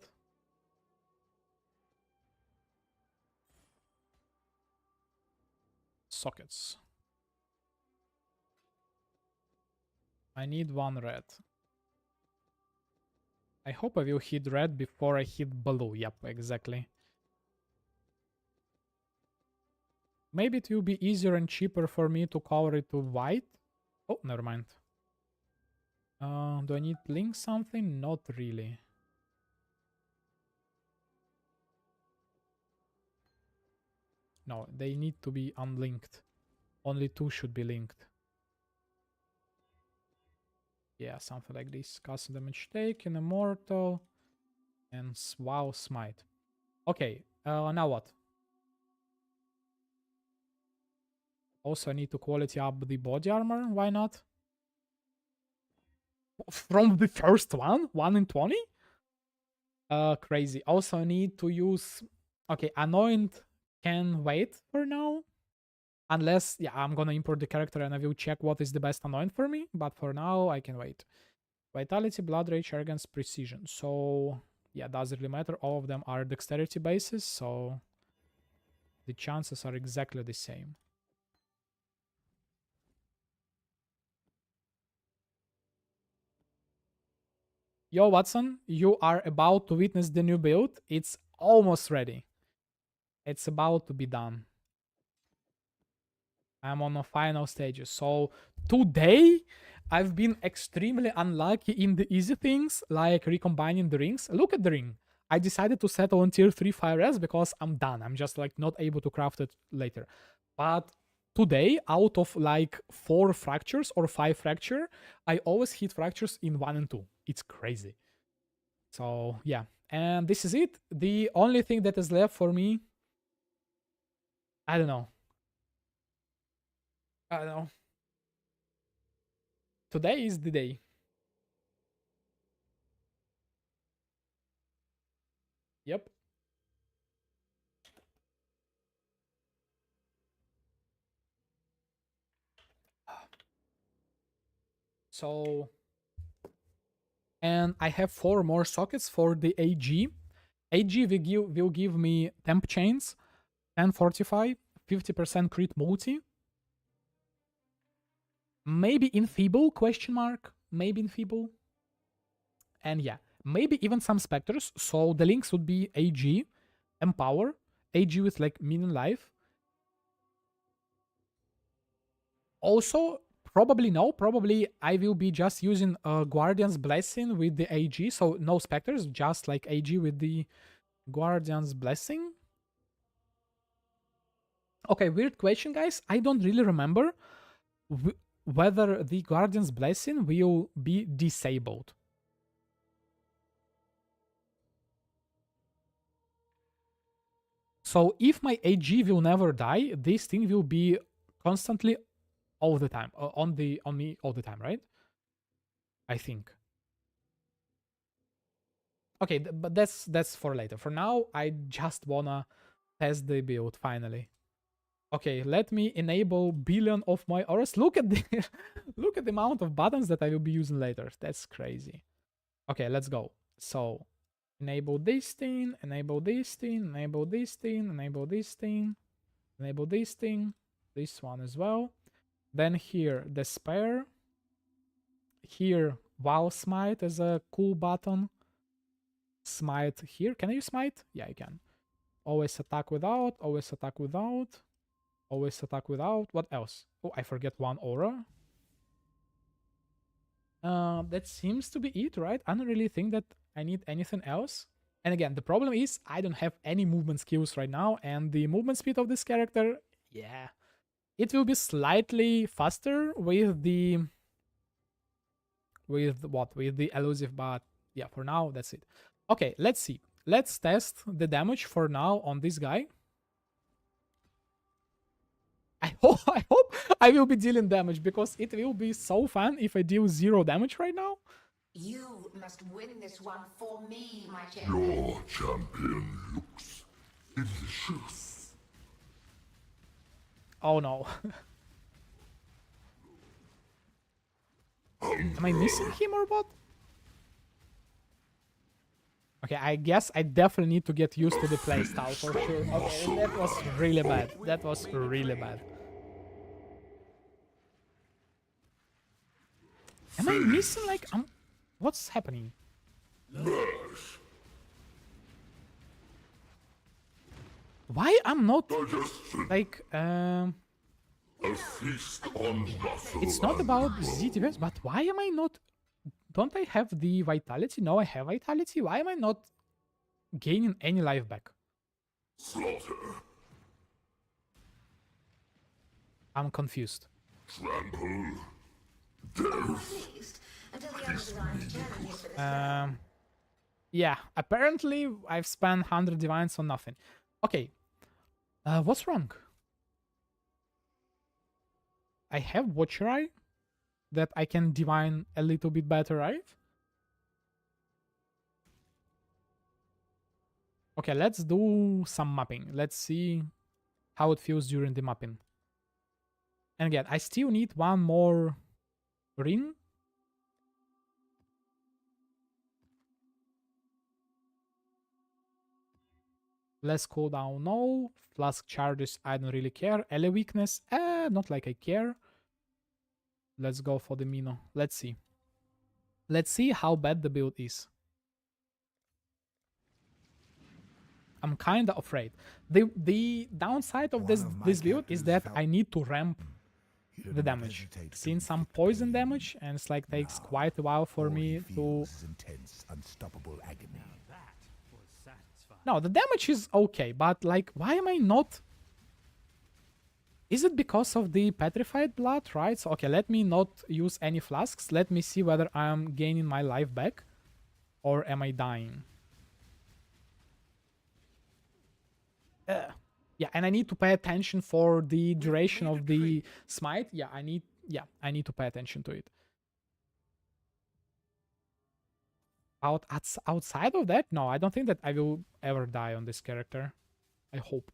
Sockets. I need 1 red. I hope I will hit red before I hit blue. Yep, exactly. Maybe it will be easier and cheaper for me to cover it to white. Oh, never mind. Do I need link something? Not really. No, they need to be unlinked. Only 2 should be linked. Yeah, something like this. Cast damage taken, Immortal, and wow, Smite. Okay, now what? Also, I need to quality up the body armor. Why not? From the first one? 1 in 20? Crazy. Also, I need to use... Okay, Anoint can wait for now. Unless, yeah, I'm gonna import the character and I will check what is the best Anoint for me. But for now, I can wait. Vitality, Blood Rage, Arrogance, Precision. So, yeah, doesn't really matter. All of them are dexterity bases, so... The chances are exactly the same. Yo, Watson, you are about to witness the new build. It's almost ready. It's about to be done. I'm on the final stages. So today, I've been extremely unlucky in the easy things, like recombining the rings. Look at the ring. I decided to settle on tier 3 fire res because I'm done. I'm just like not able to craft it later. But today, out of like 4 fractures or 5 fracture, I always hit fractures in 1 and 2. It's crazy. So yeah, and this is it. The only thing that is left for me, I don't know. I don't know. Today is the day. Yep. So, and I have 4 more sockets for the AG. AG will give me temp chains, 10 fortify, 50% crit multi. Maybe enfeeble, question mark. Maybe enfeeble. And yeah, maybe even some specters. So the links would be AG, Empower, AG with like minion life. Also, probably no. Probably I will be just using Guardian's Blessing with the AG. So no specters, just like AG with the Guardian's Blessing. Okay, weird question, guys. I don't really remember whether the Guardian's Blessing will be disabled. So if my AG will never die, this thing will be constantly all the time on me all the time, right? I think. Okay, but that's for later. For now, I just wanna test the build finally. Okay, let me enable billion of my auras. Look at the look at the amount of buttons that I will be using later. That's crazy. Okay, let's go. So Enable this thing, enable this thing, enable this thing, enable this thing, enable this thing, this one as well. Then here, Despair. Here, Wow Smite as a cool button. Smite here. Can I use Smite? Yeah, I can. Always attack without, always attack without, always attack without. What else? Oh, I forget one aura. That seems to be it, right? I don't really think that I need anything else. And again, the problem is I don't have any movement skills right now, and the movement speed of this character, yeah, it will be slightly faster with the elusive, but yeah, for now that's it. Okay, let's see. Let's test the damage for now on this guy. I hope I will be dealing damage, because it will be so fun if I deal 0 damage right now. You must win this one for me, my champion. Your champion looks delicious. Oh no. Am I missing him or what? Okay, I guess I definitely need to get used to the playstyle for sure. Okay, that was really bad. That was really bad. Am I missing, like, what's happening? Why I'm not, like, it's not about ZTVs, but why am I not, don't I have the vitality? No, I have vitality. Why am I not gaining any life back? Slaughter. I'm confused. Trample. Pleased until the other designs challenges for this Yeah, apparently I've spent 100 divines on nothing. Okay, what's wrong? I have Watcher Eye that I can divine a little bit better, right? Okay, let's do some mapping. Let's see how it feels during the mapping. And again, I still need one more ring. Less cooldown, no. Flask charges, I don't really care. Ele weakness, not like I care. Let's go for the Mino. Let's see. Let's see how bad the build is. I'm kinda afraid. The downside of this build is that I need to ramp the damage. Seen some poison damage, and it's like takes quite a while for me to... intense, unstoppable agony. That was satisfying. No, the damage is okay, but like, why am I not... Is it because of the petrified blood, right? So, okay, let me not use any flasks. Let me see whether I'm gaining my life back, or am I dying? Yeah, and I need to pay attention for the duration of the smite. Yeah, I need to pay attention to it. Outside of that, no, I don't think that I will ever die on this character. I hope.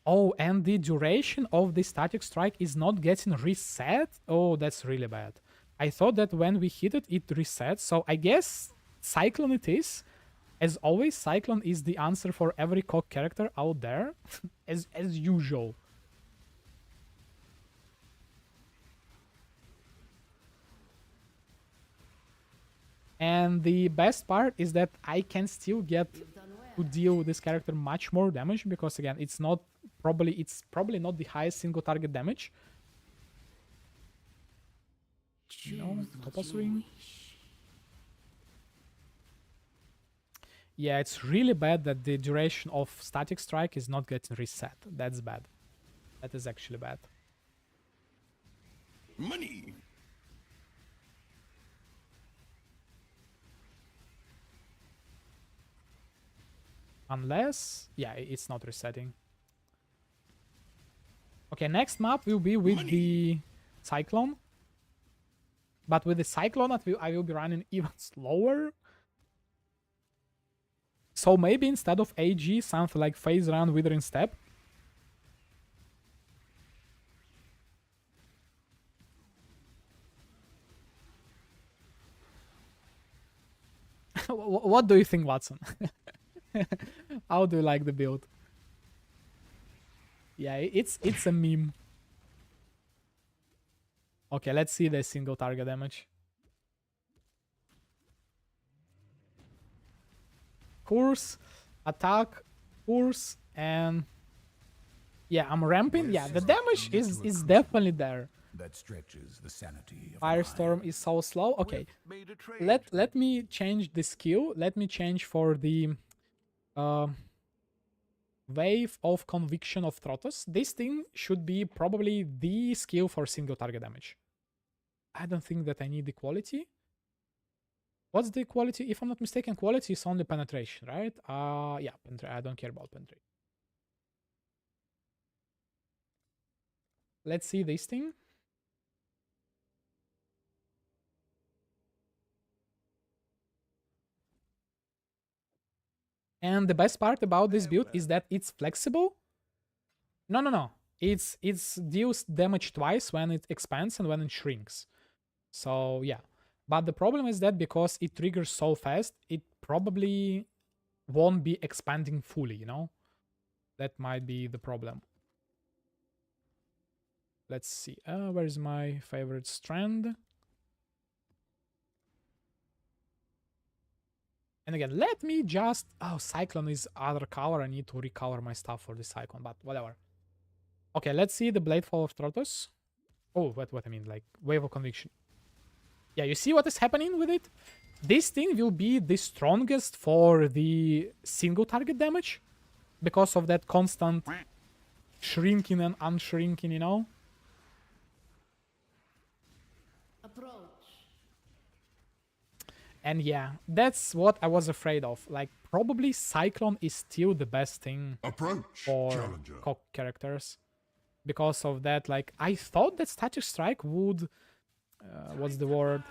Oh, and the duration of the static strike is not getting reset? Oh, that's really bad. I thought that when we hit it, it resets. So I guess Cyclone it is. As always, Cyclone is the answer for every CoC character out there. as usual. And the best part is that I can still get to deal with this character much more damage, because again, it's probably not the highest single target damage. No, Topaz Ring. Yeah, it's really bad that the duration of static strike is not getting reset. That's bad. That is actually bad. Money. Unless... yeah, it's not resetting. Okay, next map will be with the Cyclone. But with the Cyclone, I will be running even slower. So maybe instead of AG, something like Phase Round Withering Step. What do you think, Watson? How do you like the build? Yeah, it's a meme. Okay, let's see the single target damage. Course, attack, course, and yeah, I'm ramping. Yeah, the damage is definitely there. That stretches the sanity of Firestorm is so slow. Okay, let me change the skill. Let me change for the Wave of Conviction of Trotus. This thing should be probably the skill for single target damage. I don't think that I need equality. What's the equality? If I'm not mistaken, quality is only penetration, right? Yeah, I don't care about penetration. Let's see this thing. And the best part about this build is that it's flexible. No. It's deals damage twice when it expands and when it shrinks. So yeah. But the problem is that because it triggers so fast, it probably won't be expanding fully, you know? That might be the problem. Let's see. Where is my favorite strand? And again, let me just... Oh, Cyclone is other color. I need to recolor my stuff for the Cyclone, but whatever. Okay, let's see the Bladefall of Trotus. Oh, what I mean, like, Wave of Conviction. Yeah, you see what is happening with it? This thing will be the strongest for the single target damage. Because of that constant shrinking and unshrinking, you know? And yeah, that's what I was afraid of. Like, probably Cyclone is still the best thing for CoC characters. Because of that, like, I thought that Static Strike would... what's the word?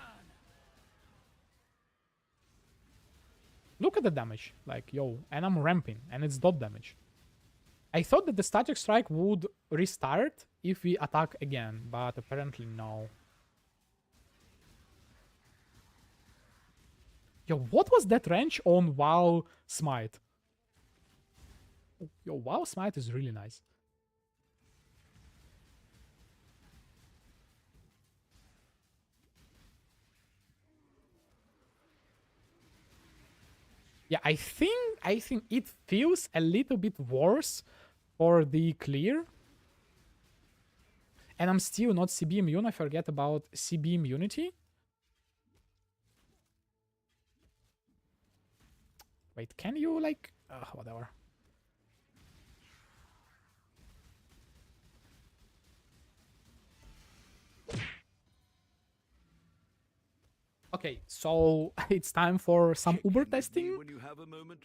Look at the damage. Like, yo, and I'm ramping, and it's dot damage. I thought that the Static Strike would restart if we attack again, but apparently no. Yo, what was that range on WoW Smite? Yo, WoW Smite is really nice. Yeah, I think it feels a little bit worse for the clear. And I'm still not CB immune. I forget about CB immunity. Wait, can you like... whatever. Okay, so it's time for some Uber testing. When you have a moment.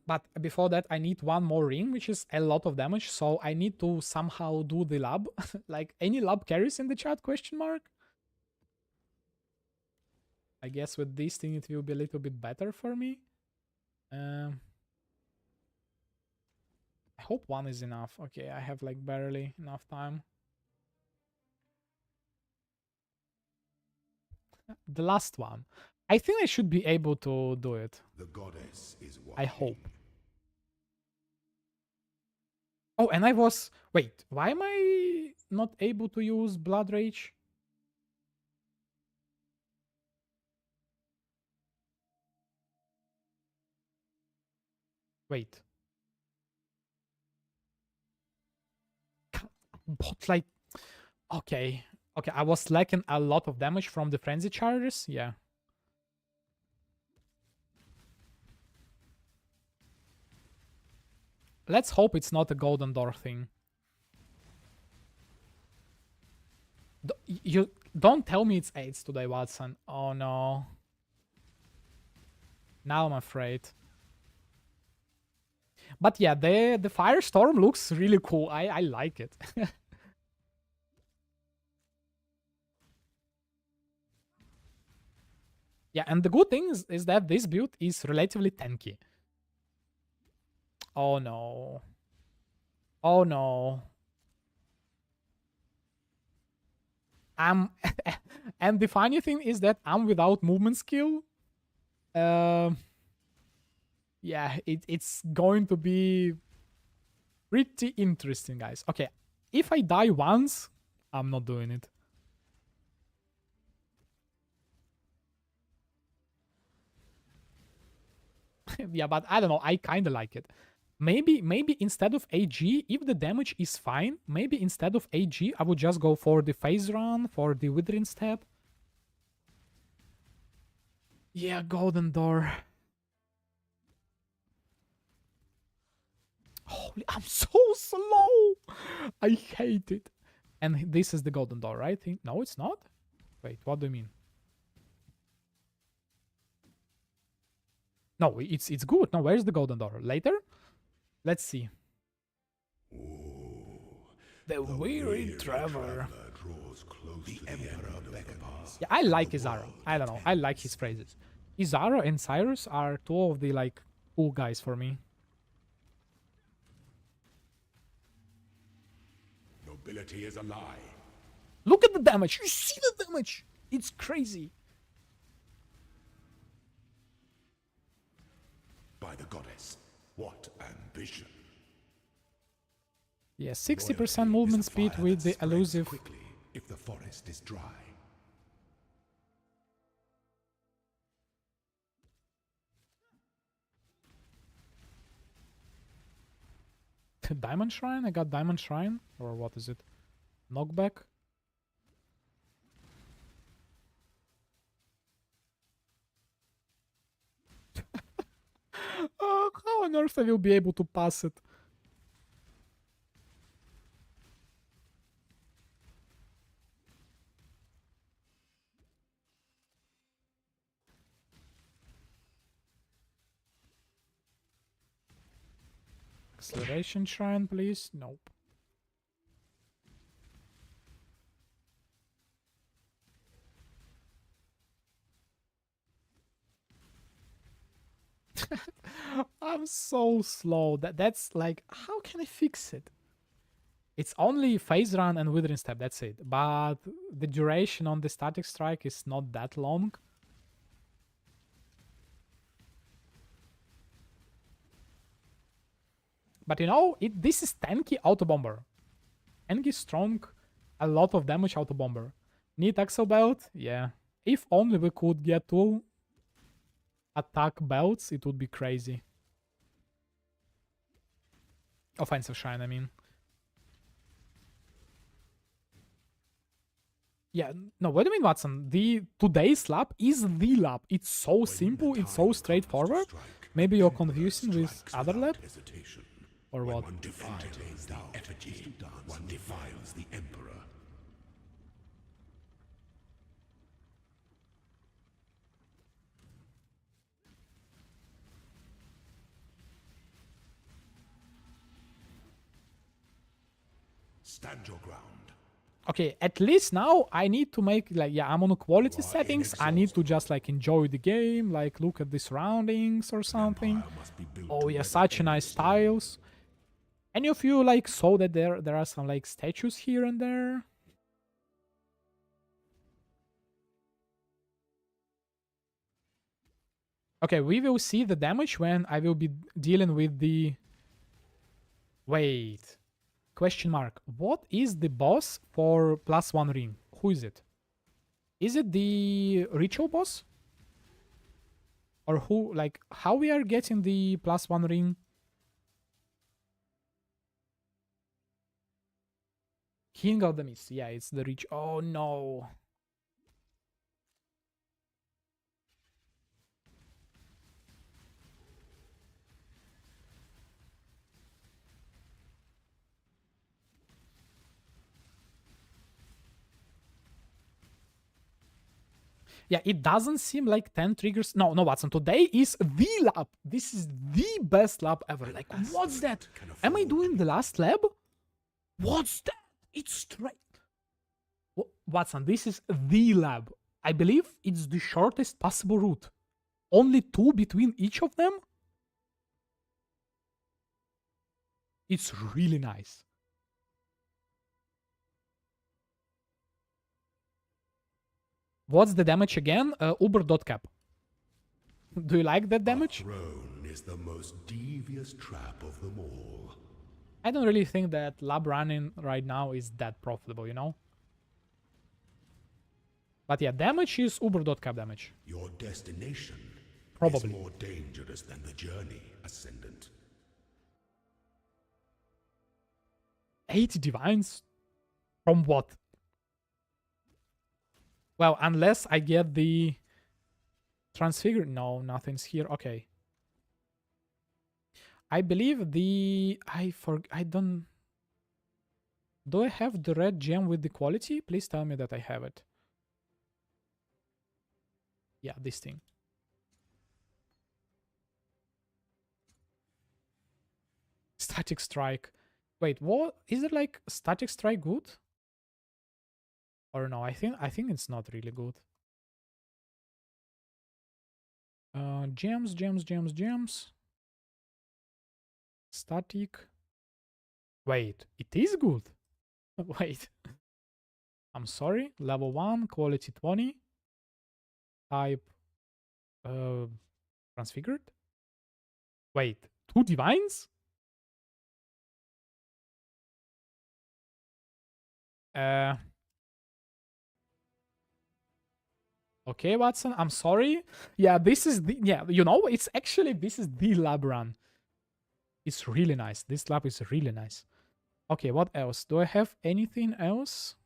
But before that, I need one more ring, which is a lot of damage. So I need to somehow do the lab. Like, any lab carries in the chat, question mark? I guess with this thing, it will be a little bit better for me. I hope one is enough. Okay, I have like barely enough time. The last one. I think I should be able to do it. The goddess is I hope. Oh, and I was... Wait, why am I not able to use Blood Rage? Wait. But like... Okay. Okay, I was lacking a lot of damage from the Frenzy Chargers. Yeah. Let's hope it's not a Golden Door thing. You don't tell me it's 8s today, Watson. Oh no. Now I'm afraid. But yeah, the Firestorm looks really cool. I like it. Yeah, and the good thing is that this build is relatively tanky. Oh no. Oh no. I'm and the funny thing is that I'm without movement skill. Yeah, it's going to be pretty interesting, guys. Okay, if I die once, I'm not doing it. Yeah, but I don't know. I kind of like it. Maybe instead of AG, if the damage is fine, maybe instead of AG, I would just go for the phase run, for the withering step. Yeah, golden door. Holy, I'm so slow. I hate it. And this is the golden door, right? No, it's not. Wait, what do you mean? No, it's good. No, where's the golden door? Later? Let's see. The weary traveler. Yeah, I like Izaro. I don't know. I like his phrases. Izaro and Cyrus are two of the like cool guys for me. Nobility is a lie. Look at the damage. You see the damage. It's crazy. By the goddess, what ambition. Yeah, 60% movement speed with the elusive. Quickly if the forest is dry. Diamond Shrine? I got Diamond Shrine? Or what is it? Knockback? How on earth I will be able to pass it? Acceleration Shrine, please? Nope. I'm so slow. That's like, how can I fix it? It's only phase run and withering step, that's it. But the duration on the static strike is not that long. But you know, this is tanky auto bomber. Tanky strong, a lot of damage auto bomber. Need axle belt? Yeah. If only we could get two attack belts, it would be crazy. Offensive shrine, I mean. Yeah, no, what do you mean, Watson? Today's lap is the lap. It's so simple, it's so straightforward. Maybe you're confusing with other lap? Or what? One defiles the effigy, one defiles the emperor. Stand your ground. Okay, at least now I need to make, like, yeah, I'm on quality settings. I need to just, like, enjoy the game, like, look at the surroundings or something. Oh, yeah, such nice tiles. Any of you, like, saw that there are some, like, statues here and there? Okay, we will see the damage when I will be dealing with the... Wait. Question mark. What is the boss for +1 ring? Who is it? Is it the ritual boss? Or who, like, how we are getting the +1 ring? King of the Mist. Yeah, it's the rich. Oh no. Yeah, it doesn't seem like 10 triggers. No, Watson. Today is the lap. This is the best lap ever. Like, what's that? Am I doing the last lab? What's that? It's straight. Watson, this is the lab. I believe it's the shortest possible route. Only 2 between each of them? It's really nice. What's the damage again? Uber.cap. Do you like that damage? Throne is the most devious trap of them all. I don't really think that lab running right now is that profitable, you know? But yeah, damage is Uber.cap damage. Your destination Probably. is more dangerous than the journey, Ascendant. 80 divines? From what? Well, unless I get the transfigure. No, nothing's here. Okay. I believe the... I don't... Do I have the red gem with the quality? Please tell me that I have it. Yeah, this thing. Static strike. Wait, what? Is it like static strike good? Or no, I think it's not really good. Gems. Static. Wait, it is good. Wait. I'm sorry. Level 1, quality 20. Type transfigured. Wait, 2 divines? Okay, Watson, I'm sorry. Yeah, this is the... Yeah, you know, it's actually... This is the lab run. It's really nice. This lab is really nice. Okay, what else? Do I have anything else?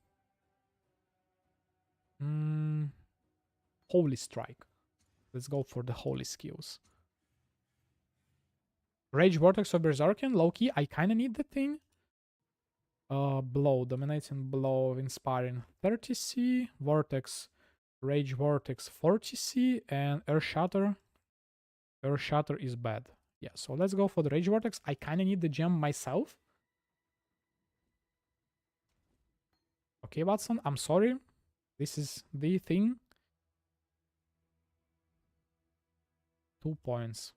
Holy Strike. Let's go for the holy skills. Rage Vortex of Berserkian, low-key. I kind of need the thing. Blow, Dominating Blow, Inspiring 30c. Vortex, Rage Vortex 40c. And Air Shatter. Air Shatter is bad. Yeah, so let's go for the Rage Vortex. I kind of need the gem myself. Okay, Watson, I'm sorry. This is the thing. 2 points.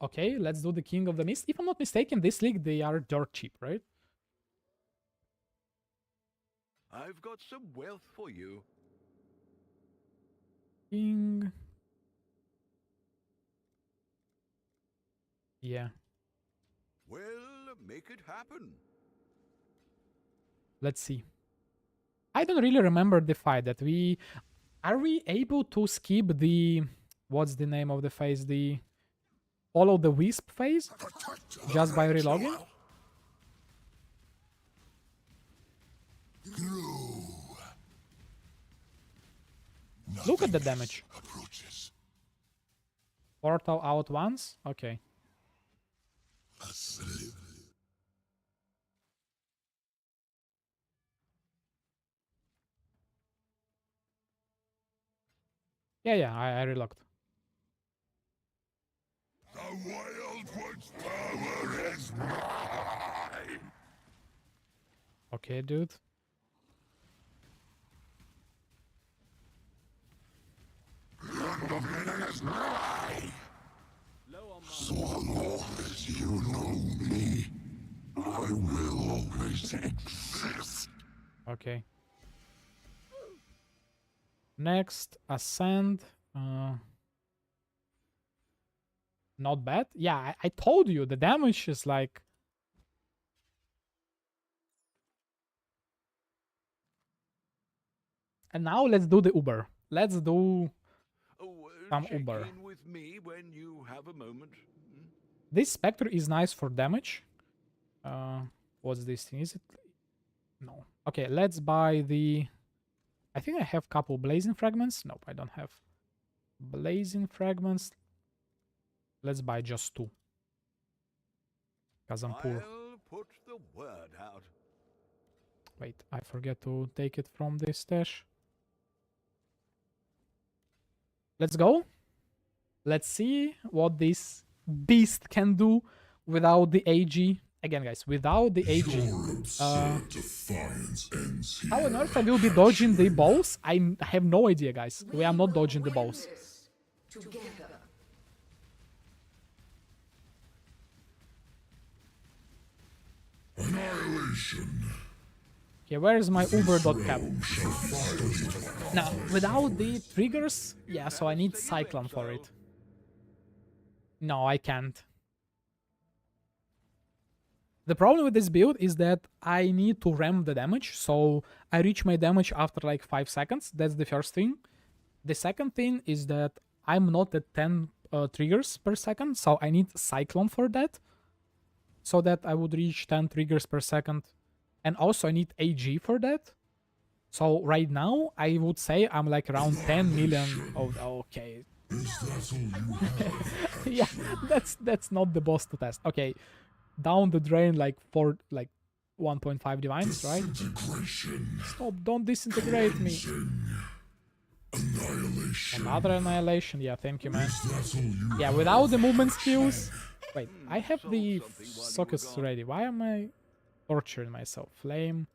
Okay, let's do the King of the Mist. If I'm not mistaken, this league, they are dirt cheap, right? I've got some wealth for you. King. Yeah. Well, make it happen. Let's see. I don't really remember the fight that we... Are we able to skip the... What's the name of the phase? The... Follow the Wisp phase? Just by relogging? Look at the damage. Approaches. Portal out once? Okay. Yeah, I relogged. The Wild One's power is mine. Okay, dude. So long as you know me, I will always exist. Okay. Next, Ascend. Not bad. Yeah, I told you, the damage is like... And now let's do the Uber. Let's do some Check Uber. in with me when you have a moment. This Spectre is nice for damage. What's this thing? Is it? No. Okay, let's buy the... I think I have couple Blazing Fragments. Nope, I don't have Blazing Fragments. Let's buy just 2. Because I'm poor. I'll put the word out. Wait, I forget to take it from the stash. Let's go. Let's see what this beast can do without the AG. Again, guys, without the AG. How on earth I will be dodging the balls? I have no idea, guys. We are not dodging the balls. Together. Annihilation. Okay, where is my uber.cap? Now, without the triggers, yeah, so I need Cyclone for it. No, I can't. The problem with this build is that I need to ramp the damage, so I reach my damage after like 5 seconds. That's the first thing. The second thing is that I'm not at 10 triggers per second, so I need Cyclone for that, so that I would reach 10 triggers per second. And also I need AG for that. So right now, I would say I'm like around 10 million of... Okay. Yeah, that's not the boss to test. Okay, down the drain like 1.5 divines, right? Stop, don't disintegrate me. Another annihilation. Yeah, thank you, man. Yeah, without the movement skills... Wait, I have the sockets ready. Why am I torturing myself? Flame.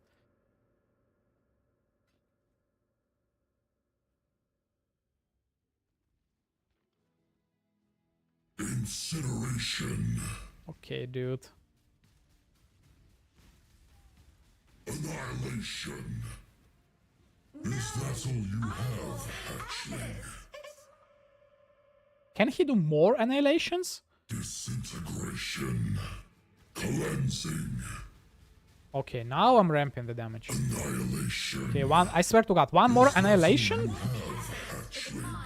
Incineration. Okay, dude. Annihilation. Is that all you have, hatchling? Can he do more annihilations? Disintegration. Cleansing. Okay, now I'm ramping the damage. Annihilation. Okay, I swear to God, one more annihilation?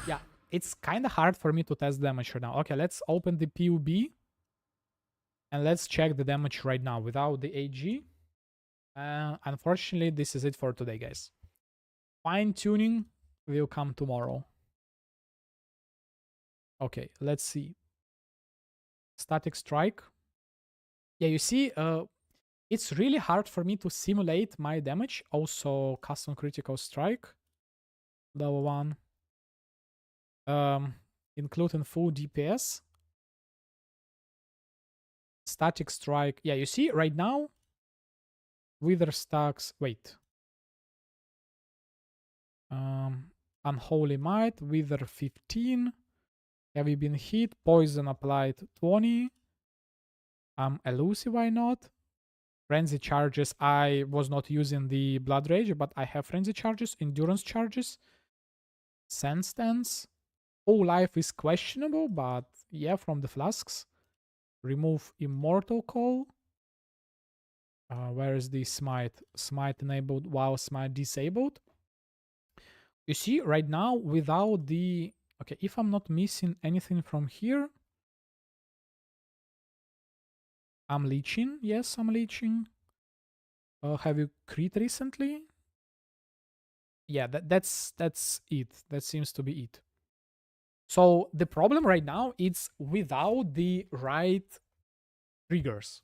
Yeah, it's kind of hard for me to test damage right now. Okay, let's open the PUB. And let's check the damage right now without the AG. Unfortunately, this is it for today, guys. Fine-tuning will come tomorrow. Okay, let's see. Static strike. Yeah, you see, it's really hard for me to simulate my damage. Also, custom critical strike. Level 1. Including full DPS. Static strike. Yeah, you see, right now, Wither stacks. Wait. Unholy Might, Wither 15. Have you been hit? Poison applied 20. Elusive, why not? Frenzy charges. I was not using the Blood Rage, but I have Frenzy charges, Endurance charges. Sand Stance. Full life is questionable, but yeah, from the flasks. Remove Immortal Call. Where is the Smite? Smite enabled while Smite disabled. You see, right now, without the... Okay, if I'm not missing anything from here... I'm leeching. Yes, I'm leeching. Have you crit recently? Yeah, that's it. That seems to be it. So the problem right now is without the right triggers.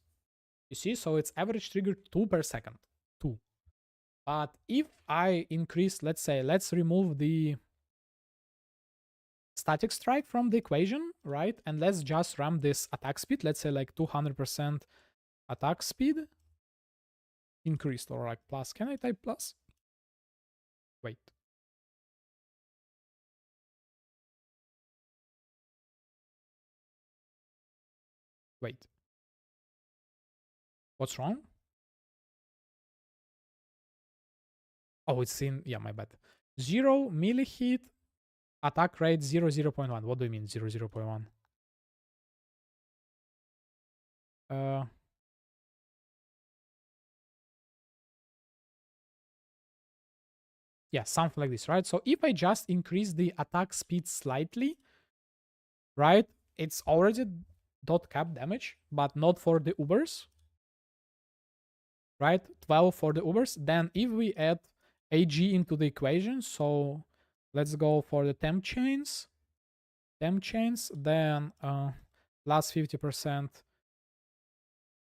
You see, so it's average trigger 2 per second. 2. But if I increase, let's say, let's remove the static strike from the equation, right? And let's just ramp this attack speed. Let's say like 200% attack speed. Increased or like plus. Can I type plus? Wait. Wait. What's wrong? Oh, it's in... Yeah, my bad. 0 melee hit, attack rate 0.1. What do you mean 0.1? Yeah, something like this, right? So if I just increase the attack speed slightly, right, it's already dot cap damage, but not for the Ubers, right? 12 for the Ubers. Then if we add AG into the equation, so let's go for the temp chains, then plus 50%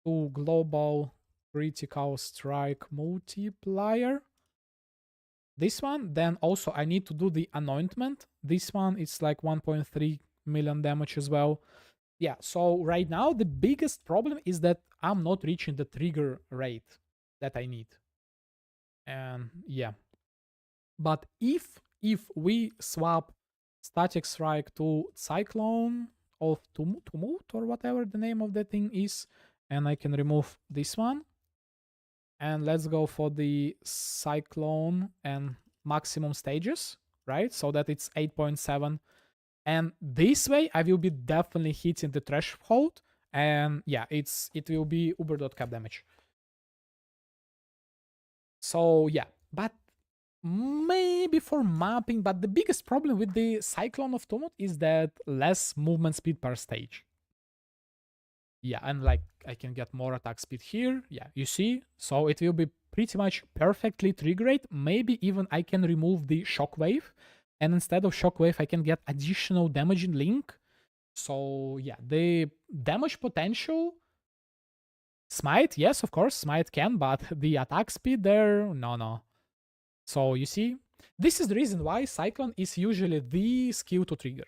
to global critical strike multiplier. This one, then also I need to do the anointment. This one is like 1.3 million damage as well. Yeah, so right now the biggest problem is that I'm not reaching the trigger rate that I need. And yeah. But if we swap static strike to cyclone of tumult or whatever the name of that thing is, and I can remove this one, And let's go for the Cyclone and maximum stages, right? So that it's 8.7. And this way I will be definitely hitting the threshold. And yeah, it will be uber.cap damage. So yeah, but maybe for mapping, but the biggest problem with the Cyclone of Tumult is that less movement speed per stage. Yeah, and like I can get more attack speed here. Yeah, you see? So it will be pretty much perfectly triggered. Maybe even I can remove the Shockwave. And instead of Shockwave, I can get additional damage in Link. So yeah, the damage potential... Smite, yes, of course, Smite can, but the attack speed there, no. So you see, this is the reason why Cyclone is usually the skill to trigger.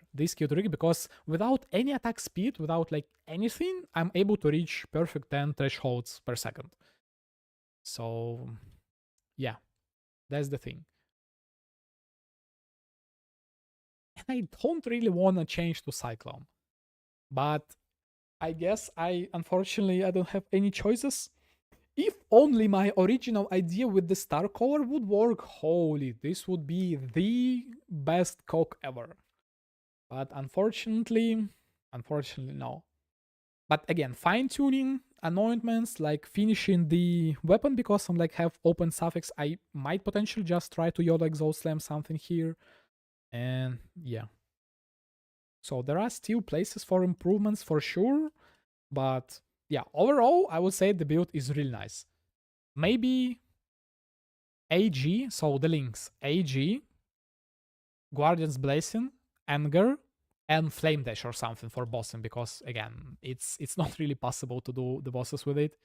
Because without any attack speed, without like anything, I'm able to reach perfect 10 thresholds per second. So yeah, that's the thing. And I don't really want to change to Cyclone. But I guess unfortunately, I don't have any choices. If only my original idea with the star color would work, holy, this would be the best CoC ever. But unfortunately, no. But again, fine-tuning, anointments, like finishing the weapon because I'm like have open suffix, I might potentially just try to Yoda Exhaust Slam something here. And yeah. So there are still places for improvements for sure, but yeah, overall, I would say the build is really nice. Maybe AG, so the links AG, Guardian's Blessing, Anger, and Flame Dash or something for bossing, because again, it's not really possible to do the bosses with it.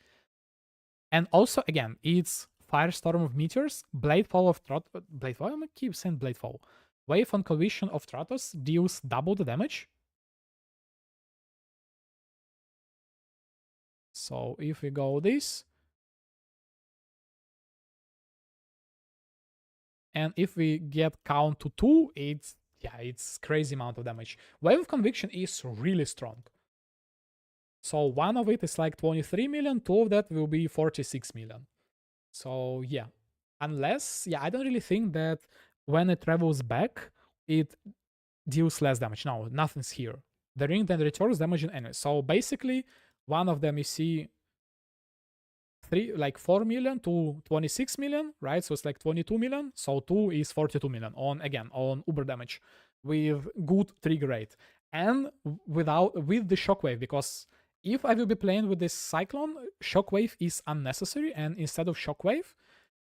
And also, again, it's Firestorm of Meteors, Bladefall of Bladefall, I keep saying Bladefall. Wave on collision of Stratos deals double the damage. So if we go this, and if we get count to 2, it's crazy amount of damage. Wave of Conviction is really strong. So one of it is like 23 million, 2 of that will be 46 million. So yeah, unless, I don't really think that when it travels back, it deals less damage. No, nothing's here. The ring then returns damage in enemies. So basically, one of them you see 4 million to 26 million, right? So it's like 22 million. So 2 is 42 million on uber damage with good trigger rate. And with the Shockwave, because if I will be playing with this Cyclone, Shockwave is unnecessary, and instead of Shockwave,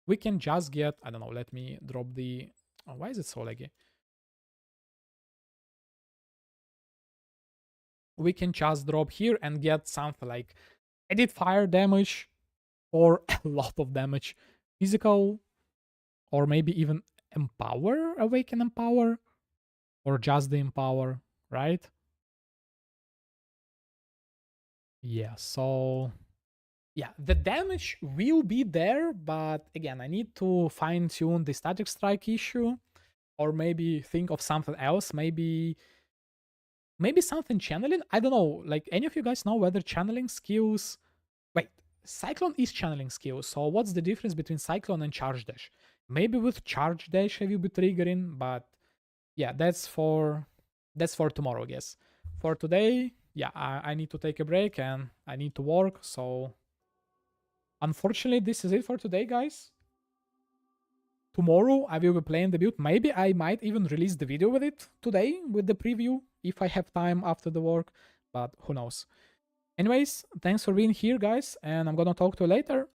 we can just get, I don't know, let me drop the... Oh, why is it so laggy? We can just drop here and get something like edit fire damage or a lot of damage. Physical, or maybe even Empower, Awaken Empower, or just the Empower, right? Yeah, so yeah, the damage will be there, but again, I need to fine-tune the static strike issue, or maybe think of something else, maybe something channeling. I don't know, like, any of you guys know whether channeling skills... Wait, Cyclone is channeling skills, so what's the difference between Cyclone and Charge Dash? Maybe with Charge Dash I will be triggering, but yeah, that's for tomorrow, I guess. For today, yeah, I need to take a break and I need to work, so unfortunately this is it for today, guys. Tomorrow I will be playing the build. Maybe I might even release the video with it today, with the preview, if I have time after the work, but who knows. Anyways, thanks for being here, guys, and I'm gonna talk to you later.